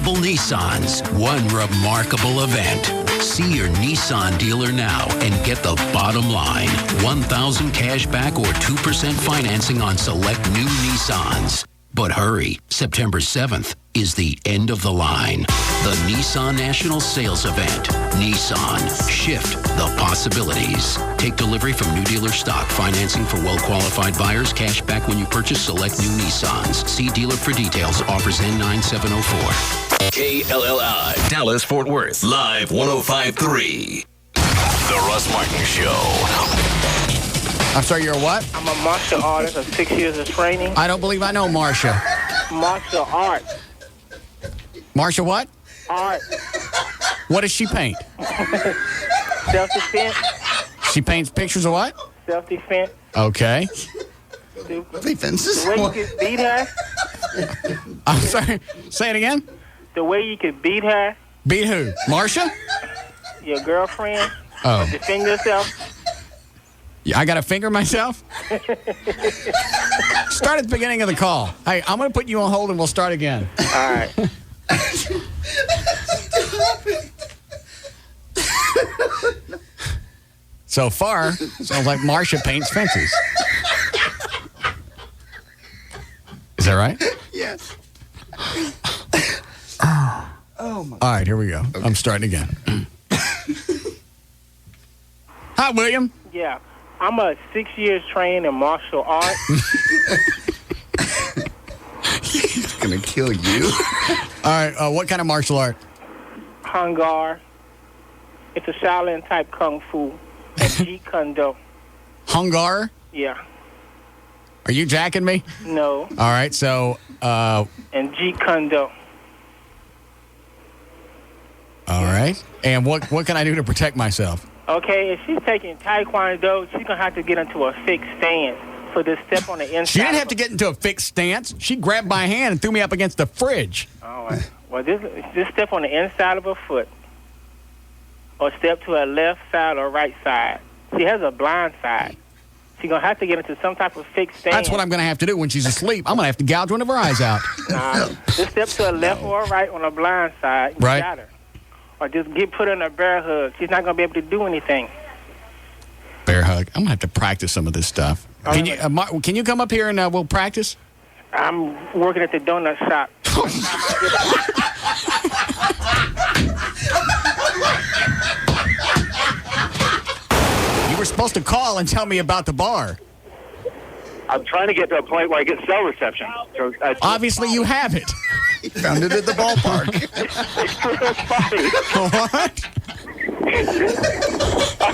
Affordable Nissans, one remarkable event. See your Nissan dealer now and get the bottom line. $1,000 cash back or 2% financing on select new Nissans. But hurry, September 7th is the end of the line. The Nissan National Sales Event. Nissan. Shift the possibilities. Take delivery from new dealer stock. Financing for well-qualified buyers. Cash back when you purchase select new Nissans. See dealer for details. Offers N9704. KLLI, Dallas, Fort Worth. Live 105.3. The Russ Martin Show. I'm sorry, you're a what? I'm a martial artist of 6 years of training. I don't believe I know Marcia. Martial art. Marcia what? Art. What does she paint? Self-defense. She paints pictures of what? Self-defense. Okay. Defenses? The way you could beat her. I'm sorry. Say it again. The way you could beat her. Beat who? Marcia? Your girlfriend. Oh. Or defend yourself. Yeah, I got to finger myself? Start at the beginning of the call. Hey, I'm going to put you on hold and we'll start again. All right. So far, sounds like Marcia paints fences. Is that right? Yes. Oh my. All right, here we go. Okay. I'm starting again. Hi, William. Yeah. I'm a 6 years trained in martial arts. He's going to kill you. All right, what kind of martial art? Hungar. It's a Shaolin type kung fu. And Jeet Kune Do. Hungar? Yeah. Are you jacking me? No. All right, so... and Jeet Kune Do. All right. And what can I do to protect myself? Okay, if she's taking Taekwondo, she's going to have to get into a fixed stance. So just step on the inside. She didn't have to get into a fixed stance. She grabbed my hand and threw me up against the fridge. All right. Well, just step on the inside of her foot. Or step to her left side or right side. She has a blind side. She's going to have to get into some type of fixed stance. That's what I'm going to have to do when she's asleep. I'm going to have to gouge one of her eyes out. Just step to her left or right on the blind side. You right. Got her. Or just put her in a bear hug. She's not going to be able to do anything. Bear hug. I'm going to have to practice some of this stuff. Can you come up here and we'll practice? I'm working at the donut shop. You were supposed to call and tell me about the bar. I'm trying to get to a point where I get cell reception. So, obviously, you have it. You found it at the ballpark. What? I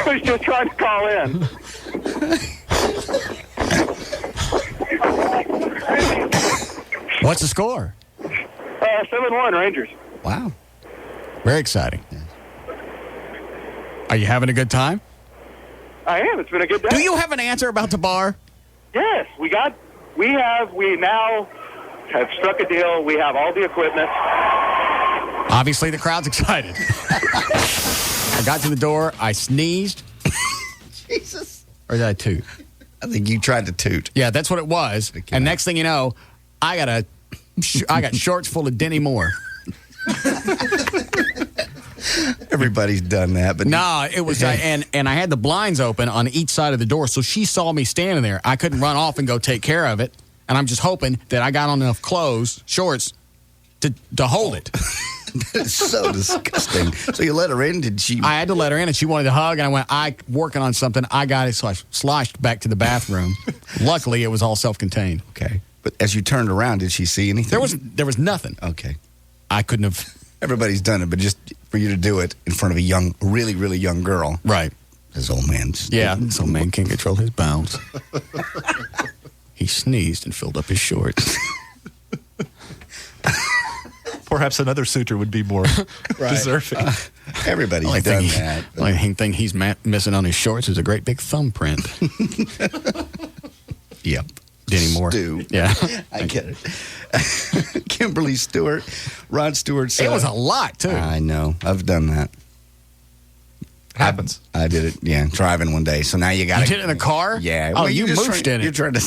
was just trying to call in. What's the score? 7-1 Rangers. Wow. Very exciting. Are you having a good time? I am. It's been a good day. Do you have an answer about the bar? Yes. We now have struck a deal. We have all the equipment. Obviously, the crowd's excited. I got to the door. I sneezed. Jesus. Or did I toot? I think you tried to toot. Yeah, that's what it was. And next thing you know, I got shorts full of Denny Moore. Everybody's done that, but no, it was and I had the blinds open on each side of the door, so she saw me standing there. I couldn't run off and go take care of it, and I'm just hoping that I got on enough shorts, to hold it. That is so disgusting. So you let her in? Did she? I had to let her in, and she wanted to hug, and I went, working on something. I got it, so I sloshed back to the bathroom. Luckily, it was all self-contained. Okay, but as you turned around, did she see anything? There was nothing. Okay, I couldn't have. Everybody's done it, but just for you to do it in front of a really, really young girl. Right. This old man. This old man can't control his bowels. He sneezed and filled up his shorts. Perhaps another suitor would be more deserving. Everybody's done that. The only thing he's missing on his shorts is a great big thumbprint. Yep. Denny Moore. Stu. Yeah. I get it. Kimberly Stewart. Rod Stewart said. It was a lot, too. I know. I've done that. Happens. I did it, driving one day. So now you got to. You did it in a car? Yeah. Oh, well, you just mooched in it. You're trying to.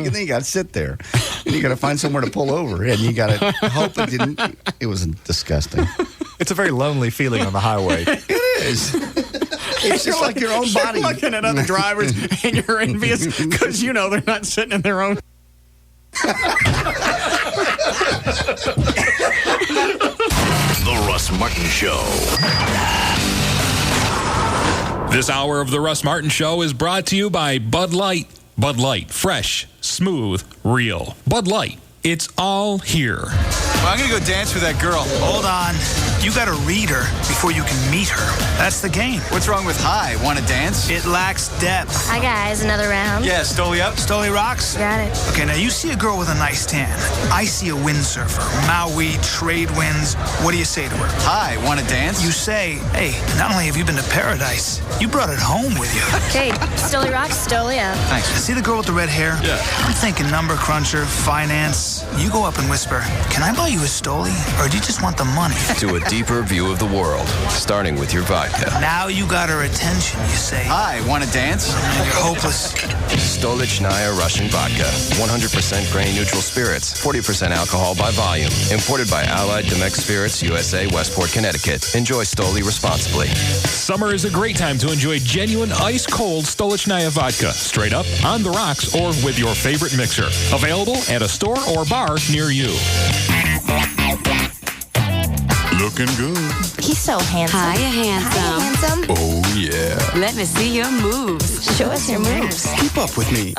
Then you got to sit there. And you got to find somewhere to pull over. And you got to hope it didn't. It was disgusting. It's a very lonely feeling on the highway. It is. It's just like your own body. You're looking at other drivers and you're envious because you know they're not sitting in their own. The Russ Martin Show. This hour of The Russ Martin Show is brought to you by Bud Light. Bud Light, fresh, smooth, real. Bud Light, it's all here. Well, I'm going to go dance with that girl. Hold on. You got to read her before you can meet her. That's the game. What's wrong with hi? Want to dance? It lacks depth. Hi, guys. Another round? Yeah, Stoli up. Stoli rocks? Got it. Okay, now you see a girl with a nice tan. I see a windsurfer. Maui, trade winds. What do you say to her? Hi, want to dance? You say, hey, not only have you been to paradise, you brought it home with you. Okay, Stoli rocks, Stoli up. Thanks. See the girl with the red hair? Yeah. I'm thinking number cruncher, finance. You go up and whisper, can I buy you a Stoli? Or do you just want the money? To a deeper view of the world, starting with your vodka. Now you got her attention, you say. Hi, want to dance? You're hopeless. Stolichnaya Russian Vodka. 100% grain-neutral spirits. 40% alcohol by volume. Imported by Allied Domecq Spirits, USA, Westport, Connecticut. Enjoy Stoli responsibly. Summer is a great time to enjoy genuine ice-cold Stolichnaya vodka. Straight up, on the rocks, or with your favorite mixer. Available at a store or bar near you. Looking good. He's so handsome. Hiya, handsome. Hiya, handsome. Oh, yeah. Let me see your moves. Show us your moves. Keep up with me.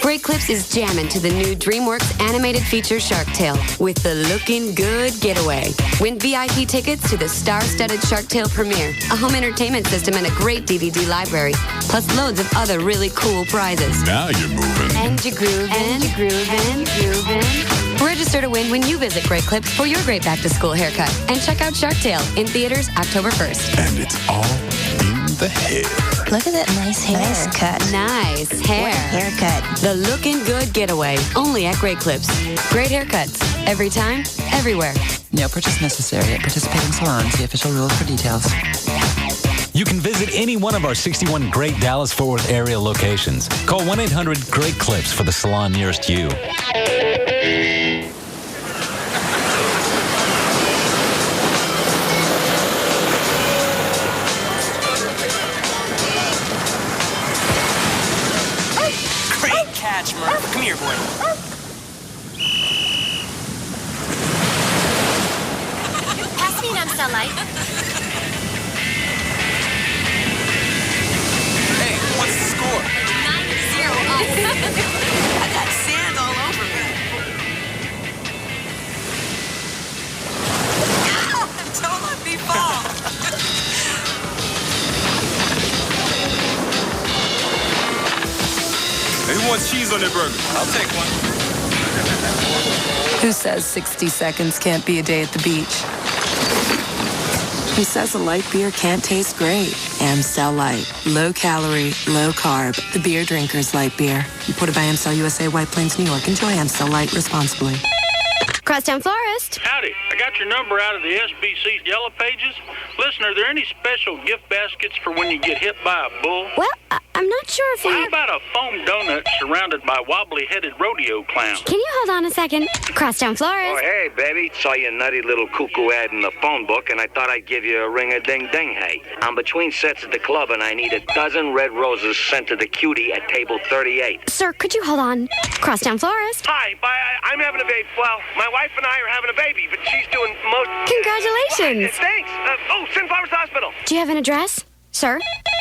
Great Clips is jamming to the new DreamWorks animated feature Shark Tale with the Looking Good Getaway. Win VIP tickets to the star-studded Shark Tale premiere, a home entertainment system, and a great DVD library, plus loads of other really cool prizes. Now you're moving. And you're grooving. And you're grooving. Register to win when you visit Great Clips for your great back-to-school haircut. And check out Shark Tale in theaters October 1st. And it's all in the hair. Look at that nice hair. Nice cut. Nice hair. What a haircut. The Looking Good Getaway, only at Great Clips. Great haircuts, every time, everywhere. No purchase necessary at participating salons. See official rules for details. You can visit any one of our 61 great Dallas-Fort Worth area locations. Call 1-800-GREAT-CLIPS for the salon nearest you. Great catch, Murph. Come here, boy. Pass me an Amstel Light. Hey, what's the score? 9-0 up. I got sand all over me. Ow! Don't let me fall. Who wants cheese on their burger? I'll take one. Who says 60 seconds can't be a day at the beach? Who says a light beer can't taste great? Amstel Light. Low calorie, low carb. The beer drinker's light beer. Imported by Amstel USA, White Plains, New York. Enjoy Amstel Light responsibly. Crosstown Florist. Howdy. I got your number out of the SBC's Yellow Pages. Listen, are there any special gift baskets for when you get hit by a bull? Well, I'm not sure if How about a foam donut surrounded by wobbly-headed rodeo clowns? Can you hold on a second? Crosstown Florist. Oh, hey, baby. Saw your nutty little cuckoo ad in the phone book, and I thought I'd give you a ring-a-ding-ding, hey. I'm between sets at the club, and I need a dozen red roses sent to the cutie at table 38. Sir, could you hold on? Crosstown Florist. Hi, I'm having a baby. Well, my wife and I are having a baby, but she's doing most... Congratulations. Thanks. Sunflowers Hospital. Do you have an address? Sir?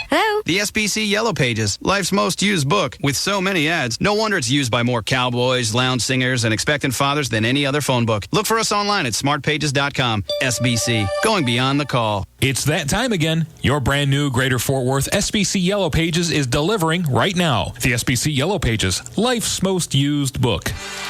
Hello? The SBC Yellow Pages, life's most used book. With so many ads, no wonder it's used by more cowboys, lounge singers, and expectant fathers than any other phone book. Look for us online at smartpages.com. SBC, going beyond the call. It's that time again. Your brand new Greater Fort Worth SBC Yellow Pages is delivering right now. The SBC Yellow Pages, life's most used book.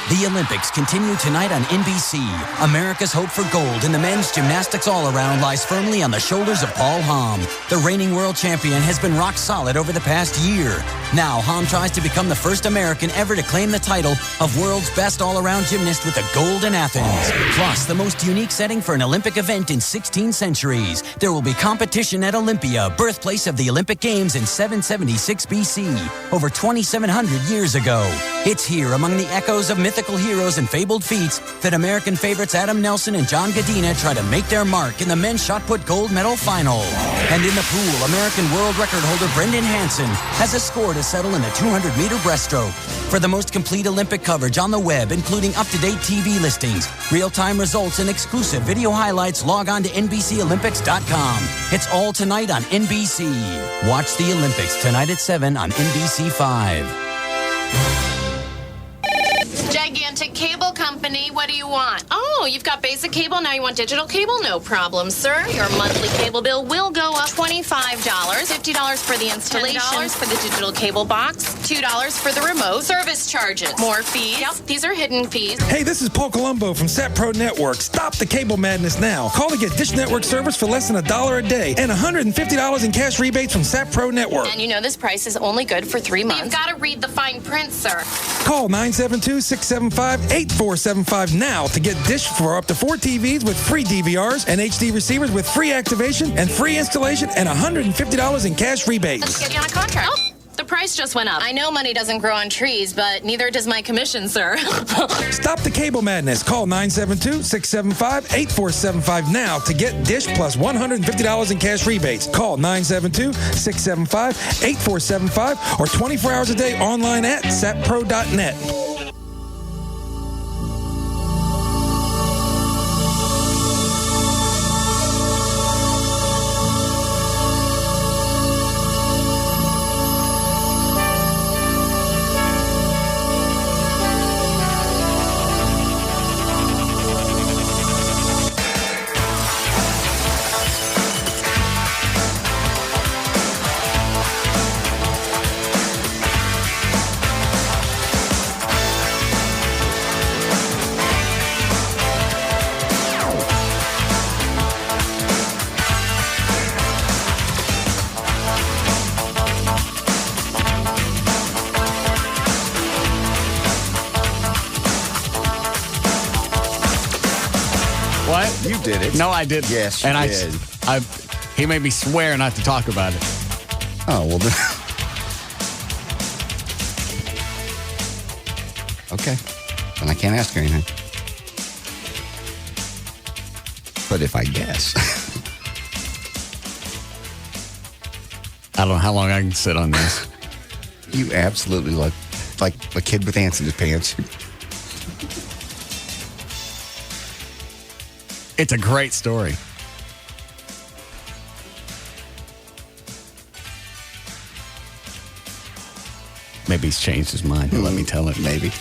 The Olympics continue tonight on NBC. America's hope for gold in the men's gymnastics all-around lies firmly on the shoulders of Paul Hamm. The reigning world champion has been rock solid over the past year. Now, Hamm tries to become the first American ever to claim the title of world's best all-around gymnast with a gold in Athens. Plus, the most unique setting for an Olympic event in 16 centuries. there will be competition at Olympia, birthplace of the Olympic Games in 776 BC, over 2,700 years ago. It's here, among the echoes of mythical heroes and fabled feats, that American favorites Adam Nelson and John Godina try to make their mark in the men's shot put gold medal final. And in the pool, American world record holder Brendan Hansen has a score to settle in the 200-meter breaststroke. For the most complete Olympic coverage on the web, including up-to-date TV listings, real-time results, and exclusive video highlights, log on to NBCOlympics.com. It's all tonight on NBC. Watch the Olympics tonight at 7 on NBC 5. Gigantic Cable Company, what do you want? Oh, you've got basic cable, now you want digital cable? No problem, sir. Your monthly cable bill will go up $25, $50 for the installation, $10 for the digital cable box, $2 for the remote, service charges, more fees. Yep, these are hidden fees. Hey, this is Paul Colombo from Sat Pro Network. Stop the cable madness now. Call to get Dish Network service for less than $1 a day and $150 in cash rebates from Sat Pro Network. And you know this price is only good for 3 months. You've got to read the fine print, sir. Call 972-675-8475 now to get Dish for up to 4 TVs with free DVRs and HD receivers with free activation and free installation and $150 in cash rebates. Let's get you on a contract. Oh, the price just went up. I know money doesn't grow on trees, but neither does my commission, sir. Stop the cable madness. Call 972-675-8475 now to get Dish plus $150 in cash rebates. Call 972-675-8475 or 24 hours a day online at satpro.net. What? You did it. No, I didn't. Yes, and you did. He made me swear not to talk about it. Oh, well then. Okay. Then I can't ask her anything. But if I guess. I don't know how long I can sit on this. You absolutely look like a kid with ants in his pants. It's a great story. Maybe he's changed his mind. Let me tell it. Maybe.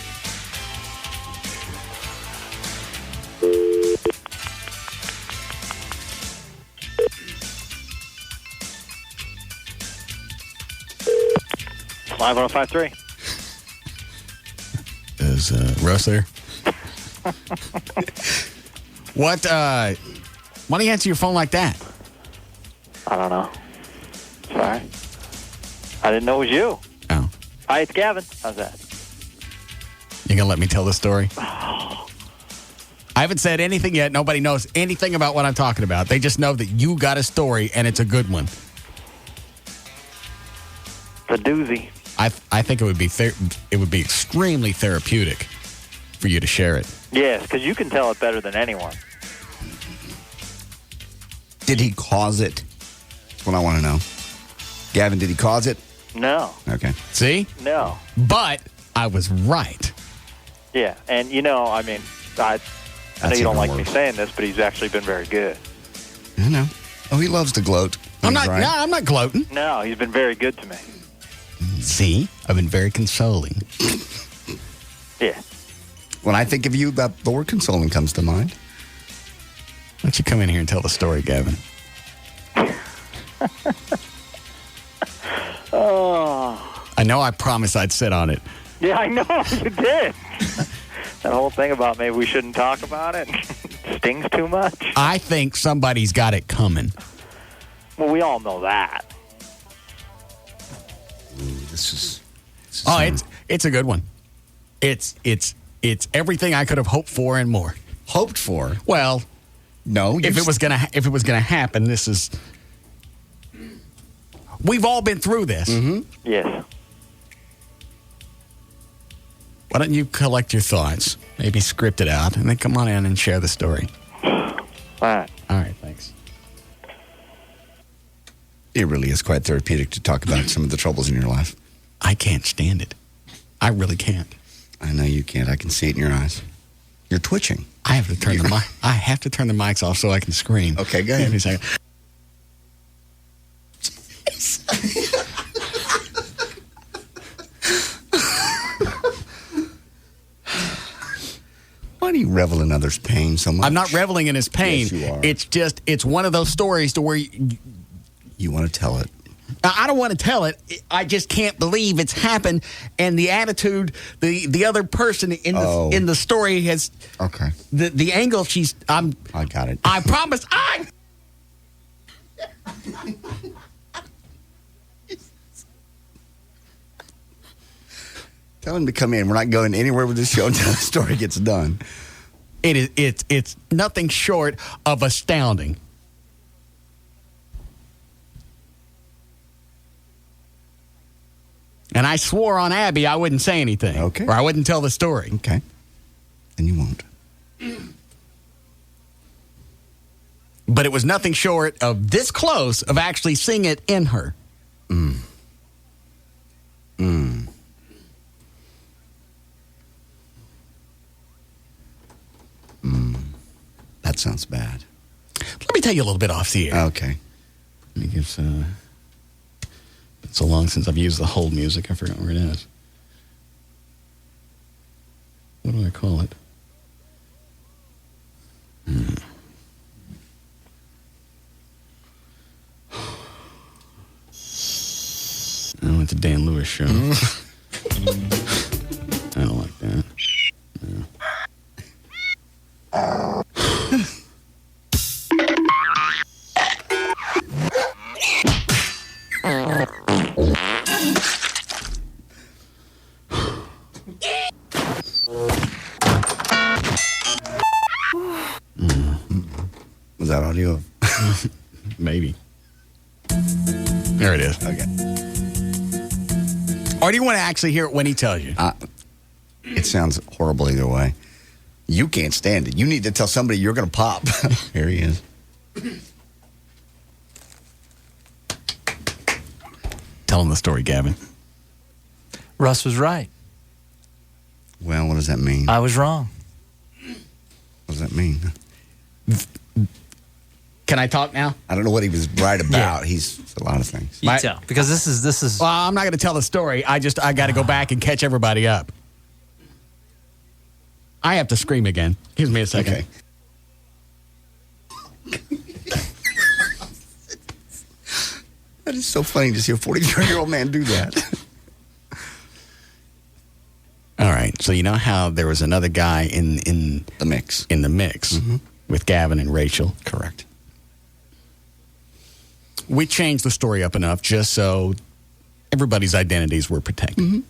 Live 1053. Is Russ there? What? Why do you answer your phone like that? I don't know. Sorry. I didn't know it was you. Oh. Hi, it's Gavin. How's that? You gonna let me tell the story? I haven't said anything yet. Nobody knows anything about what I'm talking about. They just know that you got a story and it's a good one. It's a doozy. I think it would be extremely therapeutic for you to share it. Yes, because you can tell it better than anyone. Did he cause it? That's what I want to know. Gavin, did he cause it? No. Okay. See? No. But I was right. Yeah, and you know, I mean, I know you don't like me saying this, but he's actually been very good. I know. Oh, he loves to gloat. I'm not gloating. No, he's been very good to me. See? I've been very consoling. Yeah. When I think of you, the word consoling comes to mind. Why don't you come in here and tell the story, Gavin? Oh. I know I promised I'd sit on it. Yeah, I know. You did. That whole thing about maybe we shouldn't talk about it stings too much. I think somebody's got it coming. Well, we all know that. This is it's a good one. It's everything I could have hoped for and more. Hoped for? Well, No. If it was gonna happen, this is. We've all been through this. Mm-hmm. Yes. Why don't you collect your thoughts, maybe script it out, and then come on in and share the story. All right. All right, thanks. It really is quite therapeutic to talk about some of the troubles in your life. I can't stand it. I really can't. I know you can't. I can see it in your eyes. You're twitching. I have to turn the mic. I have to turn the mics off so I can scream. Okay, go ahead. Give me a second. Why do you revel in others' pain so much? I'm not reveling in his pain. Yes, you are. It's one of those stories to where you want to tell it. I don't want to tell it. I just can't believe it's happened, and the attitude the other person in the story has. Okay. The angle I got it. I promise. Tell him to come in. We're not going anywhere with this show until the story gets done. It's nothing short of astounding. And I swore on Abby I wouldn't say anything. Okay. Or I wouldn't tell the story. Okay. Then you won't. But it was nothing short of this close of actually seeing it in her. That sounds bad. Let me tell you a little bit off the air. Okay. Let me give it's so long since I've used the hold music, I forgot where it is. What do I call it? Oh, it's a Dan Lewis show. I don't like that. No. Was that audio? Maybe. There it is. Okay. Or do you want to actually hear it when he tells you? It sounds horrible either way. You can't stand it. You need to tell somebody you're going to pop. Here he is. Tell him the story, Gavin. Russ was right. Well, what does that mean? I was wrong. What does that mean? Can I talk now? I don't know what he was right about. He's a lot of things. You tell. Because this is. Well, I'm not going to tell the story. I got to go back and catch everybody up. I have to scream again. Give me a second. Okay. That is so funny to see a 43-year-old man do that. All right. So you know how there was another guy in the mix. In the mix with Gavin and Rachel? Correct. We changed the story up enough just so everybody's identities were protected.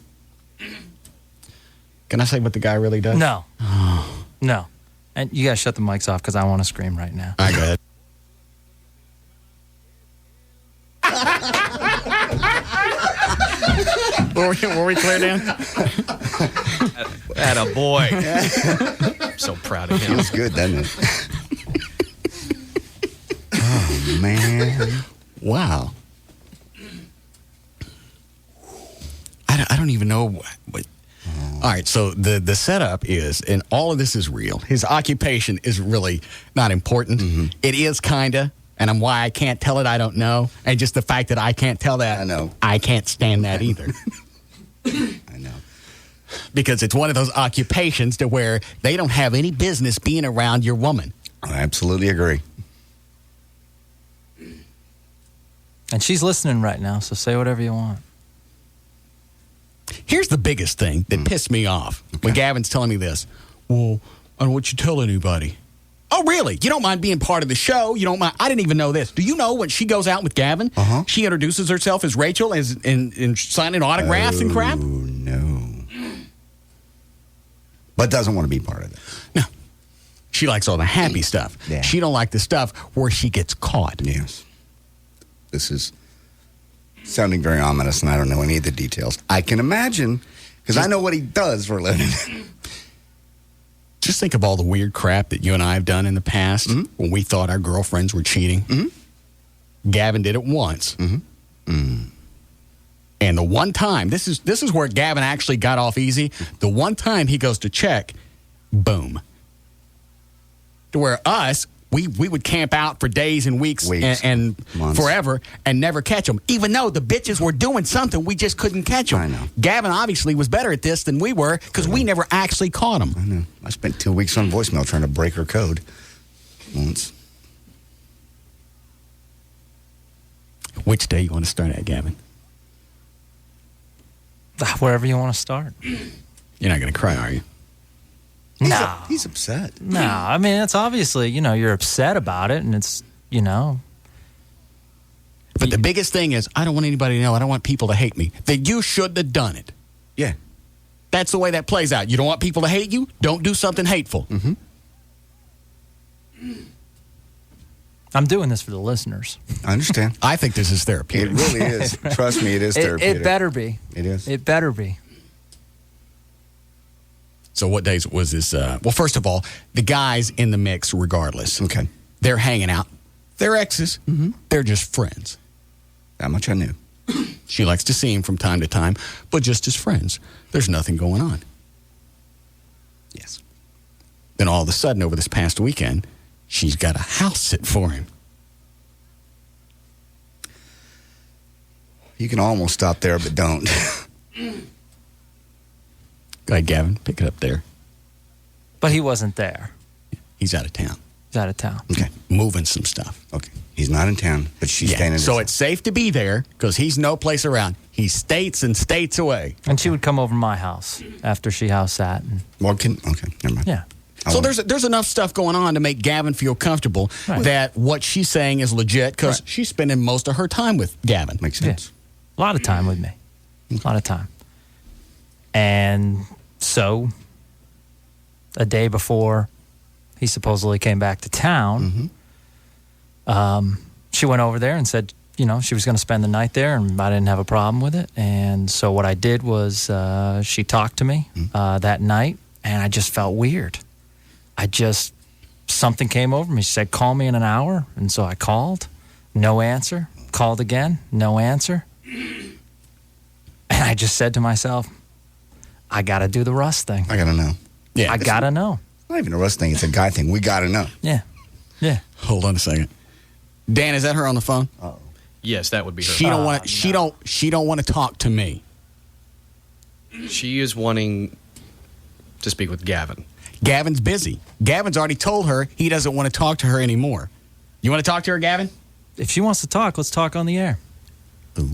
Can I say what the guy really does? No. No. And you guys shut the mics off because I want to scream right now. All right, go ahead. Were we clear, Dan? Atta boy. I'm so proud of him. Feels good, doesn't it? Oh, man. Wow. I don't even know what. All right, so the setup is, and all of this is real. His occupation is really not important. It is kinda, and why I can't tell it, I don't know. And just the fact that I can't tell that, I know. I can't stand that either. I know. Because it's one of those occupations to where they don't have any business being around your woman. I absolutely agree. And she's listening right now, so say whatever you want. Here's the biggest thing that pissed me off when Gavin's telling me this. Well, I don't want you to tell anybody. Oh, really? You don't mind being part of the show? You don't mind? I didn't even know this. Do you know when she goes out with Gavin, she introduces herself as Rachel and signing autographs and crap? Oh, no. But doesn't want to be part of it. No. She likes all the happy stuff. Yeah. She don't like the stuff where she gets caught. Yes. This is sounding very ominous, and I don't know any of the details. I can imagine, because I know what he does for a living. Just think of all the weird crap that you and I have done in the past when we thought our girlfriends were cheating. Gavin did it once. And the one time, this is where Gavin actually got off easy. The one time he goes to check, boom. To where us, we would camp out for days and weeks and months. forever and never catch them. Even though the bitches were doing something, we just couldn't catch them. I know. Gavin obviously was better at this than we were because we never actually caught them. I know. I spent 2 weeks on voicemail trying to break her code once. Which day you want to start at, Gavin? Wherever you want to start. You're not going to cry, are you? No. He's upset. No, I mean, it's obviously, you're upset about it, and it's, But the biggest thing is, I don't want anybody to know. I don't want people to hate me. That you shouldn't have done it. Yeah. That's the way that plays out. You don't want people to hate you? Don't do something hateful. I'm doing this for the listeners. I understand. I think this is therapeutic. It really is. Trust me, it is therapeutic. It better be. It is. It better be. So what days was this? Well, first of all, the guys in the mix regardless. Okay. They're hanging out. They're exes. They're just friends. That much I knew. She likes to see him from time to time, but just as friends. There's nothing going on. Yes. Then all of a sudden, over this past weekend, she's got a house sit for him. You can almost stop there, but don't. Go ahead, Gavin. Pick it up there. But he wasn't there. He's out of town. He's out of town. Okay. Moving some stuff. Okay. He's not in town, but she's staying in So it's safe to be there because he's no place around. He's states and states away. And she would come over to my house after she house sat. And, okay, never mind. Yeah. So there's enough stuff going on to make Gavin feel comfortable that what she's saying is legit because she's spending most of her time with Gavin. Makes sense. A lot of time with me. A lot of time. And so a day before he supposedly came back to town, she went over there and said, she was going to spend the night there, and I didn't have a problem with it. And so what I did was she talked to me that night, and I just felt weird. Something came over me. She said, call me in an hour. And so I called, no answer. Called again, no answer. And I just said to myself, I got to do the Russ thing. I got to know. Yeah. I got to know. It's not even a Russ thing. It's a guy thing. We got to know. Yeah. Yeah. Hold on a second. Dan, is that her on the phone? Uh-oh. Yes, that would be her. She don't want. She don't want to talk to me. She is wanting to speak with Gavin. Gavin's busy. Gavin's already told her he doesn't want to talk to her anymore. You want to talk to her, Gavin? If she wants to talk, let's talk on the air. Ooh.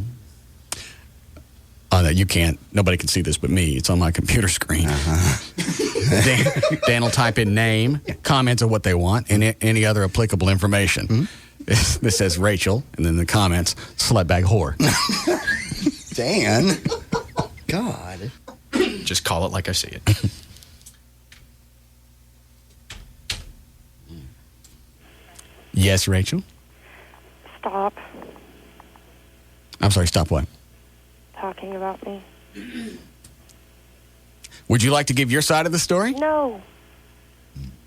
No, you can't. Nobody can see this but me. It's on my computer screen. Dan will type in name, comments of what they want, and any other applicable information. This says Rachel, and then the comments, slutbag whore. Dan. God. Just call it like I see it. Yes, Rachel? Stop I'm sorry, stop what? talking about me. Would you like to give your side of the story? No.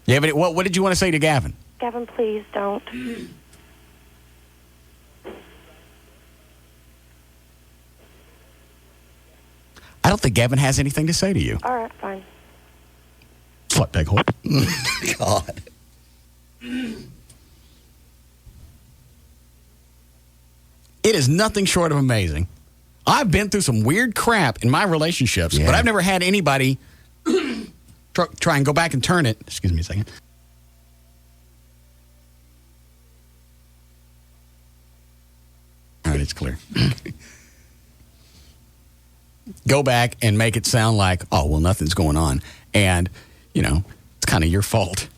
Yeah, but what did you want to say to Gavin? Gavin, please don't. I don't think Gavin has anything to say to you. All right, fine. Slutbag whore. God. It is nothing short of amazing. I've been through some weird crap in my relationships, but I've never had anybody try and go back and turn it. Excuse me a second. All right, it's clear. Go back and make it sound like, oh, well, nothing's going on. And, it's kind of your fault.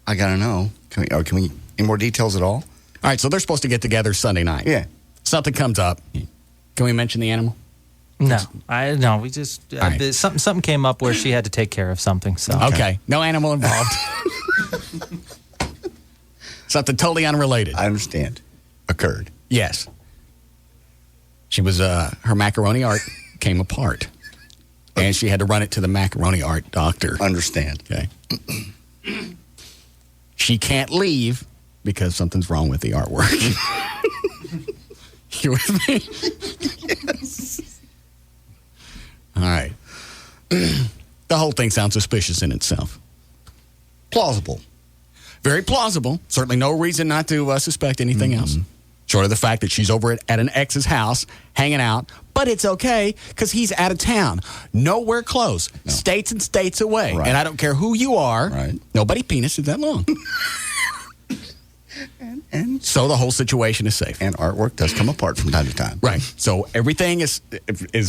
I got to know. Can we, any more details at all? All right, so they're supposed to get together Sunday night. Yeah. Something comes up. Can we mention the animal? No, we just something came up where she had to take care of something. So okay. No animal involved. Something totally unrelated. I understand. Occurred. Yes. She was her macaroni art came apart, and she had to run it to the macaroni art doctor. Understand. Okay. She can't leave because something's wrong with the artwork. You with me? Yes. All right. The whole thing sounds suspicious in itself. Plausible. Very plausible. Certainly no reason not to suspect anything else. Short of the fact that she's over at an ex's house hanging out. But it's okay because he's out of town. Nowhere close. No. States and states away. Right. And I don't care who you are. Right. Nobody penis is that long. And so the whole situation is safe. And artwork does come apart from time to time. Right. So everything is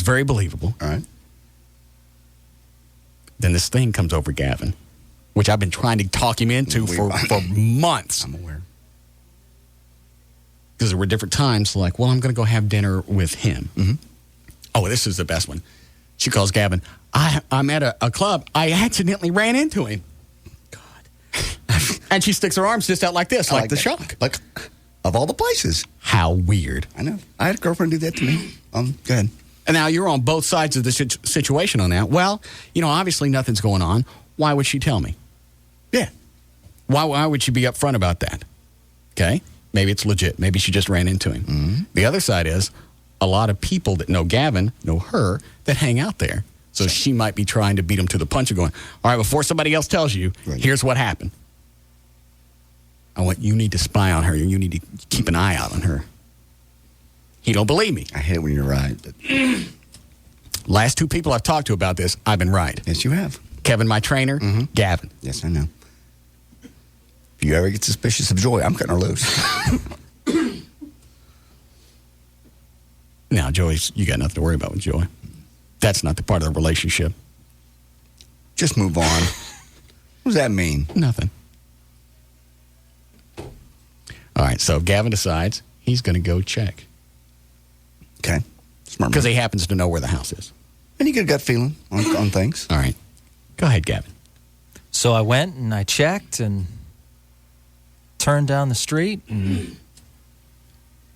very believable. All right. Then this thing comes over Gavin, which I've been trying to talk him into for months. I'm aware. Because there were different times like, well, I'm going to go have dinner with him. Mm-hmm. Oh, this is the best one. She calls Gavin. I'm at a club. I accidentally ran into him. And she sticks her arms just out like this, like the that. shock. Like, of all the places. How weird. I know. I had a girlfriend do that to me. Go ahead. And now you're on both sides of the situation on that. Well, obviously nothing's going on. Why would she tell me? Yeah. Why would she be upfront about that? Okay? Maybe it's legit. Maybe she just ran into him. Mm-hmm. The other side is a lot of people that know Gavin, know her, that hang out there. So she might be trying to beat him to the punch and going, all right, before somebody else tells you, here's what happened. You need to spy on her. You need to keep an eye out on her. He don't believe me. I hate it when you're right. But last two people I've talked to about this, I've been right. Yes, you have. Kevin, my trainer, Gavin. Yes, I know. If you ever get suspicious of Joy, I'm cutting her loose. Now, Joy, you got nothing to worry about with Joy. That's not the part of the relationship. Just move on. What does that mean? Nothing. All right, so Gavin decides he's going to go check. Okay. Smart. Because he happens to know where the house is. And you get a gut feeling on things. All right. Go ahead, Gavin. So I went and I checked and turned down the street and...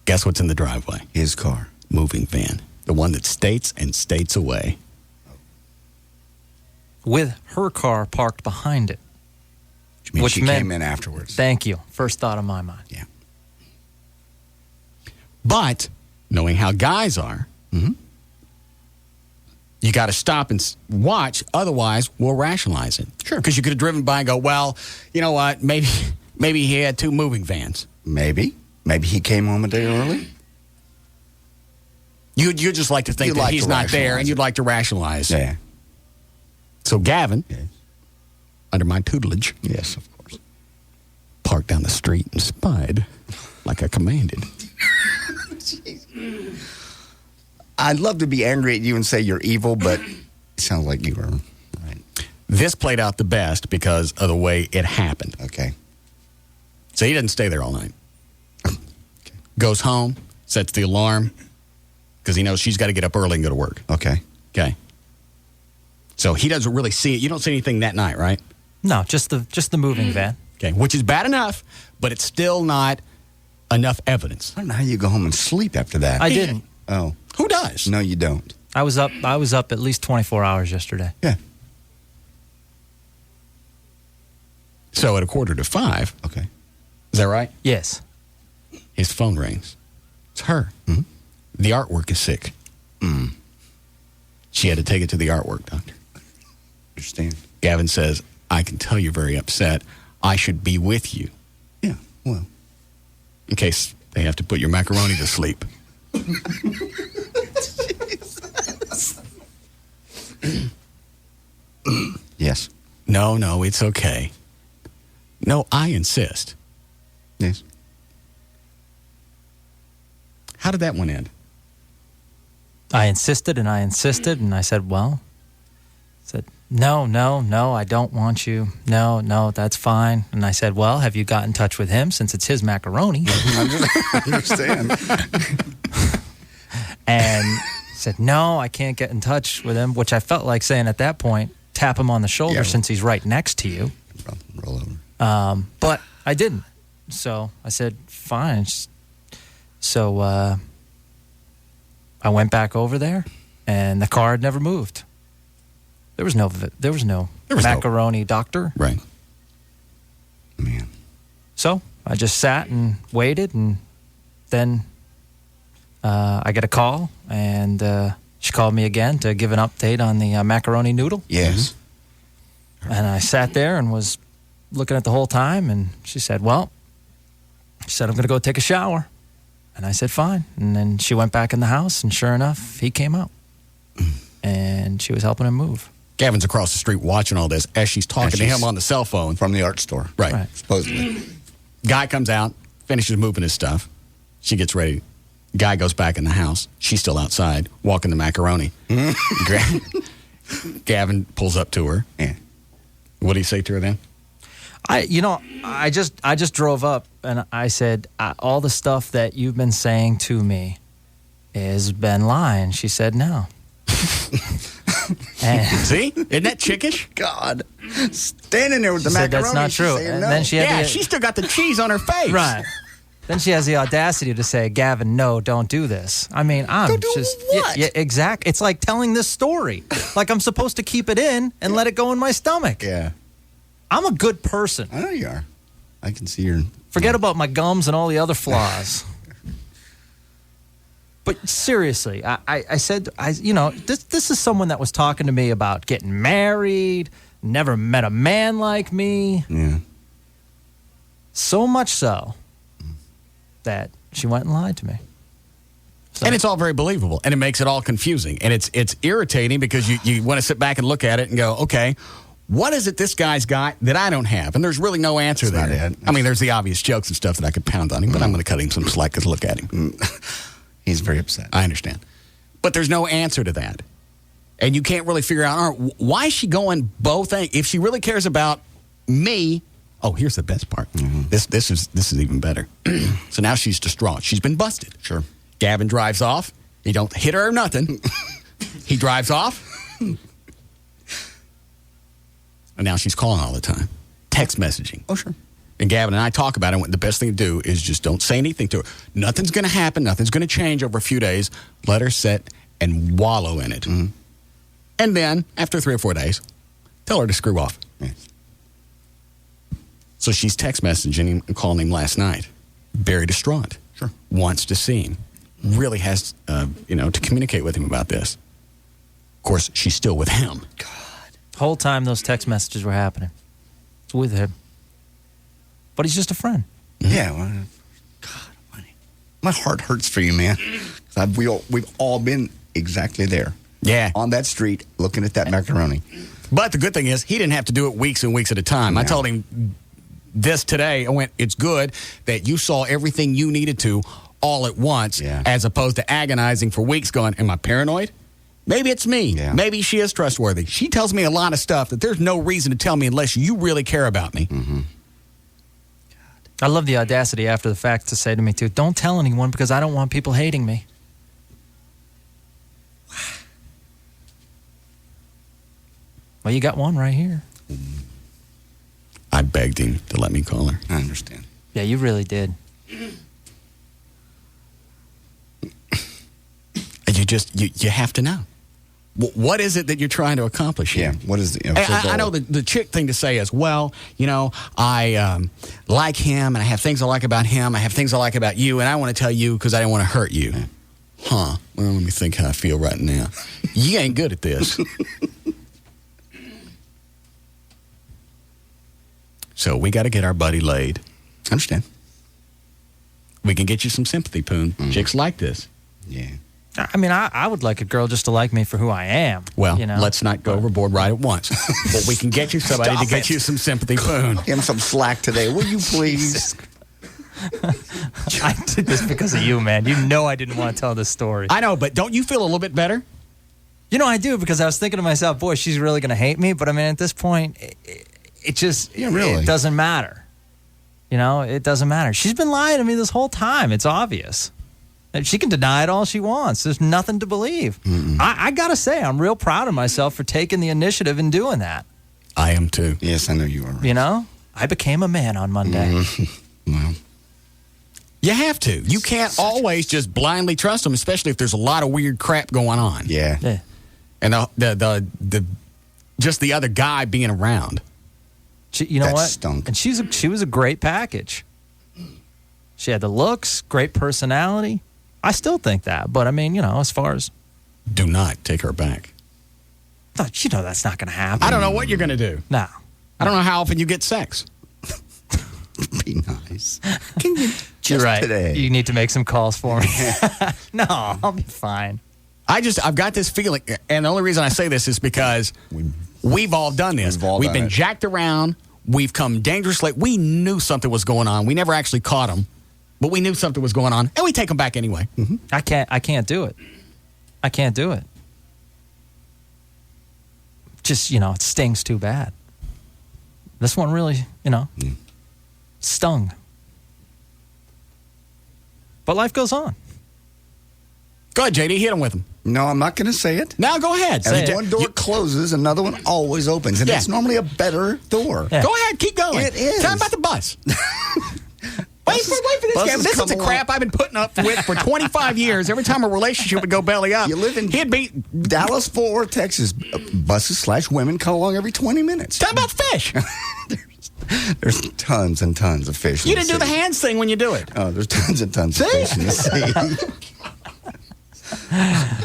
Guess what's in the driveway? His car. Moving van. The one that states and states away. With her car parked behind it. Which she came in afterwards. Thank you. First thought on my mind. Yeah. But, knowing how guys are, you got to stop and watch. Otherwise, we'll rationalize it. Sure. Because you could have driven by and go, well, you know what? Maybe he had two moving vans. Maybe. Maybe he came home a day early. You'd just like to think that he's not there, and you'd like to rationalize. Yeah. So Gavin, under my tutelage, yes, of course, parked down the street and spied like I commanded. I'd love to be angry at you and say you're evil, but it sounds like you were right. This played out the best because of the way it happened. Okay. So he doesn't stay there all night. Goes home, sets the alarm, because he knows she's got to get up early and go to work. Okay. Okay. So he doesn't really see it. You don't see anything that night, right? No, just the moving van. Okay, which is bad enough, but it's still not enough evidence. I don't know how you go home and sleep after that. I didn't. Oh. Who does? No, you don't. I was up at least 24 hours yesterday. Yeah. So at 4:45. Okay. Is that right? Yes. His phone rings. It's her. Mm-hmm. The artwork is sick. She had to take it to the artwork doctor. Understand. Gavin says, I can tell you're very upset. I should be with you. Yeah, well. In case they have to put your macaroni to sleep. Yes. No, it's okay. No, I insist. Yes. How did that one end? I insisted and I said, well, no, I don't want you. No, that's fine. And I said, well, have you got in touch with him since it's his macaroni? I understand. And said, no, I can't get in touch with him, which I felt like saying at that point, tap him on the shoulder since he's right next to you. Roll over. But I didn't. So I said, fine. So I went back over there, and the car had never moved. There was no macaroni doctor. Right. Man. So I just sat and waited, and then I get a call, and she called me again to give an update on the macaroni noodle. Yes. And I sat there and was looking at the whole time, and she said, I'm going to go take a shower. And I said, fine. And then she went back in the house, and sure enough, he came out. And she was helping him move. Gavin's across the street watching all this as she's talking to him on the cell phone. From the art store. Right. Supposedly. Guy comes out, finishes moving his stuff. She gets ready. Guy goes back in the house. She's still outside, walking the macaroni. Gavin pulls up to her. Yeah. What do you say to her then? I just drove up, and I said, all the stuff that you've been saying to me has been lying. She said, no. And see? Isn't that chickish? God. Standing there with the she said, macaroni. that's not true. And then she had she still got the cheese on her face. Right. Then she has the audacity to say, Gavin, no, don't do this. I mean, I'm just... what? Yeah, exact. It's like telling this story. Like I'm supposed to keep it in and let it go in my stomach. Yeah. I'm a good person. I know you are. I can see your... Forget about my gums and all the other flaws. But seriously, I said, this is someone that was talking to me about getting married, never met a man like me. Yeah. So much so that she went and lied to me. So. And it's all very believable, and it makes it all confusing. And it's irritating because you want to sit back and look at it and go, okay, what is it this guy's got that I don't have? And there's really no answer That's there. not it. I mean, there's the obvious jokes and stuff that I could pound on him, but I'm going to cut him some slack because look at him. He's very upset. I understand. But there's no answer to that. And you can't really figure out, why is she going both? If she really cares about me, here's the best part. Mm-hmm. This is even better. So now she's distraught. She's been busted. Sure. Gavin drives off. He don't hit her or nothing. He drives off. And now she's calling all the time. Text messaging. Oh, sure. And Gavin and I talk about it. The best thing to do is just don't say anything to her. Nothing's going to happen. Nothing's going to change over a few days. Let her sit and wallow in it. Mm-hmm. And then, after 3 or 4 days, tell her to screw off. Yes. So she's text messaging him and calling him last night. Very distraught. Sure. Wants to see him. Really has, to communicate with him about this. Of course, she's still with him. God. Whole time those text messages were happening. It's with him. But he's just a friend. Yeah. Well, God, my heart hurts for you, man. We've all been exactly there. Yeah. On that street, looking at that macaroni. But the good thing is, he didn't have to do it weeks and weeks at a time. No. I told him this today. I went, it's good that you saw everything you needed to all at once, as opposed to agonizing for weeks going, am I paranoid? Maybe it's me. Yeah. Maybe she is trustworthy. She tells me a lot of stuff that there's no reason to tell me unless you really care about me. Mm-hmm. I love the audacity after the fact to say to me, too, don't tell anyone because I don't want people hating me. Well, you got one right here. I begged him to let me call her. I understand. Yeah, you really did. You have to know. What is it that you're trying to accomplish here? Yeah, what is the... I know the chick thing to say is, well, I like him, and I have things I like about him. I have things I like about you, and I want to tell you because I don't want to hurt you. Yeah. Huh. Well, let me think how I feel right now. You ain't good at this. So we got to get our buddy laid. I understand. We can get you some sympathy, Poon. Mm. Chicks like this. Yeah. I mean, I would like a girl just to like me for who I am. Well, let's not go overboard right at once. But we can get you somebody to get you some sympathy, Poon. Give him some slack today, will you please? I did this because of you, man. You know I didn't want to tell this story. I know, but don't you feel a little bit better? I do, because I was thinking to myself, boy, she's really going to hate me. But, I mean, at this point, it just it doesn't matter. It doesn't matter. She's been lying to me this whole time. It's obvious. She can deny it all she wants. There's nothing to believe. I got to say, I'm real proud of myself for taking the initiative and doing that. I am too. Yes, I know you are. You know, I became a man on Monday. Well, you have to. You can't always just blindly trust them, especially if there's a lot of weird crap going on. Yeah. And the just the other guy being around. You know That what? stunk. And she was a great package. She had the looks, great personality. I still think that, but I mean, you know, as far as Do not take her back. you know, that's not going to happen. I don't know what you're going to do. No. I don't know how often you get sex. Be nice. Can you just You're right. today? You need to make some calls for me. No, I'll be fine. I've got this feeling, and the only reason I say this is because we've all done this. We've been jacked around. We've come dangerously. We knew something was going on. We never actually caught them, but we knew something was going on, and we take them back anyway. I can't do it. I can't do it. Just, you know, it stings too bad. This one really, you know, stung. But life goes on. Go ahead, JD. Hit him with him. No, I'm not going to say it. Now go ahead. As one door closes, another one always opens. And it's normally a better door. Go ahead. Keep going. It is. Tell him about the bus. Wait for this guy. This is the crap I've been putting up with for 25 years. Every time a relationship would go belly up. You live in Dallas, Fort Worth, Texas. Buses/women come along every 20 minutes. Tell about fish. There's tons and tons of fish. You didn't do the hands thing when you do it. Oh, there's tons and tons of fish in the sea.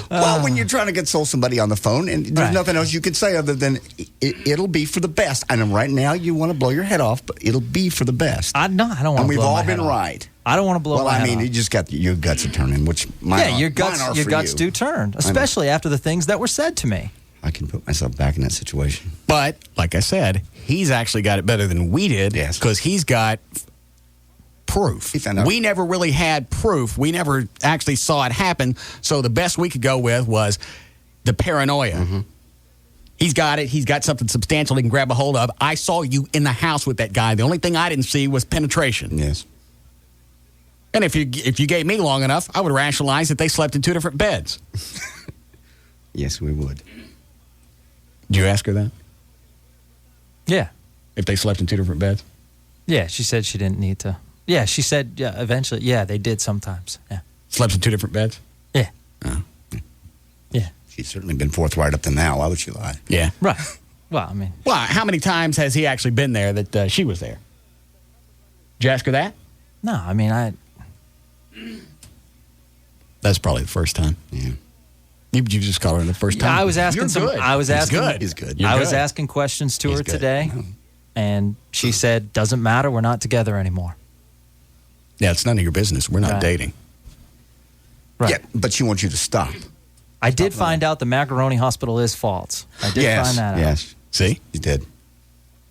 Well, when you're trying to console somebody on the phone, and there's nothing else you can say other than it'll be for the best. I know right now you want to blow your head off, but it'll be for the best. I don't want to blow my head off. And we've all been right. I don't want to blow my head off. Well, I mean, you just got your guts are turning, which mine your are guts for do you. turn, especially after the things that were said to me. I can put myself back in that situation. But, like I said, he's actually got it better than we did because he's got proof. We never really had proof. We never actually saw it happen. So the best we could go with was the paranoia. He's got it. He's got something substantial he can grab a hold of. I saw you in the house with that guy. The only thing I didn't see was penetration. Yes. And if you gave me long enough, I would rationalize that they slept in 2 different beds. Yes, we would. Did you ask her that? Yeah. If they slept in 2 different beds? Yeah, she said she didn't need to. Yeah, she said, eventually, they did sometimes. Yeah. Slept in 2 different beds? Yeah. Oh. Yeah. She's certainly been forthright up to now. Why would she lie? Yeah. Right. Well, I mean. Well, how many times has he actually been there that she was there? Did you ask her that? No, I mean, That's probably the first time. Yeah. You just called her the first time. I was asking You're good. He's good. I was asking questions to her today, and she said, "Doesn't matter. We're not together anymore." Yeah, it's none of your business. We're not dating. Right. Yeah, but she wants you to stop. I did find out the Macaroni Hospital is false. I did find that out. Yes. See? You did.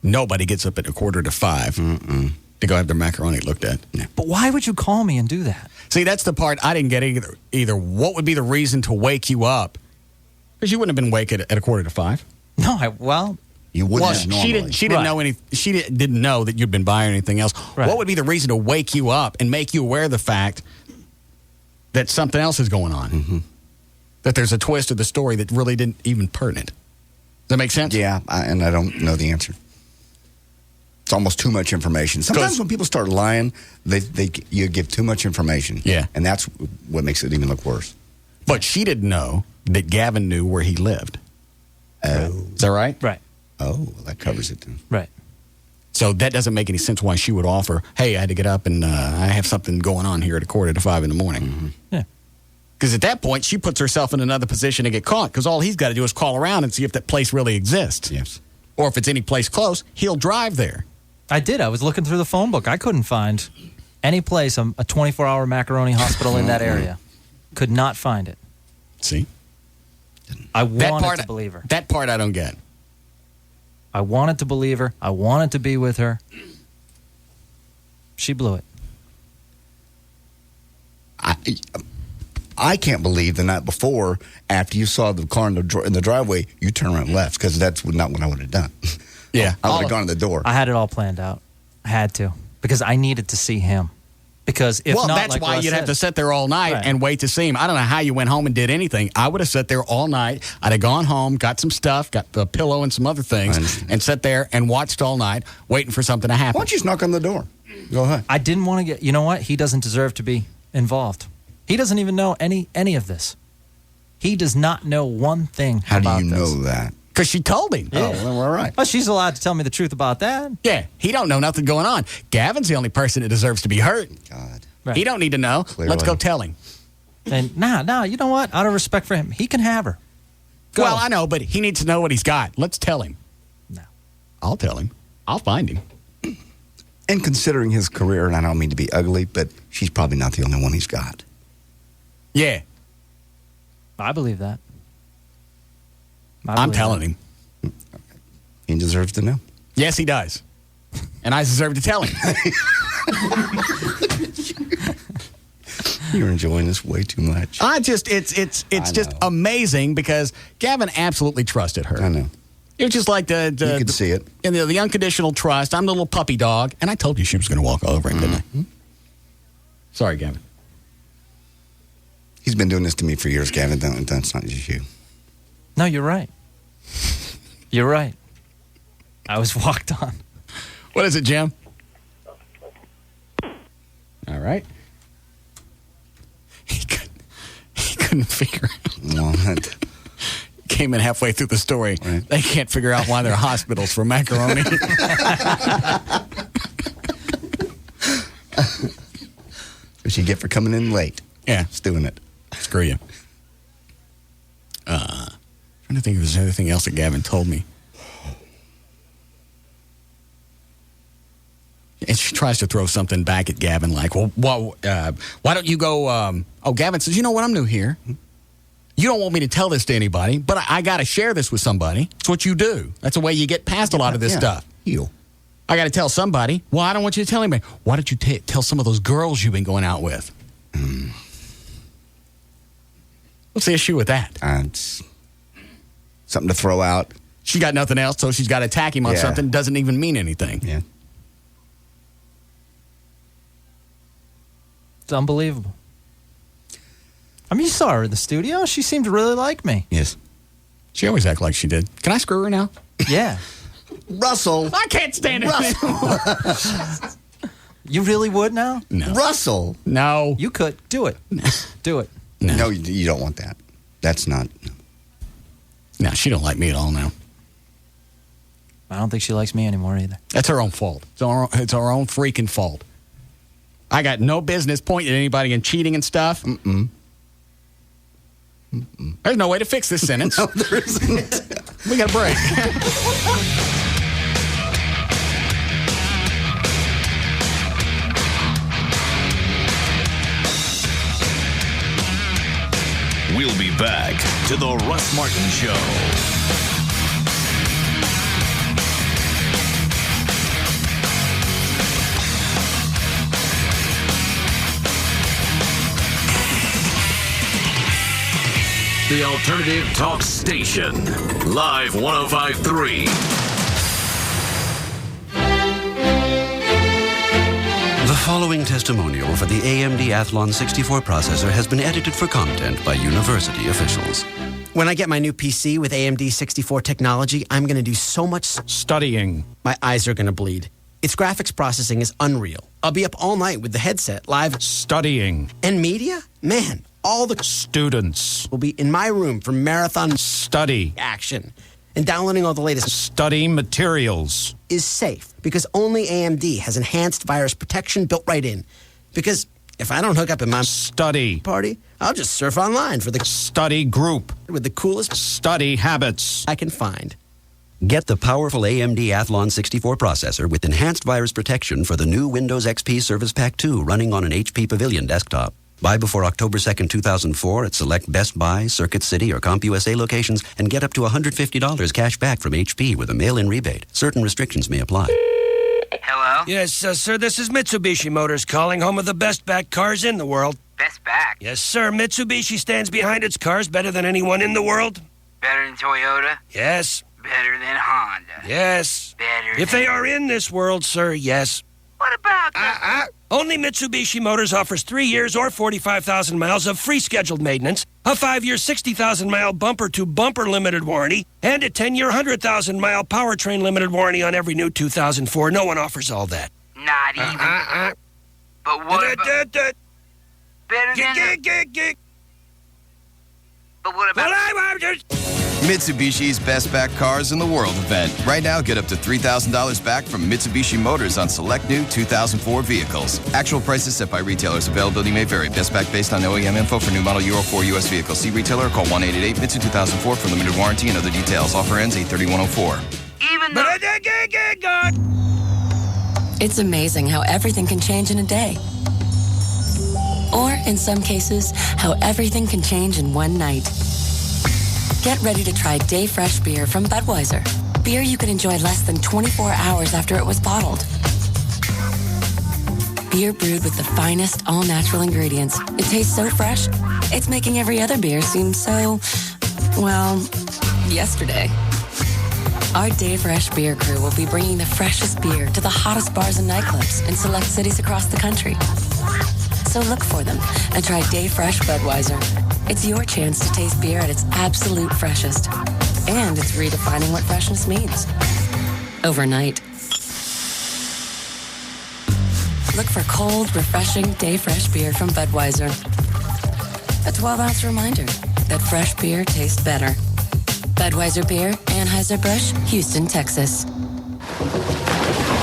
Nobody gets up at 4:45 to go have their macaroni looked at. Yeah. But why would you call me and do that? See, that's the part I didn't get either. What would be the reason to wake you up? Because you wouldn't have been awake at 4:45. No, you wouldn't have normally. She didn't know any. She didn't know that you'd been buying anything else. Right. What would be the reason to wake you up and make you aware of the fact that something else is going on? That there's a twist of the story that really didn't even pertinent. Does that make sense? Yeah, and I don't know the answer. It's almost too much information. Sometimes when people start lying, you give too much information. Yeah. And that's what makes it even look worse. But she didn't know that Gavin knew where he lived. Oh. Is that right? Right. Oh, well, that covers it then. Right. So that doesn't make any sense why she would offer, hey, I had to get up and I have something going on here at 4:45 in the morning. Yeah. Because at that point, she puts herself in another position to get caught because all he's got to do is call around and see if that place really exists. Yes. Or if it's any place close, he'll drive there. I did. I was looking through the phone book. I couldn't find any place, a 24-hour macaroni hospital in that area. Could not find it. See? I wanted to believe her. That part I don't get. I wanted to believe her. I wanted to be with her. She blew it. I can't believe the night before, after you saw the car in the driveway, you turned around and left, because that's not what I would have done. Yeah. I would have gone to the door. I had it all planned out. I had to, because I needed to see him. Because if well, not, that's like why Russ you'd have said- to sit there all night Right. and wait to see him. I don't know how you went home and did anything. I would have sat there all night. I'd have gone home, got some stuff, got the pillow and some other things, and sat there and watched all night, waiting for something to happen. Why don't you just knock on the door? Go ahead. I didn't want to get. You know what? He doesn't deserve to be involved. He doesn't even know any of this. He does not know one thing. How do about you this. know that? Because she told him. Yeah. Oh, well, all right. Well, she's allowed to tell me the truth about that. Yeah, he don't know nothing going on. Gavin's the only person that deserves to be hurt. God. Right. He don't need to know. Clearly. Let's go tell him. And nah, you know what? Out of respect for him, he can have her. Go. Well, I know, but he needs to know what he's got. Let's tell him. No. I'll tell him. I'll find him. And considering his career, and I don't mean to be ugly, but she's probably not the only one he's got. Yeah, I believe that. I'm telling him. He deserves to know. Yes, he does. And I deserve to tell him. You're enjoying this way too much. It's just amazing because Gavin absolutely trusted her. I know. It was just like You could see it. And the unconditional trust. I'm the little puppy dog, and I told you she was going to walk all over him, didn't I? Sorry, Gavin. He's been doing this to me for years, Gavin. That's not just you. No, you're right. You're right. I was walked on. What is it, Jim? All right. He couldn't figure out. What? Came in halfway through the story. Right. They can't figure out why they're hospitals for macaroni. What you get for coming in late. Yeah. Just doing it. Screw you. Trying to think if there's anything else that Gavin told me. And she tries to throw something back at Gavin like, well, why don't you go... Gavin says, you know what, I'm new here. You don't want me to tell this to anybody, but I got to share this with somebody. It's what you do. That's the way you get past a lot of this stuff. You. I got to tell somebody. Well, I don't want you to tell anybody. Why don't you tell some of those girls you've been going out with? What's the issue with that? It's something to throw out. She got nothing else, so she's got to attack him on Yeah. something. Doesn't even mean anything. Yeah. It's unbelievable. I mean, you saw her in the studio. She seemed to really like me. Yes. She always act like she did. Can I screw her now? Yeah. Russell. I can't stand it. Russell. You really would now? No. Russell. No. You could. Do it. Do it. No, you don't want that. That's not. No, she don't like me at all now. I don't think she likes me anymore either. That's her own fault. It's our own freaking fault. I got no business pointing at anybody and cheating and stuff. There's no way to fix this sentence. No, there isn't. We got a break. We'll be back to the Russ Martin Show. The Alternative Talk Station. Live 105.3. The following testimonial for the AMD Athlon 64 processor has been edited for content by university officials. When I get my new PC with AMD 64 technology, I'm going to do so much studying. My eyes are going to bleed. Its graphics processing is unreal. I'll be up all night with the headset, live studying. And media? Man, all the students will be in my room for marathon study action. And downloading all the latest study materials is safe because only AMD has enhanced virus protection built right in. Because if I don't hook up in my study party, I'll just surf online for the study group with the coolest study habits I can find. Get the powerful AMD Athlon 64 processor with enhanced virus protection for the new Windows XP Service Pack 2 running on an HP Pavilion desktop. Buy before October 2nd, 2004 at select Best Buy, Circuit City, or CompUSA locations and get up to $150 cash back from HP with a mail-in rebate. Certain restrictions may apply. Hello? Yes, sir, this is Mitsubishi Motors calling, home of the best back cars in the world. Best back? Yes, sir. Mitsubishi stands behind its cars better than anyone in the world. Better than Toyota? Yes. Better than Honda? Yes. Better If they are in this world, sir, yes. What about Only Mitsubishi Motors offers 3 years or 45,000 miles of free scheduled maintenance, a 5-year 60,000-mile bumper-to-bumper limited warranty, and a 10-year 100,000-mile powertrain limited warranty on every new 2004. No one offers all that. Not even. But what about... Better than... But what about... Mitsubishi's Best Back Cars in the World event. Right now, get up to $3,000 back from Mitsubishi Motors on select new 2004 vehicles. Actual prices set by retailers. Availability may vary. Best back based on OEM info for new model Euro 4 U.S. vehicles. See retailer or call 1-888-MITSU 2004 for limited warranty and other details. Offer ends 8/31/04. Even though... It's amazing how everything can change in a day. Or, in some cases, how everything can change in one night. Get ready to try Day Fresh beer from Budweiser. Beer you can enjoy less than 24 hours after it was bottled. Beer brewed with the finest all-natural ingredients. It tastes so fresh, it's making every other beer seem so, well, yesterday. Our Day Fresh beer crew will be bringing the freshest beer to the hottest bars and nightclubs in select cities across the country. So look for them and try Day Fresh Budweiser. It's your chance to taste beer at its absolute freshest. And it's redefining what freshness means. Overnight. Look for cold, refreshing Day Fresh beer from Budweiser. A 12-ounce reminder that fresh beer tastes better. Budweiser Beer, Anheuser-Busch, Houston, Texas.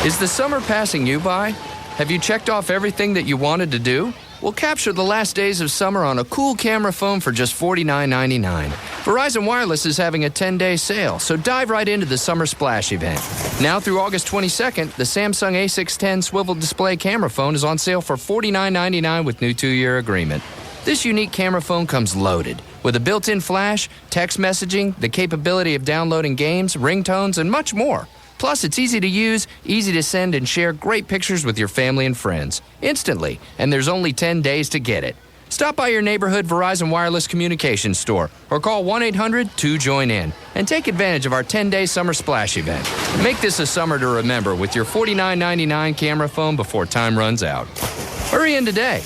Is the summer passing you by? Have you checked off everything that you wanted to do? Well, capture the last days of summer on a cool camera phone for just $49.99. Verizon Wireless is having a 10-day sale, so dive right into the Summer Splash event. Now through August 22nd, the Samsung A610 swivel display camera phone is on sale for $49.99 with new 2-year agreement. This unique camera phone comes loaded with a built-in flash, text messaging, the capability of downloading games, ringtones, and much more. Plus, it's easy to use, easy to send, and share great pictures with your family and friends instantly, and there's only 10 days to get it. Stop by your neighborhood Verizon Wireless Communications store or call 1-800-2JOIN-IN and take advantage of our 10-day Summer Splash event. Make this a summer to remember with your $49.99 camera phone before time runs out. Hurry in today.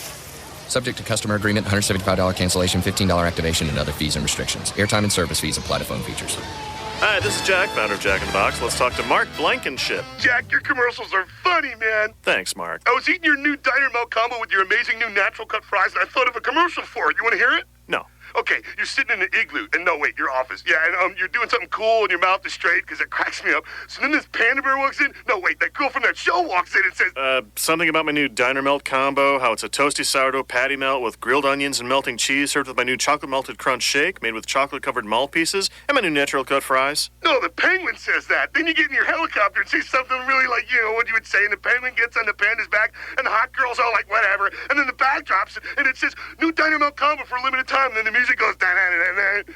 Subject to customer agreement, $175 cancellation, $15 activation, and other fees and restrictions. Airtime and service fees apply to phone features. Hi, this is Jack, founder of Jack in the Box. Let's talk to Mark Blankenship. Jack, your commercials are funny, man. Thanks, Mark. I was eating your new diner milk combo with your amazing new natural cut fries, and I thought of a commercial for it. You want to hear it? No. Okay, you're sitting in an igloo, and no, wait, your office. Yeah, and you're doing something cool, and your mouth is straight, because it cracks me up. So then this panda bear walks in. No, wait, that girl from that show walks in and says... Something about my new diner melt combo, how it's a toasty sourdough patty melt with grilled onions and melting cheese served with my new chocolate melted crunch shake made with chocolate-covered malt pieces and my new natural cut fries. No, the penguin says that. Then you get in your helicopter and say something really like, you know, what you would say, and the penguin gets on the panda's back, and the hot girl's all like, whatever, and then the bag drops, and it says, new diner melt combo for a limited time, and then the music goes, da-da-da-da.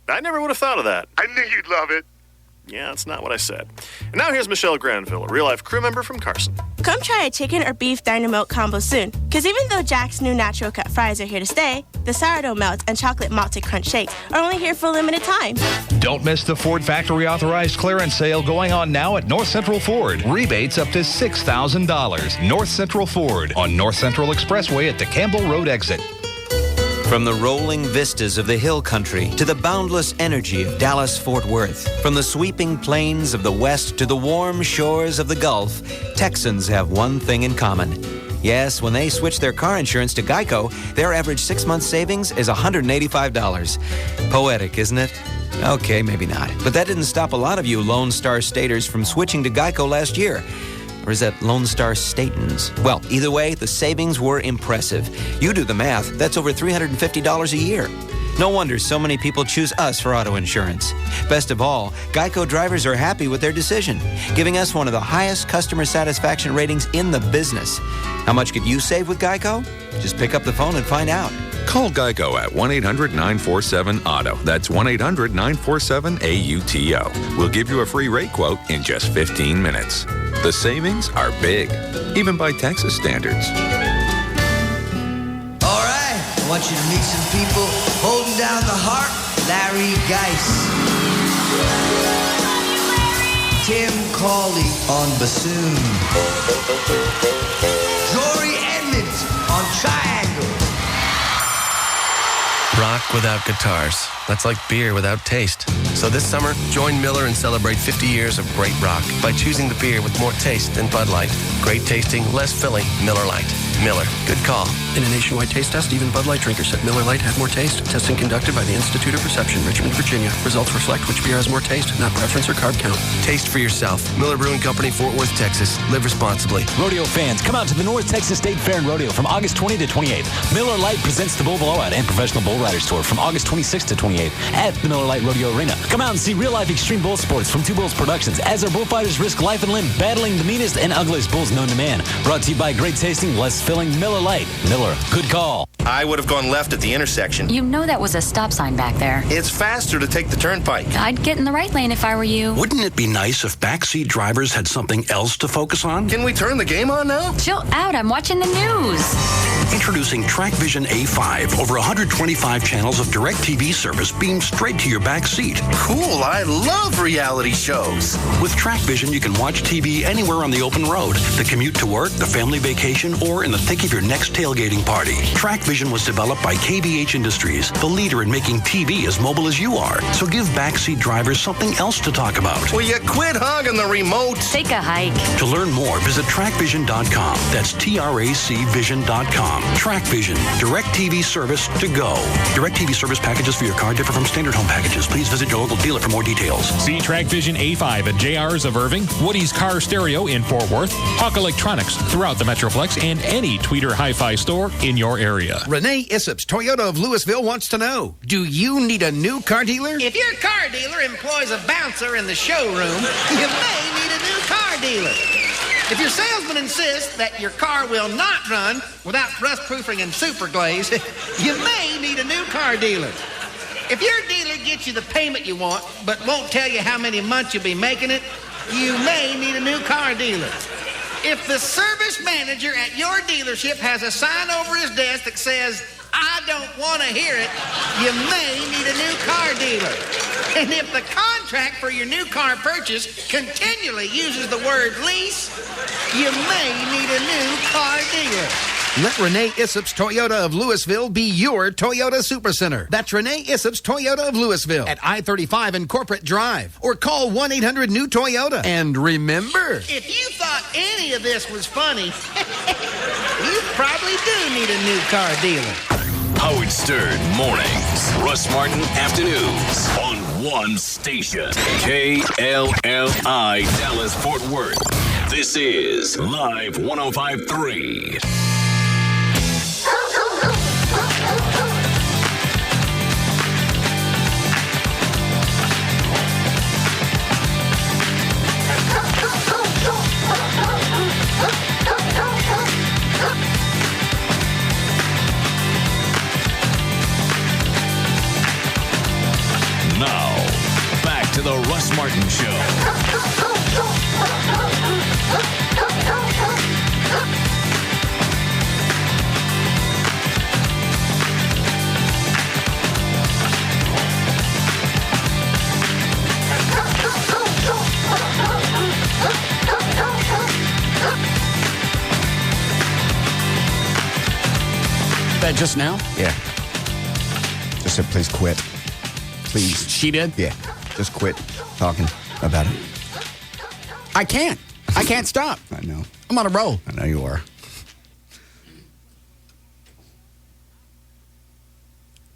I never would have thought of that. I knew you'd love it. Yeah, that's not what I said. And now here's Michelle Granville, a real-life crew member from Carson. Come try a chicken or beef diner milk combo soon. Because even though Jack's new natural cut fries are here to stay, the sourdough melts and chocolate malted crunch shakes are only here for a limited time. Don't miss the Ford Factory Authorized Clearance Sale going on now at North Central Ford. Rebates up to $6,000. North Central Ford on North Central Expressway at the Campbell Road exit. From the rolling vistas of the hill country to the boundless energy of Dallas-Fort Worth, from the sweeping plains of the West to the warm shores of the Gulf, Texans have one thing in common. Yes, when they switch their car insurance to Geico, their average 6-month savings is $185. Poetic, isn't it? Okay, maybe not. But that didn't stop a lot of you Lone Star Staters from switching to Geico last year. Or is that Lone Star Statans? Well, either way, the savings were impressive. You do the math, that's over $350 a year. No wonder so many people choose us for auto insurance. Best of all, Geico drivers are happy with their decision, giving us one of the highest customer satisfaction ratings in the business. How much could you save with Geico? Just pick up the phone and find out. Call Geico at 1-800-947-AUTO. That's 1-800-947-AUTO. We'll give you a free rate quote in just 15 minutes. The savings are big, even by Texas standards. All right, I want you to meet some people holding down the harp. Larry Geis. Tim Cawley on bassoon. without guitars. That's like beer without taste. So this summer, join Miller and celebrate 50 years of great rock by choosing the beer with more taste than Bud Light. Great tasting, less filling, Miller Lite. Miller, good call. In a nationwide taste test, even Bud Light drinkers said Miller Lite had more taste. Testing conducted by the Institute of Perception, Richmond, Virginia. Results reflect which beer has more taste, not preference or carb count. Taste for yourself. Miller Brewing Company, Fort Worth, Texas. Live responsibly. Rodeo fans, come out to the North Texas State Fair and Rodeo from August 20 to 28th. Miller Lite presents the Bull Blowout and Professional Bull Riders Tour from August 26th to 28th at the Miller Lite Rodeo Arena. Come out and see real-life extreme bull sports from Two Bulls Productions as our bullfighters risk life and limb battling the meanest and ugliest bulls known to man. Brought to you by great tasting, less filling Miller Lite. Miller, good call. I would have gone left at the intersection. You know that was a stop sign back there. It's faster to take the turnpike. I'd get in the right lane if I were you. Wouldn't it be nice if backseat drivers had something else to focus on? Can we turn the game on now? Chill out, I'm watching the news. Introducing TrackVision A5. Over 125 channels of direct TV service beamed straight to your back seat. Cool, I love reality shows. With TrackVision, you can watch TV anywhere on the open road, the commute to work, the family vacation, or in the thick of your next tailgating party. TrackVision was developed by KVH Industries, the leader in making TV as mobile as you are. So give backseat drivers something else to talk about. Will you quit hogging the remote? Take a hike. To learn more, visit trackvision.com. That's TRACvision.com. TrackVision, direct TV service to go. Direct TV service packages for your car differ from standard home packages. Please visit your local dealer for more details. See TrackVision A5 at JR's of Irving, Woody's Car Stereo in Fort Worth, Hawk Electronics throughout the Metroplex, and any Tweeter Hi-Fi store in your area. Renee Issops, Toyota of Louisville, wants to know, do you need a new car dealer? If your car dealer employs a bouncer in the showroom, you may need a new car dealer. If your salesman insists that your car will not run without rust proofing and super glaze, you may need a new car dealer. If your dealer gets you the payment you want, but won't tell you how many months you'll be making it, you may need a new car dealer. If the service manager at your dealership has a sign over his desk that says, I don't want to hear it, you may need a new car dealer. And if the contract for your new car purchase continually uses the word lease, you may need a new car dealer. Let Renee Issops, Toyota of Louisville, be your Toyota Supercenter. That's Renee Issops, Toyota of Louisville at I-35 and Corporate Drive. Or call 1-800-NEW-TOYOTA. And remember, if you thought any of this was funny, you probably do need a new car dealer. Howard Stern mornings, Russ Martin afternoons on one station, KLLI Dallas Fort Worth. This is Live 105.3. Now, back to the Russ Martin Show. That just now? Yeah. Just said, please quit. Please. She did? Yeah. Just quit talking about it. I can't. I can't stop. I know. I'm on a roll. I know you are.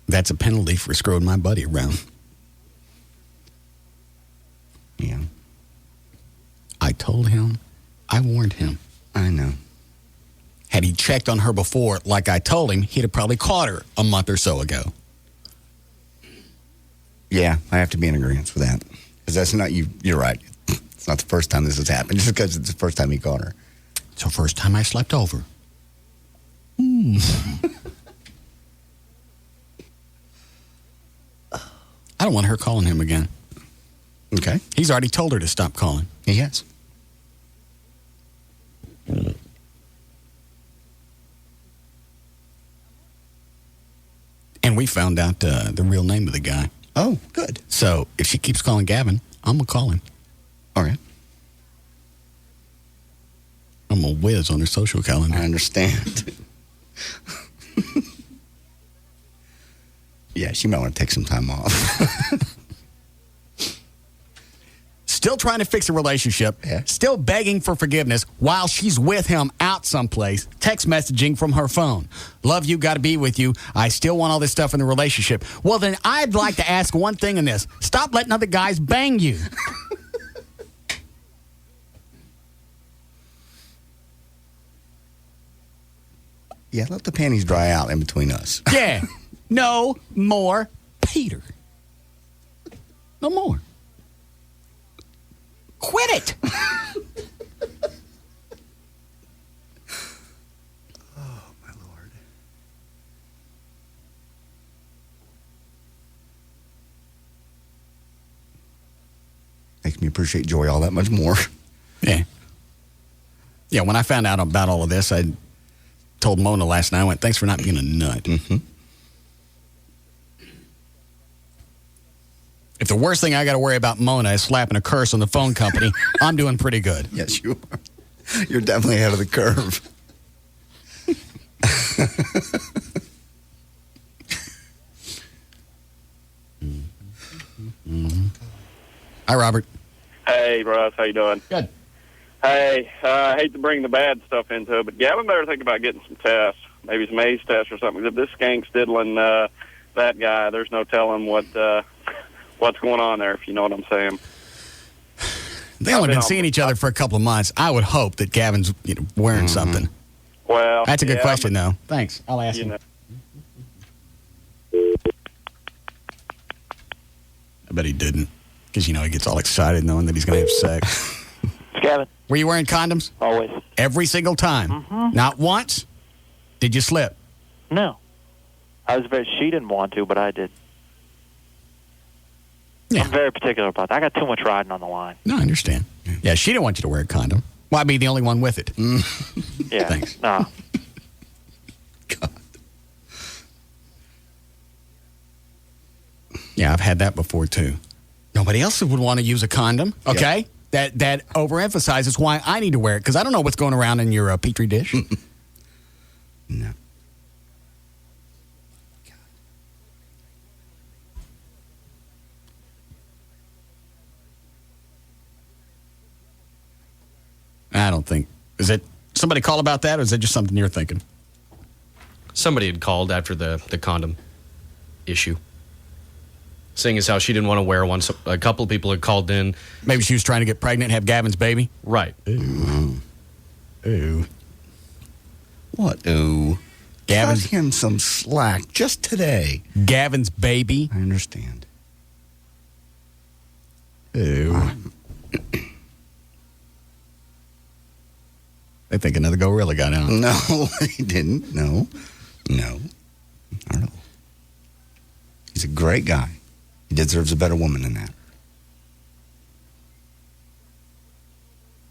That's a penalty for screwing my buddy around. Yeah. I told him. I warned him. I know. Had he checked on her before, like I told him, he'd have probably caught her a month or so ago. Yeah, I have to be in agreement with that. Because that's not you. You're right. It's not the first time this has happened. Just because it's the first time he caught her. It's the first time I slept over. I don't want her calling him again. Okay. He's already told her to stop calling. He has. And we found out the real name of the guy. Oh, good. So if she keeps calling Gavin, I'm going to call him. All right. I'm going to whiz on her social calendar. I understand. Yeah, she might want to take some time off. Still trying to fix a relationship, still begging for forgiveness while she's with him out someplace, text messaging from her phone. Love you, got to be with you. I still want all this stuff in the relationship. Well, then I'd like to ask one thing in this. Stop letting other guys bang you. Yeah, let the panties dry out in between us. Yeah. No more Peter. No more. Quit it. Oh, my Lord. Makes me appreciate Joy all that much more. Yeah. Yeah, when I found out about all of this, I told Mona last night, I went, thanks for not being a nut. Mm-hmm. If the worst thing I got to worry about Mona is slapping a curse on the phone company, I'm doing pretty good. Yes, you are. You're definitely ahead of the curve. Hi, Robert. Hey, Russ. How you doing? Good. Hey, I hate to bring the bad stuff into it, but Gavin better think about getting some tests, maybe some AIDS tests or something. If this skank's diddling that guy, there's no telling what's going on there, if you know what I'm saying. They only been seeing each other for a couple of months. I would hope that Gavin's wearing something. Well, that's a good yeah, question, though. Thanks. I'll ask him. I bet he didn't, because he gets all excited knowing that he's going to have sex. Gavin. Were you wearing condoms? Always. Every single time? Mm-hmm. Not once? Did you slip? No. She didn't want to, but I did. Yeah. I'm very particular about that. I got too much riding on the line. No, I understand. Yeah, she didn't want you to wear a condom. Well, I'd be the only one with it. Yeah. Thanks. No. Yeah, I've had that before, too. Nobody else would want to use a condom, okay? Yep. That overemphasizes why I need to wear it, because I don't know what's going around in your Petri dish. No. I don't think. Is it somebody call about that, or is it just something you're thinking? Somebody had called after the condom issue. Seeing as how she didn't want to wear one, so a couple of people had called in. Maybe she was trying to get pregnant and have Gavin's baby? Right. Ooh. Ooh. What? Ooh. Gavin's Cut him some slack just today. Gavin's baby? I understand. Ooh. They think another gorilla got out. No, he didn't. No. I don't know. He's a great guy. He deserves a better woman than that.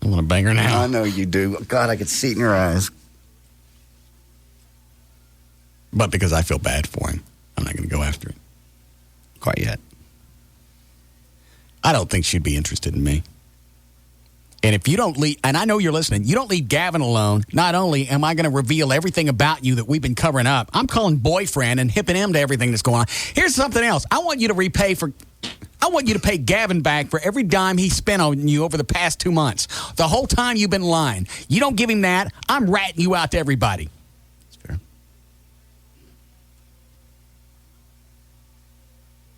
I want to bang her now. I know you do. God, I could see it in your eyes. But because I feel bad for him, I'm not going to go after him. Quite yet. I don't think she'd be interested in me. And if you don't leave, and I know you're listening, you don't leave Gavin alone, not only am I going to reveal everything about you that we've been covering up, I'm calling boyfriend and hipping him to everything that's going on. Here's something else. I want you to pay Gavin back for every dime he spent on you over the past 2 months. The whole time you've been lying. You don't give him that, I'm ratting you out to everybody. That's fair.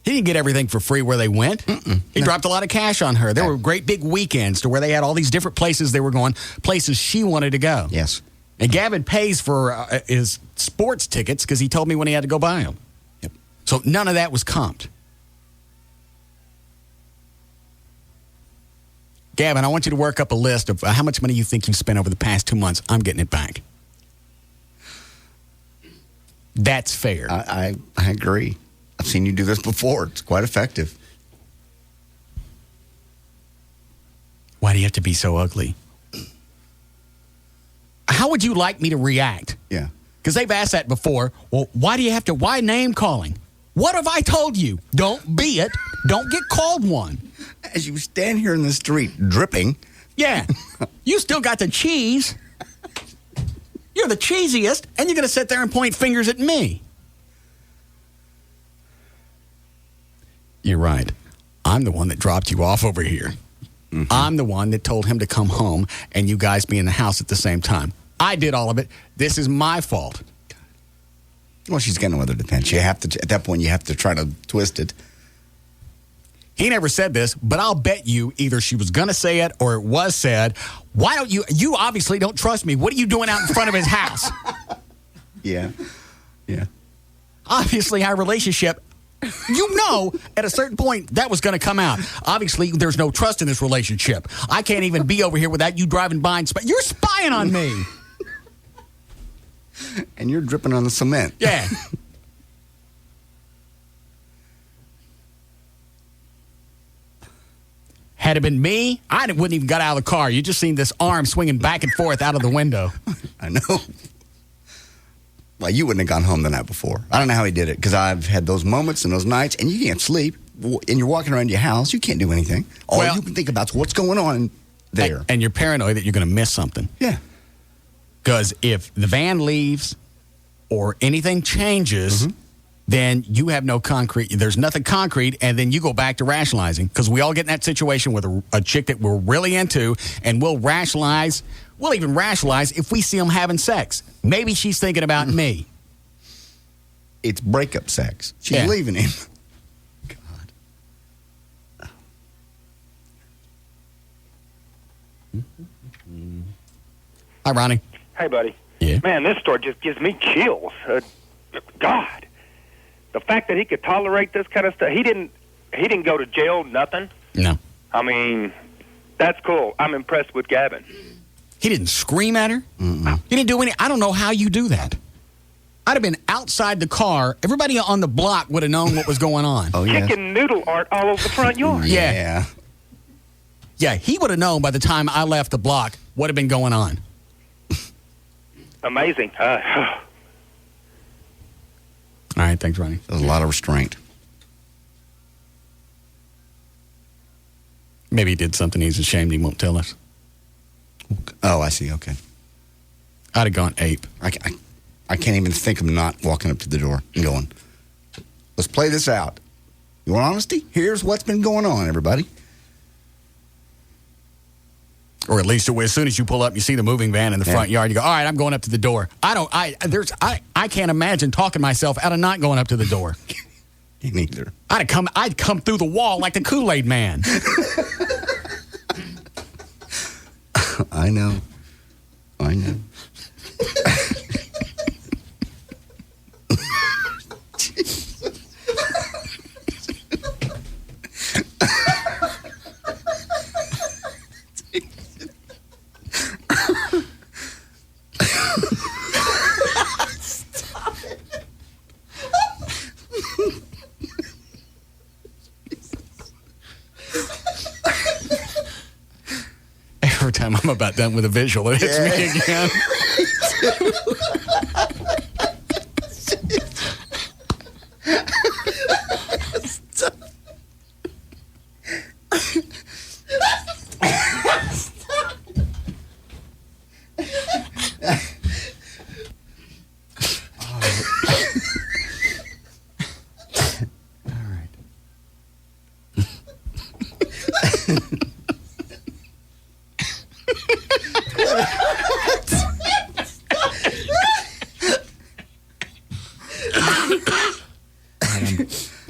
He didn't get everything for free where they went. He dropped a lot of cash on her. There were great big weekends to where they had all these different places they were going, places she wanted to go. Yes. And Gavin pays for his sports tickets because he told me when he had to go buy them. Yep. So none of that was comped. Gavin, I want you to work up a list of how much money you think you spent over the past 2 months. I'm getting it back. That's fair. I agree. I've seen you do this before. It's quite effective. Why do you have to be so ugly? How would you like me to react? Yeah. Because they've asked that before. Well, why name calling? What have I told you? Don't be it. Don't get called one. As you stand here in the street dripping. Yeah. You still got the cheese. You're the cheesiest, and you're going to sit there and point fingers at me. You're right. I'm the one that dropped you off over here. Mm-hmm. I'm the one that told him to come home and you guys be in the house at the same time. I did all of it. This is my fault. Well, she's got no other defense. You have to, at that point, you have to try to twist it. He never said this, but I'll bet you either she was going to say it or it was said. Why don't you obviously don't trust me. What are you doing out in front of his house? Yeah. Obviously, our relationship, at a certain point, that was going to come out. Obviously, there's no trust in this relationship. I can't even be over here without you driving by and you're spying on me. And you're dripping on the cement. Yeah. Had it been me, I wouldn't even got out of the car. You just seen this arm swinging back and forth out of the window. I know. Well, you wouldn't have gone home the night before. I don't know how he did it, because I've had those moments and those nights, and you can't sleep, and you're walking around your house. You can't do anything. All you can think about is what's going on there. And you're paranoid that you're going to miss something. Yeah. Because if the van leaves or anything changes, then you have no concrete. There's nothing concrete, and then you go back to rationalizing. Because we all get in that situation with a chick that we're really into, and we'll rationalize. We'll even rationalize if we see them having sex. Maybe she's thinking about me. It's breakup sex. She's leaving him. God. Hi, Ronnie. Hey, buddy. Yeah. Man, this story just gives me chills. God, the fact that he could tolerate this kind of stuff. He didn't go to jail. Nothing. No. I mean, that's cool. I'm impressed with Gavin. He didn't scream at her. Mm-mm. He didn't do any. I don't know how you do that. I'd have been outside the car. Everybody on the block would have known what was going on. Chicken noodle art all over the front yard. Yeah. Yeah, he would have known by the time I left the block what had been going on. Amazing. All right, thanks, Ronnie. There's a lot of restraint. Maybe he did something he's ashamed he won't tell us. Oh, I see. Okay. I'd have gone ape. I can't even think of not walking up to the door and going, let's play this out. You want honesty? Here's what's been going on, everybody. Or at least as soon as you pull up, you see the moving van in the front yard. You go, all right, I'm going up to the door. I can't imagine talking myself out of not going up to the door. Me neither. I'd come through the wall like the Kool-Aid man. I know. Stop it. Every time I'm about done with a visual, it hits me again.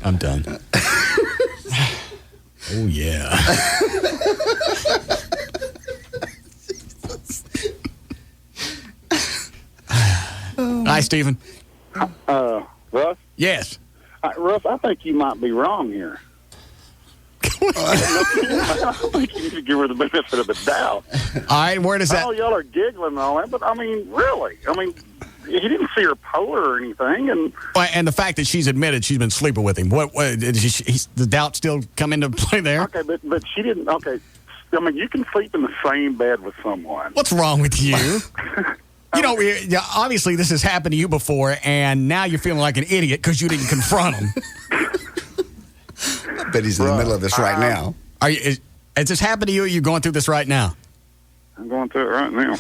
I'm done. Oh, yeah. Hi, Stephen. Russ? Yes. Russ, I think you might be wrong here. I think you need to give her the benefit of the doubt. All right, where does that... Oh, y'all are giggling and all that, but I mean, really? I mean, he didn't see her pull her or anything, and the fact that she's admitted she's been sleeping with him. What the doubt still come into play there? Okay, but she didn't. Okay, I mean, you can sleep in the same bed with someone. What's wrong with you? Obviously this has happened to you before, and now you're feeling like an idiot because you didn't confront him. I bet he's in the middle of this right now. Has this happened to you, or are you going through this right now? I'm going through it right now.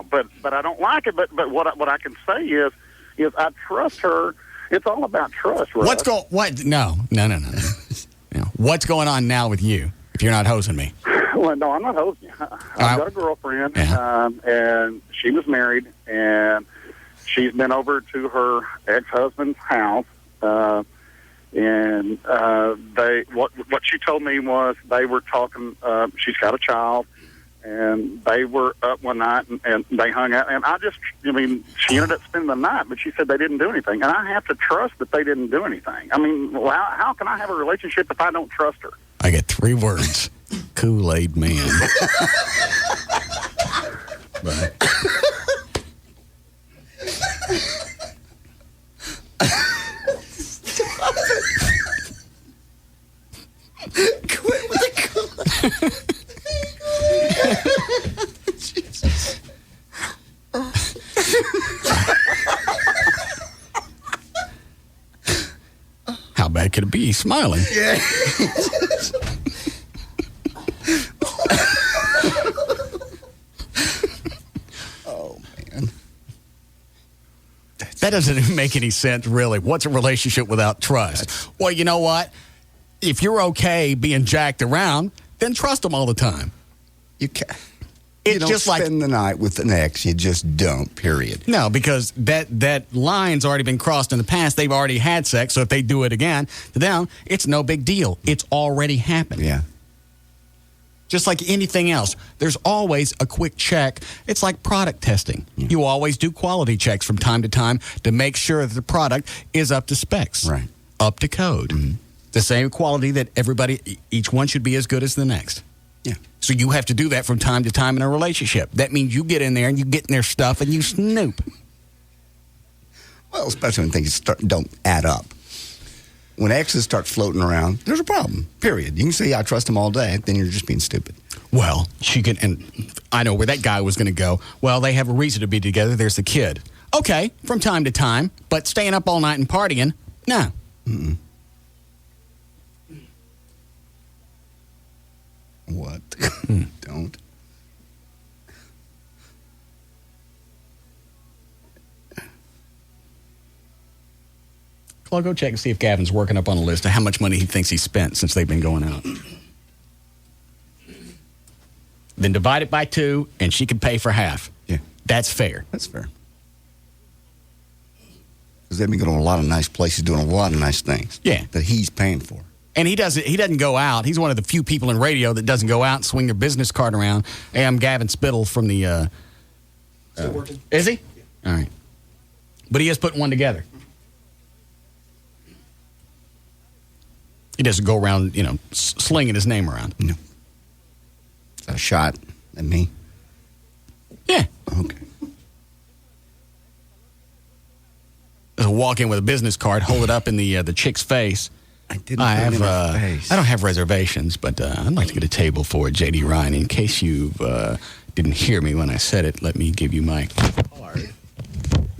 But I don't like it. But what I can say is I trust her It's all about trust, Russ. What? No. What's going on now with you? If you're not hosing me. Well, no, I'm not hosting you. I've got a girlfriend, and she was married, and she's been over to her ex-husband's house, and what she told me was they were talking. She's got a child, and they were up one night, and they hung out. And she ended up spending the night, but she said they didn't do anything, and I have to trust that they didn't do anything. I mean, how can I have a relationship if I don't trust her? I get 3 words. Kool-Aid man. Right. Quit with the Kool-Aid. Jesus. How bad could it be? He's smiling. Yeah. Oh, man. That doesn't even make any sense, really. What's a relationship without trust? Well, you know what? If you're okay being jacked around, then trust them all the time. You can't. It's you don't just spend the night with an ex. You just don't, period. No, because that line's already been crossed in the past. They've already had sex, so if they do it again, to them, it's no big deal. It's already happened. Yeah. Just like anything else, there's always a quick check. It's like product testing. Yeah. You always do quality checks from time to time to make sure that the product is up to specs. Right. Up to code. Mm-hmm. The same quality that each one should be as good as the next. Yeah. So you have to do that from time to time in a relationship. That means you get in there and you get in their stuff and you snoop. Well, especially when things don't add up. When exes start floating around, there's a problem, period. You can say, I trust him all day, then you're just being stupid. Well, and I know where that guy was going to go. Well, they have a reason to be together. There's the kid. Okay, from time to time, but staying up all night and partying, no. Mm-mm. What? Don't. Well, go check and see if Gavin's working up on a list of how much money he thinks he spent since they've been going out. Then divide it by 2, and she can pay for half. Yeah. That's fair. That's fair. Because they've been going to a lot of nice places doing a lot of nice things. Yeah. That he's paying for. And he doesn't go out. He's one of the few people in radio that doesn't go out and swing their business card around. Hey, I'm Gavin Spittle from the... Still working? Is he? Yeah. All right. But he is putting one together. He doesn't go around, slinging his name around. No. Is that a shot at me? Yeah. Okay. There's a walk in with a business card, hold it up in the chick's face. I don't have reservations, but I'd like to get a table for J.D. Ryan. In case you didn't hear me when I said it, let me give you my card.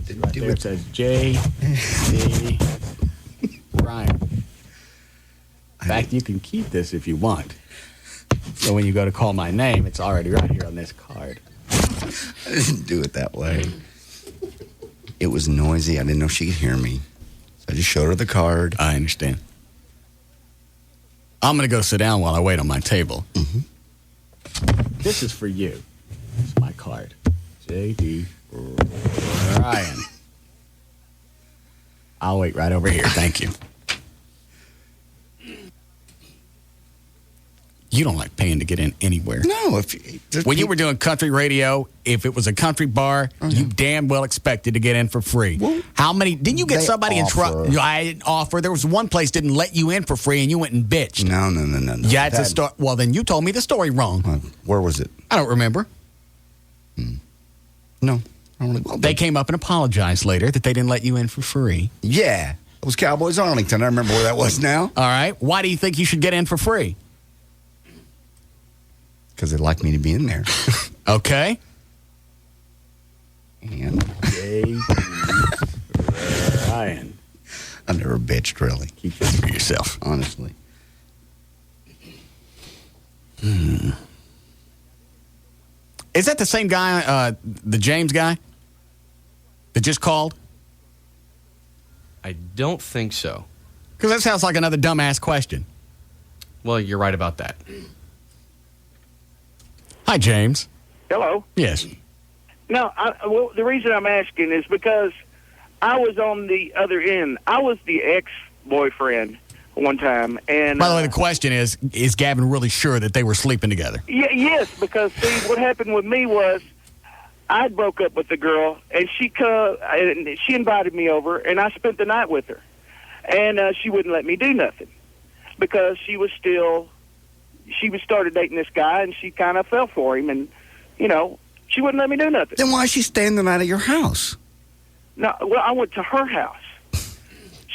It says J.D. Ryan. In fact, you can keep this if you want. So when you go to call my name, it's already right here on this card. I didn't do it that way. It was noisy. I didn't know she could hear me. So I just showed her the card. I understand. I'm going to go sit down while I wait on my table. Mm-hmm. This is for you. It's my card. J.D. Ryan. I'll wait right over here. Thank you. You don't like paying to get in anywhere. No. When you were doing country radio, if it was a country bar, you damn well expected to get in for free. Well, how many? Didn't you get somebody in trouble? I didn't offer. There was one place didn't let you in for free, and you went and bitched. No. Yeah, it's a story. Well, then you told me the story wrong. Where was it? I don't remember. No. They came up and apologized later that they didn't let you in for free. Yeah. It was Cowboys Arlington. I remember where that was now. All right. Why do you think you should get in for free? Because they'd like me to be in there. Okay. And Ryan. I never bitched, really. Keep this for yourself. Honestly. Is that the same guy, the James guy that just called? I don't think so. Because that sounds like another dumbass question. Well, you're right about that. Hi, James. Hello. Yes. No, well, the reason I'm asking is because I was on the other end. I was the ex-boyfriend one time. And by the way, the question is Gavin really sure that they were sleeping together? Yes, because, see, what happened with me was I broke up with the girl, and she invited me over, and I spent the night with her. And she wouldn't let me do nothing because she started dating this guy, and she kind of fell for him, and, she wouldn't let me do nothing. Then why is she staying the night at your house? No, well, I went to her house.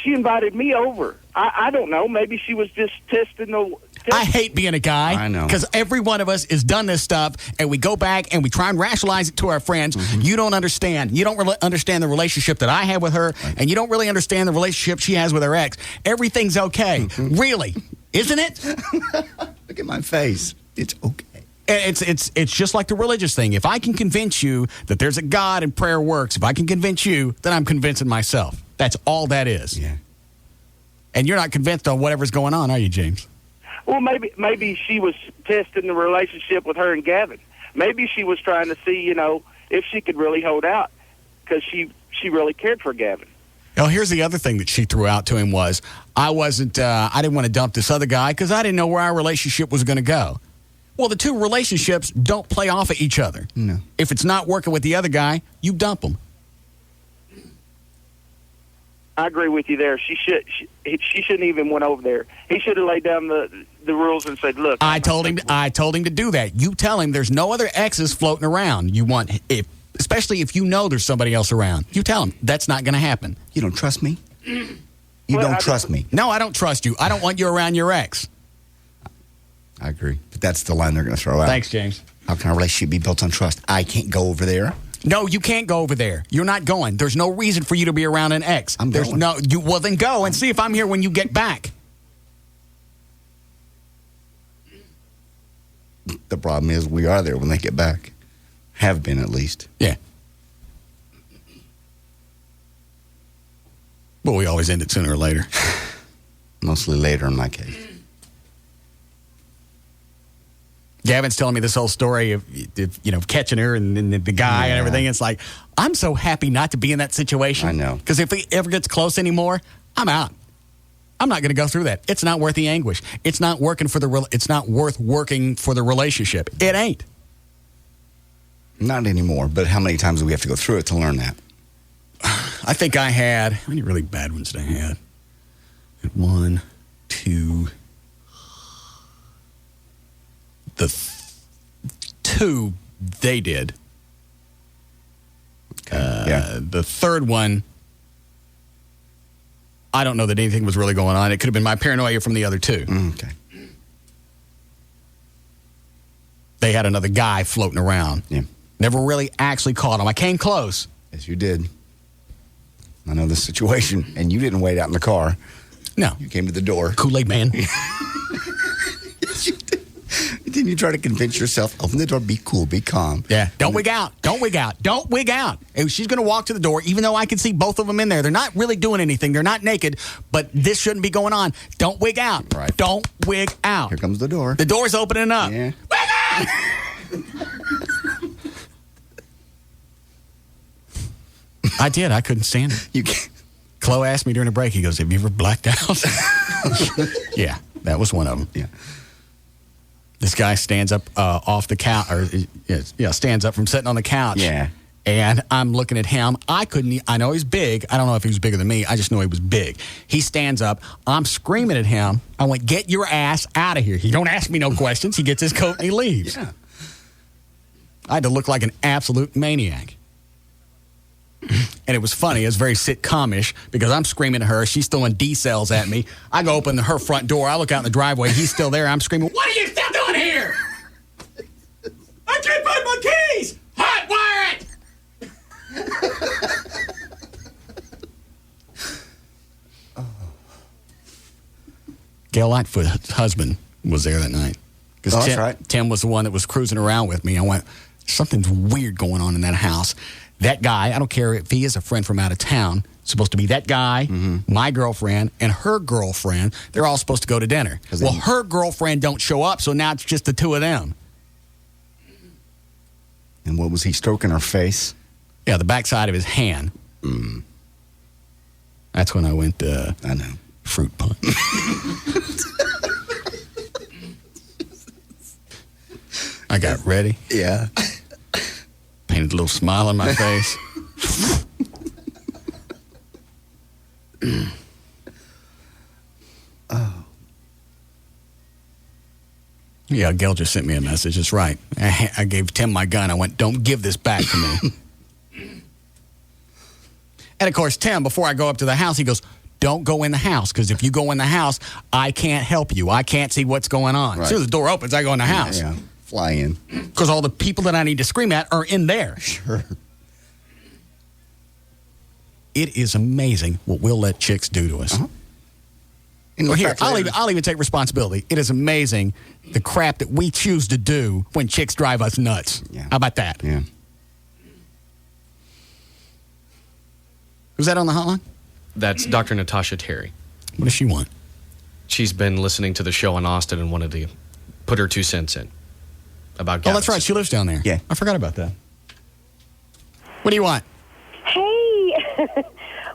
She invited me over. I don't know. Maybe she was just testing the... I hate being a guy. I know. Because every one of us has done this stuff, and we go back and we try and rationalize it to our friends. Mm-hmm. You don't understand. You don't really understand the relationship that I have with her, right. And you don't really understand the relationship she has with her ex. Everything's okay. Mm-hmm. Really. Isn't it? Look at my face. It's okay. It's just like the religious thing. If I can convince you that there's a God and prayer works, if I can convince you, then I'm convincing myself. That's all that is. Yeah. And you're not convinced on whatever's going on, are you, James? Well, maybe she was testing the relationship with her and Gavin. Maybe she was trying to see, if she could really hold out because she really cared for Gavin. Well, here's the other thing that she threw out to him was, I didn't want to dump this other guy because I didn't know where our relationship was going to go. Well, the two relationships don't play off of each other. No. If it's not working with the other guy, you dump him. I agree with you there. She shouldn't even went over there. He should have laid down the rules and said, "Look." I told him to do that. You tell him there's no other exes floating around. Especially if you know there's somebody else around. You tell him that's not going to happen. You don't trust me? You don't trust me? No, I don't trust you. I don't want you around your ex. I agree. But that's the line they're going to throw out. Thanks, James. How can our relationship be built on trust? I can't go over there. No, you can't go over there. You're not going. There's no reason for you to be around an ex. Going. Well, then go and see if I'm here when you get back. The problem is we are there when they get back. Have been, at least. Yeah. But we always end it sooner or later. Mostly later in my case. Gavin's telling me this whole story of catching her and the guy and everything. It's like, I'm so happy not to be in that situation. I know. Because if it ever gets close anymore, I'm out. I'm not going to go through that. It's not worth the anguish. It's not it's not worth working for the relationship. It ain't. Not anymore, but how many times do we have to go through it to learn that? I think I had, how many really bad ones did I have? 1, 2... The 2 they did. The third one, I don't know that anything was really going on. It could have been my paranoia from the other 2. Okay. They had another guy floating around. Yeah. Never really actually caught him. I came close. Yes, you did. I know the situation, and you didn't wait out in the car. No. You came to the door. Kool-Aid man. Yes, you did. Didn't you try to convince yourself, open the door, be cool, be calm? Yeah. Don't wig out. Don't wig out. Don't wig out. And she's going to walk to the door, even though I can see both of them in there. They're not really doing anything. They're not naked, but this shouldn't be going on. Don't wig out. Right. Don't wig out. Here comes the door. The door's opening up. Yeah. Wig out! I did. I couldn't stand it. You can't. Chloe asked me during the break, he goes, have you ever blacked out? Yeah, that was one of them. Yeah. This guy stands up off the couch, stands up from sitting on the couch. Yeah. And I'm looking at him. I know he's big. I don't know if he was bigger than me. I just know he was big. He stands up. I'm screaming at him. I went, get your ass out of here. He don't ask me no questions. He gets his coat and he leaves. Yeah. I had to look like an absolute maniac. And it was funny. It was very sitcom-ish because I'm screaming at her. She's throwing D-cells at me. I go open her front door. I look out in the driveway. He's still there. I'm screaming, what are you still doing here? I can't find my keys. Hot wire it. Gail Lightfoot's husband was there that night. Because that's right. Tim was the one that was cruising around with me. I went, something's weird going on in that house. That guy, I don't care if he is a friend from out of town, Supposed to be that guy, my girlfriend, and her girlfriend. They're all supposed to go to dinner. Well, her girlfriend don't show up, so now it's just the two of them. And what was he stroking her face? Yeah, the backside of his hand. That's when I went, I know. Fruit punch. I got ready. Yeah. Painted a little smile on my face. Oh. Yeah, Gail just sent me a message. It's right. I gave Tim my gun. I went, don't give this back to me. And, of course, Tim, before I go up to the house, he goes, don't go in the house, because if you go in the house, I can't help you. I can't see what's going on. As soon as the door opens, I go in the house. Yeah, fly in. Because all the people that I need to scream at are in there. Sure. It is amazing what we'll let chicks do to us. Well, here, I'll even take responsibility. It is amazing the crap that we choose to do when chicks drive us nuts. Yeah. How about that? Yeah. Who's that on the hotline? That's Dr. Natasha Terry. What does she want? She's been listening to the show in Austin and wanted to put her 2 cents in about Gavin's. Oh, that's right. She lives down there. Yeah. I forgot about that. What do you want? Hey.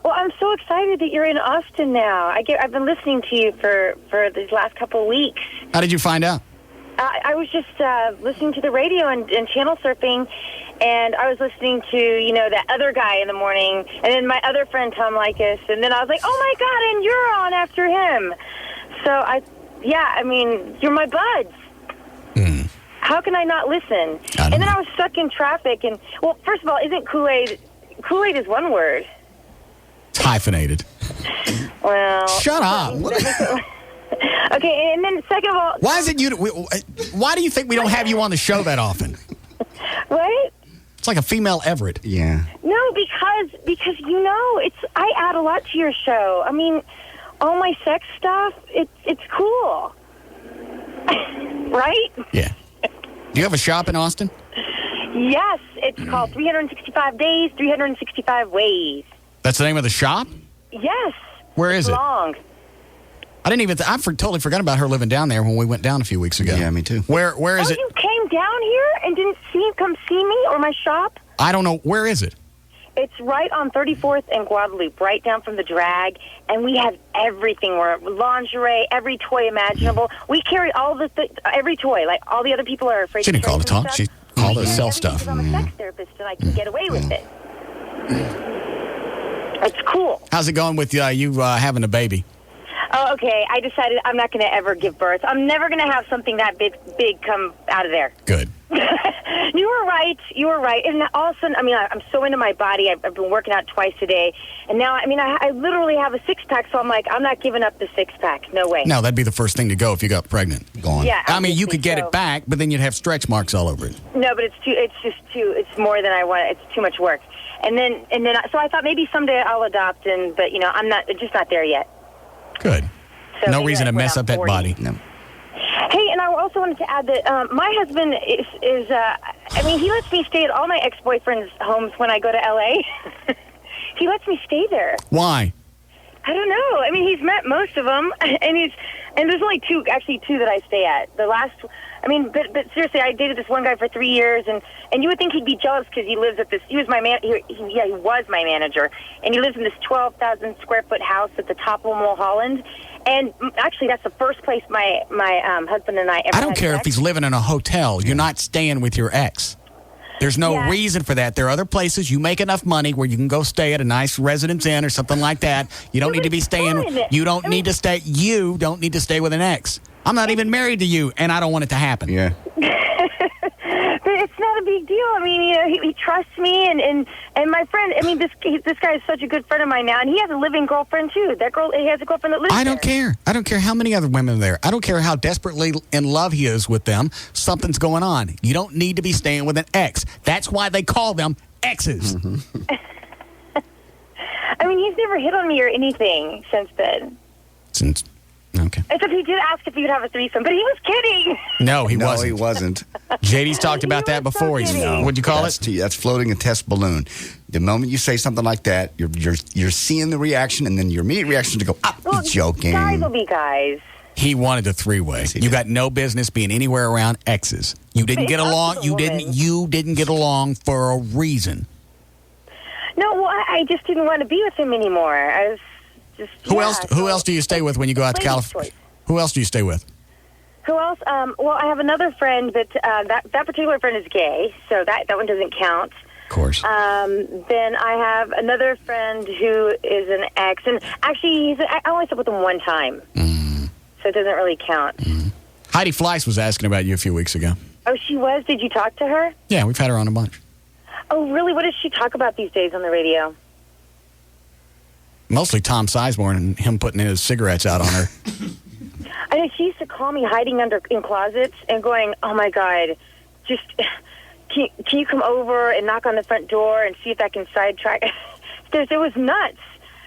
Well, I'm so excited that you're in Austin now. I've been listening to you for these last couple of weeks. How did you find out? I was just listening to the radio and channel surfing, and I was listening to, that other guy in the morning, and then my other friend, Tom Likas, and then I was like, oh, my God, and you're on after him. So, you're my buds. How can I not listen? And then I was stuck in traffic, and, well, first of all, isn't Kool-Aid is one word. It's hyphenated. Well. Shut up. Okay, and then second of all. Why do you think we don't have you on the show that often? What? It's like a female Everett. Yeah. No, because I add a lot to your show. I mean, all my sex stuff, it's cool. Right? Yeah. Do you have a shop in Austin? Yes, it's called 365 Days, 365 Ways. That's the name of the shop? Yes. Where is it? Long. I totally forgot about her living down there when we went down a few weeks ago. Yeah, me too. Where is it? You came down here and didn't come see me or my shop? I don't know. Where is it? It's right on 34th and Guadalupe, right down from the drag, and we have everything. We're lingerie, every toy imaginable. We carry all every toy. Like all the other people are afraid. She didn't call to talk. She called to sell stuff. I'm a sex therapist, and I can get away with it. It's cool. How's it going with you having a baby? Oh, okay. I decided I'm not going to ever give birth. I'm never going to have something that big come out of there. Good. You were right. And all of a sudden, I'm so into my body. I've been working out twice a day. And now, I literally have a six-pack, so I'm like, I'm not giving up the six-pack. No way. No, that'd be the first thing to go if you got pregnant. Gone. Yeah. You could get it back, but then you'd have stretch marks all over it. No, but it's more than I want. It's too much work. And then, so I thought maybe someday I'll adopt, but I'm just not there yet. Good. So no reason to mess up that 40. body. No. Hey, and I also wanted to add that my husband is he lets me stay at all my ex-boyfriends' homes when I go to L.A. He lets me stay there. Why? I don't know. He's met most of them, and there's only two that I stay at. The last, but seriously, I dated this one guy for 3 years, and you would think he'd be jealous because he lives at this. He was my he was my manager, and he lives in this 12,000 square foot house at the top of Mulholland. And actually, that's the first place my husband and I ever. I don't care if he's living in a hotel. You're not staying with your ex. There's no reason for that. There are other places you make enough money where you can go stay at a nice Residence Inn or something like that. You don't need to be staying. You don't need to stay. You don't need to stay with an ex. I'm not even married to you, and I don't want it to happen. Yeah. But it's not a big deal. He trusts me, and my friend. This guy is such a good friend of mine now, and he has a living girlfriend too. He has a girlfriend that lives there. I don't care. I don't care how many other women are there. I don't care how desperately in love he is with them. Something's going on. You don't need to be staying with an ex. That's why they call them exes. Mm-hmm. He's never hit on me or anything since then. Okay. Except he did ask if he would have a threesome, but he was kidding. No, he wasn't. No, he wasn't. JD's talked about that before. What'd you call it? That's floating a test balloon. The moment you say something like that, you're seeing the reaction, and then your immediate reaction is to go, he's joking. Guys will be guys. He wanted a three-way. You got no business being anywhere around exes. You didn't get along. You didn't get along for a reason. No, well, I just didn't want to be with him anymore. I was just. Who else do you stay with when you go out to California? Who else do you stay with? Who else? Well, I have another friend, but that particular friend is gay, so that one doesn't count. Of course. Then I have another friend who is an ex, and actually, I only slept with him one time, so it doesn't really count. Heidi Fleiss was asking about you a few weeks ago. Oh, she was? Did you talk to her? Yeah, we've had her on a bunch. Oh, really? What does she talk about these days on the radio? Mostly Tom Sizemore and him putting his cigarettes out on her. I know she used to call me hiding in closets and going, "Oh my God, just can you come over and knock on the front door and see if I can sidetrack?" It was nuts.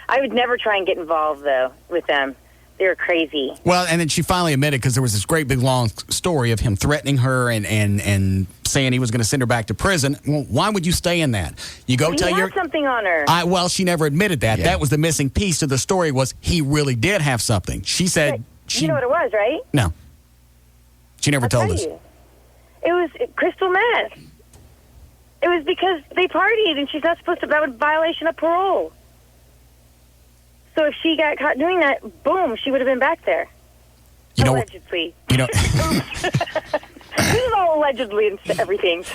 I would never try and get involved though with them. They were crazy. Well, and then she finally admitted because there was this great big long story of him threatening her and saying he was going to send her back to prison. Well, why would you stay in that? You go tell your something on her. Well, she never admitted that. Yeah. That was the missing piece to the story. Was he really did have something? She said. You know what it was, right? No. She never told us. It was crystal meth. It was because they partied, and she's not supposed to. That was a violation of parole. So if she got caught doing that, boom, she would have been back there. Allegedly. This is all allegedly and everything.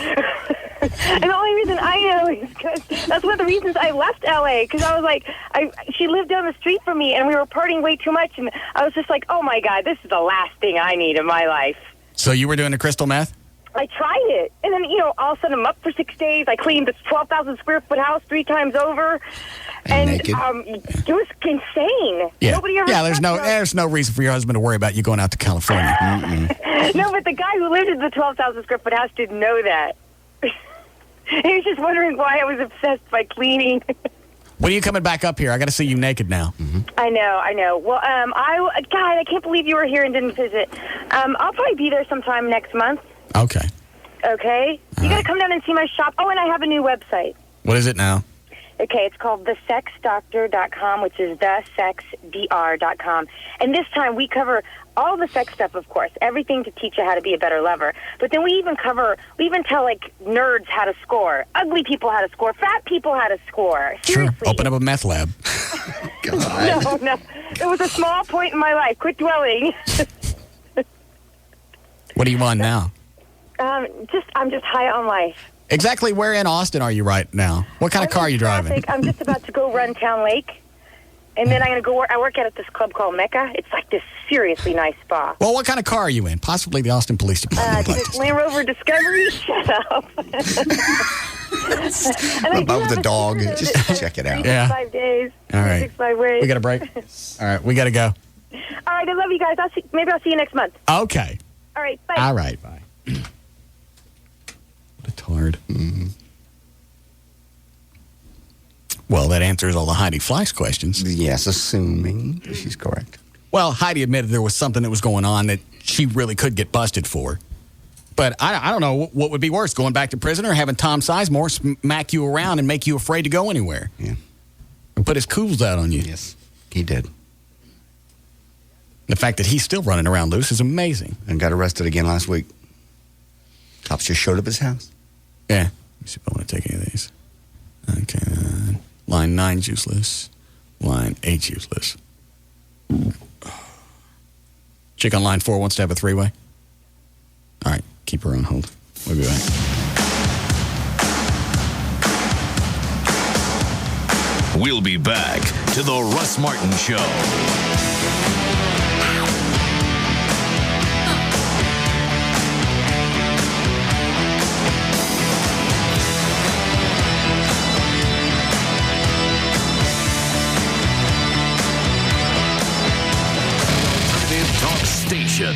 And the only reason I know is because that's one of the reasons I left L.A. Because I was like, she lived down the street from me, and we were partying way too much, and I was just like, oh my God, this is the last thing I need in my life. So you were doing the crystal meth? I tried it, and then I'll set them up for 6 days. I cleaned this 12,000 square foot house 3 times over, and it was insane. Yeah, Nobody ever. Yeah. There's no reason for your husband to worry about you going out to California. No, but the guy who lived in the 12,000 square foot house didn't know that. He was just wondering why I was obsessed by cleaning. When are you coming back up here? I got to see you naked now. I know. Well, God, I can't believe you were here and didn't visit. I'll probably be there sometime next month. Okay. Okay? You got to come down and see my shop. Oh, and I have a new website. What is it now? Okay, it's called thesexdoctor.com, which is thesexdr.com. And this time we cover all the sex stuff, of course, everything to teach you how to be a better lover. But then we even tell, like, nerds how to score, ugly people how to score, fat people how to score. Seriously. Sure. Open up a meth lab. God. No. It was a small point in my life. Quit dwelling. What are you on now? I'm just high on life. Exactly where in Austin are you right now? What kind of car are you driving? I'm just about to go run Town Lake. And then I'm going to go I work at this club called Mecca. It's like this seriously nice spa. Well, what kind of car are you in? Possibly the Austin Police Department. This Land Rover Discovery. Shut up. Above the dog. Just check it out. 5 days. All right. 65 ways. We got a break? All right. We got to go. All right. I love you guys. Maybe I'll see you next month. Okay. All right. Bye. All right. Bye. What a tard. Well, that answers all the Heidi Fleiss questions. Yes, assuming she's correct. Well, Heidi admitted there was something that was going on that she really could get busted for. But I don't know what would be worse, going back to prison or having Tom Sizemore smack you around and make you afraid to go anywhere. Yeah. And put his cools out on you. Yes, he did. The fact that he's still running around loose is amazing. And got arrested again last week. Cops just showed up at his house. Yeah. Let me see if I want to take any of these. Okay. Line 9's useless. Line 8's useless. Chick on line 4 wants to have a 3-way. All right. Keep her on hold. We'll be back. We'll be back to the Russ Martin Show. Talk Station,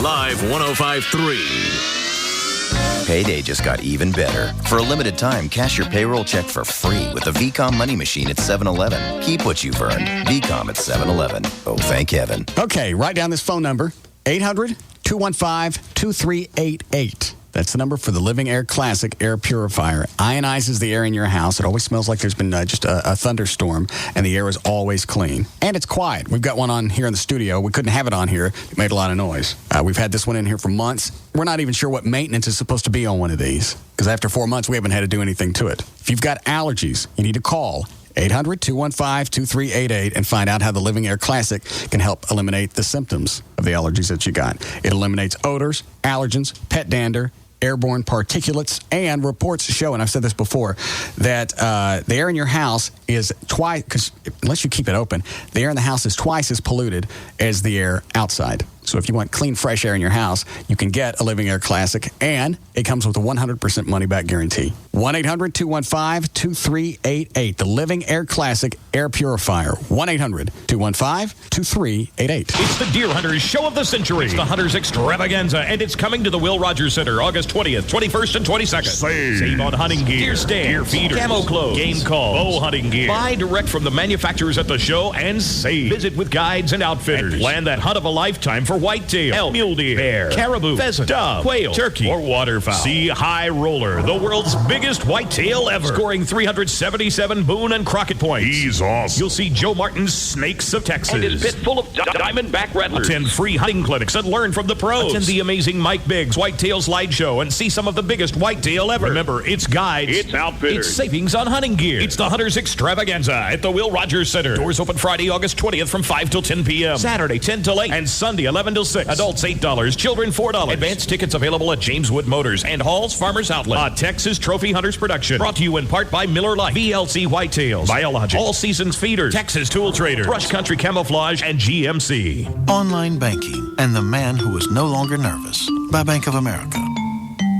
Live 105.3. Payday just got even better. For a limited time, cash your payroll check for free with a VCOM money machine at 7-Eleven. Keep what you've earned. VCOM at 7-Eleven. Oh, thank heaven. Okay, write down this phone number, 800-215-2388. That's the number for the Living Air Classic Air Purifier. Ionizes the air in your house. It always smells like there's been just a thunderstorm, and the air is always clean. And it's quiet. We've got one on here in the studio. We couldn't have it on here. It made a lot of noise. We've had this one in here for months. We're not even sure what maintenance is supposed to be on one of these, because after 4 months, we haven't had to do anything to it. If you've got allergies, you need to call 800-215-2388 and find out how the Living Air Classic can help eliminate the symptoms of the allergies that you got. It eliminates odors, allergens, pet dander, airborne particulates, and reports show, and I've said this before, that the air in your house is twice, because unless you keep it open, the air in the house is twice as polluted as the air outside. So if you want clean, fresh air in your house, you can get a Living Air Classic, and it comes with a 100% money-back guarantee. 1-800-215-2388. The Living Air Classic Air Purifier. 1-800-215-2388. It's the Deer Hunters Show of the Century. It's the Hunters Extravaganza, and it's coming to the Will Rogers Center August 20th, 21st, and 22nd. Save on hunting gear, deer stands, deer feeders, camo clothes, game calls, bow hunting gear. Buy direct from the manufacturers at the show and save. Visit with guides and outfitters. And plan that hunt of a lifetime for whitetail, elk, mule deer, bear, caribou, pheasant, dove, quail, turkey, or waterfowl. See High Roller, the world's biggest whitetail ever, scoring 377 Boone and Crockett points. He's awesome. You'll see Joe Martin's Snakes of Texas, and his pit full of diamondback rattlers. Attend free hunting clinics and learn from the pros. Attend the amazing Mike Biggs Whitetail Slideshow and see some of the biggest whitetail ever. Remember, it's guides, it's outfitters, it's savings on hunting gear. It's the Hunters Extravaganza at the Will Rogers Center. Doors open Friday, August 20th from 5 till 10 p.m. Saturday, 10 till 8, and Sunday, 11 till 6. Adults $8, children $4. Advance tickets available at James Wood Motors and Hall's Farmers Outlet. A Texas Trophy Hunters production. Brought to you in part by Miller Lite, VLC Whitetails, Biologic, All Seasons Feeders, Texas Tool Traders, Brush Country Camouflage, and GMC. Online Banking and the Man Who Was No Longer Nervous by Bank of America.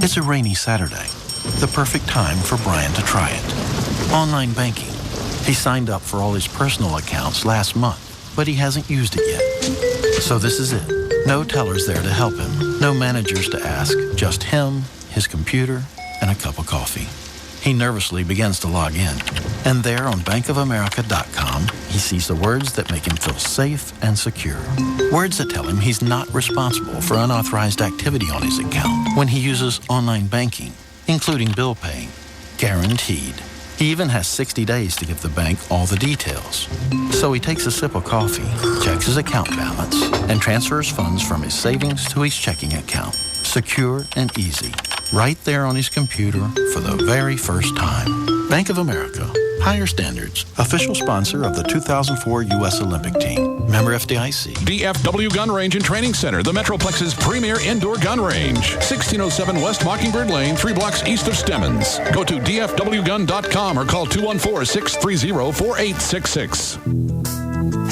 It's a rainy Saturday. The perfect time for Brian to try it. Online banking. He signed up for all his personal accounts last month, but he hasn't used it yet. So this is it. No tellers there to help him. No managers to ask. Just him, his computer, and a cup of coffee. He nervously begins to log in. And there on bankofamerica.com, he sees the words that make him feel safe and secure. Words that tell him he's not responsible for unauthorized activity on his account when he uses online banking, including bill paying. Guaranteed. He even has 60 days to give the bank all the details. So he takes a sip of coffee, checks his account balance, and transfers funds from his savings to his checking account. Secure and easy. Right there on his computer for the very first time. Bank of America. Higher standards. Official sponsor of the 2004 U.S. Olympic team. Member FDIC. DFW Gun Range and Training Center, the Metroplex's premier indoor gun range. 1607 West Mockingbird Lane, 3 blocks east of Stemmons. Go to dfwgun.com or call 214-630-4866.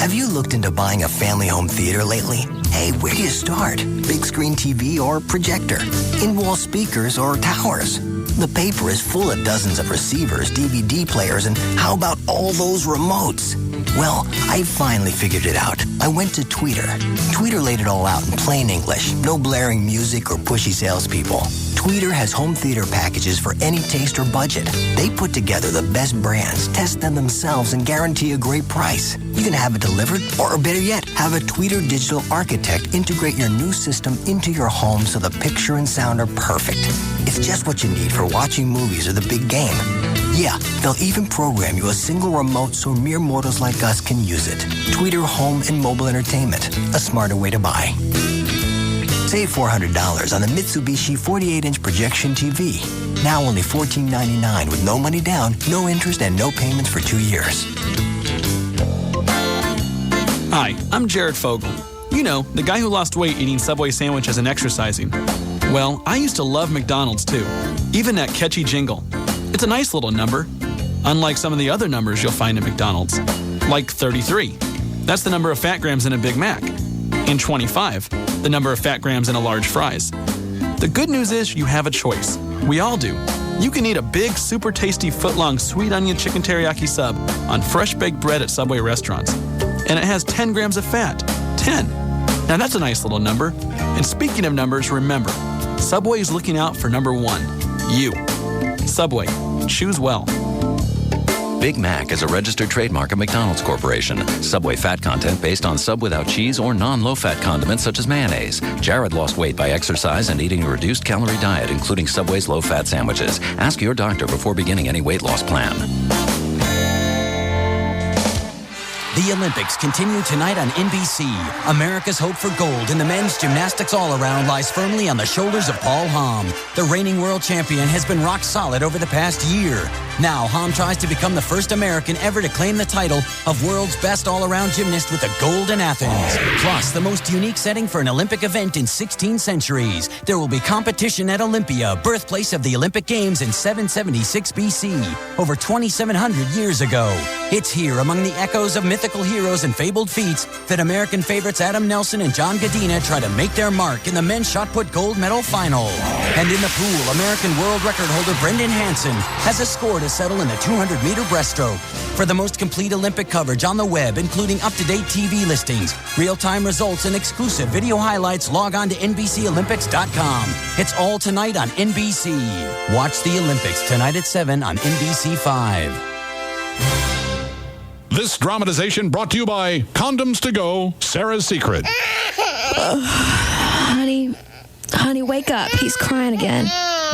Have you looked into buying a family home theater lately? Hey, where do you start? Big screen TV or projector? In-wall speakers or towers? The paper is full of dozens of receivers, DVD players, and how about all those remotes? Well, I finally figured it out. I went to Tweeter. Tweeter laid it all out in plain English. No blaring music or pushy salespeople. Tweeter has home theater packages for any taste or budget. They put together the best brands, test them themselves, and guarantee a great price. You can have it delivered, or better yet, have a Tweeter digital architect integrate your new system into your home so the picture and sound are perfect. It's just what you need for watching movies or the big game. Yeah, they'll even program you a single remote so mere mortals like us can use it. Tweeter Home and Mobile Entertainment, a smarter way to buy. Save $400 on the Mitsubishi 48-inch projection TV. Now only $14.99 with no money down, no interest, and no payments for 2 years. Hi, I'm Jared Fogle. You know, the guy who lost weight eating Subway sandwiches and exercising. Well, I used to love McDonald's too, even that catchy jingle. It's a nice little number, unlike some of the other numbers you'll find at McDonald's, like 33. That's the number of fat grams in a Big Mac. And 25, the number of fat grams in a large fries. The good news is you have a choice. We all do. You can eat a big, super tasty, foot-long sweet onion chicken teriyaki sub on fresh baked bread at Subway restaurants. And it has 10 grams of fat. 10. Now that's a nice little number. And speaking of numbers, remember, Subway is looking out for number one, you. Subway, choose well. Big Mac is a registered trademark of McDonald's Corporation. Subway fat content based on sub without cheese or non-low-fat condiments such as mayonnaise. Jared lost weight by exercise and eating a reduced calorie diet, including Subway's low-fat sandwiches. Ask your doctor before beginning any weight loss plan. The Olympics continue tonight on NBC. America's hope for gold in the men's gymnastics all-around lies firmly on the shoulders of Paul Hamm. The reigning world champion has been rock solid over the past year. Now, Hamm tries to become the first American ever to claim the title of world's best all-around gymnast with a gold in Athens. Plus, the most unique setting for an Olympic event in 16 centuries. There will be competition at Olympia, birthplace of the Olympic Games in 776 BC, over 2,700 years ago. It's here, among the echoes of mythical heroes and fabled feats, that American favorites Adam Nelson and John Godina try to make their mark in the men's shot put gold medal final. And in the pool, American world record holder Brendan Hansen has a score to settle in the 200-meter breaststroke. For the most complete Olympic coverage on the web, including up-to-date TV listings, real-time results, and exclusive video highlights, log on to NBCOlympics.com. It's all tonight on NBC. Watch the Olympics tonight at 7 on NBC5. This dramatization brought to you by Condoms to Go, Sarah's Secret. Honey, wake up. He's crying again.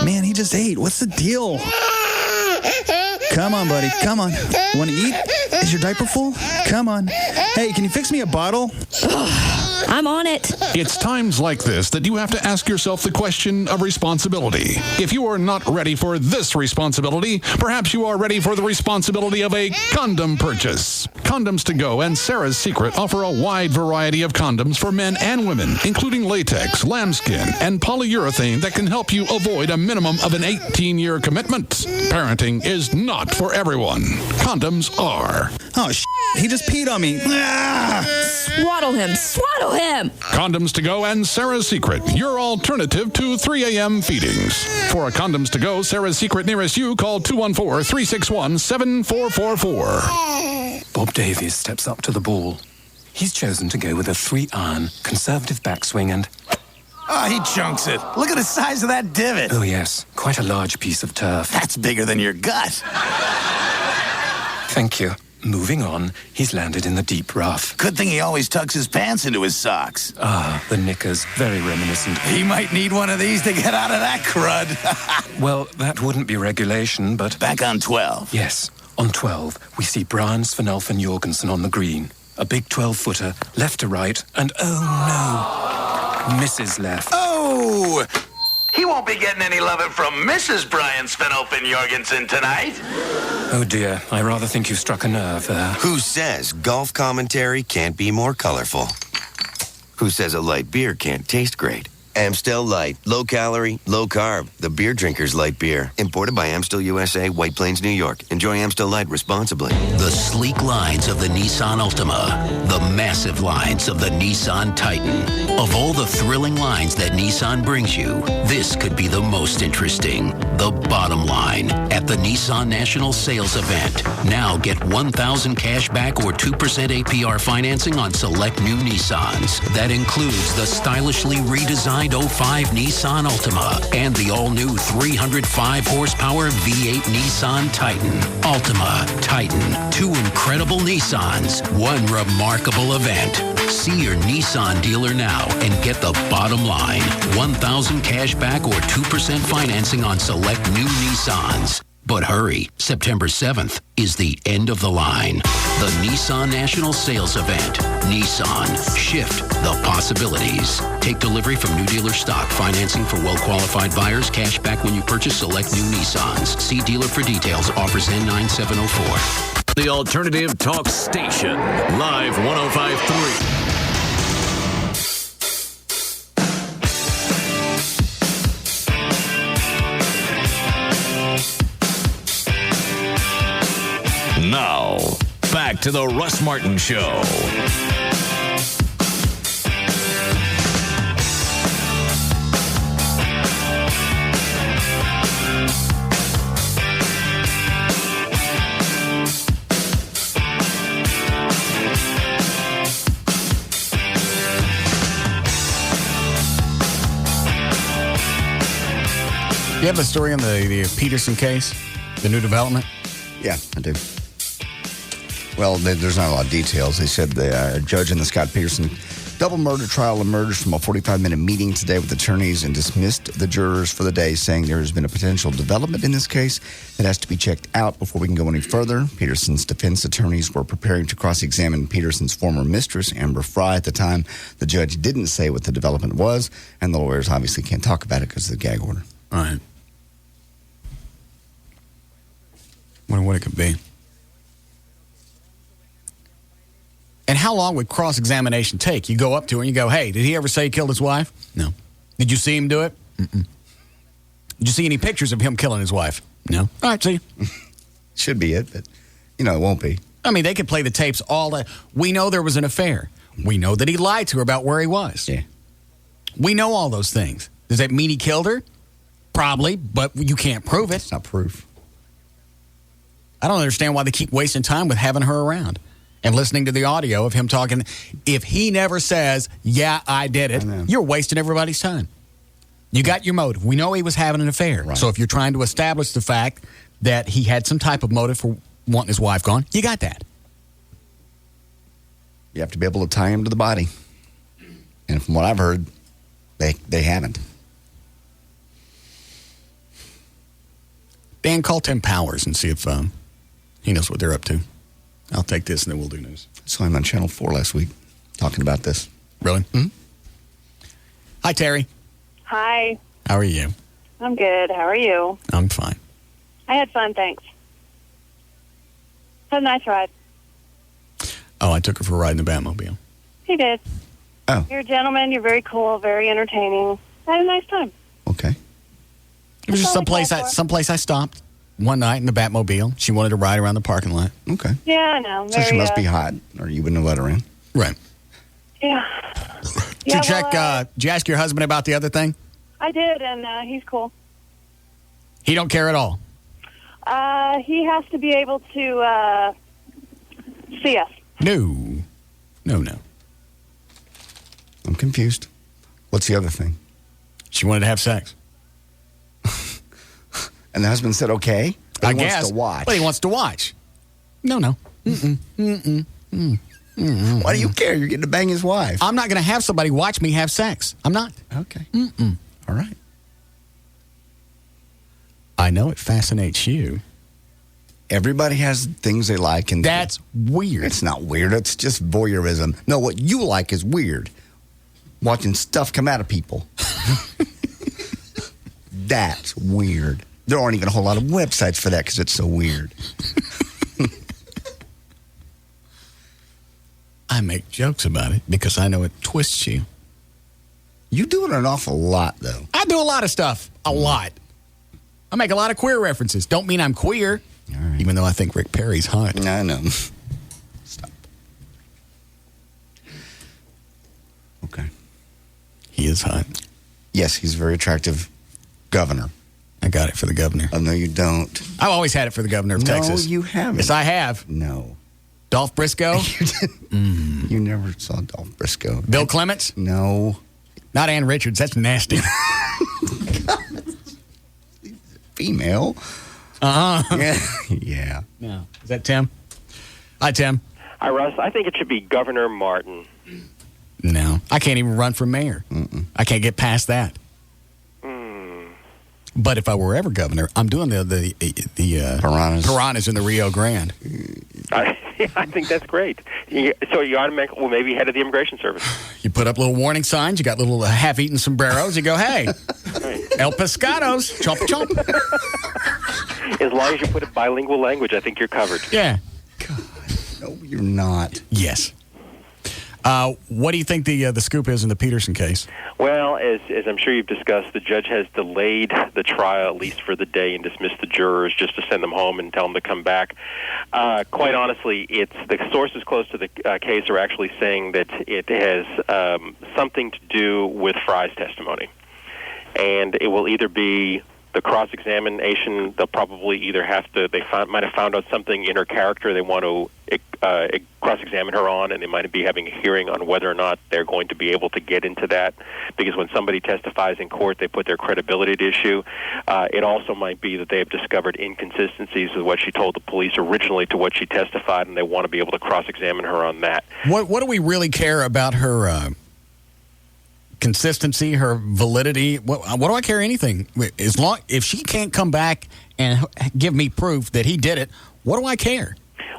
Man, he just ate. What's the deal? Come on, buddy. Come on. Want to eat? Is your diaper full? Come on. Hey, can you fix me a bottle? I'm on it. It's times like this that you have to ask yourself the question of responsibility. If you are not ready for this responsibility, perhaps you are ready for the responsibility of a condom purchase. Condoms to Go and Sarah's Secret offer a wide variety of condoms for men and women, including latex, lambskin, and polyurethane that can help you avoid a minimum of an 18-year commitment. Parenting is not for everyone. Condoms are. Oh, he just peed on me. Swaddle him. Condoms to Go and Sarah's Secret, your alternative to 3 a.m. feedings. For a Condoms to Go, Sarah's Secret nearest you, call 214-361-7444. Bob Davies steps up to the ball. He's chosen to go with a 3-iron, conservative backswing and... Oh, he chunks it. Look at the size of that divot. Oh, yes. Quite a large piece of turf. That's bigger than your gut. Thank you. Moving on, he's landed in the deep rough. Good thing he always tucks his pants into his socks. Ah, the knickers. Very reminiscent. He might need one of these to get out of that crud. Well, that wouldn't be regulation, but... Back on 12. Yes. On 12, we see Brian Svanelfen Jorgensen on the green. A big 12-footer, left to right, and oh no, misses left. Oh! He won't be getting any loving from Mrs. Brian Svanelfen Jorgensen tonight. Oh dear, I rather think you struck a nerve there. Who says golf commentary can't be more colorful? Who says a light beer can't taste great? Amstel Light. Low calorie, low carb. The beer drinker's light beer. Imported by Amstel USA, White Plains, New York. Enjoy Amstel Light responsibly. The sleek lines of the Nissan Altima. The massive lines of the Nissan Titan. Of all the thrilling lines that Nissan brings you, this could be the most interesting. The bottom line at the Nissan National Sales Event. Now get $1,000 cash back or 2% APR financing on select new Nissans. That includes the stylishly redesigned 05 Nissan Altima and the all-new 305-horsepower V8 Nissan Titan. Altima, Titan, two incredible Nissans, one remarkable event. See your Nissan dealer now and get the bottom line. $1,000 cash back or 2% financing on select new Nissans. But hurry, September 7th is the end of the line. The Nissan National Sales Event. Nissan. Shift the possibilities. Take delivery from new dealer stock. Financing for well-qualified buyers. Cash back when you purchase select new Nissans. See dealer for details. Offers end 9704. The Alternative Talk Station. Live 105.3. Now, back to the Russ Martin Show. You have the story on the Peterson case, the new development? Yeah, I do. Well, there's not a lot of details. They said the judge in the Scott Peterson double murder trial emerged from a 45-minute meeting today with attorneys and dismissed the jurors for the day, saying there has been a potential development in this case that has to be checked out before we can go any further. Peterson's defense attorneys were preparing to cross-examine Peterson's former mistress, Amber Fry. At the time, the judge didn't say what the development was, and the lawyers obviously can't talk about it because of the gag order. All right. Wonder what it could be. And how long would cross-examination take? You go up to her and you go, hey, did he ever say he killed his wife? No. Did you see him do it? Mm-mm. Did you see any pictures of him killing his wife? No. All right, see. Should be it, but, it won't be. I mean, they could play the tapes all day. We know there was an affair. We know that he lied to her about where he was. Yeah. We know all those things. Does that mean he killed her? Probably, but you can't prove it. It's not proof. I don't understand why they keep wasting time with having her around and listening to the audio of him talking. If he never says, yeah, I did it, you're wasting everybody's time. You got your motive. We know he was having an affair. Right. So if you're trying to establish the fact that he had some type of motive for wanting his wife gone, you got that. You have to be able to tie him to the body. And from what I've heard, they haven't. Dan, call Tim Powers and see if he knows what they're up to. I'll take this and then we'll do news. I saw him on Channel 4 last week talking about this. Really? Mm-hmm. Hi, Terry. Hi. How are you? I'm good. How are you? I'm fine. I had fun, thanks. Had a nice ride. Oh, I took her for a ride in the Batmobile. He did. Oh. You're a gentleman. You're very cool, very entertaining. I had a nice time. Okay. It was just someplace I stopped one night in the Batmobile. She wanted to ride around the parking lot. Okay. Yeah, I know. So she must be hot, or you wouldn't have let her in. Right. Yeah. Did you check, did you ask your husband about the other thing? I did, and he's cool. He don't care at all? He has to be able to see us. No. I'm confused. What's the other thing? She wanted to have sex. And the husband said, okay. But he guess. wants to watch. But he wants to watch. No. Why do you care? You're getting to bang his wife. I'm not going to have somebody watch me have sex. I'm not. Okay. All right. I know it fascinates you. Everybody has things they like. And that's weird. It's not weird. It's just voyeurism. No, what you like is weird. Watching stuff come out of people. That's weird. There aren't even a whole lot of websites for that because it's so weird. I make jokes about it because I know it twists you. You do it an awful lot, though. I do a lot of stuff. A lot. I make a lot of queer references. Don't mean I'm queer. Right. Even though I think Rick Perry's hot. I know. Stop. Okay. He is hot. Yes, he's a very attractive governor. I got it for the governor. Oh, no, you don't. I've always had it for the governor of Texas. No, you haven't. Yes, I have. No. Dolph Briscoe? You didn't. You never saw Dolph Briscoe. Bill Clements? No. Not Ann Richards. That's nasty. Female. Uh-huh. Yeah. No. Is that Tim? Hi, Tim. Hi, Russ. I think it should be Governor Martin. No. I can't even run for mayor. I can't get past that. But if I were ever governor, I'm doing the piranhas in the Rio Grande. I think that's great. So you automatically, well, maybe head of the Immigration Service. You put up little warning signs. You got little half-eaten sombreros. You go, hey, El Pescados, chomp chomp. As long as you put it bilingual language, I think you're covered. Yeah. God, no, you're not. Yes. What do you think the scoop is in the Peterson case? Well, as I'm sure you've discussed, the judge has delayed the trial at least for the day and dismissed the jurors just to send them home and tell them to come back. Quite honestly, the sources close to the case are actually saying that it has something to do with Fry's testimony. And it will either be the cross-examination, they'll probably either have to, might have found out something in her character they want to cross-examine her on, and they might be having a hearing on whether or not they're going to be able to get into that, because when somebody testifies in court, they put their credibility at issue. It also might be that they have discovered inconsistencies with what she told the police originally to what she testified, and they want to be able to cross-examine her on that. What do we really care about her consistency, her validity? What do I care anything? If she can't come back and give me proof that he did it, what do I care?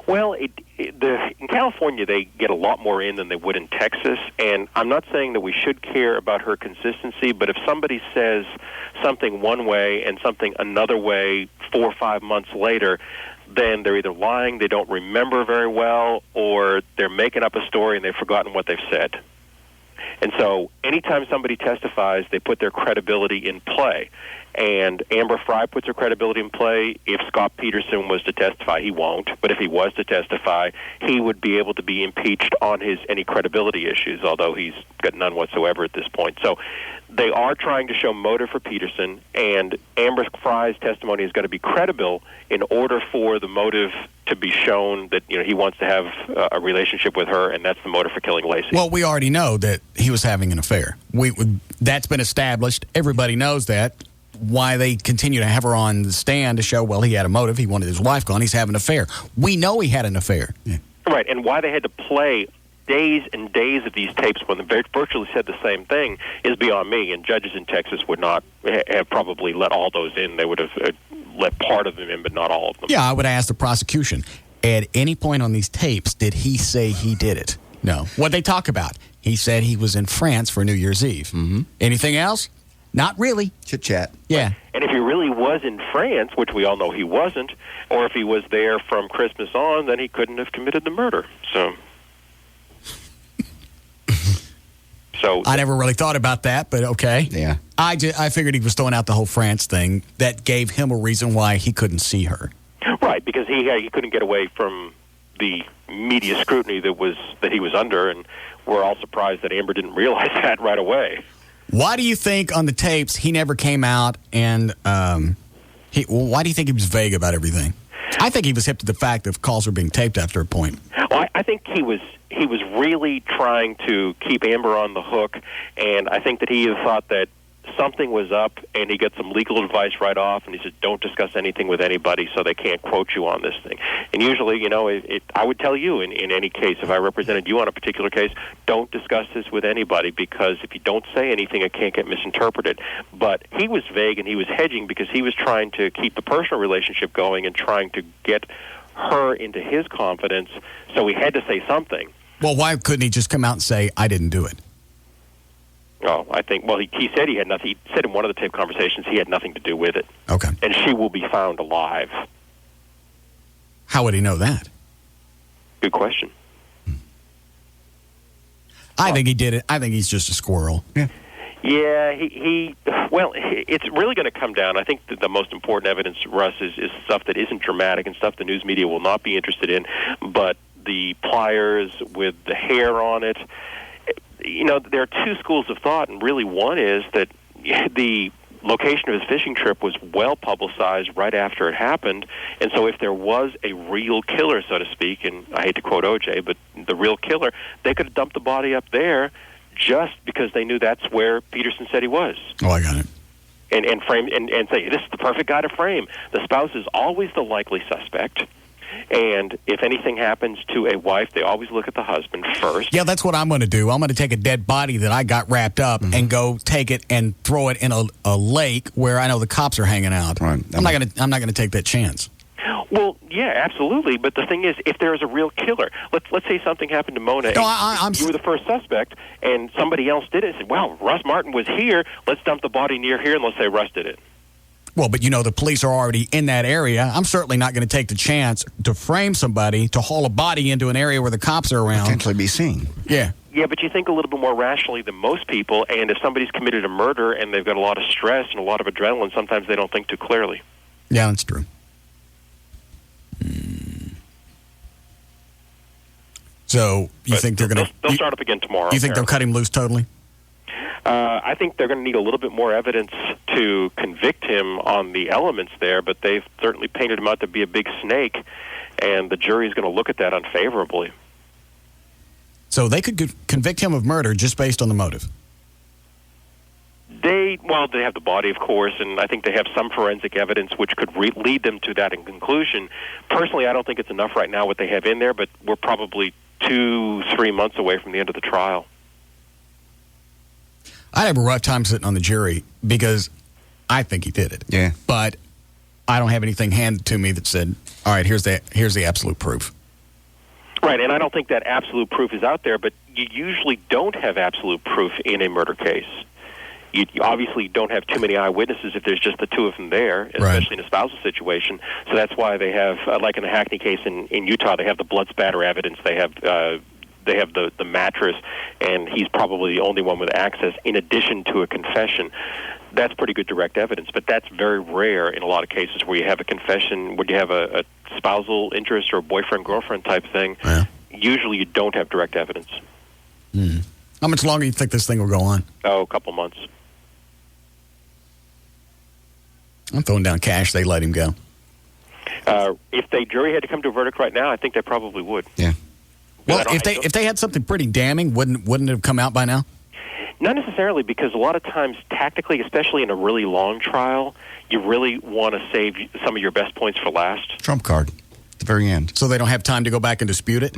Well, in California, they get a lot more in than they would in Texas, and I'm not saying that we should care about her consistency, but if somebody says something one way and something another way 4 or 5 months later, then they're either lying, they don't remember very well, or they're making up a story and they've forgotten what they've said. And so anytime somebody testifies, they put their credibility in play. And Amber Frey puts her credibility in play. If Scott Peterson was to testify, he won't. But if he was to testify, he would be able to be impeached on any credibility issues, although he's got none whatsoever at this point. So they are trying to show motive for Peterson, and Amber Frey's testimony is going to be credible in order for the motive to be shown that he wants to have a relationship with her, and that's the motive for killing Lacey. Well, we already know that he was having an affair. That's been established. Everybody knows that. Why they continue to have her on the stand to show, well, he had a motive. He wanted his wife gone. He's having an affair. We know he had an affair. Yeah. Right, and why they had to play days and days of these tapes when they virtually said the same thing is beyond me, and judges in Texas would not have probably let all those in. They would have let part of them in, but not all of them. Yeah, I would ask the prosecution, at any point on these tapes, did he say he did it? No. What'd they talk about? He said he was in France for New Year's Eve. Mm-hmm. Anything else? Not really. Chit-chat. Yeah. And if he really was in France, which we all know he wasn't, or if he was there from Christmas on, then he couldn't have committed the murder. So I never really thought about that, but okay. Yeah. I figured he was throwing out the whole France thing. That gave him a reason why he couldn't see her. Right, because he couldn't get away from the media scrutiny that he was under, and we're all surprised that Amber didn't realize that right away. Why do you think on the tapes he never came out and why do you think he was vague about everything? I think he was hip to the fact that calls were being taped after a point. Well, I think he was really trying to keep Amber on the hook, and I think that he thought that something was up, and he got some legal advice right off, and he said, don't discuss anything with anybody so they can't quote you on this thing. And usually, I would tell you in any case, if I represented you on a particular case, don't discuss this with anybody, because if you don't say anything, it can't get misinterpreted. But he was vague, and he was hedging because he was trying to keep the personal relationship going and trying to get her into his confidence, so he had to say something. Well, why couldn't he just come out and say, I didn't do it? Oh, I think, well, he said he had nothing. He said in one of the tape conversations he had nothing to do with it. Okay. And she will be found alive. How would he know that? Good question. I think he did it. I think he's just a squirrel. Yeah. Yeah, it's really going to come down. I think that the most important evidence, Russ, is stuff that isn't dramatic and stuff the news media will not be interested in, but the pliers with the hair on it. There are two schools of thought, and really one is that the location of his fishing trip was well publicized right after it happened, and so if there was a real killer, so to speak, and I hate to quote O.J., but the real killer, they could have dumped the body up there just because they knew that's where Peterson said he was. Oh, I got it. And frame and say, this is the perfect guy to frame. The spouse is always the likely suspect. And if anything happens to a wife, they always look at the husband first. Yeah, that's what I'm going to do. I'm going to take a dead body that I got wrapped up and go take it and throw it in a lake where I know the cops are hanging out. Right. I'm not going to take that chance. Well, yeah, absolutely. But the thing is, if there is a real killer, let's say something happened to Mona. No, you were the first suspect, and somebody else did it. Said, well, Russ Martin was here. Let's dump the body near here, and let's say Russ did it. Well, but the police are already in that area. I'm certainly not going to take the chance to frame somebody, to haul a body into an area where the cops are around. Potentially be seen. Yeah. Yeah, but you think a little bit more rationally than most people, and if somebody's committed a murder and they've got a lot of stress and a lot of adrenaline, sometimes they don't think too clearly. Yeah, that's true. So you think they're going to... They'll start up again tomorrow. You think they'll cut him loose totally? I think they're going to need a little bit more evidence to convict him on the elements there, but they've certainly painted him out to be a big snake. and the jury is going to look at that unfavorably. So they could convict him of murder just based on the motive. They have the body, of course, and I think they have some forensic evidence which could lead them to that in conclusion. Personally, I don't think it's enough right now what they have in there, but we're probably 2-3 months away from the end of the trial. I have a rough time sitting on the jury because I think he did it. Yeah. But I don't have anything handed to me that said, all right, here's the absolute proof. Right, and I don't think that absolute proof is out there, but you usually don't have absolute proof in a murder case. You obviously don't have too many eyewitnesses if there's just the two of them there, especially in a spousal situation. So that's why they have, like in the Hackney case in Utah, they have the blood spatter evidence. They have the mattress, and he's probably the only one with access in addition to a confession. That's pretty good direct evidence, but that's very rare in a lot of cases where you have a confession, where you have a spousal interest or a boyfriend-girlfriend type thing. Yeah. Usually you don't have direct evidence. How much longer do you think this thing will go on? Oh, a couple months. I'm throwing down cash. They let him go. If the jury had to come to a verdict right now, I think they probably would. Yeah. Well, if they had something pretty damning, wouldn't it have come out by now? Not necessarily, because a lot of times, tactically, especially in a really long trial, you really want to save some of your best points for last. Trump card at the very end. So they don't have time to go back and dispute it?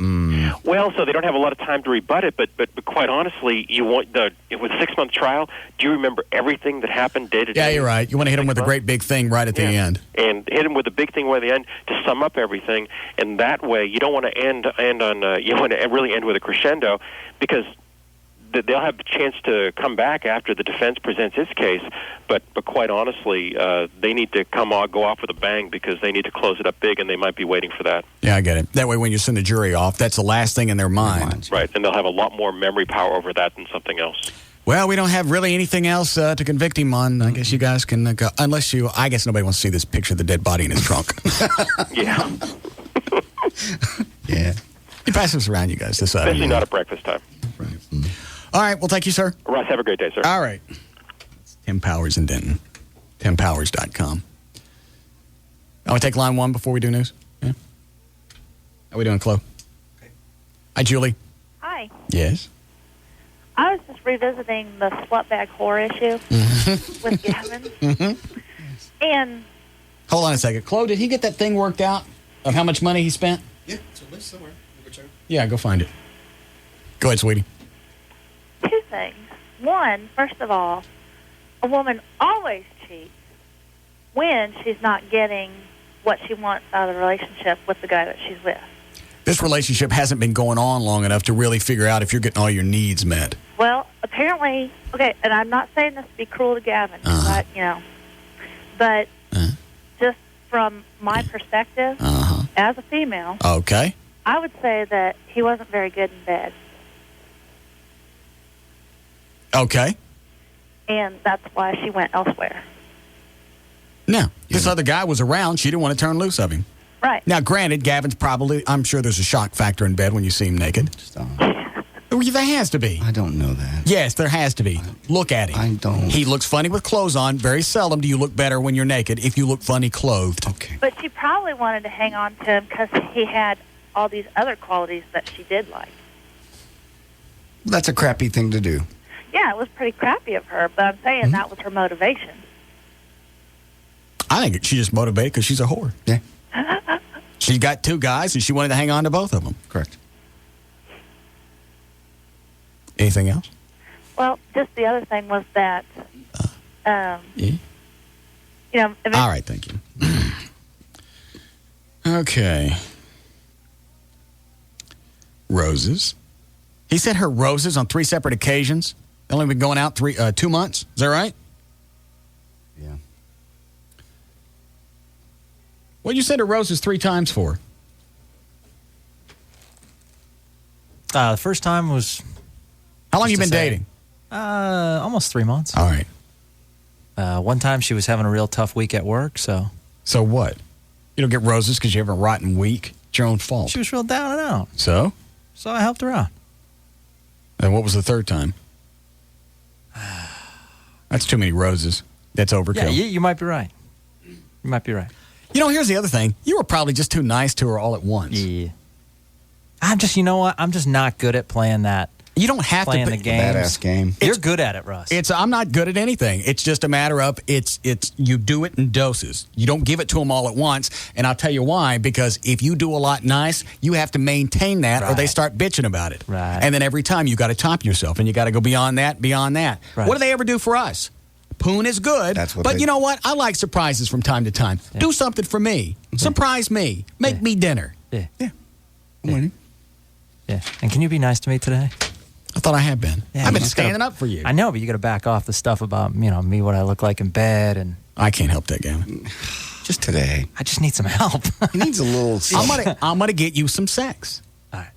Well, so they don't have a lot of time to rebut it, but quite honestly, you want with a 6-month trial, do you remember everything that happened day to day? Yeah, you're right. You want to hit him with a great big thing right at the end. And hit him with a big thing right at the end to sum up everything, and that way you don't want to end on you want to really end with a crescendo, because they'll have a chance to come back after the defense presents its case, but quite honestly, they need to go off with a bang, because they need to close it up big, and they might be waiting for that. Yeah, I get it. That way, when you send the jury off, that's the last thing in their mind. Right, and they'll have a lot more memory power over that than something else. Well, we don't have really anything else to convict him on. I guess you guys can go, unless you, I guess nobody wants to see this picture of the dead body in his trunk. Yeah. Yeah. You pass this around, you guys. Especially not at breakfast time. Right. All right. Well, thank you, sir. Russ, have a great day, sir. All right. Tim Powers in Denton. TimPowers.com. I want to take line one before we do news. Yeah. How we doing, Chloe? Okay. Hi, Julie. Hi. Yes. I was just revisiting the slut bag whore issue with Gavin. And hold on a second. Chloe, did he get that thing worked out of how much money he spent? Yeah, it's a list somewhere. Yeah, go find it. Go ahead, sweetie. two things. One, first of all, a woman always cheats when she's not getting what she wants out of the relationship with the guy that she's with. This relationship hasn't been going on long enough to really figure out if you're getting all your needs met. Well, apparently, okay, and I'm not saying this to be cruel to Gavin, but, you know, but just from my perspective as a female, okay, I would say that he wasn't very good in bed. Okay. And that's why she went elsewhere. No, this other guy was around. She didn't want to turn loose of him. Right. Now, granted, Gavin's probably, I'm sure there's a shock factor in bed when you see him naked. There has to be. I don't know that. Yes, there has to be. Look at him. I don't. He looks funny with clothes on. Very seldom do you look better when you're naked if you look funny clothed. Okay. But she probably wanted to hang on to him because he had all these other qualities that she did like. That's a crappy thing to do. Yeah, it was pretty crappy of her, but I'm saying that was her motivation. I think she just motivated because she's a whore. Yeah. She got two guys, and she wanted to hang on to both of them. Correct. Anything else? Well, just the other thing was that, you know... All right, thank you. Okay. Roses. He said her roses on 3 separate occasions. They've only been going out 2 months. Is that right? Yeah. What you said her roses 3 times for? The first time was... How long you been dating? Almost 3 months. All right. One time she was having a real tough week at work, so... So what? You don't get roses because you have a rotten week? It's your own fault. She was real down and out. So? So I helped her out. And what was the third time? That's too many roses. That's overkill. Yeah, you might be right. You might be right. Here's the other thing. You were probably just too nice to her all at once. Yeah. I'm just not good at playing that. You don't have playing to the game. Badass game. You're good at it, Russ. I'm not good at anything. It's just a matter of you do it in doses. You don't give it to them all at once. And I'll tell you why. Because if you do a lot nice, you have to maintain that, or they start bitching about it. Right. And then every time you got to top yourself, and you got to go beyond that. Right. What do they ever do for us? Poon is good, but you know what? I like surprises from time to time. Yeah. Do something for me. Surprise me. Make me dinner. Yeah. Good morning. Yeah. And can you be nice to me today? I thought I had been. Yeah, I've been standing up for you. I know, but you got to back off the stuff about me, what I look like in bed, and I can't help that, Gavin. Just today. I just need some help. He needs a little. I'm gonna get you some sex. All right.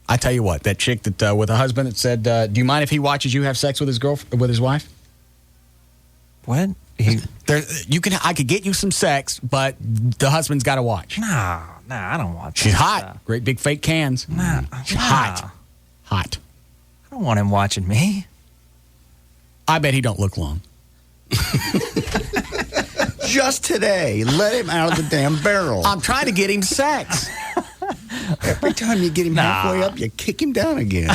I tell you what, that chick that with a husband that said, "Do you mind if he watches you have sex with his wife?" What? I could get you some sex, but the husband's got to watch. Nah, I don't want that. She's hot. Stuff. Great big fake cans. She's hot. I don't want him watching me. I bet he don't look long. Just today. Let him out of the damn barrel. I'm trying to get him sex. Every time you get him halfway up, you kick him down again.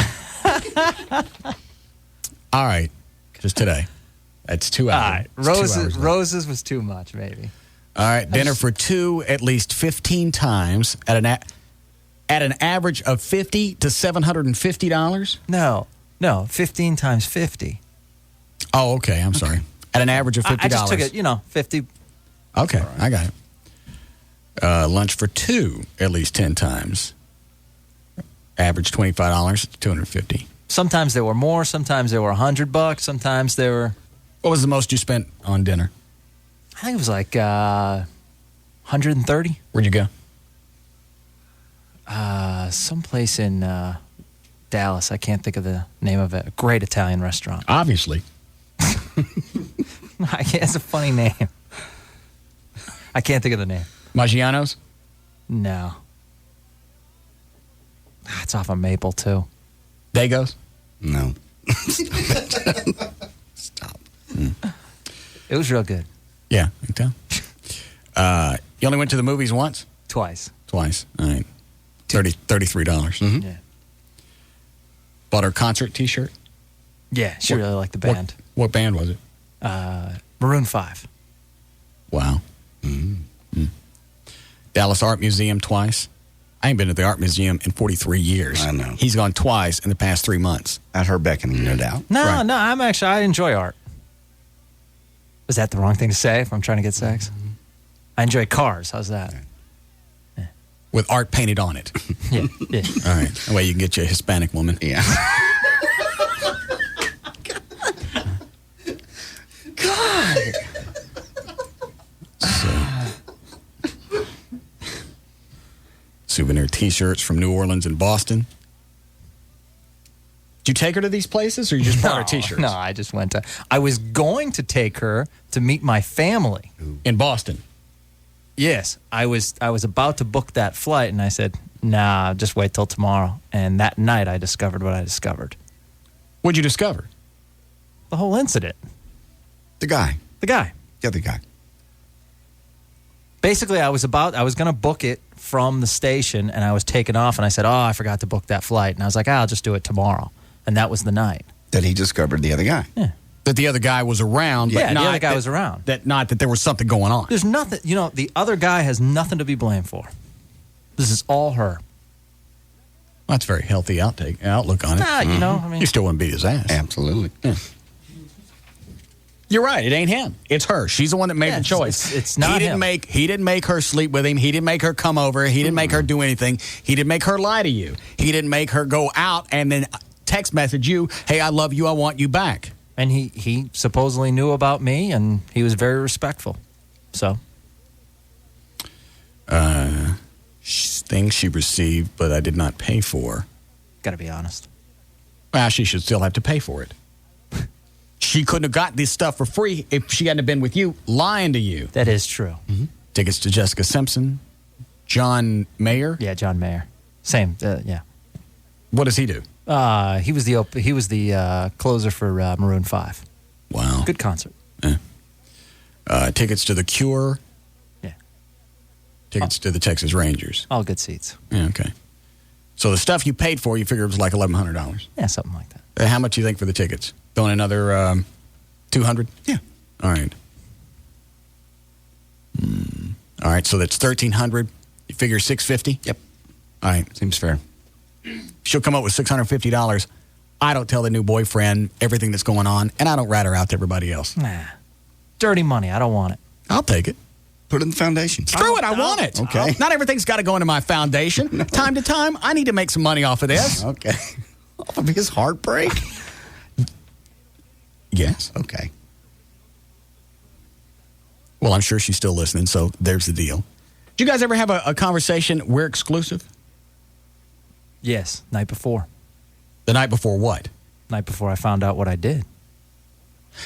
All right. Just today. That's 2 hours. All right. Roses was too much, maybe. All right. Dinner for two at least 15 times at an average of $50 to $750? No. 15 times 50. Oh, okay. I'm sorry. At an average of $50. I just took it, 50. Okay. Right. I got it. Lunch for two at least 10 times. Average $25 to $250. Sometimes there were more. Sometimes there were $100. Sometimes there were. What was the most you spent on dinner? I think it was like 130. Where'd you go? Someplace in Dallas. I can't think of the name of it. A great Italian restaurant. Obviously. It's a funny name. I can't think of the name. Maggiano's? No. It's off of Maple, too. Dago's? No. Stop. It was real good. Yeah, I can tell. You only went to the movies once? Twice. All right. $33. Mm-hmm. Yeah. Bought her concert T-shirt? Yeah, she really liked the band. What band was it? Maroon 5. Wow. Mm-hmm. Dallas Art Museum twice. I ain't been to the art museum in 43 years. I know. He's gone twice in the past 3 months. At her beckoning, no doubt. No, Right. no, I enjoy art. Was that the wrong thing to say if I'm trying to get sex? Mm-hmm. I enjoy cars. How's that? Yeah. With art painted on it. Yeah. All right. That way you can get you a Hispanic woman. Yeah. God. Souvenir T-shirts from New Orleans and Boston. Did you take her to these places, or you just bought her T-shirts? No, I just went to. I was going to take her to meet my family in Boston. Yes, I was about to book that flight, and I said, "Nah, just wait till tomorrow." And that night, I discovered what I discovered. What'd you discover? The whole incident. The guy. The other guy. Basically, I was going to book it from the station, and I was taking off, and I said, "Oh, I forgot to book that flight." And I was like, "I'll just do it tomorrow." And that was the night that he discovered the other guy. Yeah. That the other guy was around, but yeah, not the other guy that, was around. Not that there was something going on. There's nothing, the other guy has nothing to be blamed for. This is all her. Well, that's a very healthy outlook on it. Nah, you still wouldn't beat his ass. Absolutely. Yeah. You're right. It ain't him. It's her. She's the one that made the choice. It's not him. He didn't make her sleep with him. He didn't make her come over. He didn't make her do anything. He didn't make her lie to you. He didn't make her go out and then text message you, "Hey, I love you. I want you back." And he supposedly knew about me, and he was very respectful. So. Things she received, but I did not pay for. Got to be honest. Well, she should still have to pay for it. She couldn't have got this stuff for free if she hadn't have been with you, lying to you. That is true. Mm-hmm. Tickets to Jessica Simpson, John Mayer. Yeah, John Mayer. Same. Yeah. What does he do? He was the closer for Maroon 5. Wow. Good concert. Tickets to The Cure. Yeah. Tickets to the Texas Rangers. All good seats. Yeah, okay. So the stuff you paid for, you figure it was like $1,100. Yeah, something like that. How much do you think for the tickets? Throwing another $200? Yeah. All right. All right, so that's $1,300. You figure $650? Yep. All right. Seems fair. She'll come up with $650. I don't tell the new boyfriend everything that's going on, and I don't rat her out to everybody else. Nah. Dirty money. I don't want it. I'll take it. Put it in the foundation. Screw it. I want it. Okay. Not everything's got to go into my foundation. No. Time to time, I need to make some money off of this. Okay. Off of his heartbreak? Yes. Okay. Well, I'm sure she's still listening, so there's the deal. Did you guys ever have a conversation, we're exclusive? Yes, night before. The night before what? Night before I found out what I did.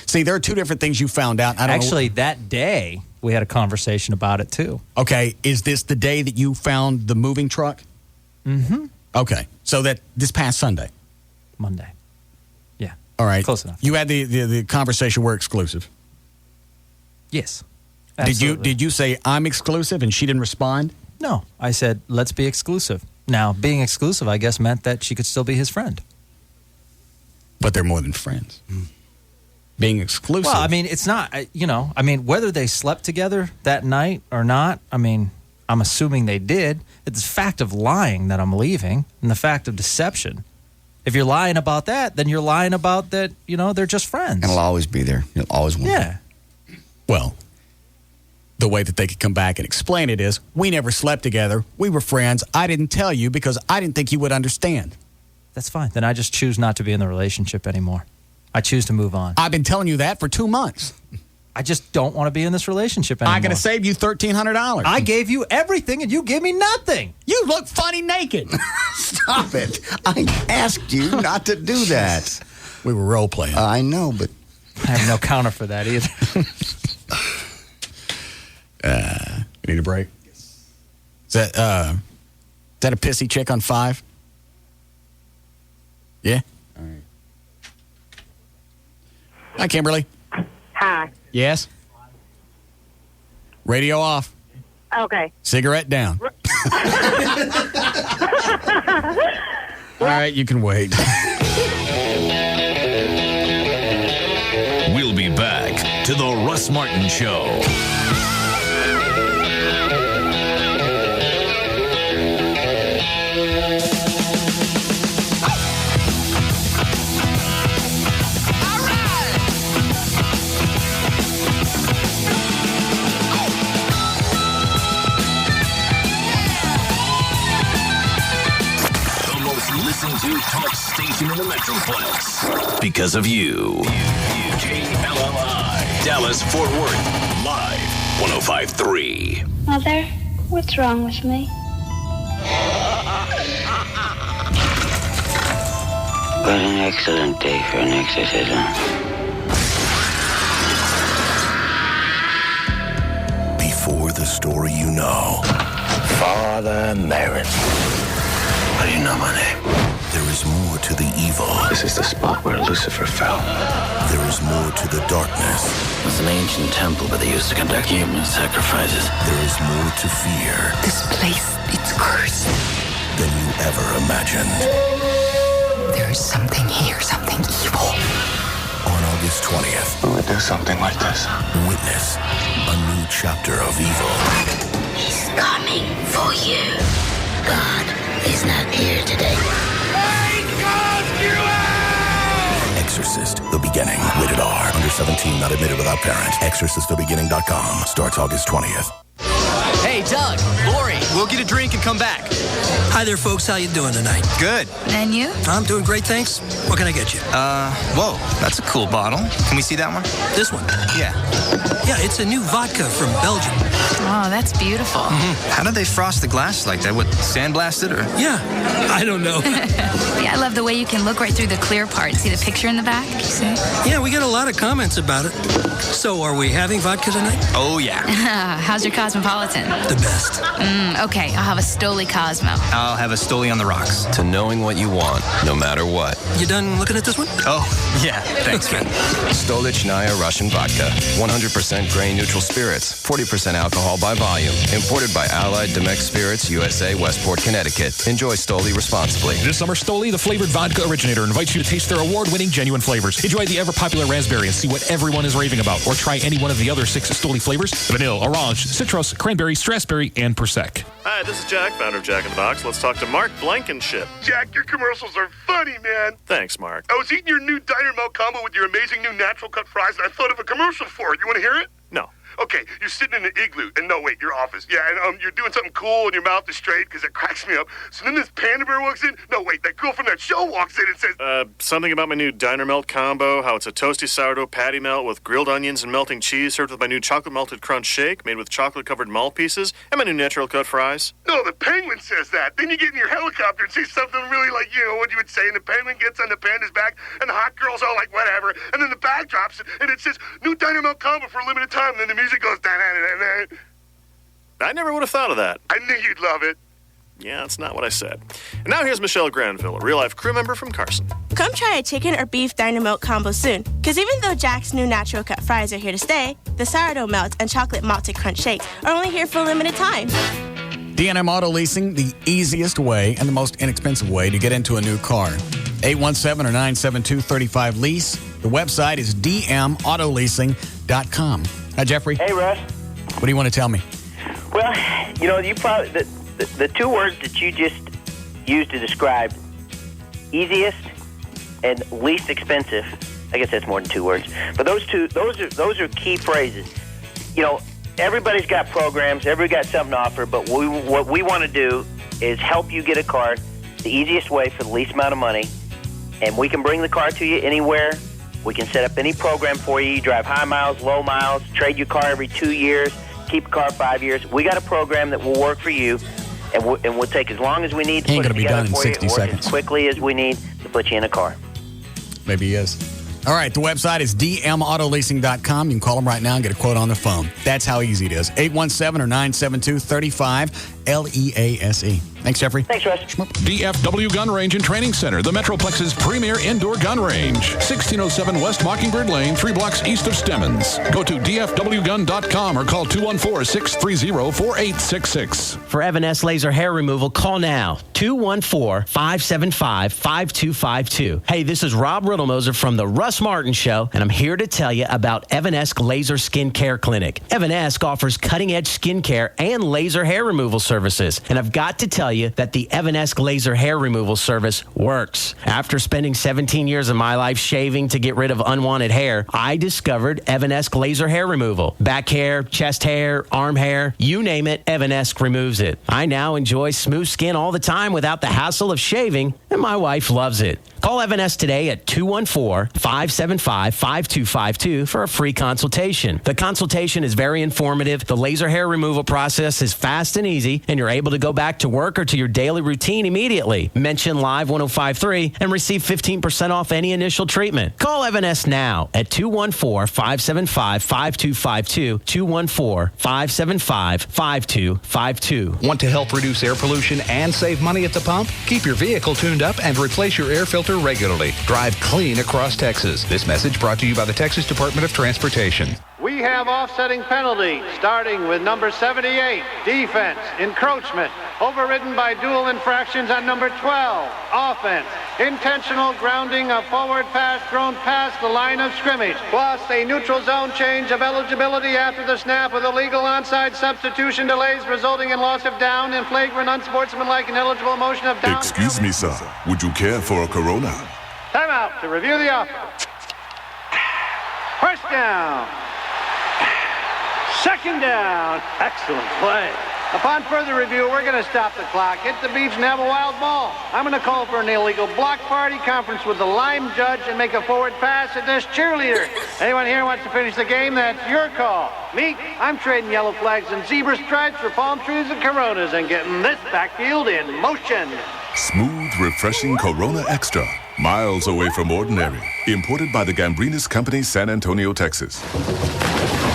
See, there are two different things you found out. Actually, that day, we had a conversation about it, too. Okay, is this the day that you found the moving truck? Mm-hmm. Okay, so that this past Sunday? Monday. Yeah. All right. Close enough. You had the conversation, we're exclusive. Yes. Absolutely. Did you say, I'm exclusive, and she didn't respond? No. I said, let's be exclusive. Now, being exclusive, I guess, meant that she could still be his friend. But they're more than friends. Being exclusive. Well, I mean, it's not, whether they slept together that night or not, I'm assuming they did. It's the fact of lying that I'm leaving and the fact of deception. If you're lying about that, then you're lying about that, they're just friends. And it'll always be there. You'll always want Yeah. Well, the way that they could come back and explain it is, we never slept together. We were friends. I didn't tell you because I didn't think you would understand. That's fine. Then I just choose not to be in the relationship anymore. I choose to move on. I've been telling you that for 2 months. I just don't want to be in this relationship anymore. I'm going to save you $1,300. I gave you everything and you gave me nothing. You look funny naked. Stop it. I asked you not to do that. We were role playing. I know, but I have no counter for that either. You need a break? Is that a pissy chick on 5? Yeah? All right. Hi, Kimberly. Hi. Yes? Radio off. Okay. Cigarette down. All right, you can wait. We'll be back to the Russ Martin Show. Listen to talk station in the Metroplex. Because of you. KLLI. Dallas, Fort Worth. Live. 105.3. Mother, what's wrong with me? What an excellent day for an exorcism. Before the story you know. Father Merrin. How do you know my name? There is more to the evil. This is the spot where Lucifer fell. There is more to the darkness. It's an ancient temple where they used to conduct human sacrifices. There is more to fear. This place, it's cursed. Than you ever imagined. There is something here, something evil. On August 20th. When we do something like this. Witness a new chapter of evil. He's coming for you. God is not here today. Exorcist, The Beginning. Rated R. Under 17, not admitted without parent. ExorcistTheBeginning.com. Starts August 20th. Hey, Doug, Lori, we'll get a drink and come back. Hi there, folks. How you doing tonight? Good. And you? I'm doing great, thanks. What can I get you? Whoa, that's a cool bottle. Can we see that one? This one? Yeah. Yeah, it's a new vodka from Belgium. Oh, that's beautiful. Mm-hmm. How did they frost the glass like that? What, sandblasted or? Yeah, I don't know. Yeah, I love the way you can look right through the clear part. See the picture in the back? See? Yeah, we get a lot of comments about it. So, are we having vodka tonight? Oh, yeah. How's your Cosmopolitan? The best. Okay, I'll have a Stoli Cos Cosmo. I'll have a Stoli on the rocks. To knowing what you want, no matter what. You done looking at this one? Oh, yeah. Thanks, man. Stolichnaya Russian Vodka. 100% grain-neutral spirits. 40% alcohol by volume. Imported by Allied Domecq Spirits, USA, Westport, Connecticut. Enjoy Stoli responsibly. This summer, Stoli, the flavored vodka originator, invites you to taste their award-winning genuine flavors. Enjoy the ever-popular raspberry and see what everyone is raving about. Or try any one of the other 6 Stoli flavors: vanilla, orange, citrus, cranberry, strasberry, and Persec. Hi, this is Jack, founder of Jack in the Box. Let's talk to Mark Blankenship. Jack, your commercials are funny, man. Thanks, Mark. I was eating your new diner milk combo with your amazing new natural cut fries, and I thought of a commercial for it. You want to hear it? No. Okay, you're sitting in an igloo, and no, wait, your office. Yeah, and you're doing something cool, and your mouth is straight, because it cracks me up. So then this panda bear walks in. No, wait, that girl from that show walks in and says... Something about my new diner melt combo, how it's a toasty sourdough patty melt with grilled onions and melting cheese, served with my new chocolate melted crunch shake, made with chocolate-covered malt pieces, and my new natural cut fries. No, the penguin says that. Then you get in your helicopter and say something really like, you know, what you would say, and the penguin gets on the panda's back, and the hot girl's all like, whatever, and then the bag drops, and it says, new diner melt combo for a limited time, and then the music goes, da-da-da-da. I never would have thought of that. I knew you'd love it. Yeah, that's not what I said. And now here's Michelle Granville, a real-life crew member from Carson. Come try a chicken or beef diner milk combo soon. Because even though Jack's new natural cut fries are here to stay, the sourdough melts and chocolate malted crunch shakes are only here for a limited time. D&M Auto Leasing, the easiest way and the most inexpensive way to get into a new car. 817 or 972-35-LEASE. The website is dmautoleasing.com. Hi, Jeffrey. Hey, Russ. What do you want to tell me? Well, you know, you probably the 2 words that you just used to describe easiest and least expensive. I guess that's more than 2 words, but those are key phrases. You know, everybody's got programs, everybody got something to offer, but what we want to do is help you get a car the easiest way for the least amount of money, and we can bring the car to you anywhere. We can set up any program for you. You drive high miles, low miles, trade your car every 2 years, keep a car 5 years. We got a program that will work for you, and we'll take as long as we need to Ain't put it gonna be together done in for 60 you, or seconds. as quickly as we need to put you in a car. Maybe he is. All right, the website is dmautoleasing.com. You can call them right now and get a quote on the phone. That's how easy it is. 817 or 972-35-LEASE. Thanks, Jeffrey. Thanks, Russ. DFW Gun Range and Training Center, the Metroplex's premier indoor gun range. 1607 West Mockingbird Lane, 3 blocks east of Stemmons. Go to dfwgun.com or call 214-630-4866. For Evanes Laser Hair Removal, call now. 214-575-5252. Hey, this is Rob Riddlemoser from the Russ Martin Show, and I'm here to tell you about Evanesque Laser Skin Care Clinic. Evanesque offers cutting-edge skincare and laser hair removal services, and I've got to tell you that the Evanesque Laser Hair Removal service works. After spending 17 years of my life shaving to get rid of unwanted hair, I discovered Evanesque Laser Hair Removal. Back hair, chest hair, arm hair, you name it, Evanesque removes it. I now enjoy smooth skin all the time without the hassle of shaving, and my wife loves it. Call Evanesque today at 214-575-5252 for a free consultation. The consultation is very informative. The laser hair removal process is fast and easy, and you're able to go back to work or to your daily routine immediately. Mention Live 105.3 and receive 15% off any initial treatment. Call Evanesque now at 214-575-5252, 214-575-5252. Want to help reduce air pollution and save money at the pump? Keep your vehicle tuned up and replace your air filter regularly. Drive clean across Texas. This message brought to you by the Texas Department of Transportation. We have offsetting penalties, starting with number 78, defense, encroachment, overridden by dual infractions on number 12, offense, intentional grounding of forward pass thrown past the line of scrimmage, plus a neutral zone change of eligibility after the snap with illegal onside substitution delays resulting in loss of down and flagrant unsportsmanlike and ineligible motion of down. Excuse me, sir. Would you care for a Corona? Timeout to review the offense. First down. Second down. Excellent play. Upon further review, we're going to stop the clock, hit the beach, and have a wild ball. I'm going to call for an illegal block party, conference with the lime judge, and make a forward pass at this cheerleader. Anyone here wants to finish the game? That's your call. Me, I'm trading yellow flags and zebra stripes for palm trees and Coronas and getting this backfield in motion. Smooth, refreshing Corona Extra. Miles away from ordinary. Imported by the Gambrinus Company, San Antonio, Texas.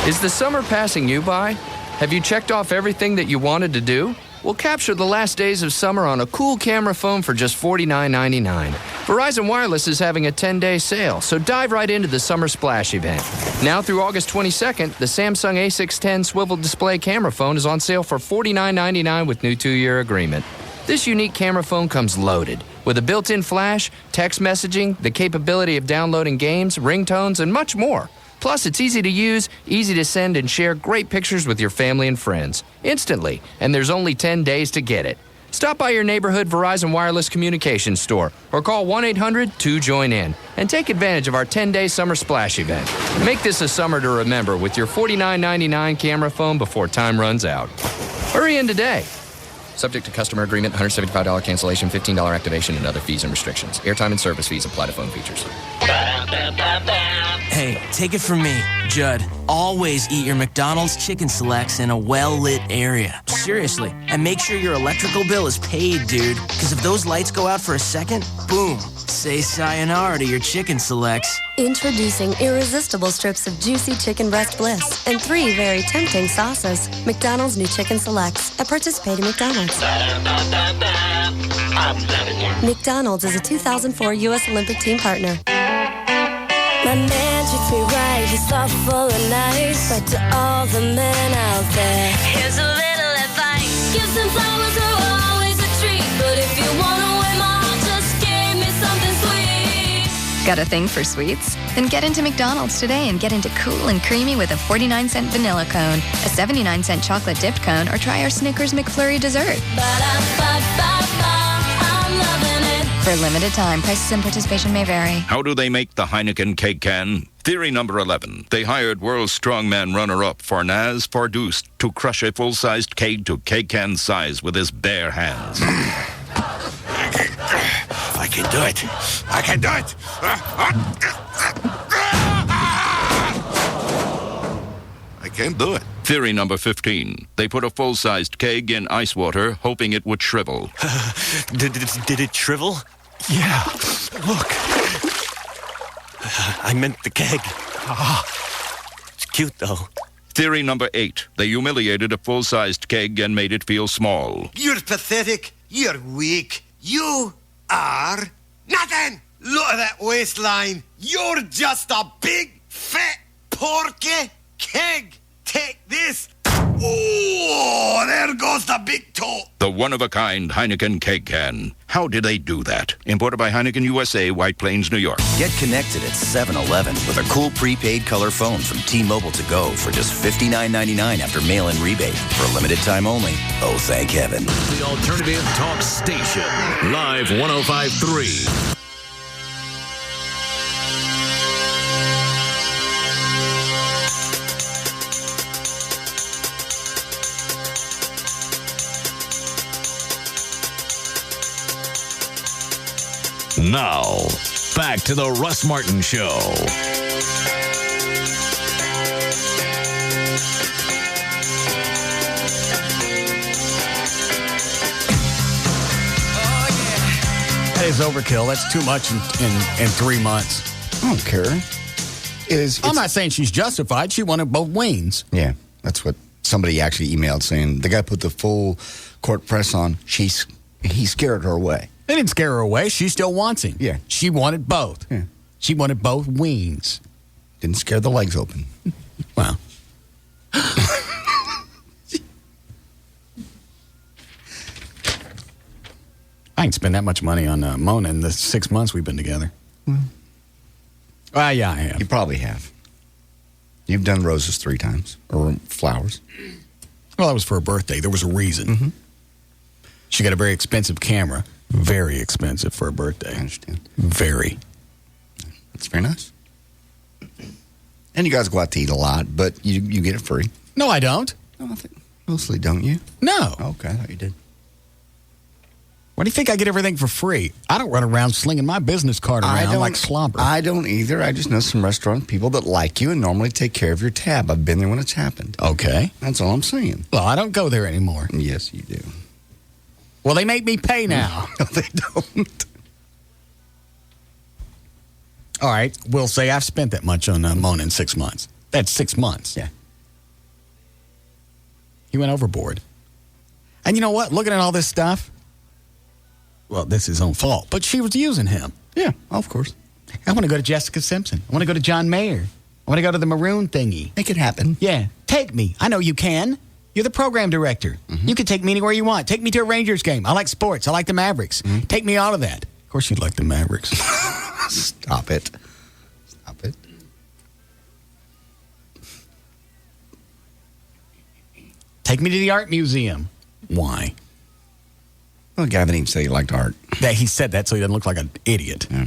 Is the summer passing you by? Have you checked off everything that you wanted to do? We'll capture the last days of summer on a cool camera phone for just $49.99. Verizon Wireless is having a 10-day sale, so dive right into the Summer Splash event. Now through August 22nd, the Samsung A610 swivel display camera phone is on sale for $49.99 with new 2-year agreement. This unique camera phone comes loaded with a built-in flash, text messaging, the capability of downloading games, ringtones, and much more. Plus, it's easy to use, easy to send, and share great pictures with your family and friends instantly, and there's only 10 days to get it. Stop by your neighborhood Verizon Wireless Communications store or call 1-800-2JOIN-IN and take advantage of our 10-day Summer Splash event. Make this a summer to remember with your $49.99 camera phone before time runs out. Hurry in today. Subject to customer agreement, $175 cancellation, $15 activation, and other fees and restrictions. Airtime and service fees apply to phone features. Hey, take it from me, Judd. Always eat your McDonald's chicken selects in a well-lit area. Seriously. And make sure your electrical bill is paid, dude. Because if those lights go out for a second, boom. Say sayonara to your chicken selects. Introducing irresistible strips of juicy chicken breast bliss and 3 very tempting sauces. McDonald's new chicken selects at participating McDonald's. McDonald's is a 2004 U.S. Olympic team partner. My man treats me right, he's thoughtful and nice. But to all the men out there, here's a little advice. Gifts and flowers are always a treat, but if you want to win my heart, just give me something sweet. Got a thing for sweets? Then get into McDonald's today and get into cool and creamy with a 49-cent vanilla cone, a 79-cent chocolate dipped cone, or try our Snickers McFlurry dessert. I'm loving it. For a limited time, prices and participation may vary. How do they make the Heineken cake can? Theory number 11. They hired world strongman runner-up Farnaz Fardoost to crush a full-sized keg to cake can size with his bare hands. I can do it. I can do it. I can't do it. Theory number 15. They put a full-sized keg in ice water, hoping it would shrivel. Did it shrivel? Yeah. Look. I meant the keg. It's cute, though. Theory number 8. They humiliated a full-sized keg and made it feel small. You're pathetic. You're weak. You are nothing. Look at that waistline. You're just a big, fat, porky keg. Take this. Oh, there goes the big toe. The one-of-a-kind Heineken keg can. How did they do that? Imported by Heineken USA, White Plains, New York. Get connected at 7-Eleven with a cool prepaid color phone from T-Mobile to go for just $59.99 after mail-in rebate. For a limited time only. Oh, thank heaven. The Alternative Talk Station. Live 105.3. Now, back to the Russ Martin Show. That is overkill. That's too much in 3 months. I don't care. I'm not saying she's justified. She wanted both wings. Yeah, that's what somebody actually emailed saying. The guy put the full court press on. He scared her away. They didn't scare her away. She still wants him. Yeah. She wanted both. Yeah. She wanted both wings. Didn't scare the legs open. Wow. I ain't spent that much money on Mona in the 6 months we've been together. Yeah, I have. You probably have. You've done roses 3 times, or flowers. Well, that was for her birthday. There was a reason. Mm-hmm. She got a very expensive camera. Very expensive for her birthday. I understand. Very. That's very nice. And you guys go out to eat a lot, but you get it free. No, I don't. No, I think mostly, don't you? No. Okay, I thought you did. Why do you think I get everything for free? I don't run around slinging my business card around like slobber. I don't either. I just know some restaurant people that like you and normally take care of your tab. I've been there when it's happened. Okay. That's all I'm saying. Well, I don't go there anymore. Yes, you do. Well, they make me pay now. No, they don't. All right. We'll say I've spent that much on Mona in 6 months. That's 6 months. Yeah. He went overboard. And you know what? Looking at all this stuff, well, this is his own fault. But she was using him. Yeah, of course. I want to go to Jessica Simpson. I want to go to John Mayer. I want to go to the Maroon thingy. Make it happen. Yeah. Take me. I know you can. You're the program director. You can take me anywhere you want. Take me to a Rangers game. I like sports. I like the Mavericks. Take me all of that. Of course you'd like the Mavericks. Stop it. Stop it. Take me to the art museum. Why? Well, Gavin even said he liked art. Yeah, he said that so he doesn't look like an idiot. Yeah.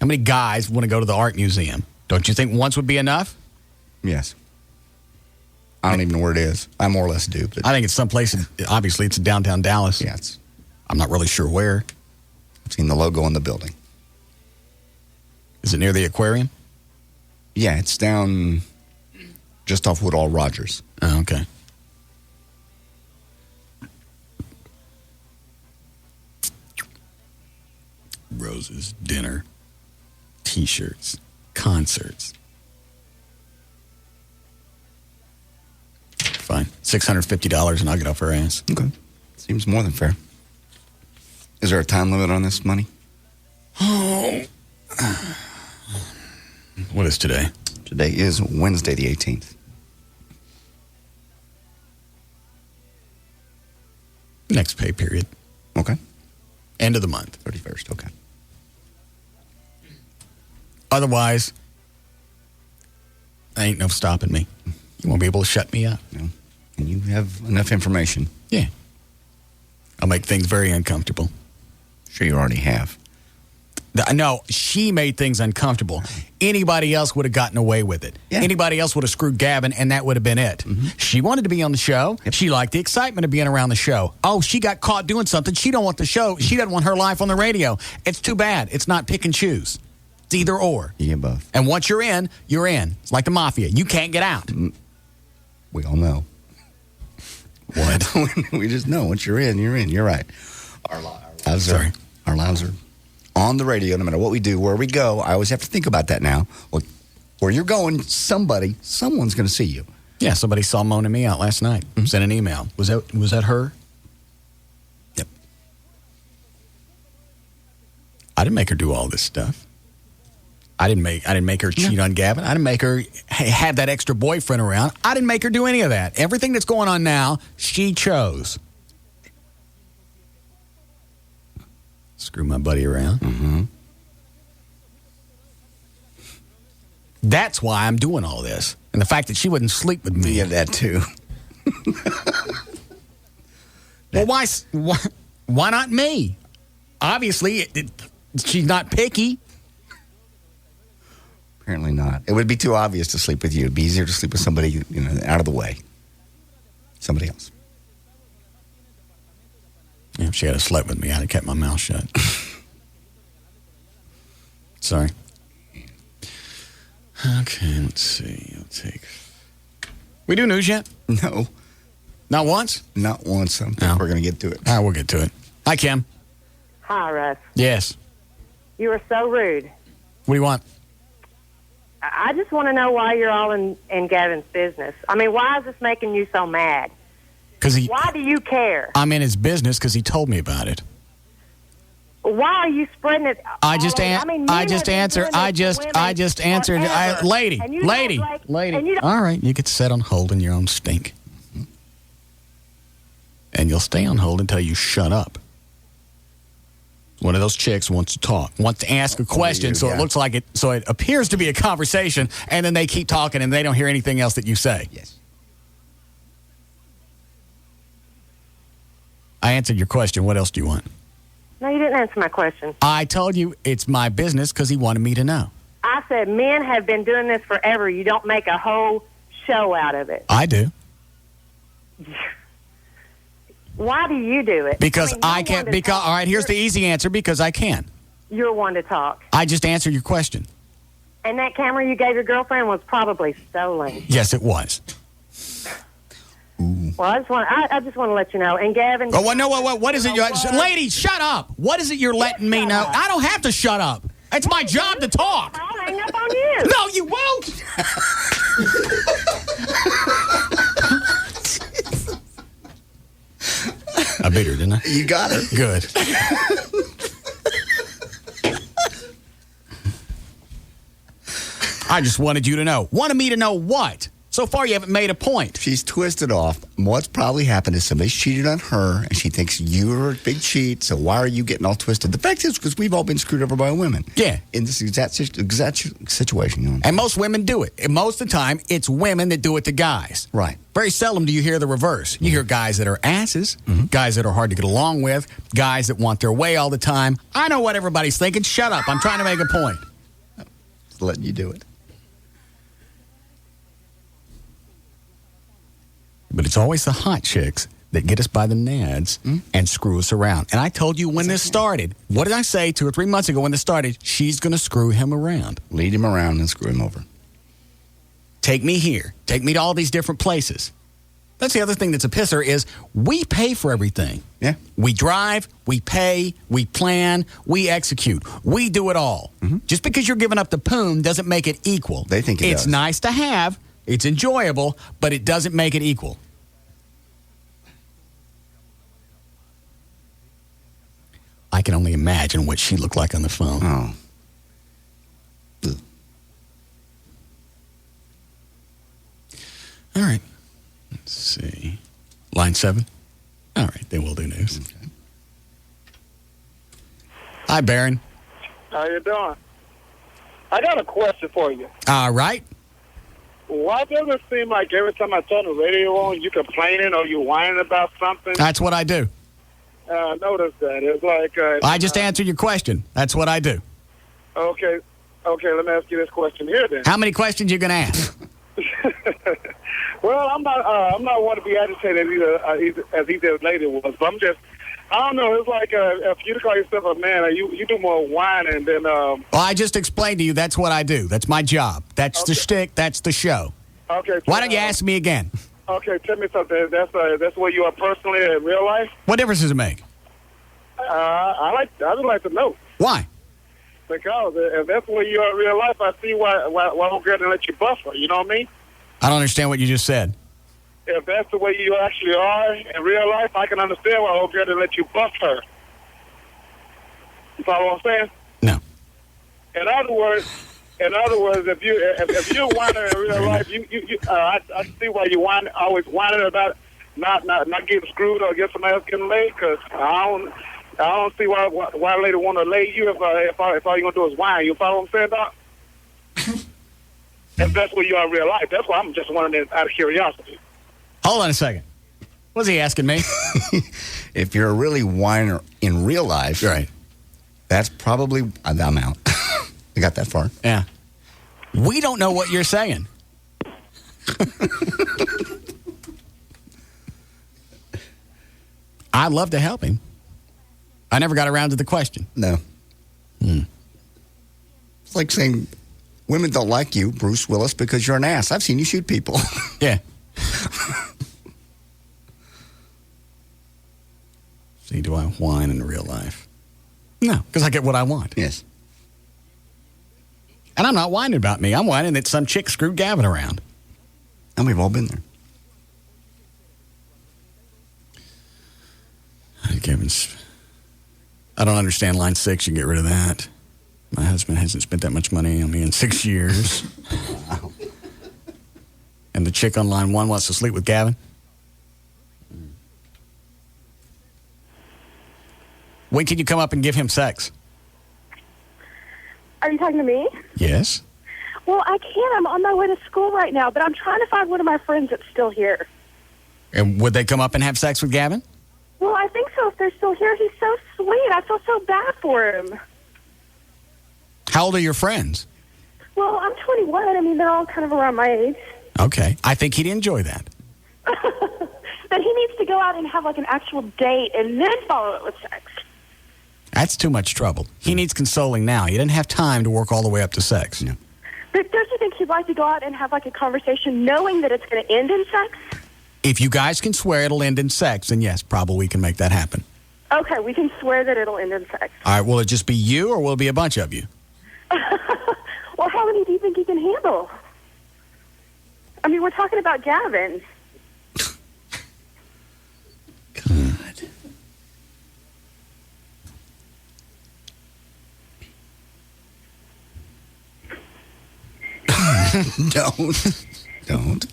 How many guys want to go to the art museum? Don't you think once would be enough? Yes. I don't even know where it is. I more or less do. But I think it's someplace, obviously it's in downtown Dallas. Yeah, I'm not really sure where. I've seen the logo on the building. Is it near the aquarium? Yeah, it's down just off Woodall Rogers. Oh, okay. Roses, dinner, T-shirts, concerts. Fine. $650 and I'll get off her ass. Okay. Seems more than fair. Is there a time limit on this money? Oh. What is today? Today is Wednesday the 18th. Next pay period. Okay. End of the month. 31st, okay. Otherwise, ain't no stopping me. You won't be able to shut me up. No. And you have enough information. Yeah. I'll make things very uncomfortable. Sure you already have. No, she made things uncomfortable. Anybody else would have gotten away with it. Yeah. Anybody else would have screwed Gavin, and that would have been it. She wanted to be on the show. Yep. She liked the excitement of being around the show. Oh, she got caught doing something. She don't want the show. She doesn't want her life on the radio. It's too bad. It's not pick and choose. It's either or. Yeah, both. And once you're in, you're in. It's like the mafia. You can't get out. We all know. What? We just know. Once you're in, you're in.'re right. Our lives are on the radio, no matter what we do, where we go. I always have to think about that now. Well, where you're going, someone's going to see you. Yeah, somebody saw moaning me out last night. Sent an email. Was that her? Yep. I didn't make her do all this stuff. I didn't make her cheat on Gavin. I didn't make her have that extra boyfriend around. I didn't make her do any of that. Everything that's going on now, she chose. Screw my buddy around. That's why I'm doing all this. And the fact that she wouldn't sleep with me. Yeah, that too. Well, why not me? Obviously, she's not picky. Apparently not. It would be too obvious to sleep with you. It'd be easier to sleep with somebody, out of the way. Somebody else. Yeah, if she had slept with me, I'd have kept my mouth shut. Sorry. Okay, let's see. I'll take... We do news yet? No. Not once? Not once. I think we're going to get to it. All right, we'll get to it. Hi, Kim. Hi, Russ. Yes. You are so rude. What do you want? I just want to know why you're all in Gavin's business. I mean, why is this making you so mad? Why do you care? I'm in his business because he told me about it. Why are you spreading it? I just answered. Lady. All right, you get set on hold in your own stink. And you'll stay on hold until you shut up. One of those chicks wants to talk, wants to ask a question, so it looks like it, so it appears to be a conversation, and then they keep talking and they don't hear anything else that you say. Yes. I answered your question. What else do you want? No, you didn't answer my question. I told you it's my business because he wanted me to know. I said men have been doing this forever. You don't make a whole show out of it. I do. Why do you do it? Because I can't. Because all right, here's the easy answer. Because I can. You're one to talk. I just answered your question. And that camera you gave your girlfriend was probably stolen. Yes, it was. Well, I just want to let you know. And Gavin. Oh, no, what is it? Lady, shut up. What is it you're letting me know? I don't have to shut up. It's my job to talk. I'll hang up on you. No, you won't. I beat her, didn't I? You got her. Good. I just wanted you to know. Wanted me to know what? So far, you haven't made a point. She's twisted off. What's probably happened is somebody's cheated on her, and she thinks you're a big cheat, so why are you getting all twisted? The fact is, because we've all been screwed over by women. Yeah. In this exact situation. You know? And most women do it. And most of the time, it's women that do it to guys. Right. Very seldom do you hear the reverse. You hear guys that are asses, guys that are hard to get along with, guys that want their way all the time. I know what everybody's thinking. Shut up. I'm trying to make a point. Just letting you do it. But it's always the hot chicks that get us by the nads and screw us around. And I told you when this started, what did I say 2 or 3 months ago when this started? She's going to screw him around. Lead him around and screw him over. Take me here. Take me to all these different places. That's the other thing that's a pisser is we pay for everything. Yeah. We drive, we pay, we plan, we execute. We do it all. Just because you're giving up the poon doesn't make it equal. They think it It's does. nice to have. It's enjoyable, but it doesn't make it equal. I can only imagine what she looked like on the phone. Oh. All right. Let's see. Line 7? All right, then we'll do news. Okay. Hi, Baron. How you doing? I got a question for you. All right. Why does it seem like every time I turn the radio on, you complaining or you whining about something? That's what I do. I noticed that. It's like... I just answered your question. That's what I do. Okay, let me ask you this question here then. How many questions you going to ask? Well, I'm not one to be agitated either, as either lady was, but I'm just... I don't know. It's like if you call yourself a man, you do more whining than... Well, I just explained to you that's what I do. That's my job. That's the shtick. That's the show. Okay. Why don't you ask me again? Okay, tell me something. That's where you are personally in real life? What difference does it make? I would like to know. Why? Because if that's where you are in real life, I see why I'm going to let you buffer. You know what I mean? I don't understand what you just said. If that's the way you actually are in real life, I can understand why I'm going to let you buff her. You follow what I'm saying? No. In other words, if you're whining in real life, I see why you always whining about not getting screwed or get somebody else getting laid. Because I don't see why a lady want to lay you if all you're gonna do is whine. You follow what I'm saying, Doc? If that's where you are in real life, that's why I'm just wondering out of curiosity. Hold on a second. What's he asking me? If you're a really whiner in real life, right? That's probably... I'm out. I got that far. Yeah. We don't know what you're saying. I'd love to help him. I never got around to the question. No. It's like saying women don't like you, Bruce Willis, because you're an ass. I've seen you shoot people. Yeah. See, do I whine in real life? No, because I get what I want. Yes. And I'm not whining about me. I'm whining that some chick screwed Gavin around. And we've all been there. I don't understand line 6. You get rid of that. My husband hasn't spent that much money on me in 6 years. Wow. And the chick on line 1 wants to sleep with Gavin. When can you come up and give him sex? Are you talking to me? Yes. Well, I can't. I'm on my way to school right now, but I'm trying to find one of my friends that's still here. And would they come up and have sex with Gavin? Well, I think so. If they're still here, he's so sweet. I feel so bad for him. How old are your friends? Well, I'm 21. I mean, they're all kind of around my age. Okay. I think he'd enjoy that. But he needs to go out and have, like, an actual date and then follow it with sex. That's too much trouble. He needs consoling now. He didn't have time to work all the way up to sex. No. But don't you think he'd like to go out and have, like, a conversation knowing that it's going to end in sex? If you guys can swear it'll end in sex, then yes, probably we can make that happen. Okay, we can swear that it'll end in sex. All right, will it just be you or will it be a bunch of you? Well, how many do you think he can handle? I mean, we're talking about Gavin. God. Don't.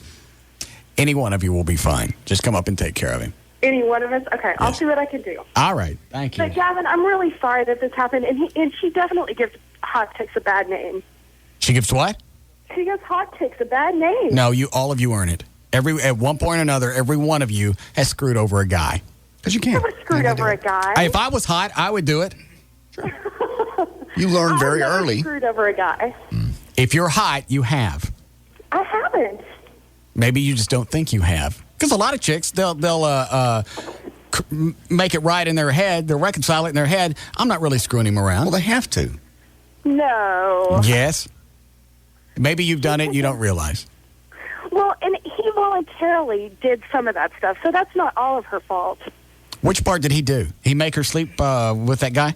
Any one of you will be fine. Just come up and take care of him. Any one of us? Okay, I'll see what I can do. All right. Thank you. But Gavin, I'm really sorry that this happened, and she definitely gives hot chicks a bad name. She gives what? She gives hot chicks a bad name. No, all of you earn it. At one point or another, every one of you has screwed over a guy. Because you can't. Never screwed over a guy. If I was hot, I would do it. You learn very I've never early. Screwed over a guy. If you're hot, you have. I haven't. Maybe you just don't think you have. Because a lot of chicks, they'll make it right in their head. They'll reconcile it in their head. I'm not really screwing him around. Well, they have to. No. Yes. Maybe you've done it. You don't realize. Well, and he voluntarily did some of that stuff, so that's not all of her fault. Which part did he do? He make her sleep with that guy?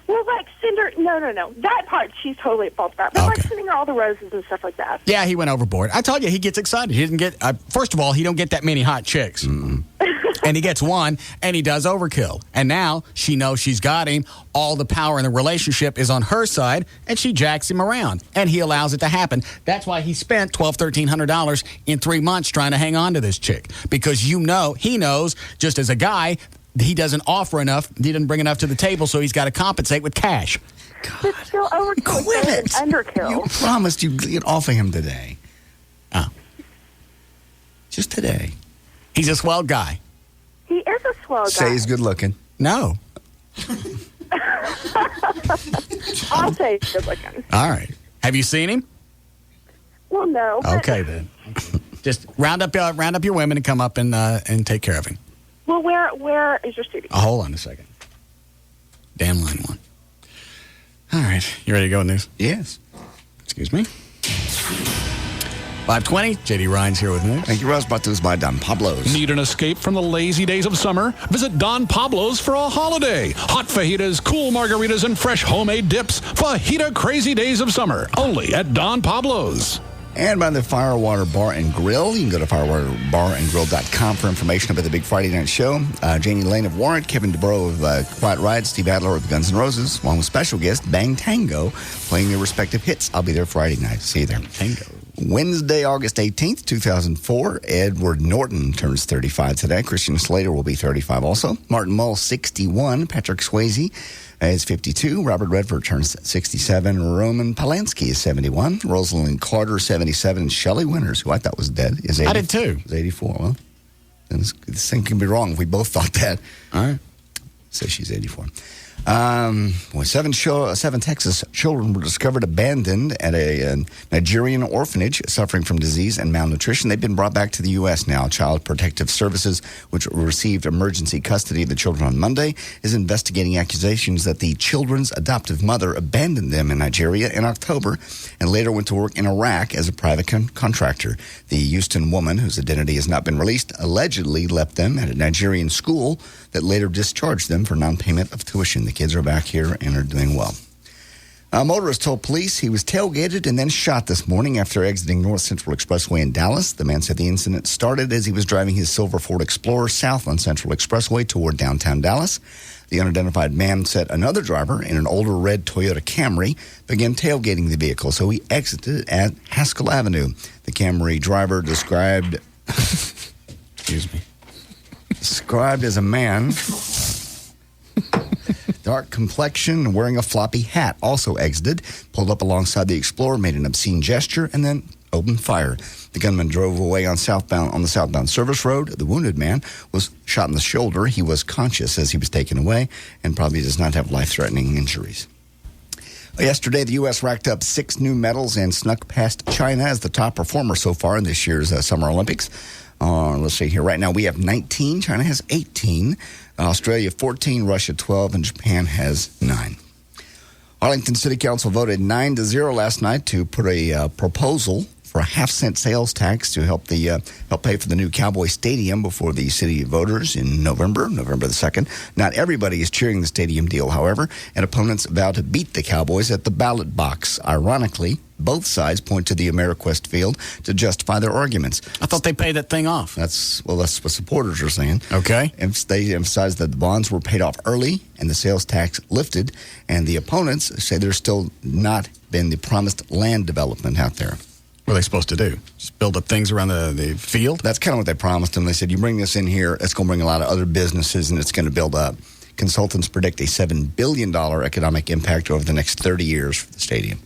Well, like send her. No. That part she's totally at fault about. But like sending her all the roses and stuff like that. Yeah, he went overboard. I told you, he gets excited. He didn't get. First of all, he don't get that many hot chicks, and he gets one, and he does overkill. And now she knows she's got him. All the power in the relationship is on her side, and she jacks him around, and he allows it to happen. That's why he spent $1,200-$1,300 in 3 months trying to hang on to this chick, because he knows, just as a guy, he doesn't offer enough. He didn't bring enough to the table, so he's got to compensate with cash. But still overkill. Quit it. Underkill. You promised you'd get off of him today. Oh. Just today. He's a swell guy. He is a swell guy. Say he's good looking. No. I'll say he's good looking. All right. Have you seen him? Well, no. But, Okay, then. Just round up your women and come up and take care of him. Well, where is your studio? Oh, hold on a second. Damn line one. All right. You ready to go with news? Yes. Excuse me. 5:20. J.D. Ryan's here with news. Thank you, Russ. Brought to us by Don Pablo's. Need an escape from the lazy days of summer? Visit Don Pablo's for a holiday. Hot fajitas, cool margaritas, and fresh homemade dips. Fajita crazy days of summer. Only at Don Pablo's. And by the Firewater Bar and Grill. You can go to firewaterbarandgrill.com for information about the big Friday night show. Janie Lane of Warrant, Kevin DeBro of Quiet Riot, Steve Adler of Guns N' Roses, along with special guest Bang Tango, playing their respective hits. I'll be there Friday night. See you there. Tango. Wednesday, August 18th, 2004. Edward Norton turns 35 today. Christian Slater will be 35 also. Martin Mull, 61. Patrick Swayze is 52. Robert Redford turns 67. Roman Polanski is 71. Rosalind Carter, 77. And Shelley Winters, who I thought was dead, is 80. I did too. Is 84. Well, then this thing can be wrong if we both thought that. All right. So she's 84. Seven Texas children were discovered abandoned at a Nigerian orphanage suffering from disease and malnutrition. They've been brought back to the U.S. now. Child Protective Services, which received emergency custody of the children on Monday, is investigating accusations that the children's adoptive mother abandoned them in Nigeria in October and later went to work in Iraq as a private contractor. The Houston woman, whose identity has not been released, allegedly left them at a Nigerian school that later discharged them for non-payment of tuition. The kids are back here and are doing well. A motorist told police he was tailgated and then shot this morning after exiting North Central Expressway in Dallas. The man said the incident started as he was driving his silver Ford Explorer south on Central Expressway toward downtown Dallas. The unidentified man said another driver in an older red Toyota Camry began tailgating the vehicle, so he exited at Haskell Avenue. The Camry driver described as a man, dark complexion, wearing a floppy hat, also exited, pulled up alongside the Explorer, made an obscene gesture, and then opened fire. The gunman drove away on the southbound service road. The wounded man was shot in the shoulder. He was conscious as he was taken away and probably does not have life-threatening injuries. Yesterday, the U.S. racked up 6 new medals and snuck past China as the top performer so far in this year's Summer Olympics. Let's see here. Right now, we have 19. China has 18. Australia 14, Russia 12, and Japan has 9. Arlington City Council voted 9-0 last night to put a proposal for a half-cent sales tax to help pay for the new Cowboy Stadium before the city voters in November the 2nd. Not everybody is cheering the stadium deal, however, and opponents vow to beat the Cowboys at the ballot box. Ironically, both sides point to the AmeriQuest field to justify their arguments. I thought they paid that thing off. That's what supporters are saying. Okay. They emphasize that the bonds were paid off early and the sales tax lifted, and the opponents say there's still not been the promised land development out there. What are they supposed to do? Just build up things around the field? That's kind of what they promised them. They said, you bring this in here, it's going to bring a lot of other businesses, and it's going to build up. Consultants predict a $7 billion economic impact over the next 30 years for the stadium.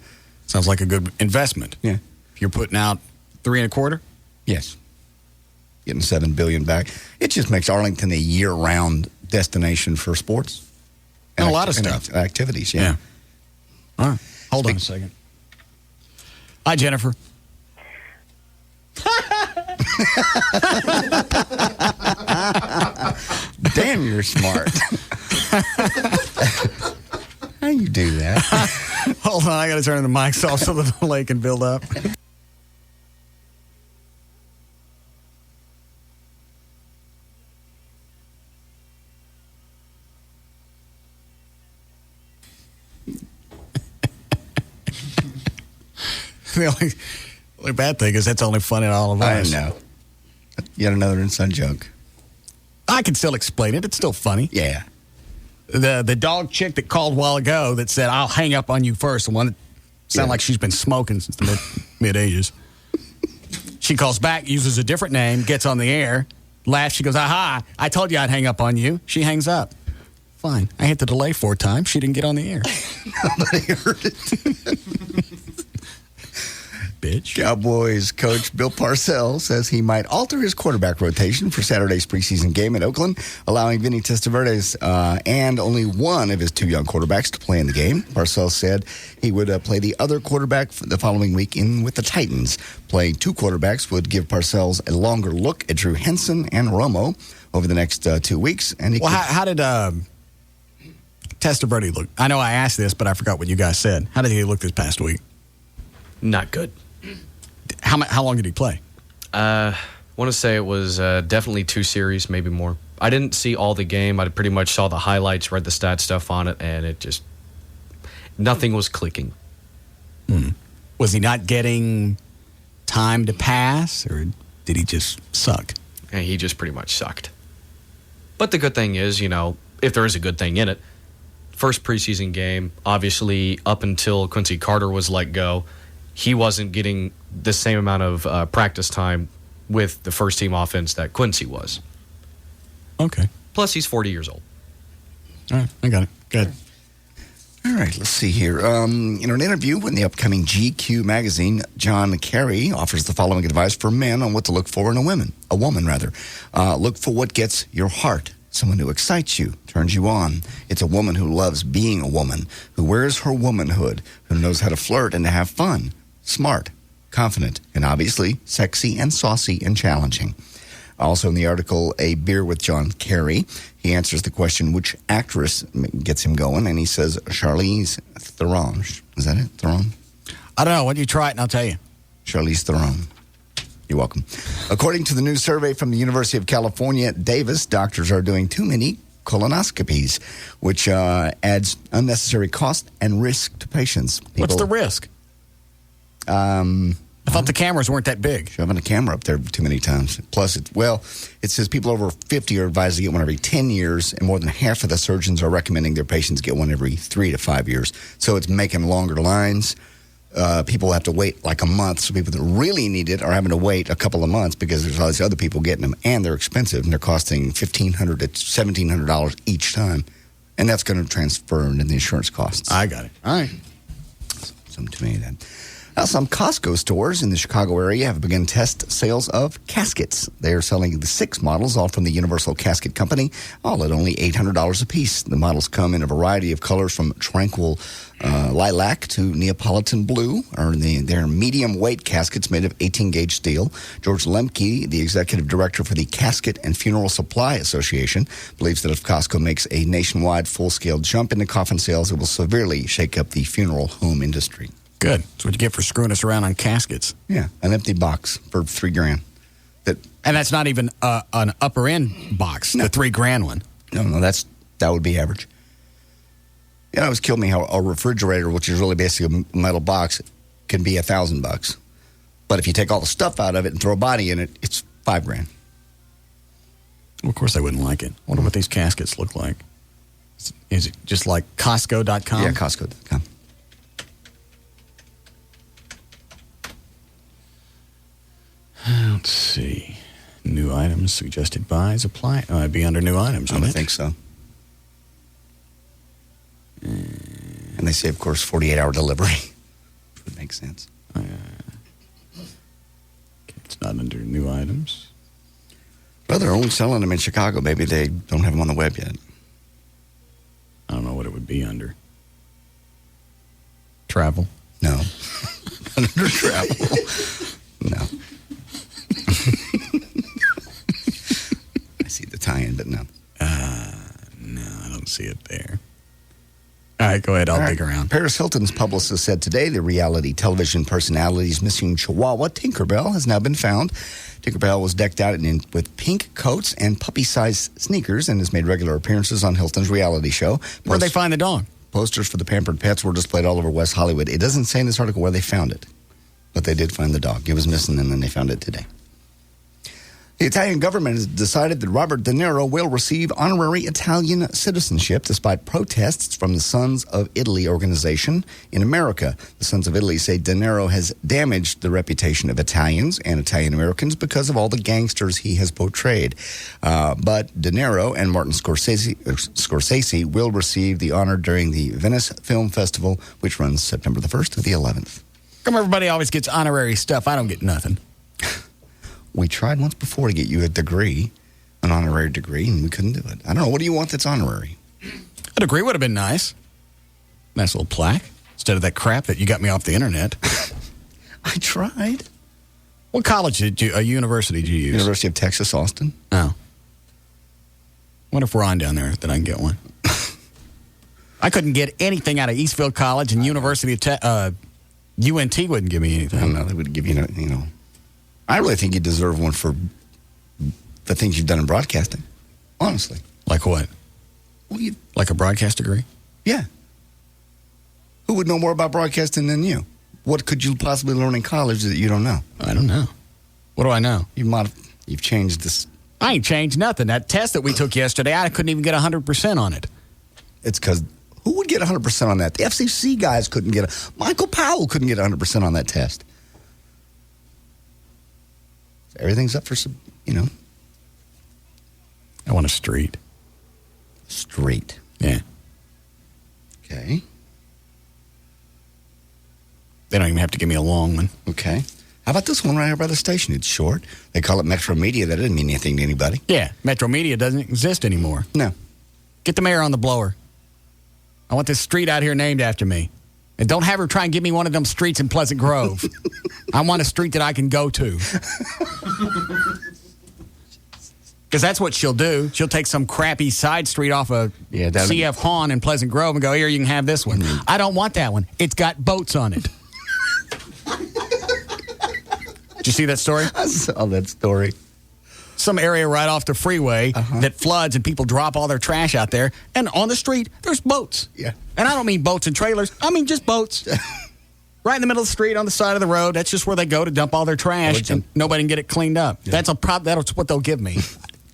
Sounds like a good investment. Yeah. If you're putting out $3.25? Yes. Getting $7 billion back. It just makes Arlington a year-round destination for sports. And a lot of stuff. Activities, yeah. All right. Hold on a second. Hi, Jennifer. Damn, you're smart. How you do that? Hold on, I got to turn the mics off so the delay can build up. The only bad thing is that's only funny to all of us. I know. Yet another inside joke. I can still explain it. It's still funny. Yeah. The dog chick that called a while ago that said, I'll hang up on you first, the one that sounded like she's been smoking since the mid-ages. She calls back, uses a different name, gets on the air, laughs. She goes, aha, I told you I'd hang up on you. She hangs up. Fine. I hit the delay 4 times. She didn't get on the air. Nobody heard it. Bitch. Cowboys coach Bill Parcells says he might alter his quarterback rotation for Saturday's preseason game in Oakland, allowing Vinny Testaverde and only one of his 2 young quarterbacks to play in the game. Parcells said he would play the other quarterback for the following week in with the Titans. Playing 2 quarterbacks would give Parcells a longer look at Drew Henson and Romo over the next 2 weeks. And how did Testaverde look? I know I asked this, but I forgot what you guys said. How did he look this past week? Not good. How long did he play? I want to say it was definitely 2 series, maybe more. I didn't see all the game. I pretty much saw the highlights, read the stat stuff on it, and it just, nothing was clicking. Was he not getting time to pass, or did he just suck? And he just pretty much sucked. But the good thing is, if there is a good thing in it, first preseason game, obviously up until Quincy Carter was let go, he wasn't getting the same amount of practice time with the first team offense that Quincy was. Okay. Plus, he's 40 years old. All right, I got it. Good. All right, let's see here. In an interview in the upcoming GQ magazine, John Kerry offers the following advice for men on what to look for in a woman. Look for what gets your heart. Someone who excites you, turns you on. It's a woman who loves being a woman, who wears her womanhood, who knows how to flirt and to have fun. Smart, confident, and obviously sexy and saucy and challenging. Also in the article, A Beer with John Kerry, he answers the question, which actress gets him going? And he says, Charlize Theron. Is that it? Theron? I don't know. Why don't you try it and I'll tell you. Charlize Theron. You're welcome. According to the new survey from the University of California, Davis, doctors are doing too many colonoscopies, which adds unnecessary cost and risk to patients. What's the risk? I thought the cameras weren't that big. Shoving a camera up there too many times. Plus, it says people over 50 are advised to get one every 10 years, and more than half of the surgeons are recommending their patients get one every 3 to 5 years. So it's making longer lines. People have to wait like a month, so people that really need it are having to wait a couple of months because there's all these other people getting them, and they're expensive, and they're costing $1,500 to $1,700 each time, and that's going to transfer into the insurance costs. I got it. All right. Some too many of that. Now, some Costco stores in the Chicago area have begun test sales of caskets. They are selling the 6 models, all from the Universal Casket Company, all at only $800 a piece. The models come in a variety of colors from tranquil lilac to Neapolitan blue. They're medium-weight caskets made of 18-gauge steel. George Lemke, the executive director for the Casket and Funeral Supply Association, believes that if Costco makes a nationwide full-scale jump into coffin sales, it will severely shake up the funeral home industry. Good. That's what you get for screwing us around on caskets. Yeah, an empty box for $3,000. And that's not even an upper end box, the $3,000 one. No, that would be average. It always killed me how a refrigerator, which is really basically a metal box, can be $1,000. But if you take all the stuff out of it and throw a body in it, it's $5,000. Well, of course, I wouldn't like it. I wonder what these caskets look like. Is it just like Costco.com? Yeah, Costco.com. items suggested buys apply. It'd be under new items, I wouldn't would think so. And they say, of course, 48-hour delivery. Which would make sense. Okay, it's not under new items. Well, they're only selling them in Chicago. Maybe they don't have them on the web yet. I don't know what it would be under. Travel? No. Under travel. No. I see the tie-in, but no. No, I don't see it there. All right, go ahead. I'll dig around. Paris Hilton's publicist said today the reality television personality's missing chihuahua, Tinkerbell, has now been found. Tinkerbell was decked out with pink coats and puppy-sized sneakers and has made regular appearances on Hilton's reality show. Where'd they find the dog? Posters for the pampered pets were displayed all over West Hollywood. It doesn't say in this article where they found it, but they did find the dog. It was missing, and then they found it today. The Italian government has decided that Robert De Niro will receive honorary Italian citizenship despite protests from the Sons of Italy organization in America. The Sons of Italy say De Niro has damaged the reputation of Italians and Italian Americans because of all the gangsters he has portrayed. But De Niro and Martin Scorsese will receive the honor during the Venice Film Festival, which runs September the 1st to the 11th. Come everybody always gets honorary stuff. I don't get nothing. We tried once before to get you a degree, an honorary degree, and we couldn't do it. I don't know. What do you want that's honorary? A degree would have been nice. Nice little plaque instead of that crap that you got me off the internet. I tried. What college university did you use? University of Texas, Austin. Oh. What if Ron down there that I can get one? I couldn't get anything out of Eastfield College, and University of UNT wouldn't give me anything. I don't know. They would give you, I really think you deserve one for the things you've done in broadcasting. Honestly. Like what? Well, like a broadcast degree? Yeah. Who would know more about broadcasting than you? What could you possibly learn in college that you don't know? I don't know. What do I know? You've changed this. I ain't changed nothing. That test that we took yesterday, I couldn't even get 100% on it. It's because who would get 100% on that? The FCC guys couldn't get Michael Powell couldn't get 100% on that test. Everything's up for some, I want a street. Street. Yeah. Okay. They don't even have to give me a long one. Okay. How about this one right here by the station? It's short. They call it Metro Media. That doesn't mean anything to anybody. Yeah. Metro Media doesn't exist anymore. No. Get the mayor on the blower. I want this street out here named after me. And don't have her try and give me one of them streets in Pleasant Grove. I want a street that I can go to. Because that's what she'll do. She'll take some crappy side street off of CF Hahn in Pleasant Grove and go, here, you can have this one. I don't want that one. It's got boats on it. Did you see that story? I saw that story. Some area right off the freeway that floods and people drop all their trash out there. And on the street, there's boats. Yeah. And I don't mean boats and trailers. I mean just boats. Right in the middle of the street on the side of the road. That's just where they go to dump all their trash. And nobody can get it cleaned up. Yeah. That's what they'll give me.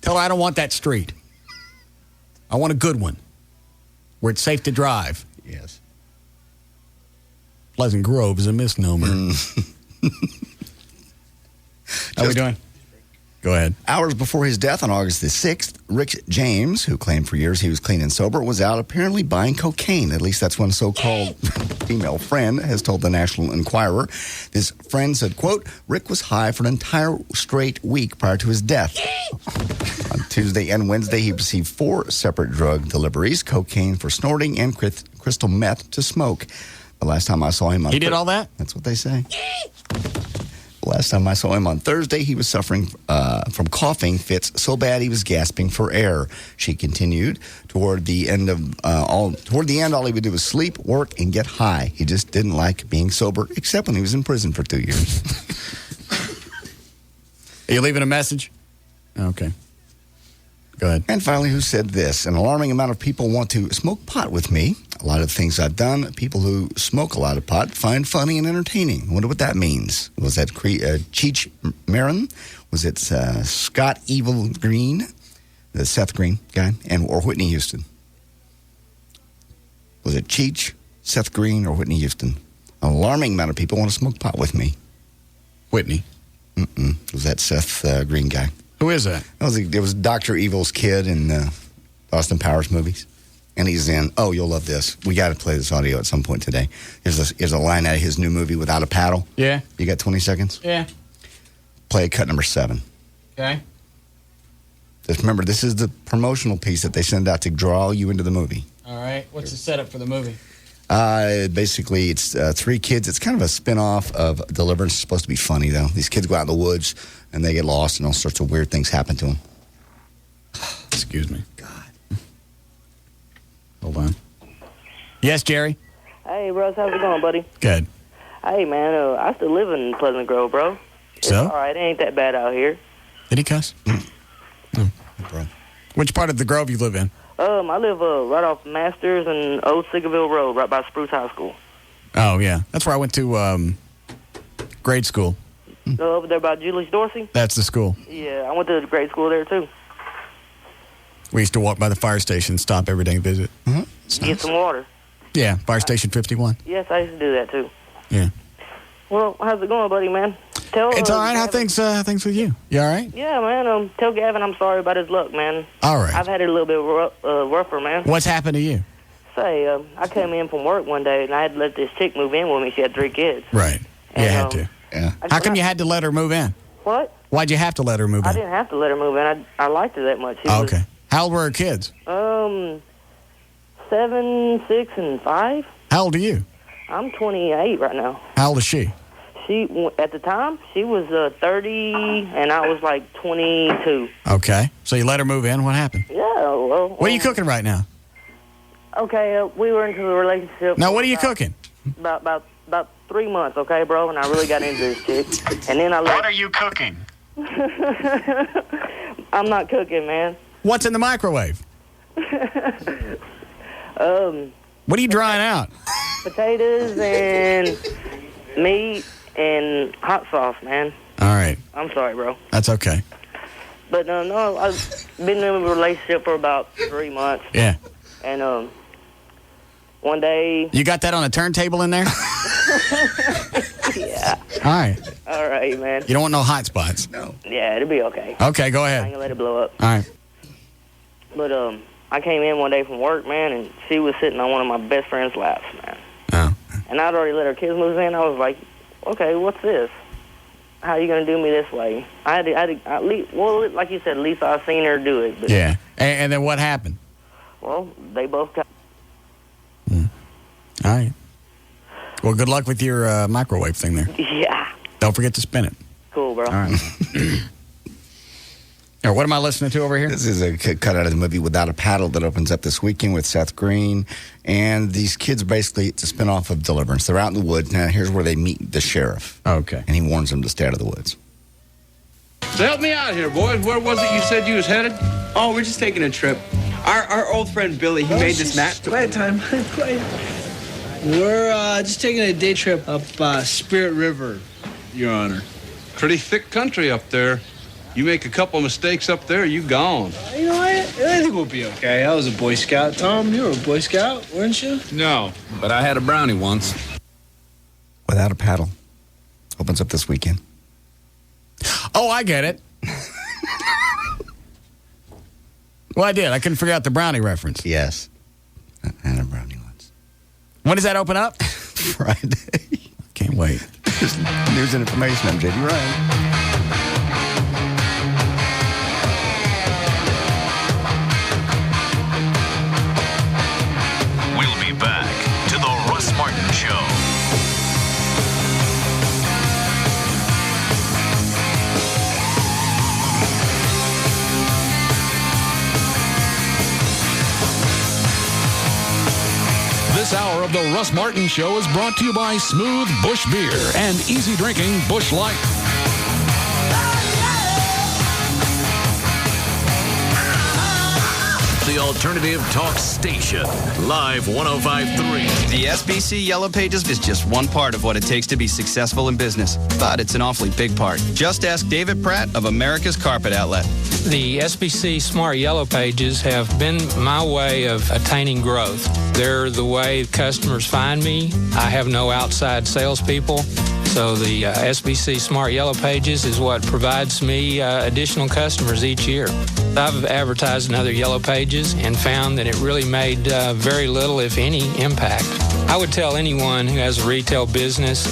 Tell her I don't want that street. I want a good one where it's safe to drive. Yes. Pleasant Grove is a misnomer. How are we doing? Go ahead. Hours before his death on August the 6th, Rick James, who claimed for years he was clean and sober, was out apparently buying cocaine. At least that's one so-called female friend has told the National Enquirer. This friend said, quote, Rick was high for an entire straight week prior to his death. On Tuesday and Wednesday, he received 4 separate drug deliveries, cocaine for snorting and crystal meth to smoke. The last time I saw him on... He did all that? That's what they say. Last time I saw him on Thursday, he was suffering from coughing fits so bad he was gasping for air. She continued. Toward the end, all he would do was sleep, work, and get high. He just didn't like being sober, except when he was in prison for 2 years. Are you leaving a message? Okay. Go ahead. And finally, who said this? An alarming amount of people want to smoke pot with me. A lot of things I've done, people who smoke a lot of pot find funny and entertaining. I wonder what that means. Was that Cheech Marin? Was it Scott Evil Green, the Seth Green guy, or Whitney Houston? Was it Cheech, Seth Green, or Whitney Houston? An alarming amount of people want to smoke pot with me. Whitney. Was that Seth Green guy? Who is that? It was Dr. Evil's kid in the Austin Powers movies. And he's in, you'll love this. We got to play this audio at some point today. Here's a line out of his new movie, Without a Paddle. Yeah. You got 20 seconds? Yeah. Play cut number 7. Okay. Just remember, this is the promotional piece that they send out to draw you into the movie. All right. What's the setup for the movie? Basically, it's 3 kids. It's kind of a spin-off of Deliverance. It's supposed to be funny, though. These kids go out in the woods, and they get lost, and all sorts of weird things happen to them. Excuse me. God. Hold on. Yes, Jerry? Hey, Russ, how's it going, buddy? Good. Hey, man, I still live in Pleasant Grove, bro. It's So? all right. It ain't that bad out here. Did he cuss? No. Which part of the Grove you live in? I live right off Masters and Old Sigerville Road, right by Spruce High School. Oh, yeah. That's where I went to grade school. Over there by Julius Dorsey? That's the school. Yeah, I went to the grade school there, too. We used to walk by the fire station, stop every day and visit. Get some water. Yeah, Fire Station 51. Yes, I used to do that, too. Yeah. Well, how's it going, buddy, man? It's all right. How things with you? You all right? Yeah, man. Tell Gavin I'm sorry about his luck, man. All right. I've had it a little bit rougher, man. What's happened to you? Say, I came in from work one day, and I had to let this chick move in with me. She had 3 kids. Right. You had to. Yeah. How come you had to let her move in? What? Why'd you have to let her move in? I didn't have to let her move in. I liked her that much. Okay. How old were her kids? 7, 6, and 5. How old are you? I'm 28 right now. How old is she? At the time, she was 30, and I was like 22. Okay. So you let her move in. What happened? Yeah, well. What are you cooking right now? Okay, we were into a relationship. Now, what are you cooking? About 3 months, okay, bro? And I really got into this chick. And then I What are you cooking? I'm not cooking, man. What's in the microwave? What are you drying out? Potatoes and meat and hot sauce, man. All right. I'm sorry, bro. That's okay. But no, I've been in a relationship for about 3 months. Yeah. And one day. You got that on a turntable in there? Yeah. All right, man. You don't want no hot spots? No. Yeah, it'll be okay. Okay, go ahead. I ain't gonna let it blow up. All right. But I came in one day from work, man, and she was sitting on one of my best friend's laps, man. Oh. And I'd already let her kids move in. I was like, okay, what's this? How you gonna do me this way? I had to at least, well, like you said, at least I seen her do it. But, Yeah. And then what happened? Well, they both got. All right. Well, good luck with your microwave thing there. Yeah. Don't forget to spin it. Cool, bro. All right. Now, what am I listening to over here? This is a cut out of the movie Without a Paddle that opens up this weekend with Seth Green. And these kids, basically, it's a spinoff of Deliverance. They're out in the woods. Now, here's where they meet the sheriff. Okay. And he warns them to stay out of the woods. So help me out here, boys. Where was it you said you was headed? Oh, we're just taking a trip. Our old friend Billy, he made this map. Quiet time. Quiet. We're just taking a day trip up Spirit River, Your Honor. Pretty thick country up there. You make a couple mistakes up there, you gone. You know, I think we'll be okay. I was a Boy Scout. Tom, you were a Boy Scout, weren't you? No, but I had a brownie once. Without a Paddle opens up this weekend. Oh, I get it. Well, I did. I couldn't figure out the brownie reference. Yes. I had a brownie once. When does that open up? Friday. Can't wait. News and information. I'm JD Ryan. We'll be back to the Russ Martin Show. This hour of the Russ Martin Show is brought to you by Smooth Bush Beer and easy drinking Bush Light. The alternative talk station, Live 105.3. The SBC Yellow Pages is just one part of what it takes to be successful in business, but it's an awfully big part. Just ask David Pratt of America's Carpet Outlet. The SBC Smart Yellow Pages have been my way of attaining growth. They're the way customers find me. I have no outside salespeople. So the SBC Smart Yellow Pages is what provides me additional customers each year. I've advertised in other Yellow Pages and found that it really made very little, if any, impact. I would tell anyone who has a retail business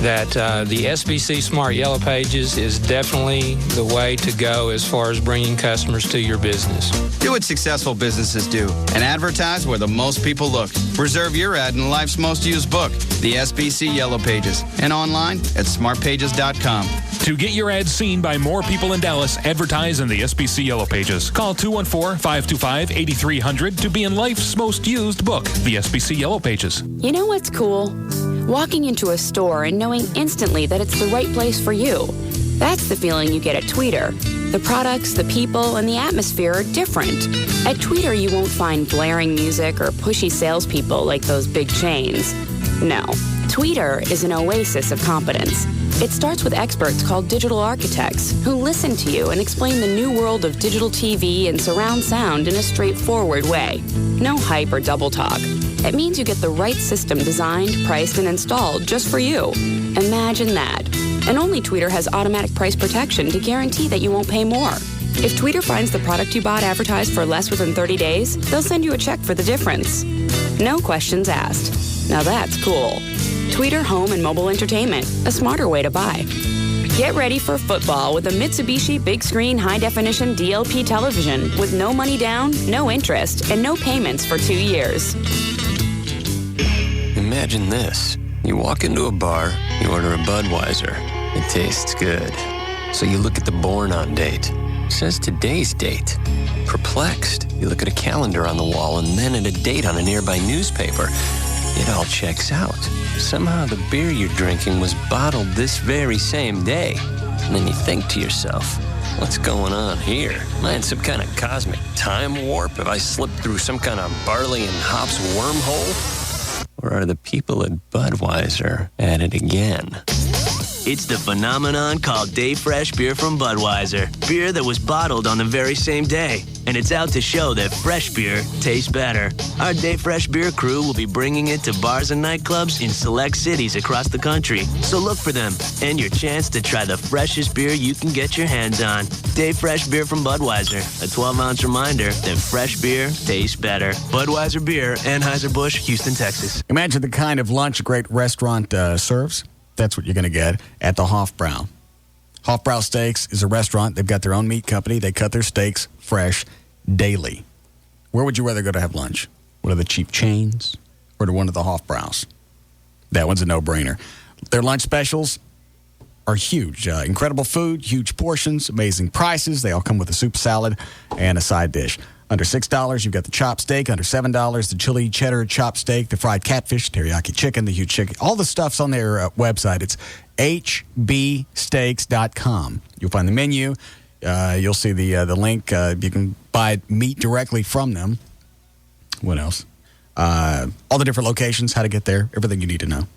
that the SBC Smart Yellow Pages is definitely the way to go as far as bringing customers to your business. Do what successful businesses do and advertise where the most people look. Reserve your ad in life's most used book, the SBC Yellow Pages, and online at smartpages.com. To get your ad seen by more people in Dallas, advertise in the SBC Yellow Pages. Call 214-525-8300 to be in life's most used book, the SBC Yellow Pages. You know what's cool? Walking into a store and knowing instantly that it's the right place for you. That's the feeling you get at Tweeter. The products, the people, and the atmosphere are different. At Tweeter, you won't find blaring music or pushy salespeople like those big chains. No, Tweeter is an oasis of competence. It starts with experts called digital architects who listen to you and explain the new world of digital TV and surround sound in a straightforward way. No hype or double talk. It means you get the right system designed, priced, and installed just for you. Imagine that. And only Tweeter has automatic price protection to guarantee that you won't pay more. If Tweeter finds the product you bought advertised for less within 30 days, they'll send you a check for the difference. No questions asked. Now that's cool. Tweeter Home and Mobile Entertainment, a smarter way to buy. Get ready for football with a Mitsubishi Big Screen High Definition DLP television with no money down, no interest, and no payments for 2 years. Imagine this. You walk into a bar, you order a Budweiser. It tastes good. So you look at the born on date. It says today's date. Perplexed, you look at a calendar on the wall and then at a date on a nearby newspaper. It all checks out. Somehow the beer you're drinking was bottled this very same day. And then you think to yourself, what's going on here? Am I in some kind of cosmic time warp? Have I slipped through some kind of barley and hops wormhole? Or are the people at Budweiser at it again? It's the phenomenon called Day Fresh Beer from Budweiser. Beer that was bottled on the very same day. And it's out to show that fresh beer tastes better. Our Day Fresh Beer crew will be bringing it to bars and nightclubs in select cities across the country. So look for them and your chance to try the freshest beer you can get your hands on. Day Fresh Beer from Budweiser. A 12-ounce reminder that fresh beer tastes better. Budweiser Beer, Anheuser-Busch, Houston, Texas. Imagine the kind of lunch a great restaurant serves. That's what you're going to get at the Hofbrau. Hofbrau Steaks is a restaurant. They've got their own meat company. They cut their steaks fresh daily. Where would you rather go to have lunch? One of the cheap chains or to one of the Hofbraus? That one's a no-brainer. Their lunch specials are huge. Incredible food, huge portions, amazing prices. They all come with a soup salad and a side dish. Under $6, you've got the chopped steak. Under $7, the chili cheddar chopped steak, the fried catfish, teriyaki chicken, the huge chicken. All the stuff's on their website. It's hbsteaks.com. You'll find the menu. You'll see the link. You can buy meat directly from them. What else? All the different locations, how to get there, everything you need to know.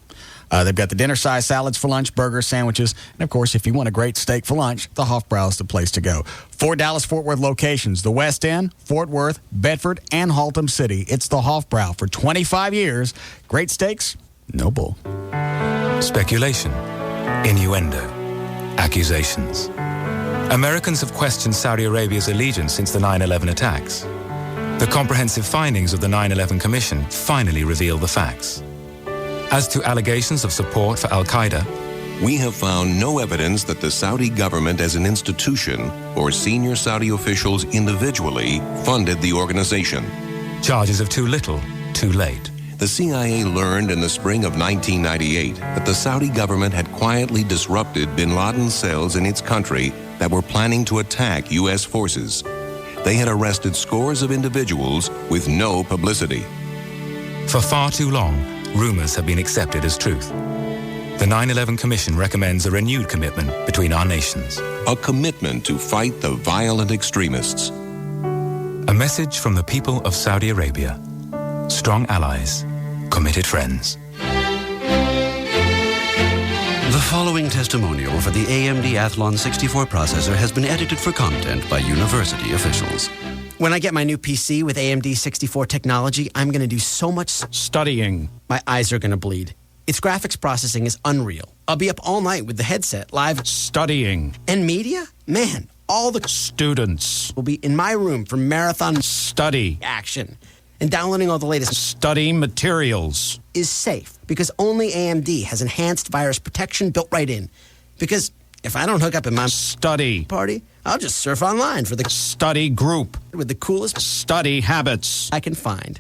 They've got the dinner-size salads for lunch, burgers, sandwiches, and, of course, if you want a great steak for lunch, the Hofbrau is the place to go. 4 Dallas-Fort Worth locations, the West End, Fort Worth, Bedford, and Haltom City. It's the Hofbrau for 25 years. Great steaks, no bull. Speculation, innuendo, accusations. Americans have questioned Saudi Arabia's allegiance since the 9/11 attacks. The comprehensive findings of the 9/11 Commission finally reveal the facts. As to allegations of support for al-Qaeda, we have found no evidence that the Saudi government as an institution or senior Saudi officials individually funded the organization. Charges of too little, too late. The CIA learned in the spring of 1998 that the Saudi government had quietly disrupted bin Laden's cells in its country that were planning to attack U.S. forces. They had arrested scores of individuals with no publicity. For far too long, rumors have been accepted as truth. The 9/11 Commission recommends a renewed commitment between our nations. A commitment to fight the violent extremists. A message from the people of Saudi Arabia. Strong allies, committed friends. The following testimonial for the AMD Athlon 64 processor has been edited for content by university officials. When I get my new PC with AMD 64 technology, I'm going to do so much studying. My eyes are going to bleed. Its graphics processing is unreal. I'll be up all night with the headset, live studying. And media? Man, all the students will be in my room for marathon study action. And downloading all the latest study materials is safe because only AMD has enhanced virus protection built right in. Because if I don't hook up in my study party, I'll just surf online for the study group with the coolest study habits I can find.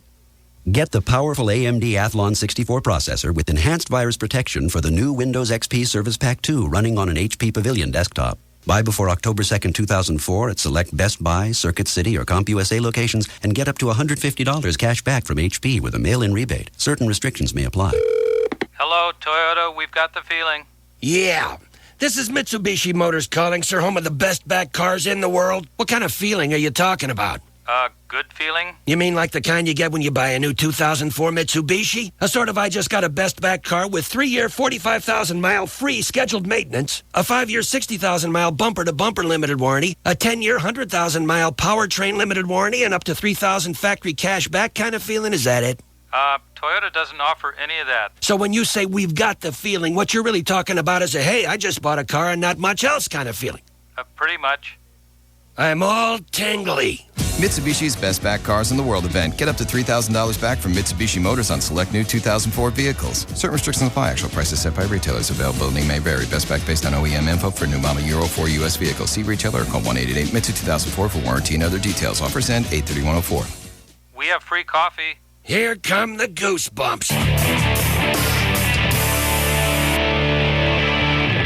Get the powerful AMD Athlon 64 processor with enhanced virus protection for the new Windows XP Service Pack 2 running on an HP Pavilion desktop. Buy before October 2nd, 2004 at select Best Buy, Circuit City, or CompUSA locations and get up to $150 cash back from HP with a mail-in rebate. Certain restrictions may apply. Hello, Toyota. We've got the feeling. Yeah. This is Mitsubishi Motors calling, sir, home of the best back cars in the world. What kind of feeling are you talking about? Good feeling? You mean like the kind you get when you buy a new 2004 Mitsubishi? A sort of I just got a best back car with 3-year, 45,000-mile free scheduled maintenance, a 5-year, 60,000-mile bumper-to-bumper limited warranty, a 10-year, 100,000-mile powertrain limited warranty, and up to $3,000 factory cash back kind of feeling? Is that it? Toyota doesn't offer any of that. So when you say we've got the feeling, what you're really talking about is a, hey, I just bought a car and not much else kind of feeling. Pretty much. I'm all tingly. Mitsubishi's Best Back Cars in the World event. Get up to $3,000 back from Mitsubishi Motors on select new 2004 vehicles. Certain restrictions apply. Actual prices set by retailers. Availability may vary. Best back based on OEM info for new model Euro 4 U.S. vehicles. See retailer or call 1-888-MITSU 2004 for warranty and other details. Offers end 8/31/04. We have free coffee. Here come the goosebumps.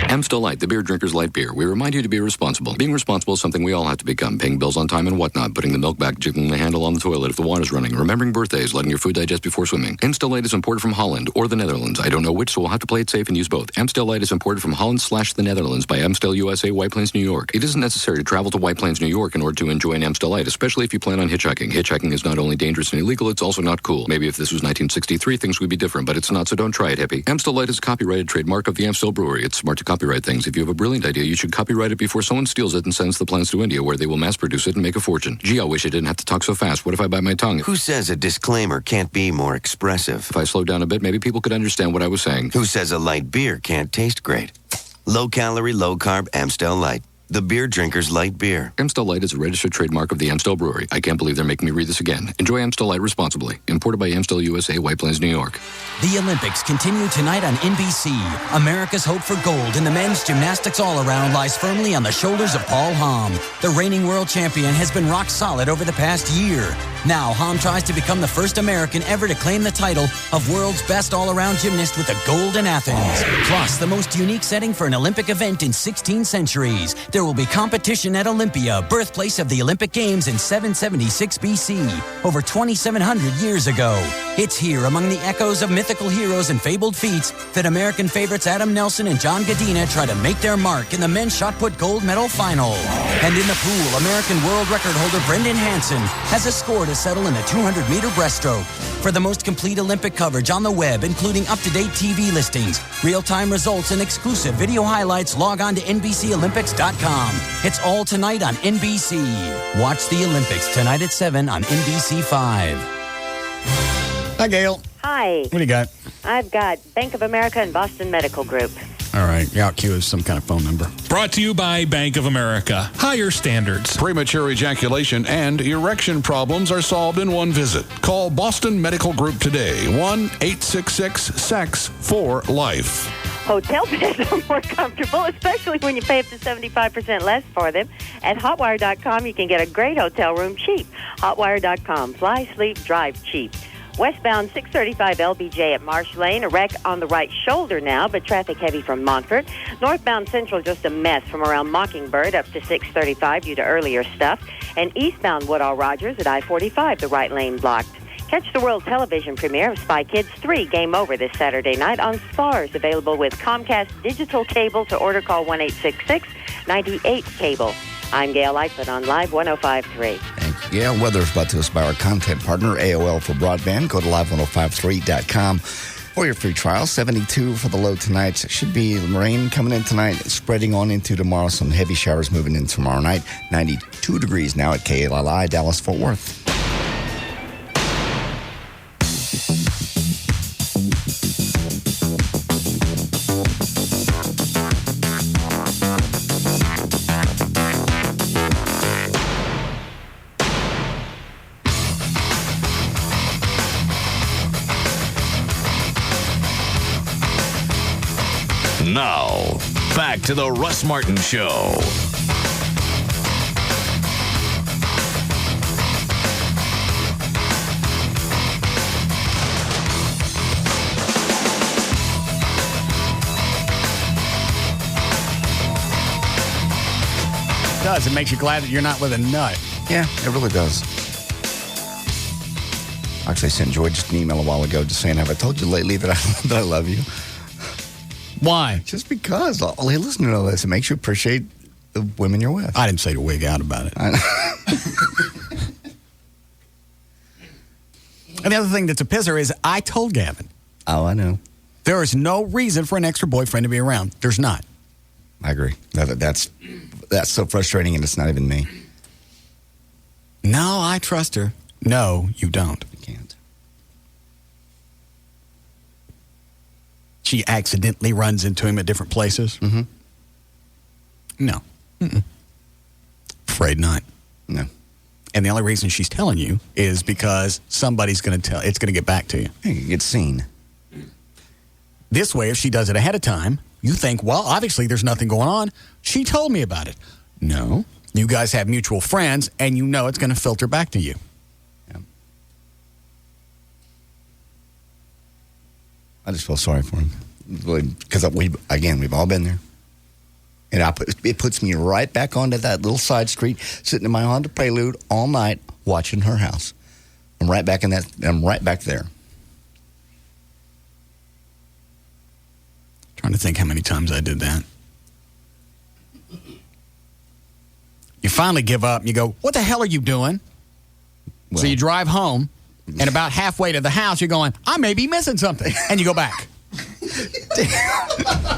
Amstel Light, the beer drinker's light beer. We remind you to be responsible. Being responsible is something we all have to become. Paying bills on time and whatnot. Putting the milk back, jiggling the handle on the toilet if the water's running. Remembering birthdays, letting your food digest before swimming. Amstel Light is imported from Holland or the Netherlands. I don't know which, so we'll have to play it safe and use both. Amstel Light is imported from Holland/the Netherlands by Amstel USA, White Plains, New York. It isn't necessary to travel to White Plains, New York in order to enjoy an Amstel Light, especially if you plan on hitchhiking. Hitchhiking is not only dangerous and illegal, it's also not cool. Maybe if this was 1963, things would be different, but it's not, so don't try it, hippie. Amstel Light is a copyrighted trademark of the Amstel Brewery. It's smart to copyright things. If you have a brilliant idea, you should copyright it before someone steals it and sends the plans to India, where they will mass produce it and make a fortune. Gee, I wish I didn't have to talk so fast. What if I bite my tongue? Who says a disclaimer can't be more expressive? If I slowed down a bit, maybe people could understand what I was saying. Who says a light beer can't taste great? Low-calorie, low-carb Amstel Light. The beer drinker's light beer. Amstel Light is a registered trademark of the Amstel Brewery. I can't believe they're making me read this again. Enjoy Amstel Light responsibly. Imported by Amstel USA, White Plains, New York. The Olympics continue tonight on NBC. America's hope for gold in the men's gymnastics all-around lies firmly on the shoulders of Paul Hamm. The reigning world champion has been rock solid over the past year. Now, Hamm tries to become the first American ever to claim the title of world's best all-around gymnast with a gold in Athens. Plus, the most unique setting for an Olympic event in 16 centuries. There will be competition at Olympia, birthplace of the Olympic Games in 776 BC, over 2,700 years ago. It's here, among the echoes of mythical heroes and fabled feats, that American favorites Adam Nelson and John Godina try to make their mark in the men's shot put gold medal final. And in the pool, American world record holder Brendan Hansen has a score to settle in the 200-meter breaststroke. For the most complete Olympic coverage on the web, including up-to-date TV listings, real-time results, and exclusive video highlights, log on to NBCOlympics.com. It's all tonight on NBC. Watch the Olympics tonight at 7 on NBC 5. Hi, Gail. Hi. What do you got? I've got Bank of America and Boston Medical Group. All right. Out cue is some kind of phone number. Brought to you by Bank of America. Higher standards. Premature ejaculation and erection problems are solved in one visit. Call Boston Medical Group today. 1-866-SEX-4-LIFE. Hotel beds are more comfortable, especially when you pay up to 75% less for them. At Hotwire.com, you can get a great hotel room cheap. Hotwire.com. Fly, sleep, drive cheap. Westbound 635 LBJ at Marsh Lane, a wreck on the right shoulder now, but traffic heavy from Montfort. Northbound Central, just a mess from around Mockingbird up to 635 due to earlier stuff. And eastbound Woodall Rogers at I-45, the right lane blocked. Catch the world television premiere of Spy Kids 3 Game Over this Saturday night on Stars, available with Comcast digital cable. To order, call 1-866-98-CABLE. I'm Gail Lightfoot on Live 105.3. Thank you, Gail. Weather's brought to us by our content partner, AOL for broadband. Go to live1053.com for your free trial. 72 for the low tonight. Should be rain coming in tonight, spreading on into tomorrow. Some heavy showers moving in tomorrow night. 92 degrees now at KLLI, Dallas-Fort Worth. Now, back to the Russ Martin Show. It does. It makes you glad that you're not with a nut. Yeah, it really does. Actually, I sent Joy just an email a while ago just saying, have I told you lately that I love you? Why? Just because. Hey, listen to all this. It makes you appreciate the women you're with. I didn't say to wig out about it. And the other thing that's a pisser is I told Gavin. Oh, I know. There is no reason for an extra boyfriend to be around. There's not. I agree. That's so frustrating, and it's not even me. No, I trust her. No, you don't. You can't. She accidentally runs into him at different places? Mm-hmm. No. Mm-mm. Afraid not. No. And the only reason she's telling you is because somebody's going to tell. It's going to get back to you. You get seen. This way, if she does it ahead of time, you think, well, obviously there's nothing going on. She told me about it. No. You guys have mutual friends, and you know it's going to filter back to you. Yeah. I just feel sorry for him. Because we've all been there. And it puts me right back onto that little side street, sitting in my Honda Prelude all night, watching her house. I'm right back there. Trying to think how many times I did that. You finally give up and you go, what the hell are you doing? Well, so you drive home, and about halfway to the house, you're going, I may be missing something. And you go back.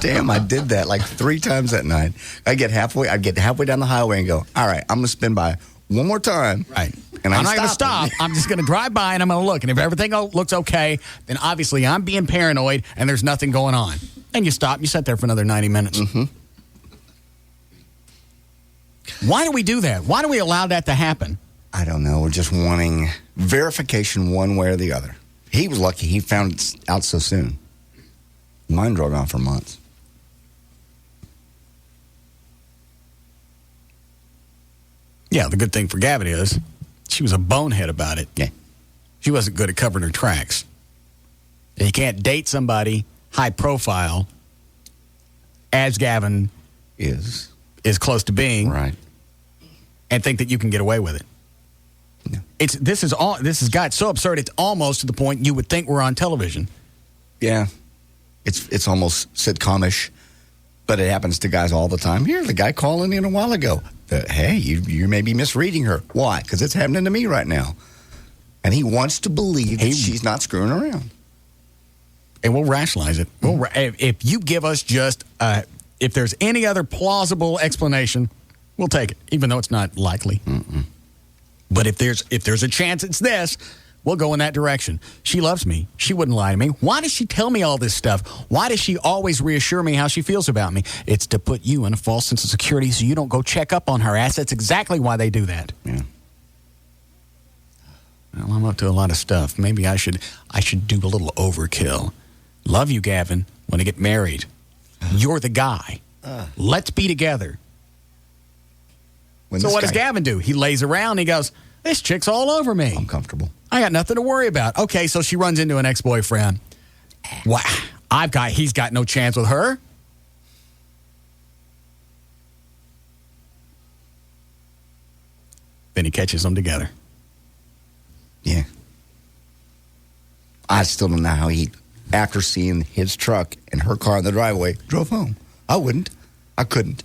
Damn, I did that like 3 times that night. I'd get halfway down the highway and go, all right, I'm going to spin by one more time. Right. And I'm not going to stop. I'm just going to drive by and I'm going to look. And if everything looks okay, then obviously I'm being paranoid and there's nothing going on. And you stop and you sit there for another 90 minutes. Mm-hmm. Why do we do that? Why do we allow that to happen? I don't know. We're just wanting verification one way or the other. He was lucky he found it out so soon. Mine drug on for months. Yeah, the good thing for Gavin is she was a bonehead about it. Yeah. She wasn't good at covering her tracks. And you can't date somebody high profile as Gavin is close to being. Right. And think that you can get away with it. No. This has got so absurd it's almost to the point you would think we're on television. Yeah. It's almost sitcomish, but it happens to guys all the time. Here, the guy calling in a while ago. Hey, you may be misreading her. Why? Because it's happening to me right now. And he wants to believe that she's not screwing around. And we'll rationalize it. If you give us just, if there's any other plausible explanation, we'll take it, even though it's not likely. Mm-mm. But if there's a chance it's this, we'll go in that direction. She loves me. She wouldn't lie to me. Why does she tell me all this stuff? Why does she always reassure me how she feels about me? It's to put you in a false sense of security so you don't go check up on her ass. That's exactly why they do that. Yeah. Well, I'm up to a lot of stuff. Maybe I should do a little overkill. Love you, Gavin. Want to get married. You're the guy. Let's be together. So what does Gavin do? He lays around and he goes, this chick's all over me. I'm comfortable. I got nothing to worry about. Okay, so she runs into an ex-boyfriend. Wow, he's got no chance with her. Then he catches them together. Yeah. I still don't know how he, after seeing his truck and her car in the driveway, drove home. I wouldn't. I couldn't.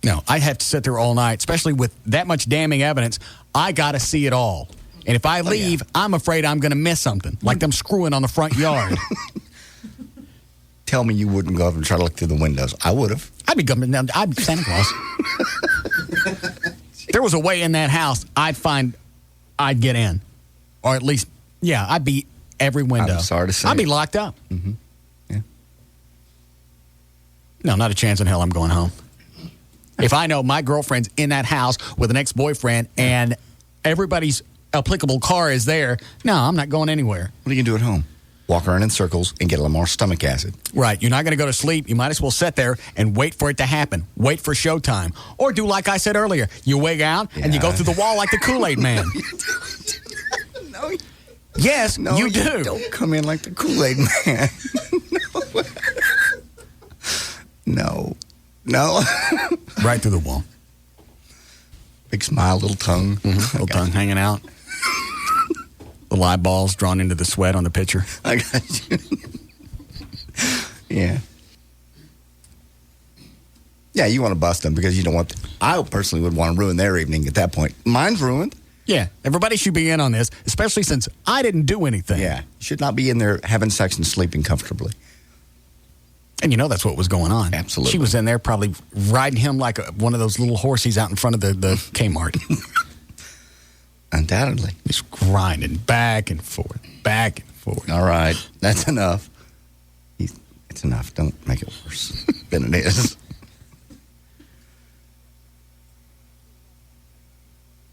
No, I'd have to sit there all night, especially with that much damning evidence. I got to see it all. And if I leave, I'm afraid I'm going to miss something, like them screwing on the front yard. Tell me you wouldn't go up and try to look through the windows. I would have. I'd be Santa Claus. There was a way in that house I'd get in. Or at least, I'd beat every window. I'm sorry to say. I'd be locked up. Mm-hmm. Yeah. No, not a chance in hell I'm going home. If I know my girlfriend's in that house with an ex-boyfriend and everybody's applicable car is there, no, I'm not going anywhere. What are you going to do at home? walk around in circles, and get a little more stomach acid. Right. You're not going to go to sleep. You might as well sit there and wait for it to happen. Wait for showtime. Or do like I said earlier. You wig out and you go through the wall like the Kool-Aid man. No. Yes, No, you do. Don't come in like the Kool-Aid man. No. Right through the wall. Big smile, little tongue. Little tongue hanging out. The eyeballs drawn into the sweat on the picture. I got you. Yeah. Yeah, you want to bust them because you don't want... I personally would want to ruin their evening at that point. Mine's ruined. Yeah, everybody should be in on this, especially since I didn't do anything. Yeah, you should not be in there having sex and sleeping comfortably. And you know that's what was going on. Absolutely. She was in there probably riding him like one of those little horsies out in front of the Kmart. Undoubtedly. Just grinding back and forth, back and forth. All right, that's enough. It's enough. Don't make it worse than it is.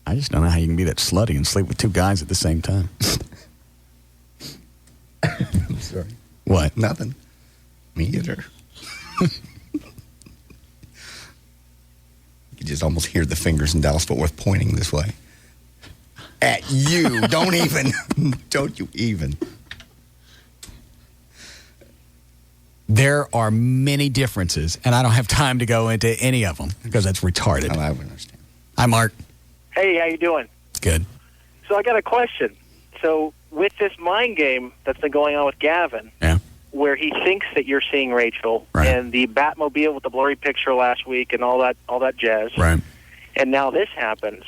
I just don't know how you can be that slutty and sleep with two guys at the same time. I'm sorry. What? Nothing. Me either. You just almost hear the fingers in Dallas-Fort Worth pointing this way. At you. Don't even. Don't you even. There are many differences, and I don't have time to go into any of them because that's retarded. I would understand. Hi, Mark. Hey, how you doing? Good. So I got a question. So with this mind game that's been going on with Gavin, where he thinks that you're seeing Rachel, and the Batmobile with the blurry picture last week and all that jazz, right? And now this happens.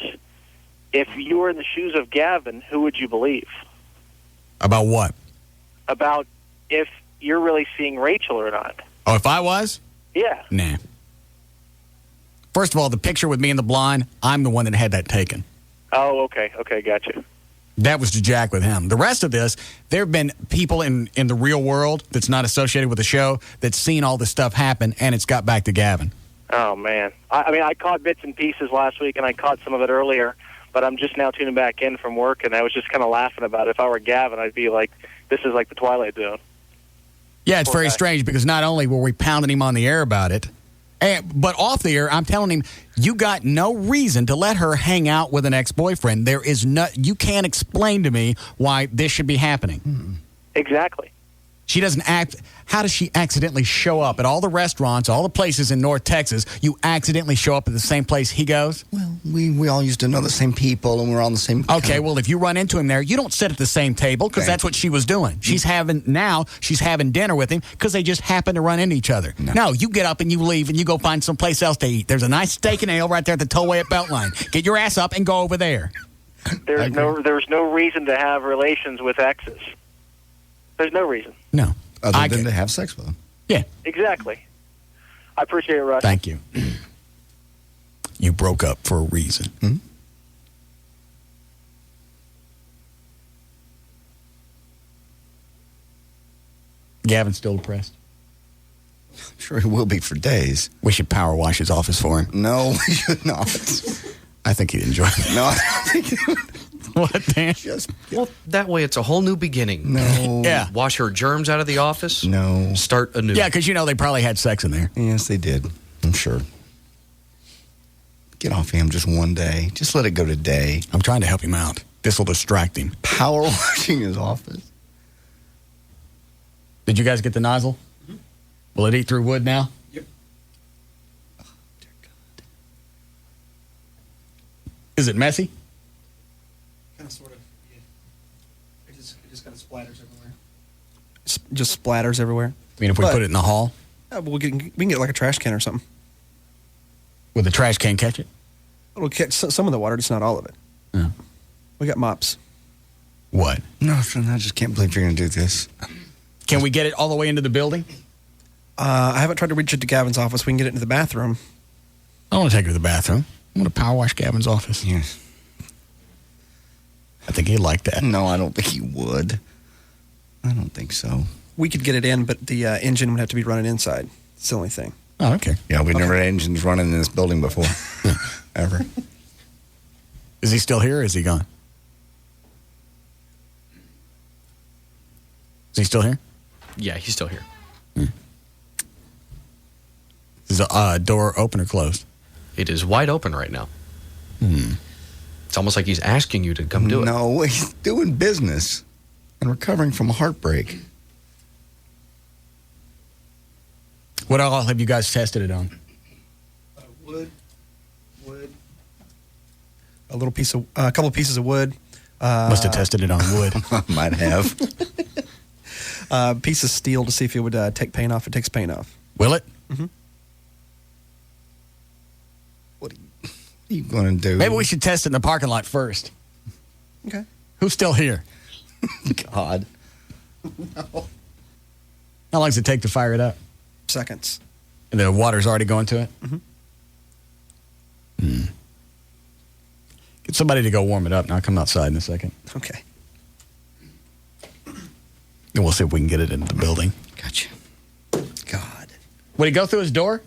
If you were in the shoes of Gavin, who would you believe? About what? About if you're really seeing Rachel or not. Oh, if I was? Yeah. Nah. First of all, the picture with me in the blind, I'm the one that had that taken. Oh, okay. Okay, gotcha. That was to jack with him. The rest of this, there have been people in the real world that's not associated with the show that's seen all this stuff happen, and it's got back to Gavin. Oh, man. I mean, I caught bits and pieces last week, and I caught some of it earlier, but I'm just now tuning back in from work, and I was just kind of laughing about it. If I were Gavin, I'd be like, this is like the Twilight Zone. Yeah, it's very strange because not only were we pounding him on the air about it, but off the air, I'm telling him, you got no reason to let her hang out with an ex-boyfriend. There is you can't explain to me why this should be happening. Exactly. She doesn't act. How does she accidentally show up at all the restaurants, all the places in North Texas? You accidentally show up at the same place he goes? Well, we all used to know the same people, and we're all on the same... Okay, well, if you run into him there, you don't sit at the same table because that's what she was doing. She's having dinner with him because they just happen to run into each other. No, you get up and you leave and you go find someplace else to eat. There's a nice steak and ale right there at the tollway at Beltline. Get your ass up and go over there. There's no reason to have relations with exes. There's no reason. No. Other than to have sex with them. Yeah. Exactly. I appreciate it, Russ. Thank you. You broke up for a reason. Mm-hmm. Gavin's still depressed? I'm sure he will be for days. We should power wash his office for him. No, we should not. I think he'd enjoy it. No, I don't think he would. What, Dan? Well, that way it's a whole new beginning. No. Yeah. Wash her germs out of the office. No. Start anew. Yeah, because they probably had sex in there. Yes, they did. I'm sure. Get off him just one day. Just let it go today. I'm trying to help him out. This will distract him. Power washing his office. Did you guys get the nozzle? Mm-hmm. Will it eat through wood now? Yep. Oh, dear God. Is it messy? Kind of, sort of, yeah. It just kind of splatters everywhere. Just splatters everywhere. I mean, if we put it in the hall? We can get like a trash can or something. Will the trash can catch it? It'll catch some of the water, just not all of it. Yeah. We got mops. What? No, I just can't believe you're going to do this. Can we get it all the way into the building? I haven't tried to reach it to Gavin's office. We can get it into the bathroom. I don't want to take it to the bathroom. I want to power wash Gavin's office. Yes. I think he'd like that. No, I don't think he would. I don't think so. We could get it in, but the engine would have to be running inside. It's the only thing. Oh, okay. Yeah, we've never had engines running in this building before. Ever. Is he still here or is he gone? Is he still here? Yeah, he's still here. Is the door open or closed? It is wide open right now. It's almost like he's asking you to come do it. No, he's doing business and recovering from a heartbreak. What all have you guys tested it on? Wood. A couple of pieces of wood. Must have tested it on wood. Might have. A piece of steel to see if it would take paint off. It takes paint off. Will it? Mm-hmm. What are you going to do? Maybe we should test it in the parking lot first. Okay. Who's still here? God. No. How long does it take to fire it up? Seconds. And the water's already going to it? Mm-hmm. Get somebody to go warm it up, and I'll come outside in a second. Okay. And we'll see if we can get it into the building. Gotcha. God. Would he go through his door?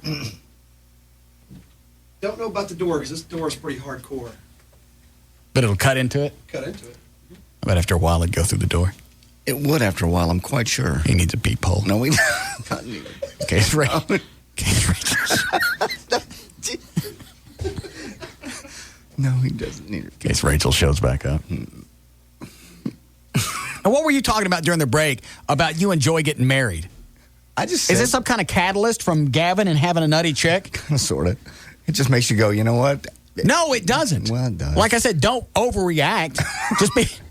Don't know about the door because this door is pretty hardcore. But it'll cut into it? Cut into it. I bet after a while it'd go through the door. It would after a while, I'm quite sure. He needs a peephole. No, we Okay, it's right. Okay, it's right. No, he doesn't need it. In case Rachel shows back up. And what were you talking about during the break about you and Joy getting married? I just said, Is this some kind of catalyst from Gavin and having a nutty chick? Kind of, sort of. It just makes you go, you know what? No, it doesn't. Well, it does. Like I said, don't overreact.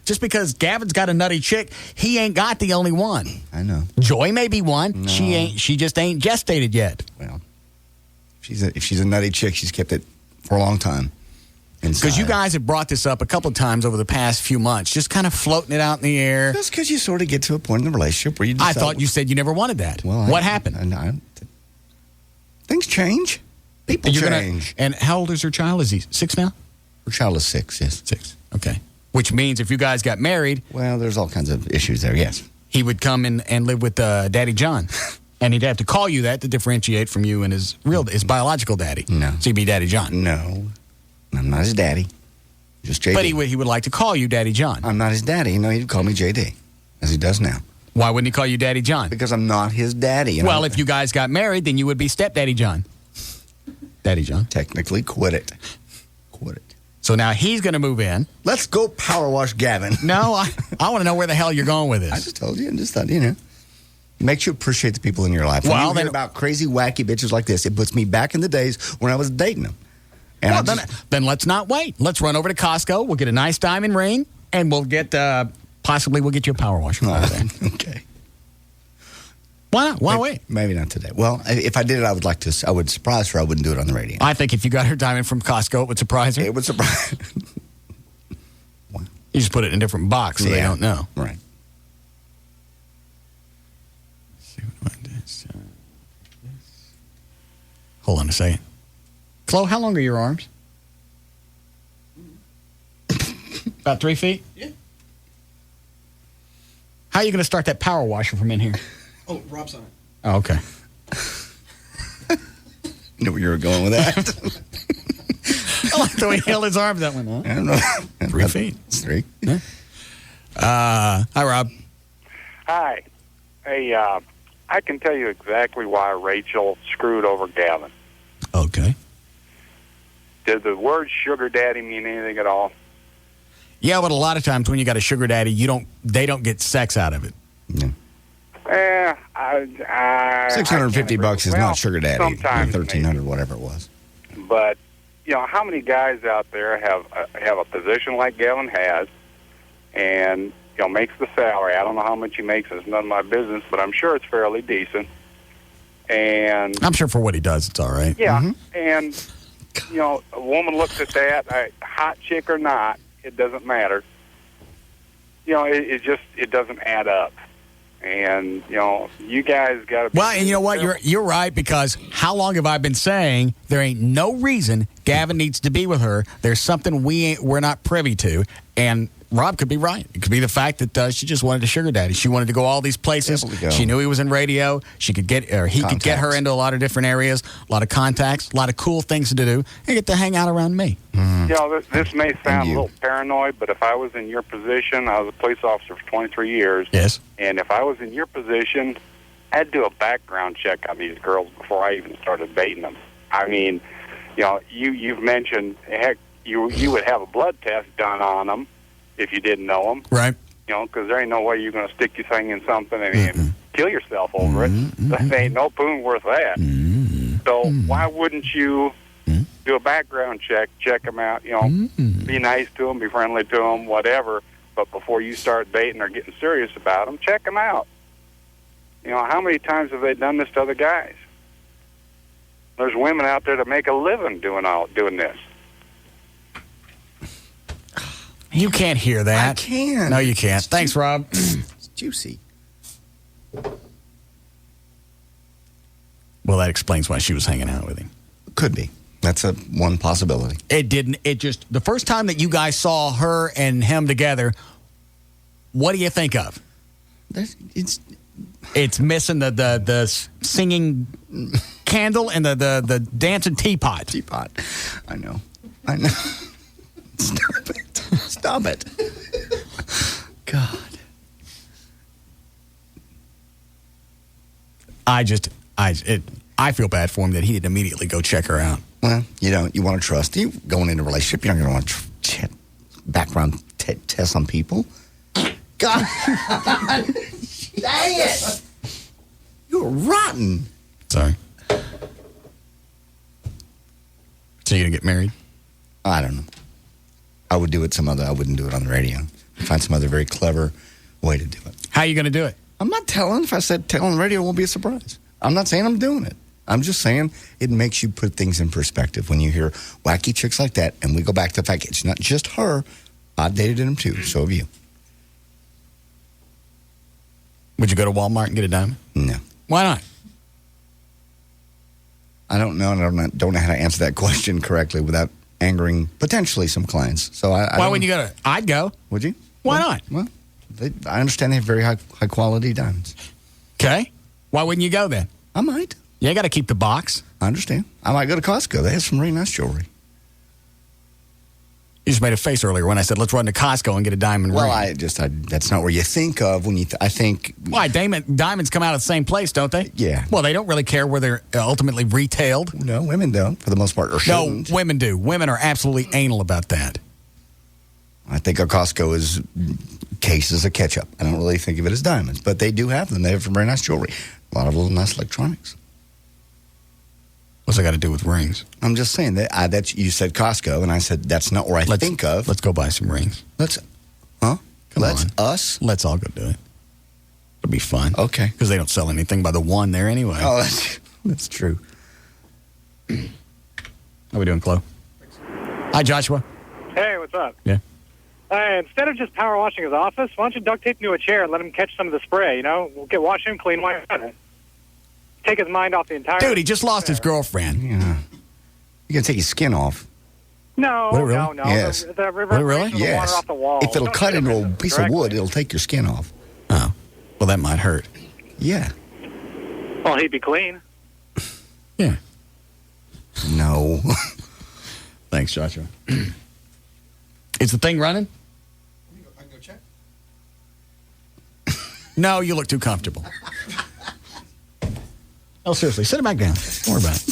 Just because Gavin's got a nutty chick, he ain't got the only one. I know. Joy may be one. No. She just ain't gestated yet. Well, if she's a nutty chick, she's kept it for a long time. Because you guys have brought this up a couple of times over the past few months, just kind of floating it out in the air. Just because you sort of get to a point in the relationship where you decide. I thought you said you never wanted that. Well, what happened? Things change. People change. And how old is her child? Is he 6 now? Her child is 6, yes. 6. Okay. Which means if you guys got married. Well, there's all kinds of issues there, yes. He would come in and live with Daddy John. And he'd have to call you that to differentiate from you and his biological daddy. No. So he'd be Daddy John. No. I'm not his daddy. Just JD. But he would like to call you Daddy John. I'm not his daddy. No, he'd call me JD, as he does now. Why wouldn't he call you Daddy John? Because I'm not his daddy. Well, if you guys got married, then you would be Stepdaddy John. Daddy John. Technically, quit it. Quit it. So now he's going to move in. Let's go power wash Gavin. No, I want to know where the hell you're going with this. I just told you. I just thought, it makes you appreciate the people in your life. Well, when you hear about crazy, wacky bitches like this, it puts me back in the days when I was dating them. And then let's not wait. Let's run over to Costco. We'll get a nice diamond ring, and we'll get possibly we'll get you a power washer. Okay. Why not? Why wait? Maybe not today. Well, if I did it, I would surprise her. I wouldn't do it on the radio. I think if you got her diamond from Costco, it would surprise her. It would surprise. You just put it in a different box so they don't know. Right. Hold on a second. Flo, how long are your arms? About 3 feet? Yeah. How are you going to start that power washer from in here? Oh, Rob's on it. Oh, okay. Knew where you were going with that. I like the way he held his arms that one, huh? I don't know. 3 feet. It's 3. Yeah. Hi, Rob. Hi. Hey, I can tell you exactly why Rachel screwed over Gavin. Okay. Did the word sugar daddy mean anything at all? Yeah, but a lot of times when you got a sugar daddy, they don't get sex out of it. No. $650 is not sugar daddy. Sometimes $1,300, whatever it was. But how many guys out there have a position like Gavin has, and makes the salary? I don't know how much he makes. It's none of my business, but I'm sure it's fairly decent. And I'm sure for what he does, it's all right. Yeah, Mm-hmm. and a woman looks at that, hot chick or not, it doesn't matter. It doesn't add up. And you guys got to. Well, and you know what? You're right, because how long have I been saying there ain't no reason Gavin needs to be with her? There's something we're not privy to, and Rob could be right. It could be the fact that she just wanted a sugar daddy. She wanted to go all these places. She knew he was in radio. She could get, or he could get her into a lot of different areas, a lot of contacts, a lot of cool things to do, and get to hang out around me. You know, this may sound a little paranoid, but if I was in your position, I was a police officer for 23 years. Yes. And if I was in your position, I'd do a background check on these girls before I even started dating them. I mean, you know, you've mentioned, heck, you would have a blood test done on them if you didn't know them. Right. You know, because there ain't no way you're going to stick your thing in something and kill yourself over it. There ain't no poon worth that. So why wouldn't you do a background check them out, you know, be nice to them, be friendly to them, whatever, but before you start dating or getting serious about them, check them out. You know, how many times have they done this to other guys? There's women out there that make a living doing this. You can't hear that. I can. No, you can't. Thanks, Rob. It's juicy. Well, that explains why she was hanging out with him. Could be. That's one possibility. It didn't. It just, the first time that you guys saw her and him together, what do you think of? It's missing the singing candle and the dancing teapot. Teapot. I know. Stop it. Stop it. God. I feel bad for him that he didn't immediately go check her out. Well, you don't. You want to trust. You going into a relationship, you're not going to want to check background tests on people. God. Dang it. You're rotten. Sorry. So you're going to get married? I don't know. I would do it I wouldn't do it on the radio. Find some other very clever way to do it. How are you going to do it? I'm not telling. If I said tell on the radio, it won't be a surprise. I'm not saying I'm doing it. I'm just saying it makes you put things in perspective when you hear wacky chicks like that, and we go back to the fact it's not just her. I've dated him too. So have you. Would you go to Walmart and get a diamond? No. Why not? I don't know, and I don't know how to answer that question correctly without angering potentially some clients. So why wouldn't you go to? I'd go. Would you? Why not? Well, I understand they have very high quality diamonds. Okay. Why wouldn't you go then? I might. You got to keep the box. I understand. I might go to Costco. They have some really nice jewelry. You just made a face earlier when I said, let's run to Costco and get a diamond ring. Well, that's not where you think of when you I think... Why? Diamonds come out of the same place, don't they? Yeah. Well, they don't really care where they're ultimately retailed. No, women don't, for the most part, or shouldn't. No, women do. Women are absolutely anal about that. I think a Costco is cases of ketchup. I don't really think of it as diamonds, but they do have them. They have some very nice jewelry. A lot of little nice electronics. What's that got to do with rings? I'm just saying that you said Costco, and I said that's not where I think of. Let's go buy some rings. Let's all go do it. It'll be fun. Okay. Because they don't sell anything by the one there anyway. Oh, that's true. How we doing, Chloe? Hi, Joshua. Hey, what's up? Yeah. Instead of just power washing his office, why don't you duct tape him to a chair and let him catch some of the spray, you know? We'll wash him clean while you're at it. Take his mind off the entire... Dude, he just lost his girlfriend. Yeah. You're going to take his skin off. No, What, really? no. Yes. The reverberation of the water off the wall. If it'll Don't cut shoot him into a piece directly. of wood, it'll take your skin off. Oh. Well, that might hurt. Yeah. Well, he'd be clean. Yeah. No. Thanks, Joshua. Is the thing running? I can go check. No, you look too comfortable. Oh, seriously, sit it back down. Don't worry about it.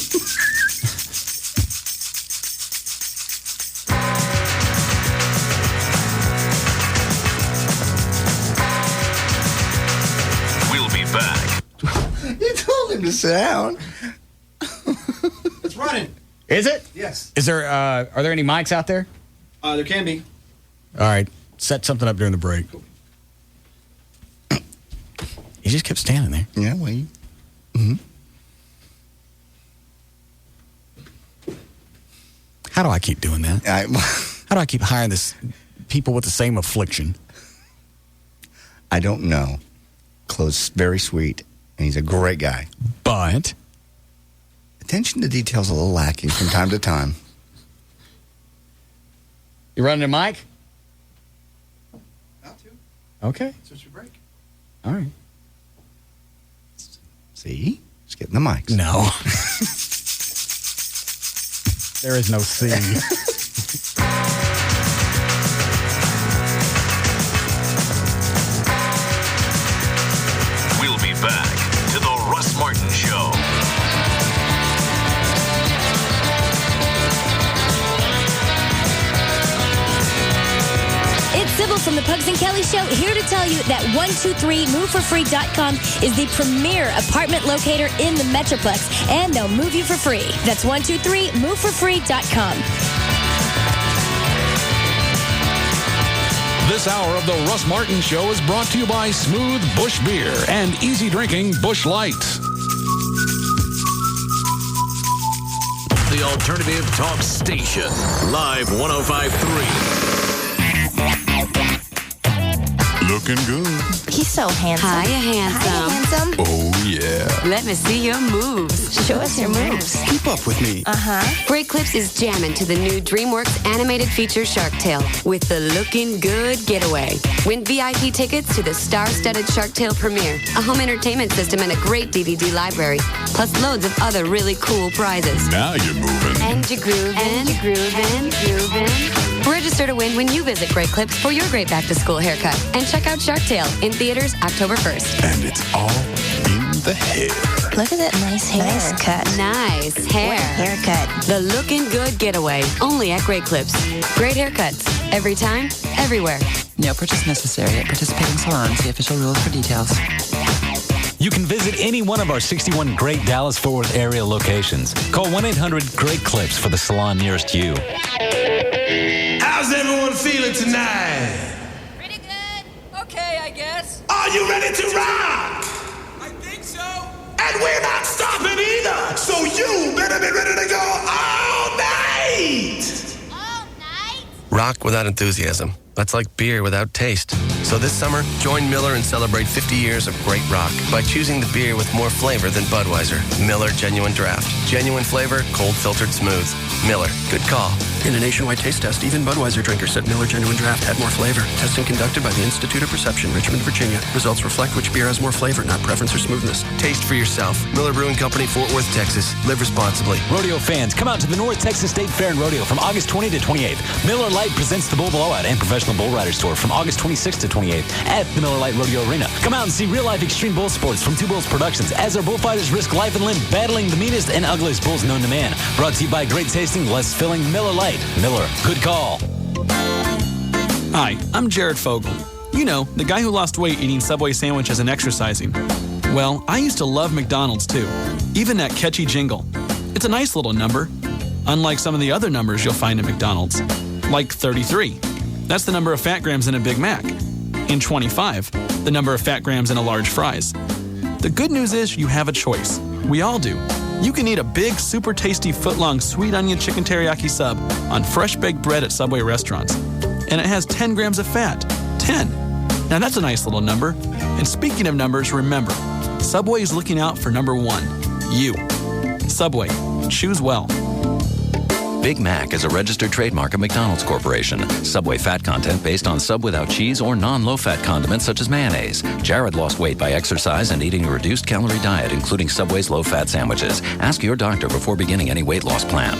We'll be back. You told him to sit down. It's running. Is it? Yes. Is there? Are there any mics out there? There can be. All right, set something up during the break. He just kept standing there. Yeah, wait. Mm-hmm. How do I keep doing that? How do I keep hiring people with the same affliction? I don't know. Chloe's very sweet, and he's a great guy. But attention to detail's a little lacking from time to time. You running a mic? Okay. Switch your break. All right. See? Just getting the mics. No. There is no C. We'll be back to the Russ Martin Show. It's Sybil from the Pugs and Kelly Show, here to tell you that 123moveforfree.com is the premier apartment locator in the Metroplex, and they'll move you for free. That's 123moveforfree.com. This hour of the Russ Martin Show is brought to you by Smooth Bush Beer and easy drinking Bush Light. The Alternative Talk Station. Live 105.3. Looking good. He's so handsome. Hiya, handsome. Hi, handsome. Oh, yeah. Let me see your moves. Show us your moves. Keep up with me. Great Clips is jamming to the new DreamWorks animated feature Shark Tale with the Looking Good Getaway. Win VIP tickets to the star-studded Shark Tale premiere, a home entertainment system, and a great DVD library, plus loads of other really cool prizes. Now you're moving. And you're grooving. And you're grooving. Register to win when you visit Great Clips for your great back-to-school haircut. And check out Shark Tale in theaters October 1st. And it's all in the hair. Look at that nice hair. Nice cut. Nice hair. What a haircut. The Looking Good Getaway, only at Great Clips. Great haircuts, every time, everywhere. No purchase necessary at participating salons. See official rules for details. You can visit any one of our 61 great Dallas-Fort Worth area locations. Call 1-800-GREAT-CLIPS for the salon nearest you. How's everyone feeling tonight? Pretty good. Okay, I guess. Are you ready to rock? I think so. And we're not stopping either. So you better be ready to go all night. All night? Rock without enthusiasm. That's like beer without taste. So this summer, join Miller and celebrate 50 years of great rock by choosing the beer with more flavor than Budweiser. Miller Genuine Draft. Genuine flavor, cold filtered smooth. Miller, good call. In a nationwide taste test, even Budweiser drinkers said Miller Genuine Draft had more flavor. Testing conducted by the Institute of Perception, Richmond, Virginia. Results reflect which beer has more flavor, not preference or smoothness. Taste for yourself. Miller Brewing Company, Fort Worth, Texas. Live responsibly. Rodeo fans, come out to the North Texas State Fair and Rodeo from August 20 to 28th. Miller Lite presents the Bull Blowout and Professional Bull Riders Tour from August 26th to 28th at the Miller Lite Rodeo Arena. Come out and see real-life extreme bull sports from Two Bulls Productions as our bullfighters risk life and limb battling the meanest and ugliest bulls known to man. Brought to you by great tasting, less filling Miller Lite. Miller, good call. Hi, I'm Jared Fogle. You know, the guy who lost weight eating Subway sandwiches and exercising. Well, I used to love McDonald's too, even that catchy jingle. It's a nice little number, unlike some of the other numbers you'll find at McDonald's, like 33. That's the number of fat grams in a Big Mac. And 25, the number of fat grams in a large fries. The good news is you have a choice. We all do. You can eat a big, super tasty foot-long sweet onion chicken teriyaki sub on fresh baked bread at Subway restaurants. And it has 10 grams of fat. 10. Now that's a nice little number. And speaking of numbers, remember, Subway is looking out for number one, you. Subway. Choose well. Big Mac is a registered trademark of McDonald's Corporation. Subway fat content based on sub without cheese or non-low-fat condiments such as mayonnaise. Jared lost weight by exercise and eating a reduced calorie diet, including Subway's low-fat sandwiches. Ask your doctor before beginning any weight loss plan.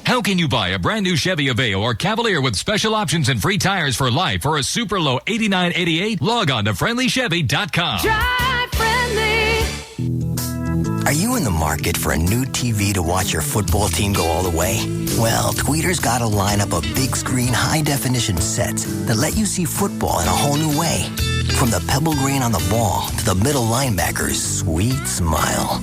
How can you buy a brand new Chevy Aveo or Cavalier with special options and free tires for life for a super low $89.88? Log on to friendlychevy.com. Drive friendly. Are you in the market for a new TV to watch your football team go all the way? Well, Tweeter's got a lineup of big screen, high-definition sets that let you see football in a whole new way. From the pebble green on the ball to the middle linebacker's sweet smile.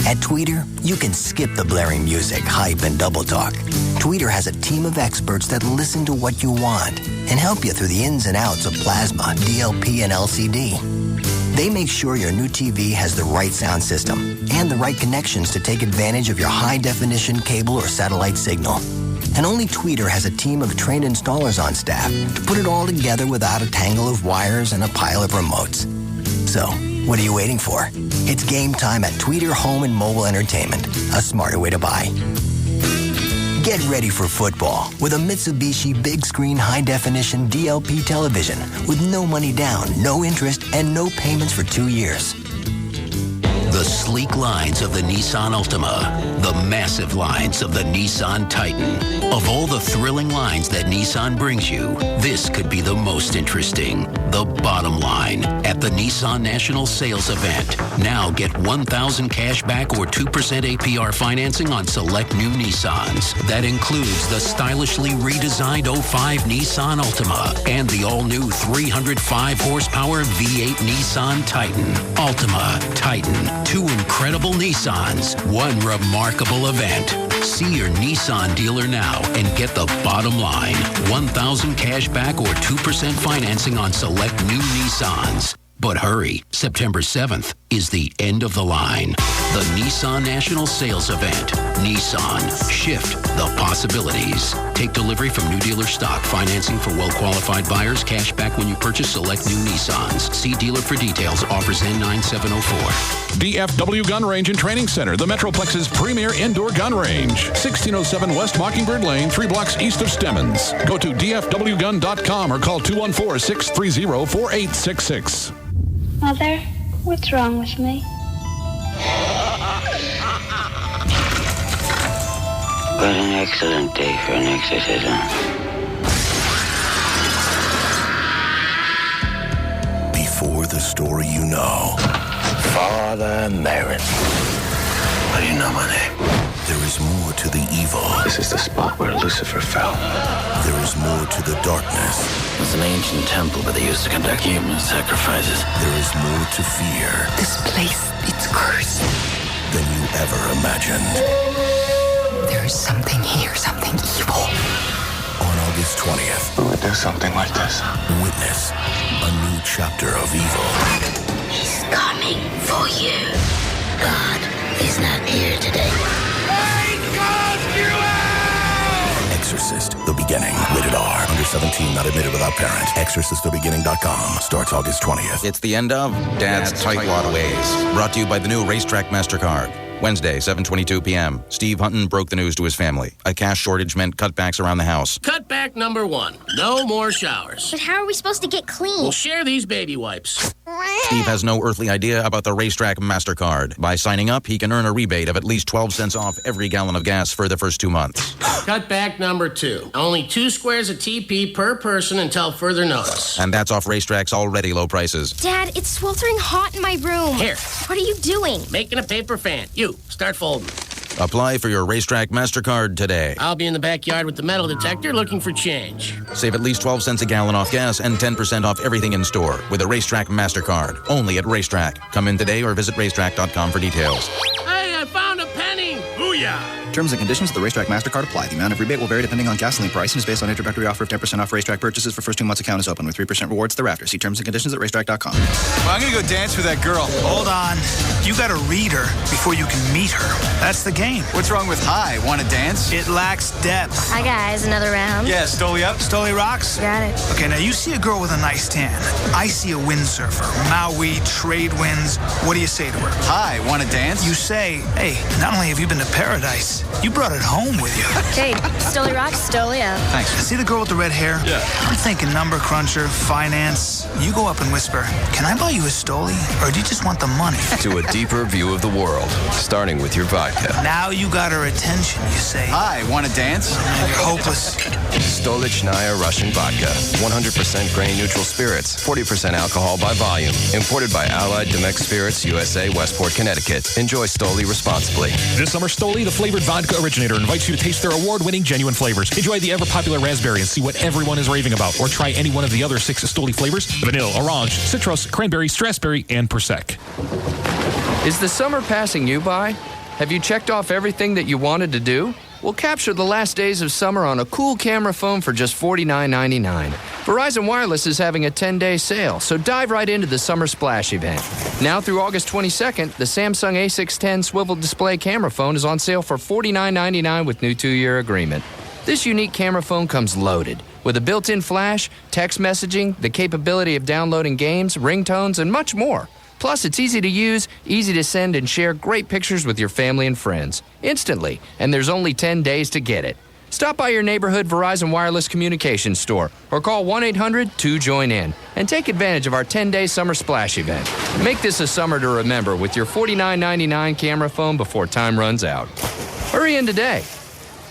At Tweeter, you can skip the blaring music, hype, and double talk. Tweeter has a team of experts that listen to what you want and help you through the ins and outs of plasma, DLP, and LCD. They make sure your new TV has the right sound system and the right connections to take advantage of your high-definition cable or satellite signal. And only Tweeter has a team of trained installers on staff to put it all together without a tangle of wires and a pile of remotes. So, what are you waiting for? It's game time at Tweeter Home and Mobile Entertainment, a smarter way to buy. Get ready for football with a Mitsubishi big screen high definition DLP television with no money down, no interest, and no payments for 2 years. The sleek lines of the Nissan Altima. The massive lines of the Nissan Titan. Of all the thrilling lines that Nissan brings you, this could be the most interesting. The bottom line at the Nissan National Sales Event. Now get $1,000 cash back or 2% APR financing on select new Nissans. That includes the stylishly redesigned 05 Nissan Altima and the all-new 305 horsepower V8 Nissan Titan. Altima, Titan. 2 incredible Nissans, 1 remarkable event. See your Nissan dealer now and get the bottom line. $1,000 cash back or 2% financing on select new Nissans. But hurry, September 7th is the end of the line. The Nissan National Sales Event. Nissan. Shift the possibilities. Take delivery from new dealer stock. Financing for well-qualified buyers. Cash back when you purchase select new Nissans. See dealer for details. Offers end 9704. DFW Gun Range and Training Center, the Metroplex's premier indoor gun range. 1607 West Mockingbird Lane, 3 blocks east of Stemmons. Go to dfwgun.com or call 214-630-4866. Mother, what's wrong with me? What an excellent day for an exorcism. Before the story you know. Father Merrin. How do you know my name? There is more to the evil. This is the spot where Lucifer fell. There is more to the darkness. It's an ancient temple where they used to conduct human sacrifices. There is more to fear. This place, it's cursed. Than you ever imagined. There is something here, something evil. On August 20th. Who would do something like this? Witness a new chapter of evil. He's coming for you. God is not here today. Exorcist, The Beginning. Rated R. Under 17, not admitted without parent. ExorcistTheBeginning.com. Starts August 20th. It's the end of Dad's Tightwad Ways. Brought to you by the new Racetrack MasterCard. Wednesday, 7:22 p.m. Steve Hutton broke the news to his family. A cash shortage meant cutbacks around the house. Cutback number 1. No more showers. But how are we supposed to get clean? We'll share these baby wipes. Steve has no earthly idea about the Racetrack MasterCard. By signing up, he can earn a rebate of at least 12 cents off every gallon of gas for the first 2 months. Cutback number 2. Only 2 squares of TP per person until further notice. And that's off Racetrack's already low prices. Dad, it's sweltering hot in my room. Here. What are you doing? Making a paper fan. You, start folding. Apply for your Racetrack MasterCard today. I'll be in the backyard with the metal detector looking for change. Save at least 12 cents a gallon off gas and 10% off everything in store with a Racetrack MasterCard. Only at Racetrack. Come in today or visit racetrack.com for details. Hey, I found a penny! Booyah! Terms and conditions of the Racetrack MasterCard apply. The amount of rebate will vary depending on gasoline price and is based on introductory offer of 10% off Racetrack purchases for first 2 months account is open with 3% rewards thereafter. See terms and conditions at racetrack.com. Well, I'm going to go dance with that girl. Hold on. You got to read her before you can meet her. That's the game. What's wrong with hi? Want to dance? It lacks depth. Hi, guys. Another round? Yeah, Stoli up. Stoli rocks. Got it. Okay, now you see a girl with a nice tan. I see a windsurfer. Maui, trade winds. What do you say to her? Hi, want to dance? You say, hey, not only have you been to paradise, you brought it home with you. Okay, Stoli rocks, Stoli up. Thanks. See the girl with the red hair? Yeah. I'm thinking number cruncher, finance. You go up and whisper, can I buy you a Stoli? Or do you just want the money? To a deeper view of the world, starting with your vodka. Now you got her attention, you say. Hi, want to dance? You're hopeless. Stolichnaya Russian vodka. 100% grain-neutral spirits. 40% alcohol by volume. Imported by Allied Demex Spirits, USA, Westport, Connecticut. Enjoy Stoli responsibly. This summer, Stoli, the flavored vodka originator, invites you to taste their award-winning genuine flavors. Enjoy the ever-popular raspberry and see what everyone is raving about. Or try any one of the other 6 Stoli flavors: vanilla, orange, citrus, cranberry, strasberry, and Persec. Is the summer passing you by? Have you checked off everything that you wanted to do? Well, capture the last days of summer on a cool camera phone for just $49.99. Verizon Wireless is having a 10-day sale, so dive right into the Summer Splash event. Now through August 22nd, the Samsung A610 swivel display camera phone is on sale for $49.99 with new 2-year agreement. This unique camera phone comes loaded with a built-in flash, text messaging, the capability of downloading games, ringtones, and much more. Plus, it's easy to use, easy to send, and share great pictures with your family and friends instantly, and there's only 10 days to get it. Stop by your neighborhood Verizon Wireless Communications store or call 1-800-2JOIN-IN and take advantage of our 10-day summer splash event. Make this a summer to remember with your $49.99 camera phone before time runs out. Hurry in today.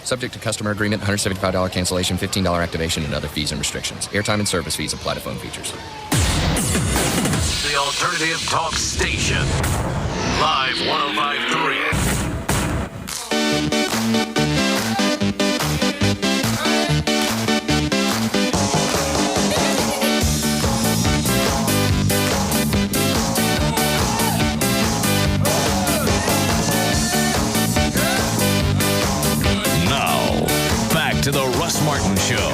Subject to customer agreement, $175 cancellation, $15 activation, and other fees and restrictions. Airtime and service fees apply to phone features. The alternative talk station. Live 105.3. To the Russ Martin Show.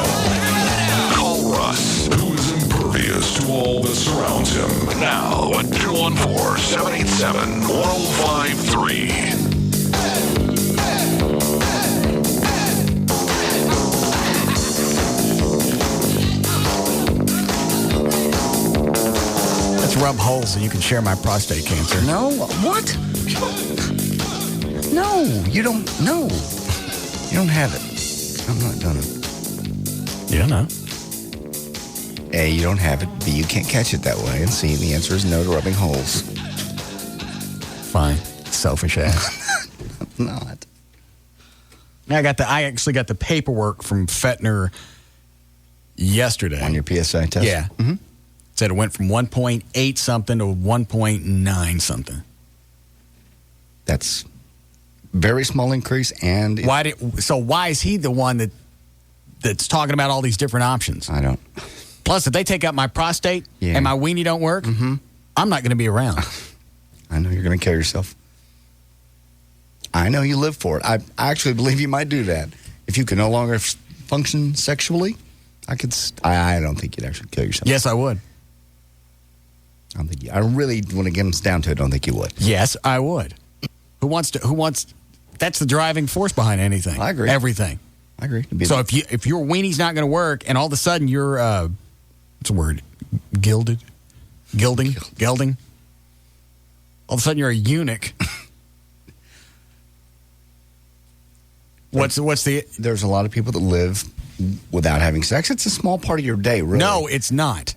Call Russ, who is impervious to all that surrounds him. Now at 214-787-1053. Let's rub holes so you can share my prostate cancer. No, what? No, you don't. No, you don't have it. I'm not done it. Yeah, no. A, you don't have it. B, you can't catch it that way. And C, the answer is no to rubbing holes. Fine. Selfish ass. I'm not. I actually got the paperwork from Fettner yesterday. On your PSI test? Yeah. Mm-hmm. Said it went from 1.8 something to 1.9 something. That's very small increase. And why is he the one that's talking about all these different options? I don't. Plus, if they take out my prostate and my weenie don't work, I'm not going to be around. I know you're going to kill yourself. I know you live for it. I actually believe you might do that. If you can no longer function sexually, I don't think you'd actually kill yourself. Yes, I would. I don't think I really, when it comes down to it, I don't think you would. Yes, I would. Who wants? That's the driving force behind anything. I agree. Everything. I agree. So if your weenie's not going to work, and all of a sudden you're, what's the word? Gilding. All of a sudden you're a eunuch. There's a lot of people that live without having sex. It's a small part of your day, really. No, it's not.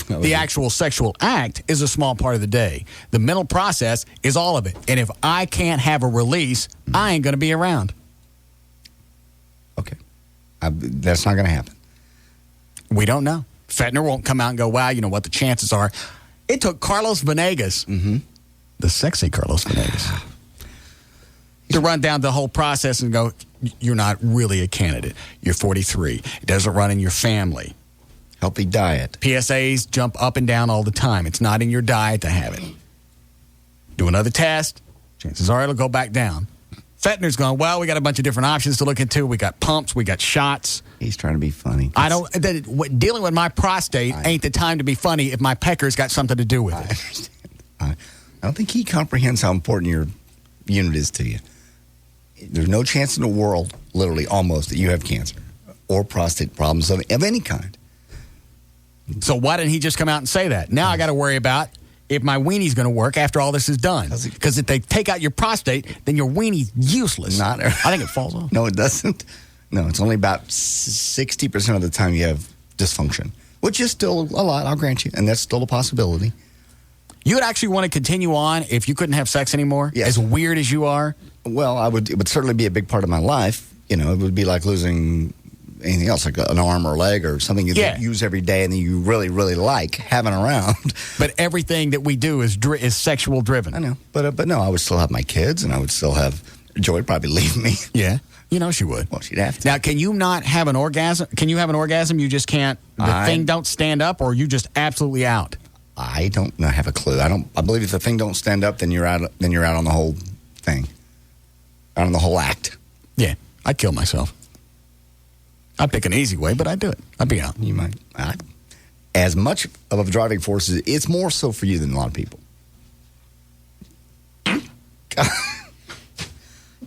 The actual sexual act is a small part of the day. The mental process is all of it. And if I can't have a release, I ain't going to be around. Okay. That's not going to happen. We don't know. Fettner won't come out and go, wow, you know what the chances are. It took Carlos Venegas, the sexy Carlos Venegas, to run down the whole process and go, you're not really a candidate. You're 43. It doesn't run in your family. Healthy diet. PSAs jump up and down all the time. It's not in your diet to have it. Do another test. Chances are it'll go back down. Fettner's going, well, we got a bunch of different options to look into. We got pumps. We got shots. He's trying to be funny. Dealing with my prostate ain't the time to be funny if my pecker's got something to do with it. I understand. I don't think he comprehends how important your unit is to you. There's no chance in the world, literally almost, that you have cancer or prostate problems of any kind. So why didn't he just come out and say that? Now I got to worry about if my weenie's going to work after all this is done. Because if they take out your prostate, then your weenie's useless. I think it falls off. No, it doesn't. No, it's only about 60% of the time you have dysfunction, which is still a lot, I'll grant you, and that's still a possibility. You would actually want to continue on if you couldn't have sex anymore? Yes. As weird as you are? Well, it would certainly be a big part of my life. You know, it would be like losing anything else, like an arm or a leg or something you use every day and that you really, really like having around. But everything that we do is sexual driven. I know. But no, I would still have my kids and I would still have Joy would probably leave me. Yeah. You know she would. Well, she'd have to. Now, can you not have an orgasm? Can you have an orgasm? You just can't, thing don't stand up, or you just absolutely out? I don't have a clue. I believe if the thing don't stand up, then you're out on the whole thing. Out on the whole act. Yeah. I'd kill myself. I'd pick an easy way, but I'd do it. I'd be out. You might. As much of a driving force, it's more so for you than a lot of people.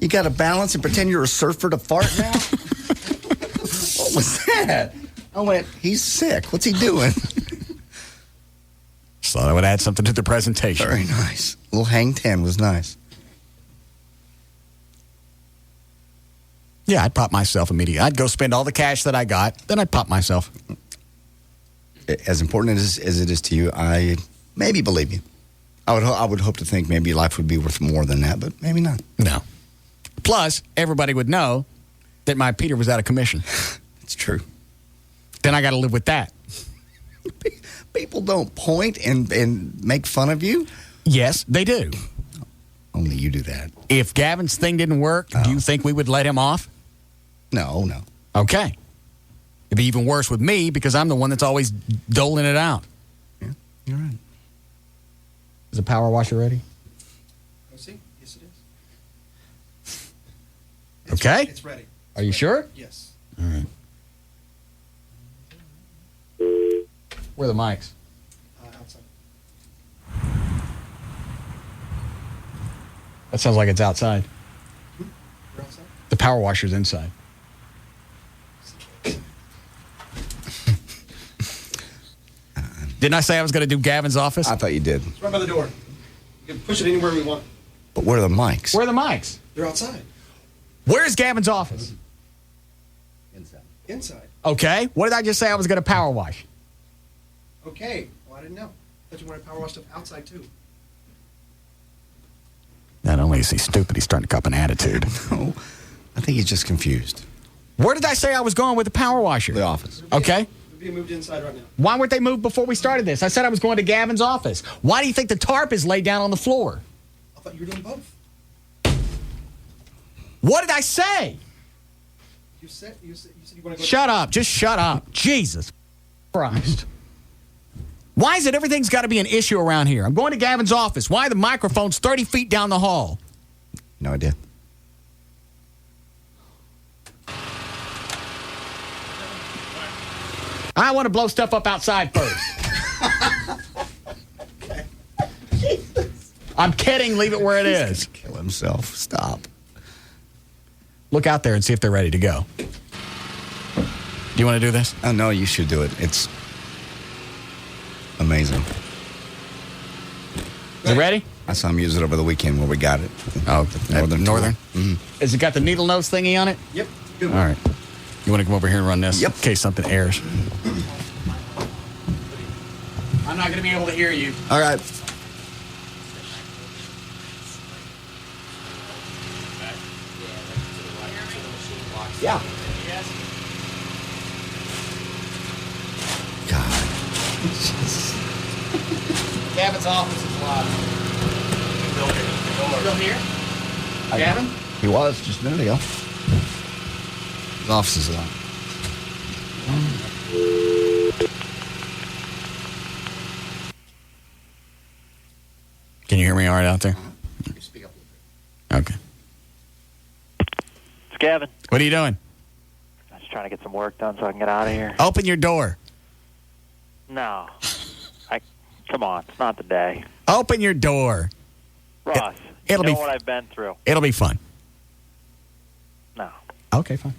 You got to balance and pretend you're a surfer to fart now? What was that? I went, he's sick. What's he doing? Just thought I would add something to the presentation. Very nice. A little hang 10 was nice. Yeah, I'd pop myself immediately. I'd go spend all the cash that I got, then I'd pop myself. As important as it is to you, I maybe believe you. I would hope to think maybe life would be worth more than that, but maybe not. No. Plus, everybody would know that my Peter was out of commission. It's true. Then I got to live with that. People don't point and make fun of you? Yes, they do. Only you do that. If Gavin's thing didn't work, do you think we would let him off? No. Okay. It'd be even worse with me because I'm the one that's always doling it out. Yeah, you're right. Is the power washer ready? Oh, see? Yes, it is. Okay. It's ready. Are you sure? Yes. All right. Where are the mics? Outside. That sounds like it's outside. You're outside? The power washer's inside. Didn't I say I was going to do Gavin's office? I thought you did. It's right by the door. You can push it anywhere we want. But where are the mics? Where are the mics? They're outside. Where's Gavin's office? Inside. Okay. What did I just say I was going to power wash? Okay. Well, I didn't know. I thought you wanted to power wash stuff outside, too. Not only is he stupid, he's starting to cop an attitude. No, I think he's just confused. Where did I say I was going with the power washer? The office. Okay. They're being moved inside right now. Why weren't they moved before we started this? I said I was going to Gavin's office. Why do you think the tarp is laid down on the floor? I thought you were doing both. What did I say? You said you want to go. Shut up. Just shut up. Jesus Christ. Why is it everything's got to be an issue around here? I'm going to Gavin's office. Why are the microphones 30 feet down the hall? No idea. I want to blow stuff up outside first. I'm kidding. Leave it where it is. Kill himself. Stop. Look out there and see if they're ready to go. Do you want to do this? Oh, no, you should do it. It's amazing. Is it ready? I saw him use it over the weekend where we got it. Oh, Northern? Mm-hmm. Has it got the needle nose thingy on it? Yep. All right. You want to come over here and run this? Yep. In case something airs. I'm not going to be able to hear you. All right. Yeah. God. Gavin's office is locked. Still here? Gavin? He was just a minute ago. His office is locked. Can you hear me all right out there? Speak up a little bit. Okay. It's Gavin. What are you doing? I'm just trying to get some work done so I can get out of here. Open your door. No. Come on. It's not the day. Open your door. Ross, It'll you know be what I've been through. It'll be fun. No. Okay, fine.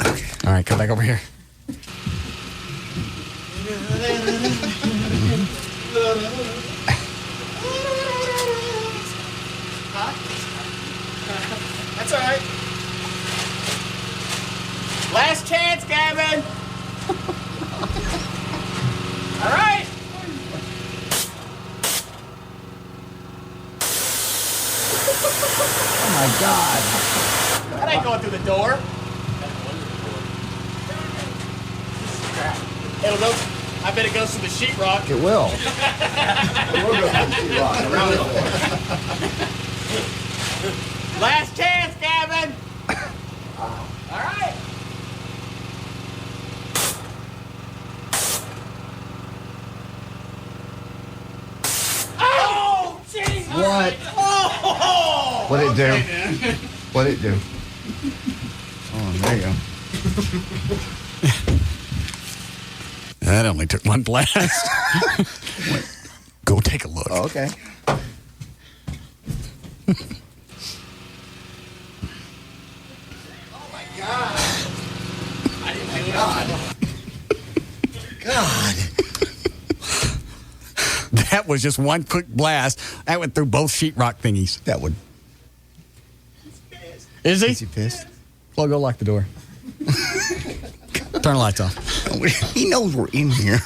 Okay. All right, come back over here. That's all right. Last chance, Gavin. All right. Oh, my God. That ain't going through the door. It'll go. I bet it goes through the sheetrock. It will. Last chance, Gavin. All right. Oh, Jesus. What? Oh. What'd it do? Okay, What'd it do? Oh, there you go. That only took one blast. Go take a look. Oh, okay. God. That was just one quick blast. That went through both sheetrock thingies. That would. Is he? Is he pissed? Well, go lock the door. Turn the lights off. He knows we're in here.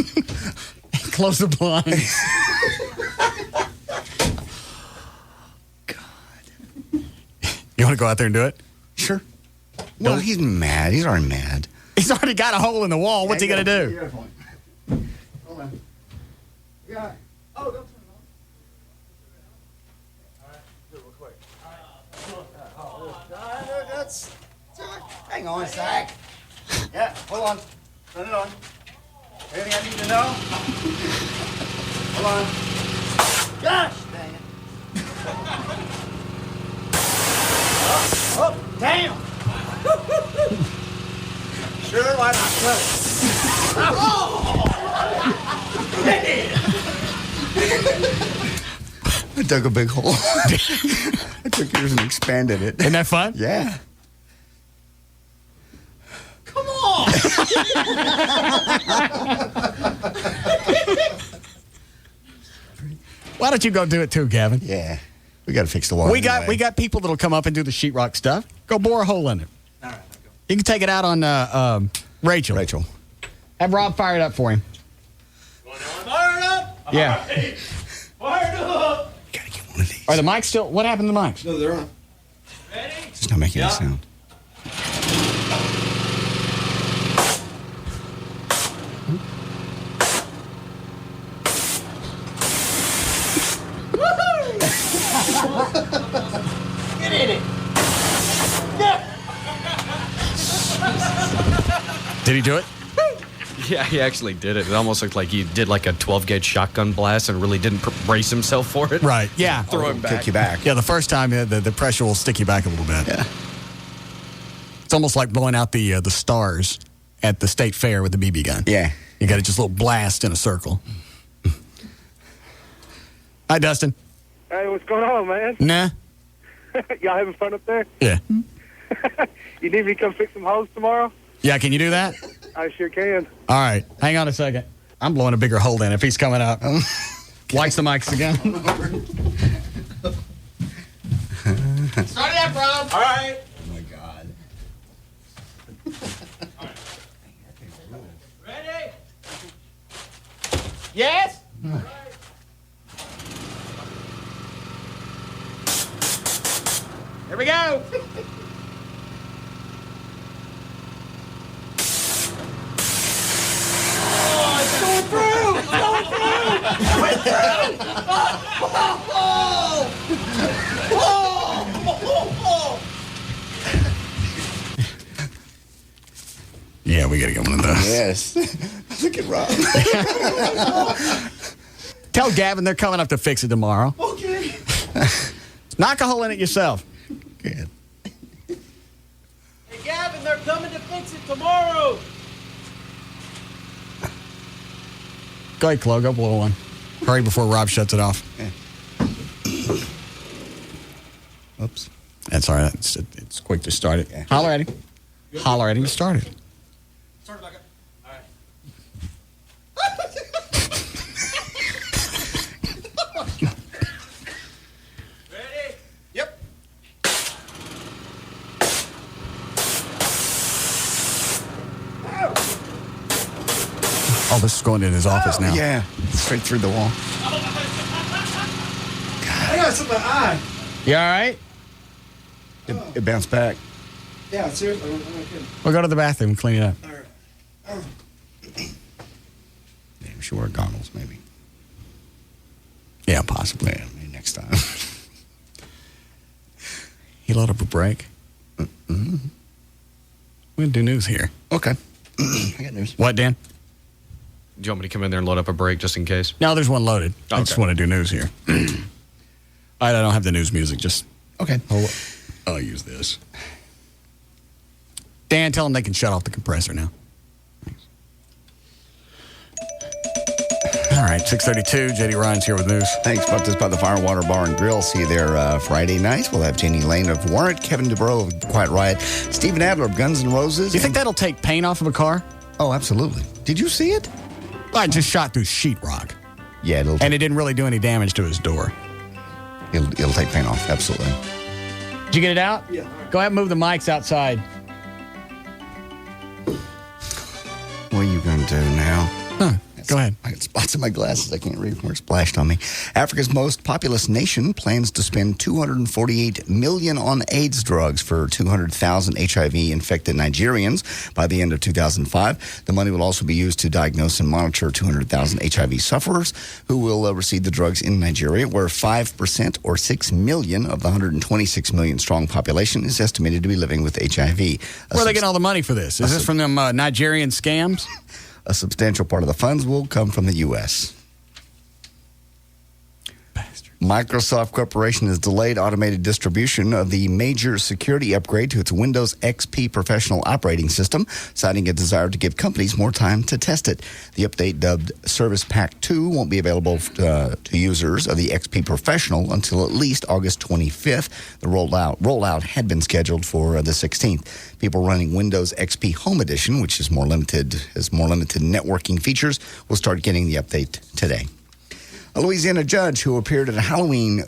Close the blinds. You want to go out there and do it? Sure. Well, he's mad. He's already mad. He's already got a hole in the wall. What's he going to do? Hold on. Yeah. Oh, don't turn it on. All right. Do it real quick. Hang on a sec. Yeah, hold on. Turn it on. Anything I need to know? Hold on. Gosh, dang it. Oh, damn. Sure, why not? I dug a big hole. I took yours and expanded it. Isn't that fun? Yeah. Come on! Why don't you go do it too, Gavin? Yeah. We got to fix the wall. We got people that'll come up and do the sheetrock stuff. Go bore a hole in it. All right, you can take it out on Rachel. Have Rob fire it up for him. Fire it up! Yeah. Right. Fire it up! Gotta get one of these. Are the mics still? What happened to the mics? No, they're on. Ready? It's not making any sound. Get in it! Did he do it? Yeah, he actually did it. It almost looked like he did like a 12-gauge shotgun blast and really didn't brace himself for it. Right, yeah. Throw him back. Kick you back. Yeah, the first time the pressure will stick you back a little bit. Yeah. It's almost like blowing out the stars at the state fair with the BB gun. Yeah. You got just a little blast in a circle. Hi, Dustin. Hey, what's going on, man? Nah. Y'all having fun up there? Yeah. You need me to come fix some holes tomorrow? Yeah, can you do that? I sure can. All right. Hang on a second. I'm blowing a bigger hole in if he's coming up. Watch the mics again. Start it up, Rob. All right. Oh, my God. Ready? Yes? Here we go. Oh, it's going through! It's going through! Went through! Yeah, we got to get one of those. Yes. Look at Rob. Tell Gavin they're coming up to fix it tomorrow. Okay. Knock a hole in it yourself. Good. Hey, Gavin, they're coming to fix it tomorrow. Go ahead, Chloe. Go blow one. Hurry before Rob shuts it off. Yeah. Oops. That's all right. It's quick to start it. Yeah. Holler at him. Holler at him to start it. Start it back up. All right. Ready? Yep. Oh, this is going in his office now. Yeah. Straight through the wall. I got something in my eye. You all right? It bounced back. Yeah, seriously. I'm not kidding. We'll go to the bathroom and clean it up. All right. Yeah, we should wear goggles, maybe. Yeah, possibly. Yeah, maybe next time. He load up a break. Mm-hmm. We're going to do news here. Okay. I got news. What, Dan? Do you want me to come in there and load up a break just in case? No, there's one loaded. I Okay. just want to do news here. All right, I don't have the news music. Just Okay. I'll use this. Dan, tell them they can shut off the compressor now. Thanks. All right, 6:32. JD Ryan's here with news. Thanks. Brought this by the Firewater Bar and Grill. See you there Friday night. We'll have Jenny Lane of Warrant, Kevin DeBro of Quiet Riot, Stephen Adler of Guns N' Roses. Do you think that'll take paint off of a car? Oh, absolutely. Did you see it? I just shot through sheetrock. Yeah, and it didn't really do any damage to his door. It'll take paint off. Absolutely. you get it out? Yeah. Go ahead and move the mics outside. What are you going to do now? Go ahead. I got spots in my glasses. I can't read where it splashed on me. Africa's most populous nation plans to spend $248 million on AIDS drugs for 200,000 HIV-infected Nigerians by the end of 2005. The money will also be used to diagnose and monitor 200,000 HIV sufferers who will receive the drugs in Nigeria, where 5% or 6 million of the 126 million strong population is estimated to be living with HIV. Where are they getting all the money for this? Is this from them Nigerian scams? A substantial part of the funds will come from the U.S. Microsoft Corporation has delayed automated distribution of the major security upgrade to its Windows XP professional operating system, citing a desire to give companies more time to test it. The update, dubbed Service Pack 2, won't be available to users of the XP Professional until at least August 25th. The rollout had been scheduled for the 16th. People running Windows XP Home Edition, which is more limited networking features, will start getting the update today. A Louisiana judge who appeared at a Halloween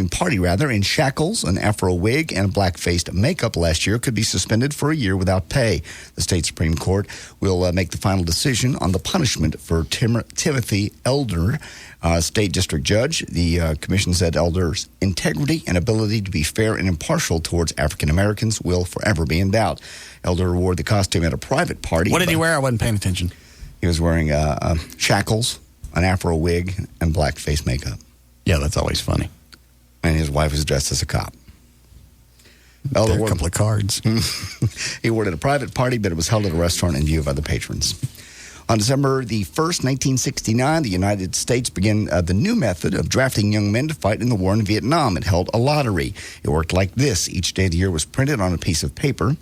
party in shackles, an afro wig, and black-faced makeup last year could be suspended for a year without pay. The state Supreme Court will make the final decision on the punishment for Timothy Elder, state district judge. The commission said Elder's integrity and ability to be fair and impartial towards African Americans will forever be in doubt. Elder wore the costume at a private party. What did he wear? I wasn't paying attention. He was wearing shackles, an afro wig, and black face makeup. Yeah, that's always funny. And his wife was dressed as a cop. There are a couple of cards. He wore it at a private party, but it was held at a restaurant in view of other patrons. On December the 1st, 1969, the United States began the new method of drafting young men to fight in the war in Vietnam. It held a lottery. It worked like this. Each day of the year was printed on a piece of paper.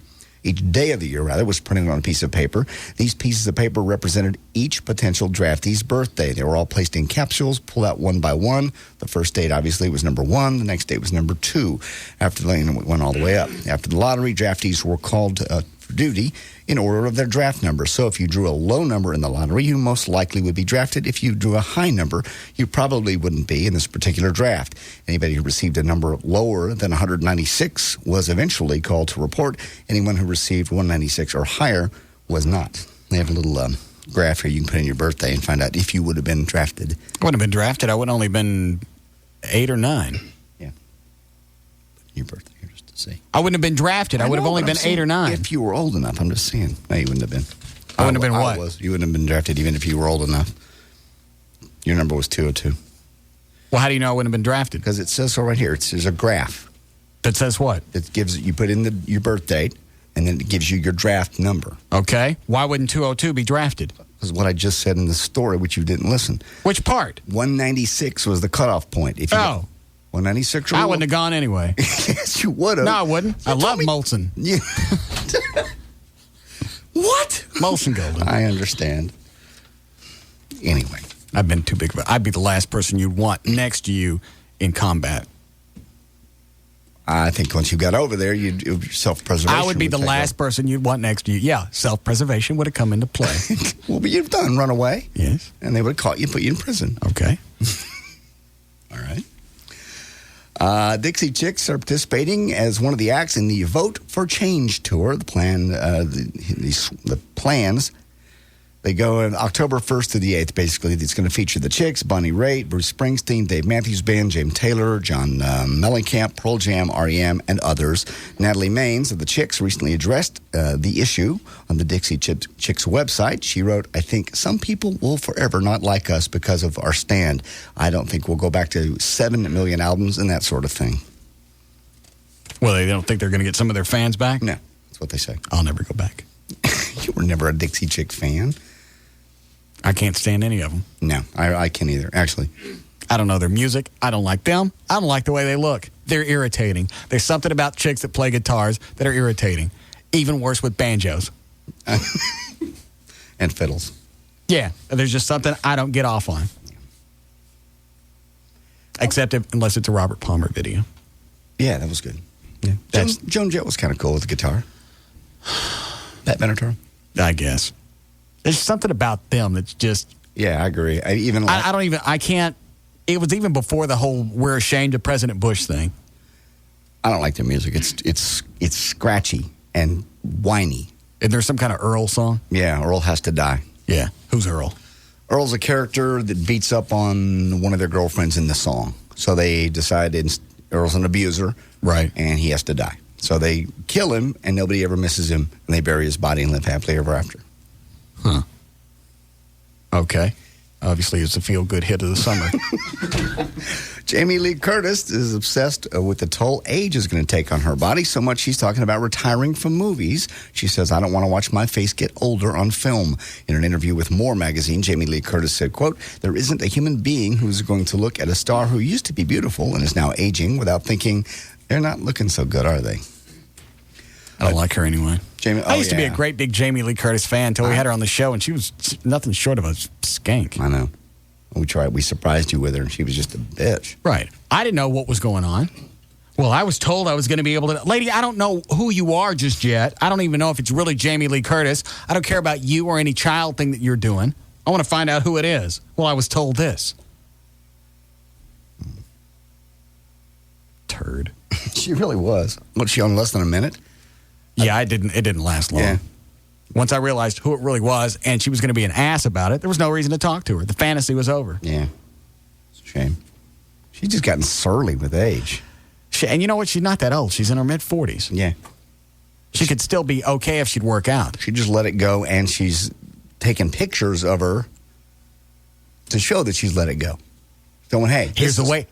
Each day of the year, was printed on a piece of paper. These pieces of paper represented each potential draftee's birthday. They were all placed in capsules, pulled out one by one. The first date, obviously, was number 1. The next date was number 2. After the it went all the way up. After the lottery, draftees were called for duty in order of their draft number. So if you drew a low number in the lottery, you most likely would be drafted. If you drew a high number, you probably wouldn't be in this particular draft. Anybody who received a number lower than 196 was eventually called to report. Anyone who received 196 or higher was not. They have a little graph here you can put in your birthday and find out if you would have been drafted. I wouldn't have been drafted. I would have only been 8 or 9. Yeah. Your birthday. See. I wouldn't have been drafted. I would have only been 8 or 9. If you were old enough, I'm just saying. No, you wouldn't have been. I wouldn't have been what? You wouldn't have been drafted even if you were old enough. Your number was 202. Well, how do you know I wouldn't have been drafted? Because it says so right here. There's a graph. That says what? It gives you put in your birth date, and then it gives you your draft number. Okay. Why wouldn't 202 be drafted? Because what I just said in the story, which you didn't listen. Which part? 196 was the cutoff point. If you 196 I wouldn't have gone anyway. Yes, you would have. No, I wouldn't. I love Molson. Yeah. What? Molson Golden. I understand. Anyway. I've been too big of a... I'd be the last person you'd want next to you in combat. I think once you got over there, self-preservation. I would be the last person you'd want next to you. Yeah, self-preservation would have come into play. Well, but you've done run away. Yes. And they would have caught you and put you in prison. Okay. All right. Dixie Chicks are participating as one of the acts in the Vote for Change tour. The plans, they go on October 1st to the 8th, basically. It's going to feature the Chicks, Bonnie Raitt, Bruce Springsteen, Dave Matthews Band, James Taylor, John Mellencamp, Pearl Jam, R.E.M., and others. Natalie Maines of the Chicks recently addressed the issue on the Dixie Chicks website. She wrote, "I think some people will forever not like us because of our stand. I don't think we'll go back to 7 million albums and that sort of thing." Well, they don't think they're going to get some of their fans back? No, that's what they say. I'll never go back. You were never a Dixie Chick fan. I can't stand any of them. No, I can't either, actually. I don't know their music. I don't like them. I don't like the way they look. They're irritating. There's something about chicks that play guitars that are irritating. Even worse with banjos. And fiddles. Yeah, there's just something I don't get off on. Except unless it's a Robert Palmer video. Yeah, that was good. Yeah. Joan Jett was kind of cool with the guitar. Pat Benatar. I guess. There's something about them that's just... Yeah, I agree. I can't... It was even before the whole "we're ashamed of President Bush" thing. I don't like their music. It's scratchy and whiny. Is there some kind of Earl song? Yeah, Earl Has to Die. Yeah. Who's Earl? Earl's a character that beats up on one of their girlfriends in the song. So they decided Earl's an abuser. Right. And he has to die. So they kill him, and nobody ever misses him, and they bury his body and live happily ever after. Huh. Okay. Obviously, it's a feel-good hit of the summer. Jamie Lee Curtis is obsessed with the toll age is going to take on her body so much she's talking about retiring from movies. She says, I don't want to watch my face get older on film. In an interview with More magazine, Jamie Lee Curtis said, quote, there isn't a human being who's going to look at a star who used to be beautiful and is now aging without thinking, they're not looking so good, are they? I don't like her anyway. I used to be a yeah. great big Jamie Lee Curtis fan until we had her on the show, and she was nothing short of a skank. I know. We surprised you with her, and she was just a bitch. Right. I didn't know what was going on. Well, I was told I was going to be able to. Lady, I don't know who you are just yet. I don't even know if it's really Jamie Lee Curtis. I don't care about you or any child thing that you're doing. I want to find out who it is. Well, I was told this. Turd. She really was. Was she on less than a minute? Yeah, it didn't last long. Yeah. Once I realized who it really was and she was going to be an ass about it, there was no reason to talk to her. The fantasy was over. Yeah. It's a shame. She's just gotten surly with age. And you know what? She's not that old. She's in her mid-40s. Yeah. She could still be okay if she'd work out. She just let it go, and she's taken pictures of her to show that she's let it go. Going, hey, here's the way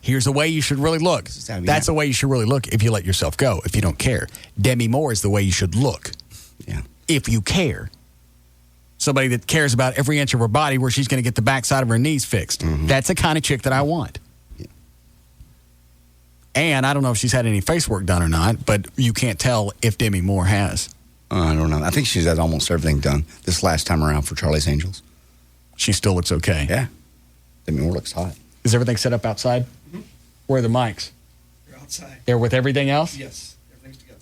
you should really look. That's the way you should really look if you let yourself go, if you don't care. Demi Moore is the way you should look. Yeah. If you care. Somebody that cares about every inch of her body where she's going to get the backside of her knees fixed. Mm-hmm. That's the kind of chick that I want. Yeah. And I don't know if she's had any face work done or not, but you can't tell if Demi Moore has. I don't know. I think she's had almost everything done this last time around for Charlie's Angels. She still looks okay. Yeah. Demi Moore looks hot. Is everything set up outside? Mm-hmm. Where are the mics? They're outside. They're with everything else? Yes. Everything's together.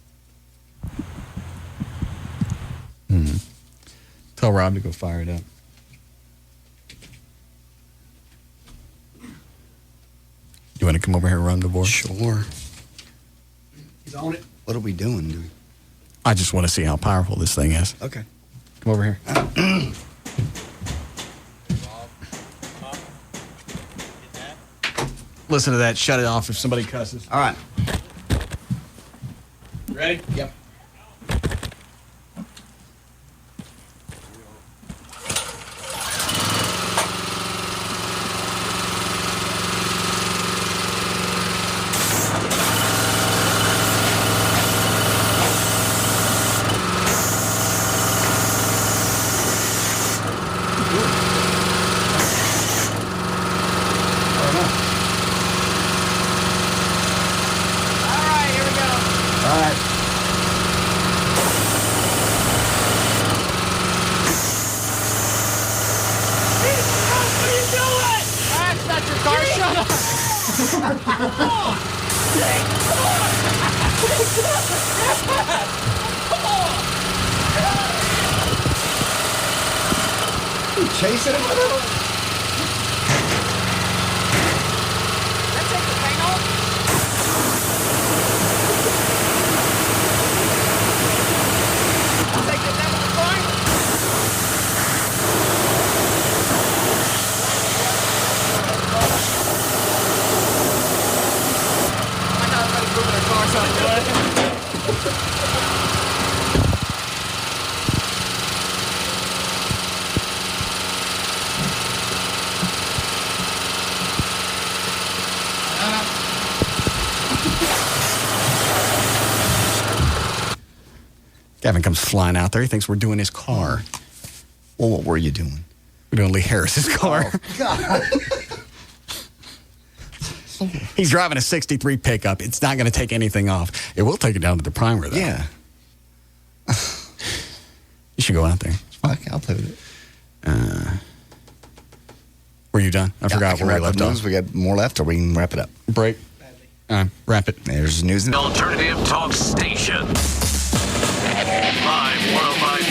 Tell Rob to go fire it up. You want to come over here and run the board? Sure. He's on it. What are we doing, dude? I just want to see how powerful this thing is. Okay. Come over here. Listen to that. Shut it off if somebody cusses. All right. Ready? Yep. Chasing him with it? Gavin comes flying out there. He thinks we're doing his car. Well, what were you doing? We're doing Lee Harris's car. Oh, God. He's driving a 63 pickup. It's not going to take anything off. It will take it down to the primer, though. Yeah. You should go out there. Okay, I'll play with it. Were you done? I forgot where we left off. We got more left, or we can wrap it up. Break. Wrap it. There's news. Alternative Talk Station. Live 105.3.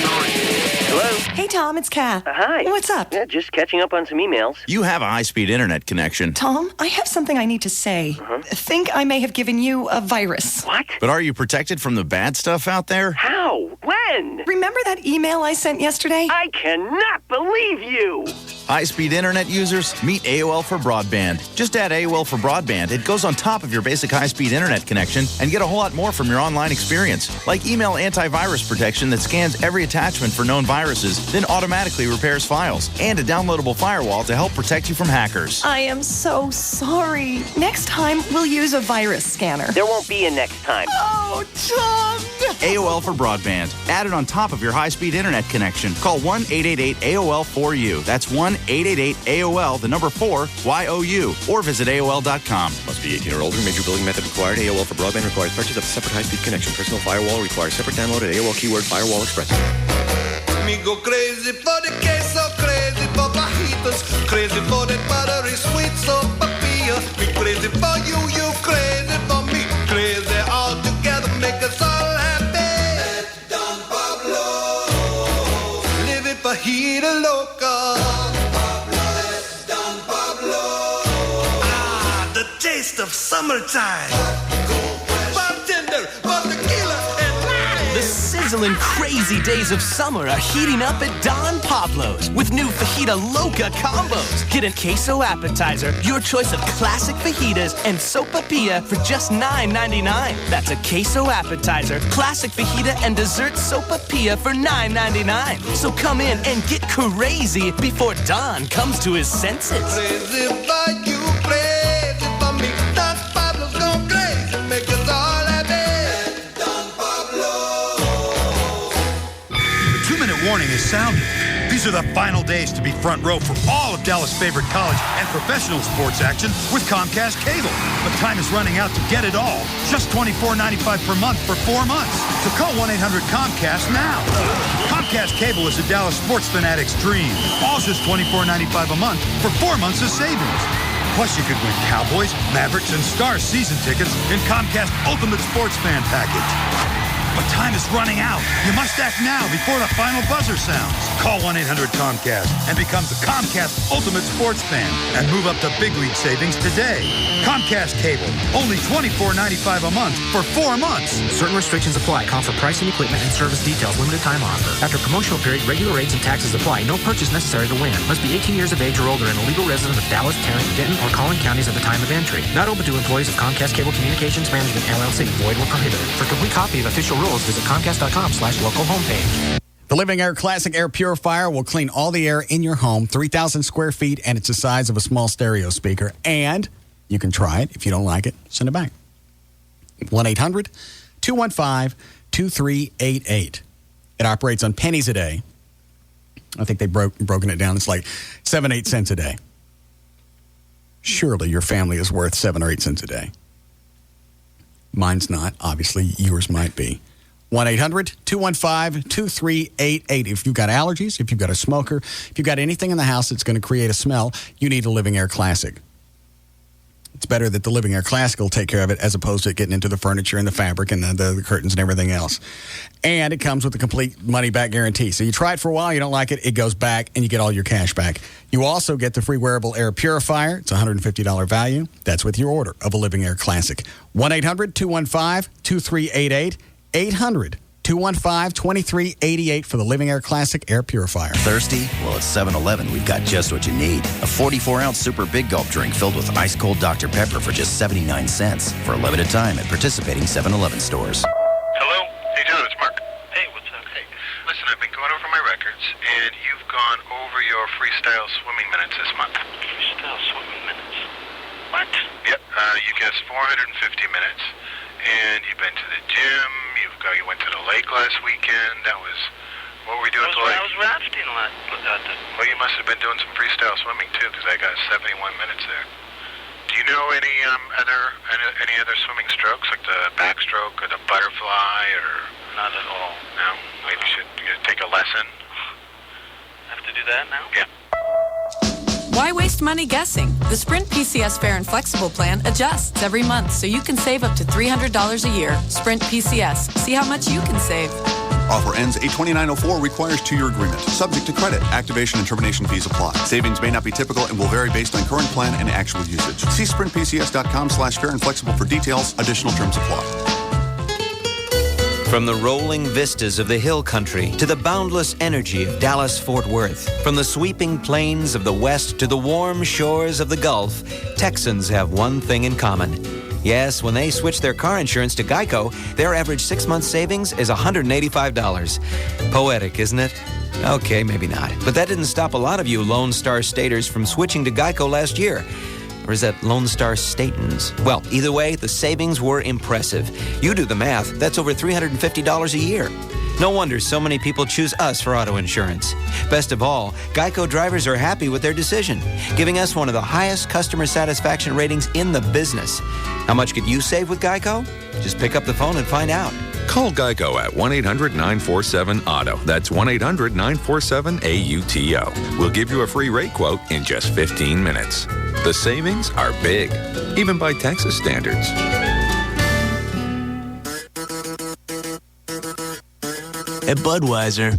Hello? Hey, Tom, it's Kath. Hi. What's up? Yeah, just catching up on some emails. You have a high-speed internet connection. Tom, I have something I need to say. Think I may have given you a virus. What? But are you protected from the bad stuff out there? How? When? Remember that email I sent yesterday? I cannot believe you! High-speed internet users, meet AOL for Broadband. Just add AOL for Broadband. It goes on top of your basic high-speed internet connection and get a whole lot more from your online experience. Like email antivirus protection that scans every attachment for known viruses, then automatically repairs files. And a downloadable firewall to help protect you from hackers. I am so sorry. Next time, we'll use a virus scanner. There won't be a next time. Oh, Tom! AOL for Broadband. Add it on top of your high-speed internet connection. Call 1-888-AOL-4U. That's 1-888-AOL, the number 4, Y-O-U. Or visit AOL.com. Must be 18 or older. Major billing method required. AOL for Broadband requires purchase of a separate high-speed connection. Personal firewall requires separate download at AOL keyword Firewall Express. Me go crazy for the queso, crazy for fajitas, crazy for that buttery sweet sopapilla. Me crazy for you, you crazy for me, crazy all together, make us all happy. Don Pablo, living fajita loca. Don Pablo, ah, the taste of summertime. Bartender, for tequila and lime. The sizzling crazy days of summer are heating up at Don Pablo's with new Fajita Loca combos. Get a queso appetizer, your choice of classic fajitas, and sopapilla for just $9.99. That's a queso appetizer, classic fajita, and dessert sopapilla for $9.99. So come in and get crazy before Don comes to his senses. Crazy for you, crazy for me. Don Pablo's gone crazy, make us all happy. Don Pablo. The 2-minute warning is sounded. These are the final days to be front row for all of Dallas' favorite college and professional sports action with Comcast Cable. But time is running out to get it all. Just $24.95 per month for 4 months. So call 1-800-COMCAST now. Comcast Cable is a Dallas sports fanatic's dream. All just $24.95 a month for 4 months of savings. Plus, you could win Cowboys, Mavericks, and Stars season tickets in Comcast Ultimate Sports Fan Package. But time is running out. You must act now before the final buzzer sounds. Call 1-800-COMCAST and become the Comcast Ultimate Sports Fan and move up to big league savings today. Comcast Cable, only $24.95 a month for 4 months. Certain restrictions apply. Call for pricing, equipment, and service details. Limited time offer. After promotional period, regular rates and taxes apply. No purchase necessary to win. Must be 18 years of age or older and a legal resident of Dallas, Tarrant, Denton, or Collin counties at the time of entry. Not open to employees of Comcast Cable Communications Management, LLC. Void where prohibited. For complete copy of official rules, visit Comcast.com/local homepage. The Living Air Classic Air Purifier will clean all the air in your home, 3,000 square feet, and it's the size of a small stereo speaker. And you can try it. If you don't like it, send it back. 1-800-215-2388. It operates on pennies a day. I think they've broken it down. It's like 7-8 cents a day. Surely your family is worth 7 or 8 cents a day. Mine's not. Obviously, yours might be. 1-800-215-2388. If you've got allergies, if you've got a smoker, if you've got anything in the house that's going to create a smell, you need a Living Air Classic. It's better that the Living Air Classic will take care of it as opposed to it getting into the furniture and the fabric and the curtains and everything else. And it comes with a complete money-back guarantee. So you try it for a while, you don't like it, it goes back, and you get all your cash back. You also get the free wearable air purifier. It's a $150 value. That's with your order of a Living Air Classic. 1-800-215-2388. 800-215-2388 for the Living Air Classic Air Purifier. Thirsty? Well, at 7-Eleven, we've got just what you need. A 44-ounce super big gulp drink filled with ice-cold Dr. Pepper for just 79 cents for a limited time at participating 7-Eleven stores. Hello? Hey, John, it's Mark. Hey, what's up? Hey, listen, I've been going over my records, and you've gone over your freestyle swimming minutes this month. Freestyle swimming minutes? What? Yep, you guessed 450 minutes. And you've been to the gym. You went to the lake last weekend. That was, what were we doing at the lake? I was rafting a lot. Well, you must have been doing some freestyle swimming too, because I got 71 minutes there. Do you know any other swimming strokes, like the backstroke or the butterfly, or? Not at all. No. Maybe you should take a lesson. I have to do that now. Yeah. Why waste money guessing? The Sprint PCS Fair and Flexible Plan adjusts every month so you can save up to $300 a year. Sprint PCS. See how much you can save. Offer ends 8/29/04. Requires 2-year agreement. Subject to credit. Activation and termination fees apply. Savings may not be typical and will vary based on current plan and actual usage. See sprintpcs.com/fair and flexible for details. Additional terms apply. From the rolling vistas of the hill country to the boundless energy of Dallas-Fort Worth, from the sweeping plains of the West to the warm shores of the Gulf, Texans have one thing in common. Yes, when they switch their car insurance to Geico, their average 6-month savings is $185. Poetic, isn't it? Okay, maybe not. But that didn't stop a lot of you Lone Star Staters from switching to Geico last year. Or is that Lone Star Statans? Well, either way, the savings were impressive. You do the math, that's over $350 a year. No wonder so many people choose us for auto insurance. Best of all, Geico drivers are happy with their decision, giving us one of the highest customer satisfaction ratings in the business. How much could you save with Geico? Just pick up the phone and find out. Call Geico at 1-800-947-AUTO. That's 1-800-947-AUTO. We'll give you a free rate quote in just 15 minutes. The savings are big, even by Texas standards. At Budweiser,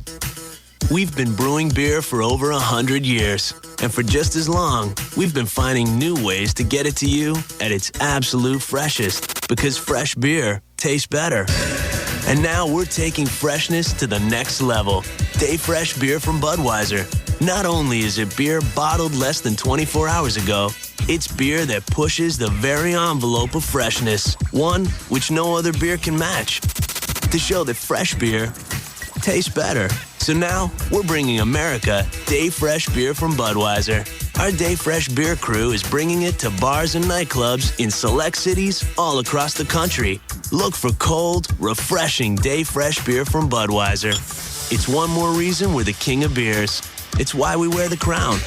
we've been brewing beer for over 100 years. And for just as long, we've been finding new ways to get it to you at its absolute freshest. Because fresh beer tastes better. And now we're taking freshness to the next level. Day Fresh beer from Budweiser. Not only is it beer bottled less than 24 hours ago, it's beer that pushes the very envelope of freshness. One which no other beer can match. To show that fresh beer tastes better. So now, we're bringing America Day Fresh beer from Budweiser. Our Day Fresh beer crew is bringing it to bars and nightclubs in select cities all across the country. Look for cold, refreshing Day Fresh beer from Budweiser. It's one more reason we're the king of beers. It's why we wear the crown.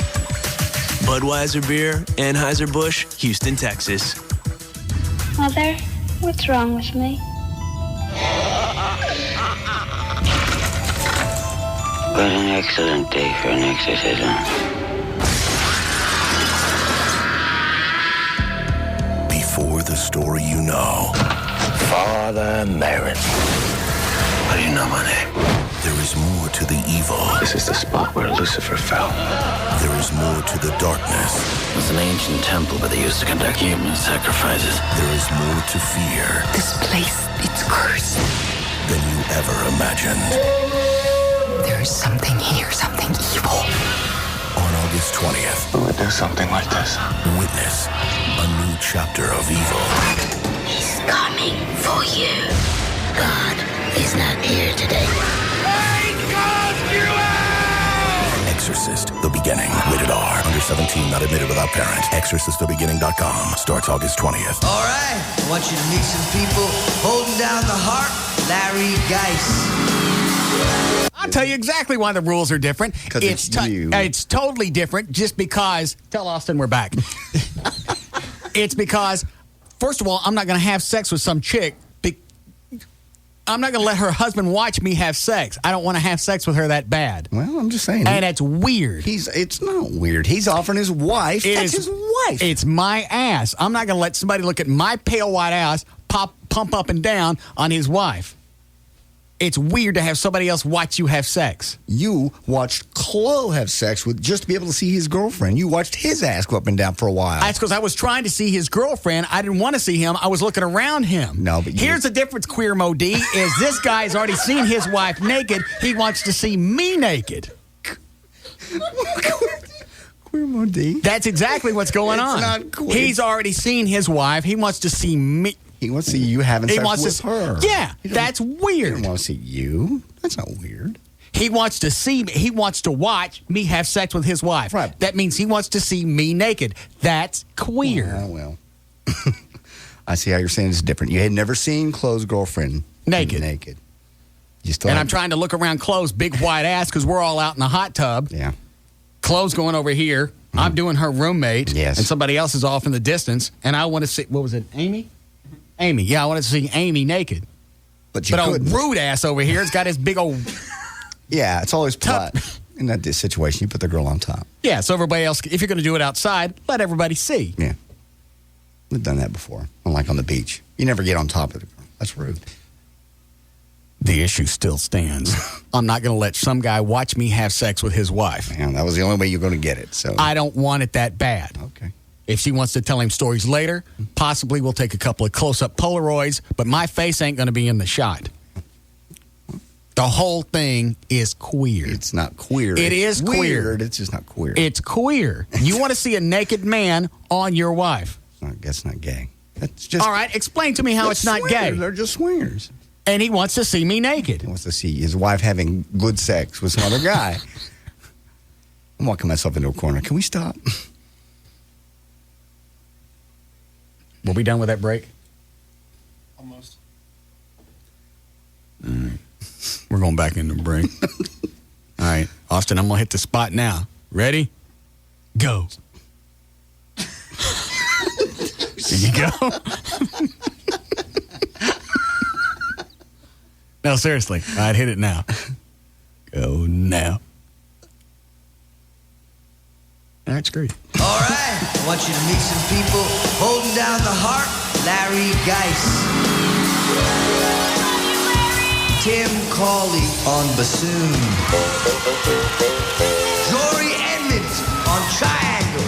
Budweiser Beer, Anheuser-Busch, Houston, Texas. Mother, what's wrong with me? What an excellent day for an exorcism. Before the story you know. Father Merrin. How do you know my name? There is more to the evil. This is the spot where Lucifer fell. There is more to the darkness. It's an ancient temple where they used to conduct human sacrifices. There is more to fear. This place, it's cursed. Than you ever imagined. There is something here, something evil. On August 20th. Who would do something like this? Witness a new chapter of evil. He's coming for you. God is not here today. Exorcist, The Beginning. Rated R. Under 17, not admitted without parent. ExorcistTheBeginning.com. Starts August 20th. All right. I want you to meet some people holding down the harp. Larry Geis. I'll tell you exactly why the rules are different. It's you. It's totally different just because... Tell Austin we're back. It's because, first of all, I'm not going to have sex with some chick. I'm not going to let her husband watch me have sex. I don't want to have sex with her that bad. Well, I'm just saying. And it's weird. It's not weird. He's offering his wife. That's his wife. It's my ass. I'm not going to let somebody look at my pale white ass pump up and down on his wife. It's weird to have somebody else watch you have sex. You watched Chloe have sex with just to be able to see his girlfriend. You watched his ass go up and down for a while. That's because I was trying to see his girlfriend. I didn't want to see him. I was looking around him. No, but here's the difference, Queer Mo D, is this guy's already seen his wife naked. He wants to see me naked. Queer Mo D? That's exactly what's going on. Not queer. He's already seen his wife. He wants to see me. He wants to see you having sex with her. Yeah, that's weird. He doesn't want to see you. That's not weird. He wants to see me. He wants to watch me have sex with his wife. Right. That means he wants to see me naked. That's queer. Well. I see how you're saying it's different. You had never seen Chloe's girlfriend naked. You still I'm trying to look around Chloe's big white ass because we're all out in the hot tub. Yeah. Chloe's going over here. Mm-hmm. I'm doing her roommate. Yes. And somebody else is off in the distance. And I want to see, what was it, Amy? Amy. Yeah, I wanted to see Amy naked. But old rude ass over here has got his big old... Yeah, it's always polite. In that situation, you put the girl on top. Yeah, so everybody else, if you're going to do it outside, let everybody see. Yeah. We've done that before, unlike on the beach. You never get on top of the girl. That's rude. The issue still stands. I'm not going to let some guy watch me have sex with his wife. Man, that was the only way you're going to get it. So I don't want it that bad. Okay. If she wants to tell him stories later, possibly we'll take a couple of close-up Polaroids, but my face ain't going to be in the shot. The whole thing is queer. It's not queer. It is queer. Weird. It's just not queer. It's queer. You want to see a naked man on your wife. That's not gay. That's just... All right, explain to me how it's not gay. They're just swingers. And he wants to see me naked. He wants to see his wife having good sex with some other guy. I'm walking myself into a corner. Can we stop? We'll be done with that break? Almost. All right. We're going back into break. All right. Austin, I'm going to hit the spot now. Ready? Go. There you go. No, seriously. All right, hit it now. Go now. All right, screw you. All right, I want you to meet some people holding down the harp. Larry Geis. Tim Cawley on bassoon. Jory Edmonds on triangle.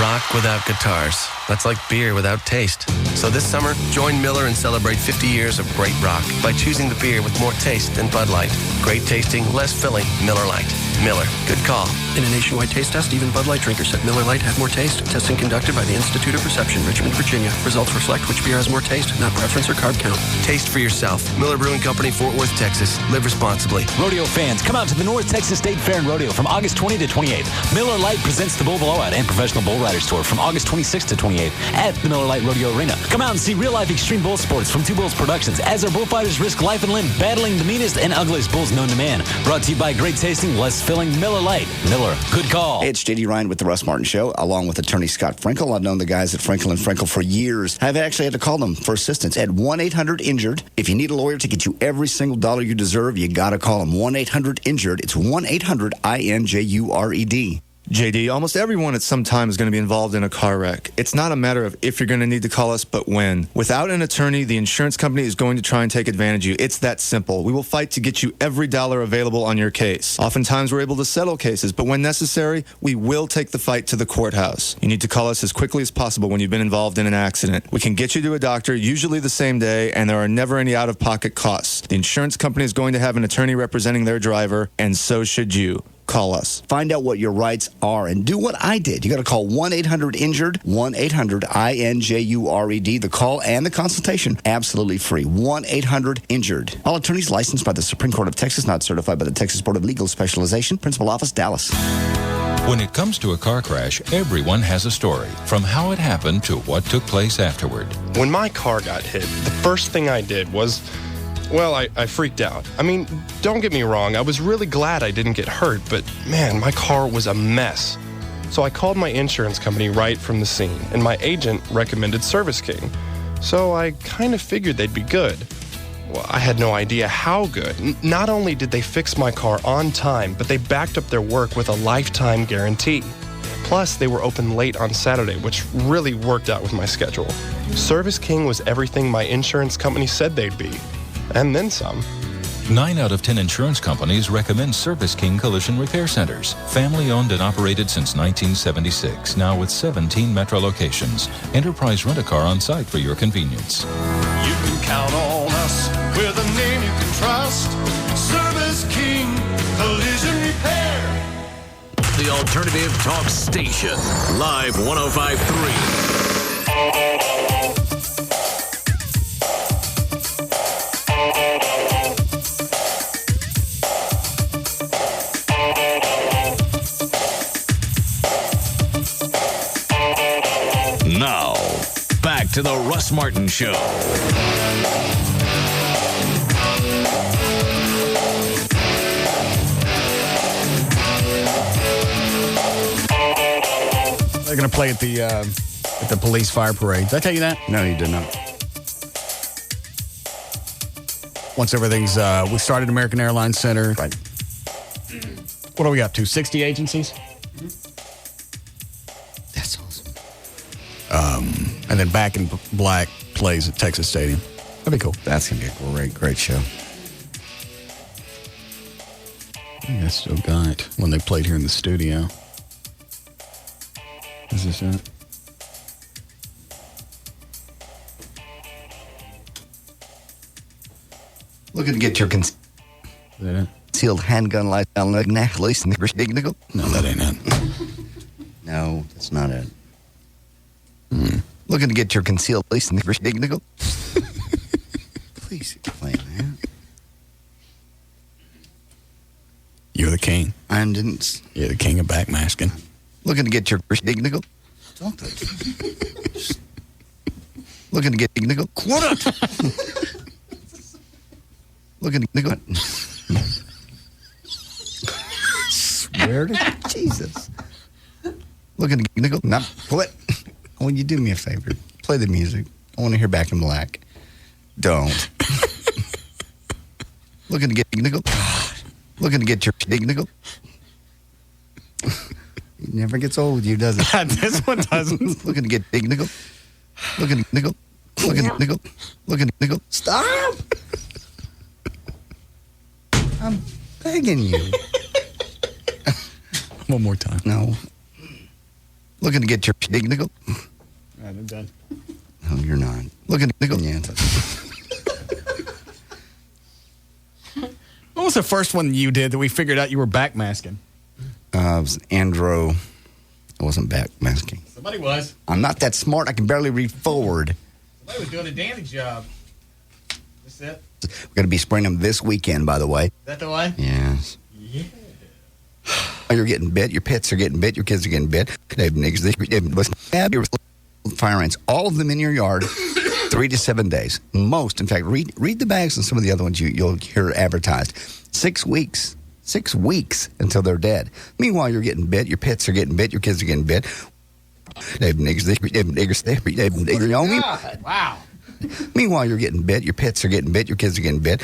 Rock without guitars. That's like beer without taste. So this summer, join Miller and celebrate 50 years of great rock by choosing the beer with more taste than Bud Light. Great tasting, less filling, Miller Lite. Miller, good call. In a nationwide taste test, even Bud Light drinkers said Miller Lite had more taste. Testing conducted by the Institute of Perception, Richmond, Virginia. Results reflect which beer has more taste, not preference or carb count. Taste for yourself. Miller Brewing Company, Fort Worth, Texas. Live responsibly. Rodeo fans, come out to the North Texas State Fair and Rodeo from August 20 to 28th. Miller Lite presents the Bull Blowout and Professional Bull Riders Tour from August 26th to 28th at the Miller Lite Rodeo Arena. Come out and see real-life extreme bull sports from Two Bulls Productions as our bullfighters risk life and limb battling the meanest and ugliest bulls known to man. Brought to you by great tasting, less filling Miller Lite. Miller, good call. Hey, it's J.D. Ryan with the Russ Martin Show, along with attorney Scott Frankel. I've known the guys at Frankel & Frankel for years. I've actually had to call them for assistance at 1-800-INJURED. If you need a lawyer to get you every single dollar you deserve, you got to call them. 1-800-INJURED. It's 1-800-INJURED. JD, almost everyone at some time is going to be involved in a car wreck. It's not a matter of if you're going to need to call us, but when. Without an attorney, the insurance company is going to try and take advantage of you. It's that simple. We will fight to get you every dollar available on your case. Oftentimes, we're able to settle cases, but when necessary, we will take the fight to the courthouse. You need to call us as quickly as possible when you've been involved in an accident. We can get you to a doctor, usually the same day, and there are never any out-of-pocket costs. The insurance company is going to have an attorney representing their driver, and so should you. Call us. Find out what your rights are and do what I did. You got to call 1-800-INJURED, 1-800-INJURED. The call and the consultation, absolutely free. 1-800-INJURED. All attorneys licensed by the Supreme Court of Texas, not certified by the Texas Board of Legal Specialization. Principal Office, Dallas. When it comes to a car crash, everyone has a story, from how it happened to what took place afterward. When my car got hit, the first thing I did was... well, I freaked out. I mean, don't get me wrong, I was really glad I didn't get hurt, but man, my car was a mess. So I called my insurance company right from the scene, and my agent recommended Service King. So I kind of figured they'd be good. Well, I had no idea how good. Not only did they fix my car on time, but they backed up their work with a lifetime guarantee. Plus, they were open late on Saturday, which really worked out with my schedule. Service King was everything my insurance company said they'd be. And then some. 9 out of 10 insurance companies recommend Service King Collision Repair Centers. Family owned and operated since 1976, now with 17 metro locations. Enterprise Rent-A-Car on site for your convenience. You can count on us with a name you can trust. Service King Collision Repair. The alternative talk station. Live 105.3. Now, back to the Russ Martin Show. They're going to play at the police fire parade. Did I tell you that? No, you did not. Once everything's, we started American Airlines Center. Right. What are we up to? 60 agencies? That's awesome. And then Back in Black plays at Texas Stadium. That'd be cool. That's going to be a great, great show. I think I still got when they played here in the studio. Is this it? Looking to get your concealed handgun lifestyle necklace and the No, that ain't it. No, that's not it. Looking to get your concealed lace and the Please explain that. You're the king. I didn't. You're the king of backmasking. Looking to get your nickel. Looking to get nickel. Quarter. Looking to nickel. Swear to Jesus. Looking to nickel. Not what? Oh, will you do me a favor? Play the music. I want to hear Back in Black. Don't. Looking to get nickel. Looking to get your nickel. It never gets old with you, does it? This one doesn't. Looking to get big nickel. Looking at nickel. Looking at nickel. Looking at nickel. Stop! I'm begging you. One more time. No. Looking to get your big nickel. I'm done. No, you're not. Looking at nickel. Yeah. What was the first one you did that we figured out you were backmasking? It was Andro. I wasn't backmasking. Somebody was. I'm not that smart. I can barely read forward. Somebody was doing a dandy job. That's it. We're going to be spraying them this weekend, by the way. Is that the one? Yes. Yeah. You're getting bit. Your pets are getting bit. Your kids are getting bit. Fire ants, all of them in your yard, 3 to 7 days. Most, in fact, read the bags and some of the other ones you'll hear advertised. 6 weeks. 6 weeks until they're dead. Meanwhile, you're getting bit. Your pets are getting bit. Your kids are getting bit. Wow. Meanwhile, you're getting bit. Your pets are getting bit. Your kids are getting bit.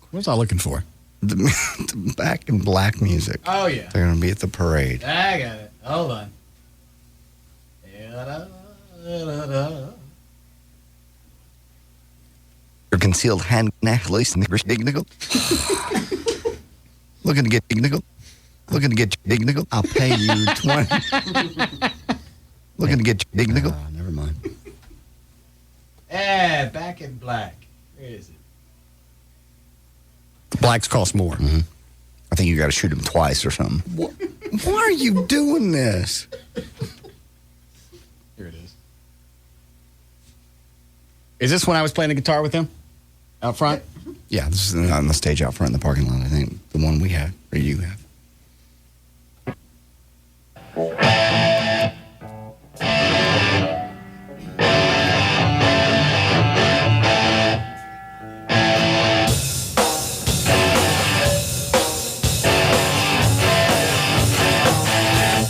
What was I looking for? The Back in Black music. Oh, yeah. They're going to be at the parade. I got it. Hold on. Your concealed hand necklace and nickel. Looking to get nickel. Looking to get your nickel. I'll pay you 20. Looking to get your nickel. Never mind. Back in Black. Where is it? Blacks cost more. Mm-hmm. I think you got to shoot him twice or something. Why are you doing this? Here it is. Is this when I was playing the guitar with him? Out front? Yeah, this is on the stage out front in the parking lot, I think. The one we have, or you have.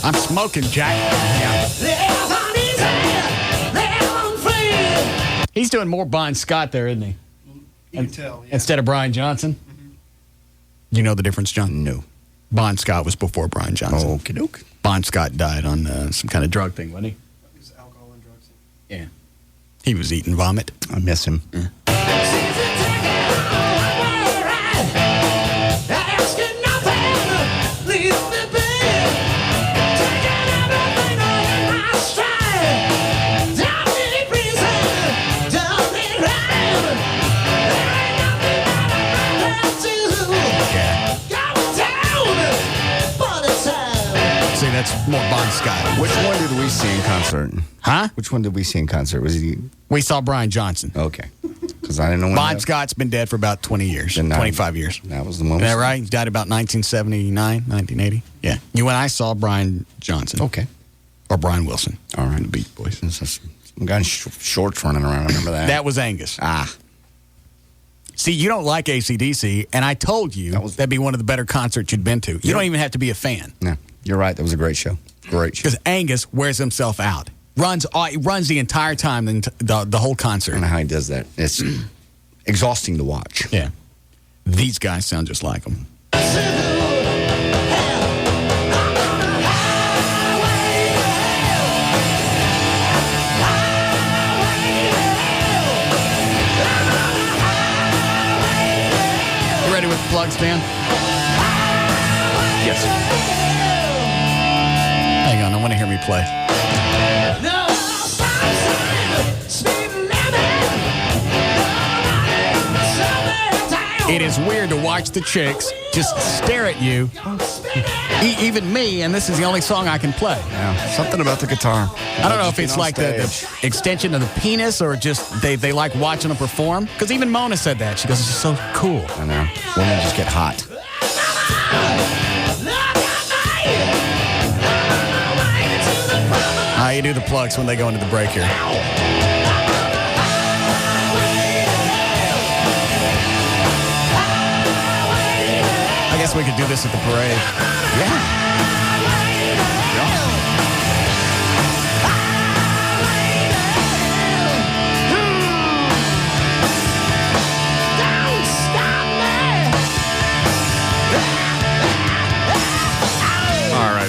I'm smoking, Jack. Yeah. He's doing more Bon Scott there, isn't he? You can tell, yeah. Instead of Brian Johnson? Mm-hmm. You know the difference, John? No. Bon Scott was before Brian Johnson. Okie doke. Bon Scott died on some kind of drug thing, wasn't he? It was alcohol and drugs. Yeah. He was eating vomit. I miss him. Yeah. That's more Bon Scott. Which one did we see in concert? Huh? Which one did we see in concert? Was he? We saw Brian Johnson. Okay. Because I didn't know when. Bon Scott's been dead for about 20 years. 25 years. That was the moment. Is that right? He died about 1979, 1980. Yeah. You and I saw Brian Johnson. Okay. Or Brian Wilson. All right. The Beach Boys. Some guy in shorts running around. I remember that. That was Angus. Ah. See, you don't like AC/DC, and I told you that'd be one of the better concerts you'd been to. You don't even have to be a fan. No. You're right. That was a great show. Great show. Because Angus wears himself out. Runs the entire time, the whole concert. I don't know how he does that. It's exhausting to watch. Yeah. These guys sound just like him. plugs, Dan? Yes. Hang on, I want to hear me play. It is weird to watch the chicks just stare at you, even me, and this is the only song I can play. Yeah, something about the guitar. I don't know if it's like the extension of the penis or just they like watching them perform. Because even Mona said that. She goes, it's just so cool. I know. Women just get hot. How you do the plugs when they go into the break here? I guess we could do this at the parade. Yeah.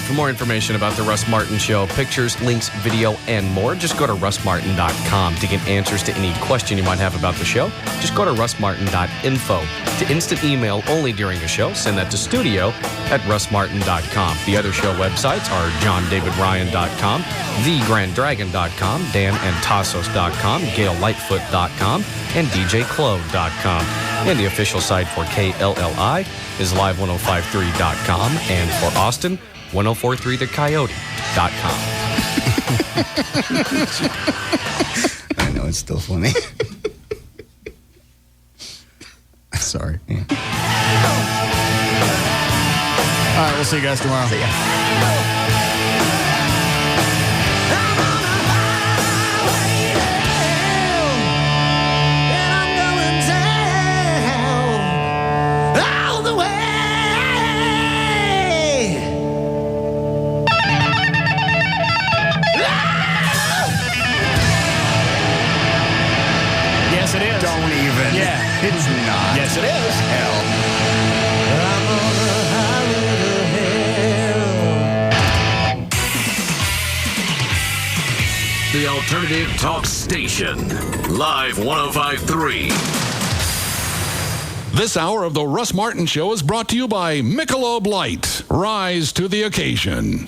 For more information about the Russ Martin Show, pictures, links, video, and more, just go to russmartin.com. To get answers to any question you might have about the show, just go to russmartin.info. To instant email only during the show, send that to studio@russmartin.com. The other show websites are johndavidryan.com, thegranddragon.com, danandtassos.com, gaillightfoot.com, and djclove.com. And the official site for KLLI is live1053.com, and for Austin, 1043thecoyote.com. I know, it's still funny. Sorry. Yeah. All right, we'll see you guys tomorrow. See ya. Yes, it is. Don't even. Yeah. It's not. Yes, it is. Hell. The Alternative Talk Station. Live 105.3. This hour of the Russ Martin Show is brought to you by Michelob Light. Rise to the occasion.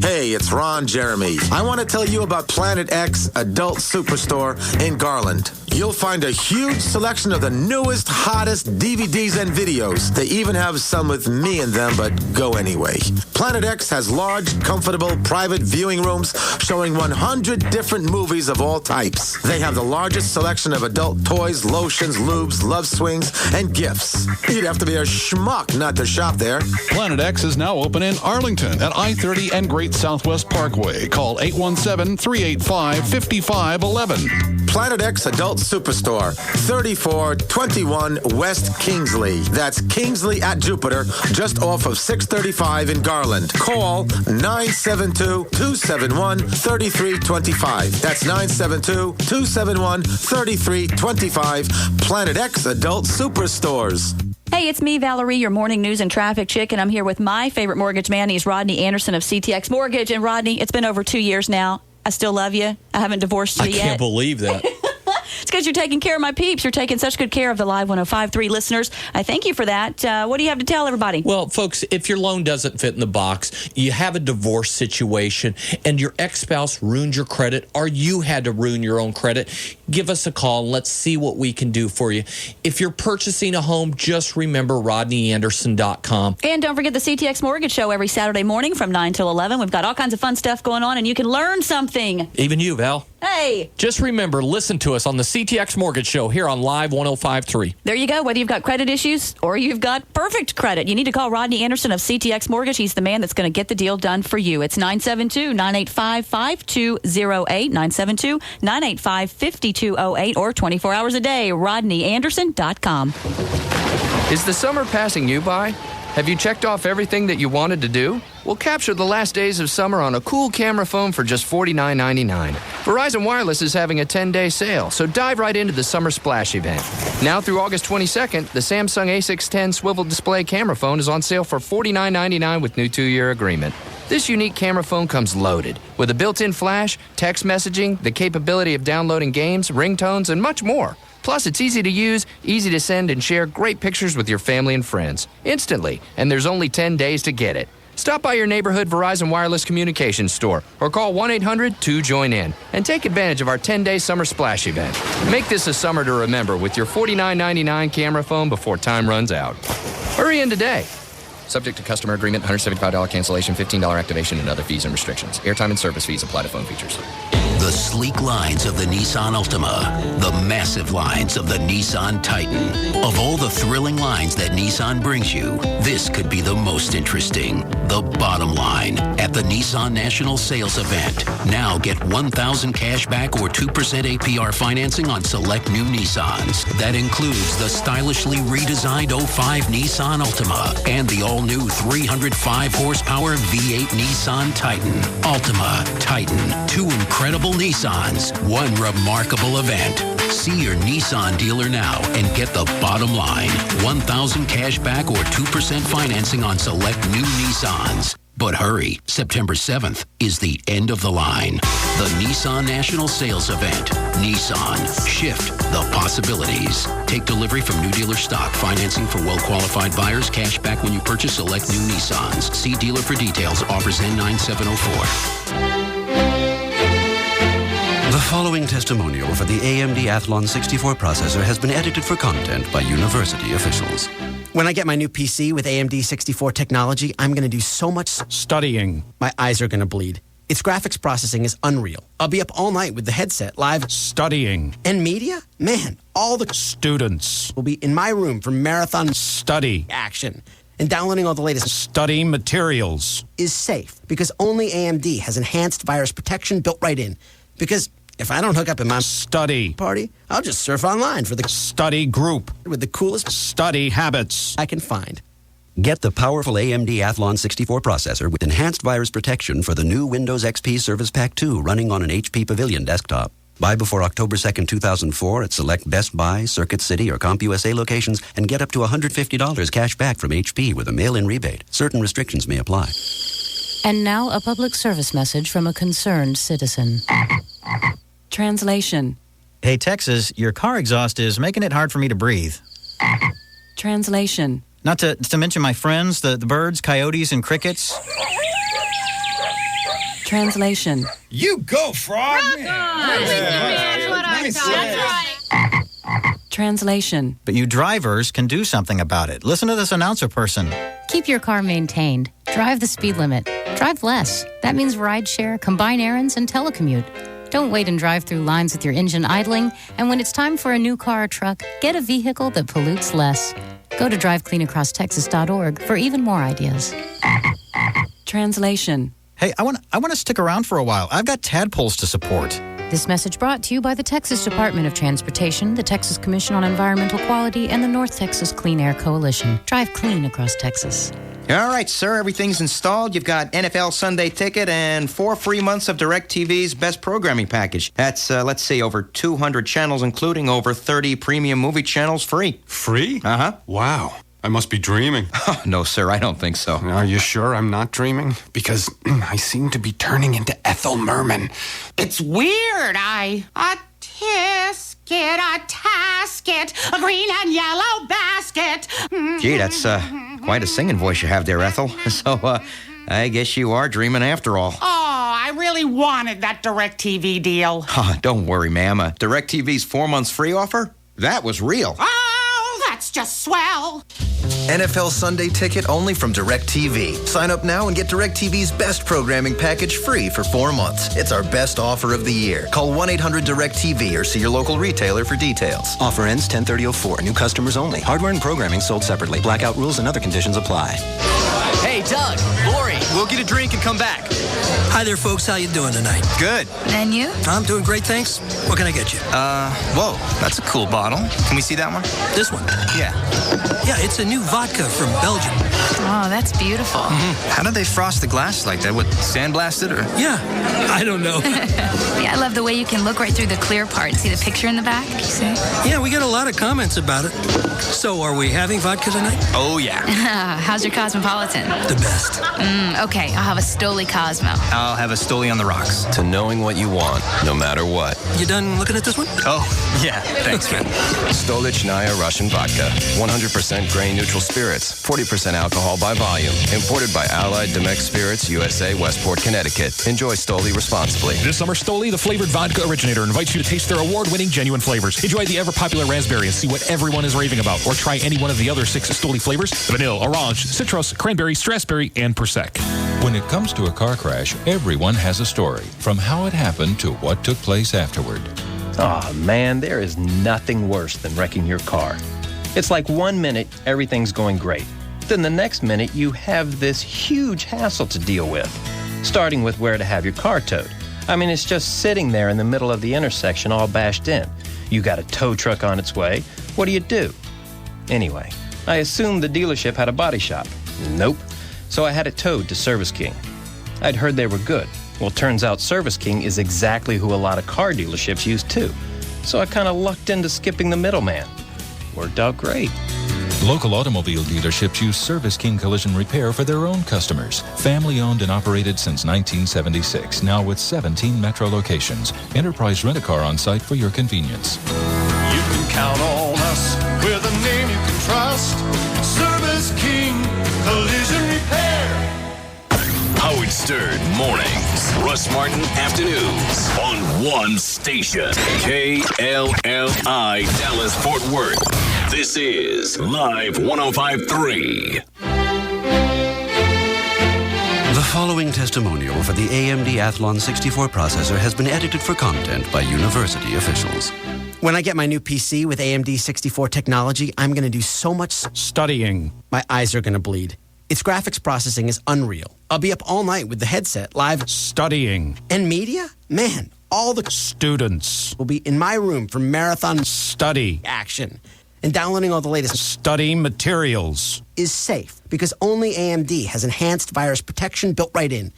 Hey, it's Ron Jeremy. I want to tell you about Planet X Adult Superstore in Garland. You'll find a huge selection of the newest, hottest DVDs and videos. They even have some with me in them, but go anyway. Planet X has large, comfortable, private viewing rooms showing 100 different movies of all types. They have the largest selection of adult toys, lotions, lubes, love swings, and gifts. You'd have to be a schmuck not to shop there. Planet X is now open in Arlington at I-30 and Great Southwest Parkway. Call 817-385-5511. Planet X Adult Superstore, 3421 West Kingsley. That's Kingsley at Jupiter, just off of 635 in Garland. Call 972-271-3325. That's 972-271-3325. Planet X Adult Superstores. Hey, it's me, Valerie, your morning news and traffic chick, and I'm here with my favorite mortgage man. He's Rodney Anderson of CTX Mortgage. And Rodney, it's been over 2 years now. I still love you. I haven't divorced you yet. I can't believe that. It's because you're taking care of my peeps. You're taking such good care of the Live 105.3 listeners. I thank you for that. What do you have to tell everybody? Well, folks, if your loan doesn't fit in the box, you have a divorce situation, and your ex-spouse ruined your credit, or you had to ruin your own credit, give us a call and let's see what we can do for you. If you're purchasing a home, just remember RodneyAnderson.com. And don't forget the CTX Mortgage Show every Saturday morning from 9 till 11. We've got all kinds of fun stuff going on, and you can learn something. Even you, Val. Hey. Just remember, listen to us on the CTX Mortgage Show here on Live 105.3. There you go. Whether you've got credit issues or you've got perfect credit, you need to call Rodney Anderson of CTX Mortgage. He's the man that's going to get the deal done for you. It's 972-985-5208, 972-985-5208, or 24 hours a day, RodneyAnderson.com. Is the summer passing you by? Have you checked off everything that you wanted to do? Well, capture the last days of summer on a cool camera phone for just $49.99. Verizon Wireless is having a 10-day sale, so dive right into the Summer Splash event. Now through August 22nd, the Samsung A610 swivel display camera phone is on sale for $49.99 with new 2-year agreement. This unique camera phone comes loaded with a built-in flash, text messaging, the capability of downloading games, ringtones, and much more. Plus, it's easy to use, easy to send and share great pictures with your family and friends instantly, and there's only 10 days to get it. Stop by your neighborhood Verizon Wireless Communications store or call 1-800-2JOIN-IN and take advantage of our 10-day summer splash event. Make this a summer to remember with your $49.99 camera phone before time runs out. Hurry in today. Subject to customer agreement, $175 cancellation, $15 activation, and other fees and restrictions. Airtime and service fees apply to phone features. The sleek lines of the Nissan Altima. The massive lines of the Nissan Titan. Of all the thrilling lines that Nissan brings you, this could be the most interesting. The bottom line at the Nissan National Sales Event. Now get $1,000 cash back or 2% APR financing on select new Nissans. That includes the stylishly redesigned 05 Nissan Altima and the all-new 305 horsepower V8 Nissan Titan. Altima, Titan, two incredible Nissans, one remarkable event. See your Nissan dealer now and get the bottom line. $1,000 cash back or 2% financing on select new Nissans. But hurry, September 7th is the end of the line. The Nissan National Sales Event. Nissan. Shift the possibilities. Take delivery from new dealer stock. Financing for well-qualified buyers. Cash back when you purchase select new Nissans. See dealer for details. Offers end 9704. The following testimonial for the AMD Athlon 64 processor has been edited for content by university officials. When I get my new PC with AMD 64 technology, I'm going to do so much studying. My eyes are going to bleed. Its graphics processing is unreal. I'll be up all night with the headset, live studying. And media? Man, all the students will be in my room for marathon study action. And downloading all the latest study materials is safe because only AMD has enhanced virus protection built right in. Because if I don't hook up in my study party, I'll just surf online for the study group with the coolest study habits I can find. Get the powerful AMD Athlon 64 processor with enhanced virus protection for the new Windows XP Service Pack 2 running on an HP Pavilion desktop. Buy before October 2nd, 2004 at select Best Buy, Circuit City, or CompUSA locations and get up to $150 cash back from HP with a mail-in rebate. Certain restrictions may apply. And now a public service message from a concerned citizen. Translation. Hey, Texas, your car exhaust is making it hard for me to breathe. Translation. Not to mention my friends, the birds, coyotes, and crickets. Translation. You go, frog! Translation. But you drivers can do something about it. Listen to this announcer person. Keep your car maintained. Drive the speed limit. Drive less. That means rideshare, combine errands, and telecommute. Don't wait and drive through lines with your engine idling. And when it's time for a new car or truck, get a vehicle that pollutes less. Go to drivecleanaccrosstexas.org for even more ideas. Translation. Hey, I want to stick around for a while. I've got tadpoles to support. This message brought to you by the Texas Department of Transportation, the Texas Commission on Environmental Quality, and the North Texas Clean Air Coalition. Drive clean across Texas. All right, sir, everything's installed. You've got NFL Sunday Ticket and 4 free months of DirecTV's best programming package. That's, let's see, over 200 channels, including over 30 premium movie channels free. Free? Uh-huh. Wow. I must be dreaming. No, sir, I don't think so. Are you sure I'm not dreaming? Because I seem to be turning into Ethel Merman. It's weird. A tisket, a tasket, a green and yellow basket. Gee, that's quite a singing voice you have there, Ethel. So, I guess you are dreaming after all. Oh, I really wanted that DirecTV deal. Don't worry, ma'am. DirecTV's 4 months free offer? That was real. Oh, that's just swell. NFL Sunday Ticket only from DirecTV. Sign up now and get DirecTV's best programming package free for 4 months. It's our best offer of the year. Call 1-800-DirecTV or see your local retailer for details. Offer ends 10/30/04. New customers only. Hardware and programming sold separately. Blackout rules and other conditions apply. Hey, Doug, Lori, we'll get a drink and come back. Hi there, folks. How you doing tonight? Good. And you? I'm doing great, thanks. What can I get you? Whoa, that's a cool bottle. Can we see that one? This one? Yeah. Yeah, it's a new vodka from Belgium. Oh, that's beautiful. How do they frost the glass like that? What, sandblasted or? Yeah, I don't know. Yeah, I love the way you can look right through the clear part and see the picture in the back. You see? Yeah, we get a lot of comments about it. So, are we having vodka tonight? Oh, yeah. How's your Cosmopolitan? The best. Okay, I'll have a Stoli Cosmo. I'll have a Stoli on the rocks. To knowing what you want, no matter what. You done looking at this one? Oh, yeah. Thanks, man. Stolichnaya Russian Vodka. 100% grain-neutral spirits. 40% alcohol by volume. Imported by Allied Domecq Spirits, USA, Westport, Connecticut. Enjoy Stoli responsibly. This summer, Stoli, the flavored vodka originator, invites you to taste their award-winning genuine flavors. Enjoy the ever-popular raspberry and see what everyone is raving about. Or try any one of the other 6 Stoli flavors: vanilla, orange, citrus, cranberry, strasberry, and Persec. When it comes to a car crash, everyone has a story, from how it happened to what took place afterward. Aw, man, there is nothing worse than wrecking your car. It's like 1 minute, everything's going great. Then the next minute, you have this huge hassle to deal with, starting with where to have your car towed. I mean, it's just sitting there in the middle of the intersection all bashed in. You got a tow truck on its way. What do? Anyway, I assumed the dealership had a body shop. Nope. So I had it towed to Service King. I'd heard they were good. Well, turns out Service King is exactly who a lot of car dealerships use too. So I kind of lucked into skipping the middleman. Worked out great. Local automobile dealerships use Service King Collision Repair for their own customers. Family owned and operated since 1976, now with 17 metro locations. Enterprise Rent-A-Car on site for your convenience. You can count on us with a name you can trust. Service King Collision Repair. Howard Stern mornings, Russ Martin afternoons on one station, KLLI Dallas Fort Worth. This is Live 105.3. The following testimonial for the AMD Athlon 64 processor has been edited for content by university officials. When I get my new PC with AMD 64 technology, I'm going to do so much studying. My eyes are going to bleed. Its graphics processing is unreal. I'll be up all night with the headset, live studying. And media? Man, all the students will be in my room for marathon study action. And downloading all the latest study materials is safe because only AMD has enhanced virus protection built right in.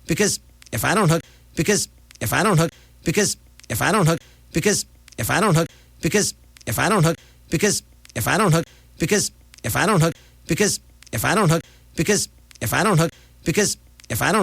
Because if I don't hook, because if I don't hook, because if I don't hook, because if I don't hook, because if I don't hook, because if I don't hook, because if I don't hook, because if I don't hook, because if I don't hook, because if I don't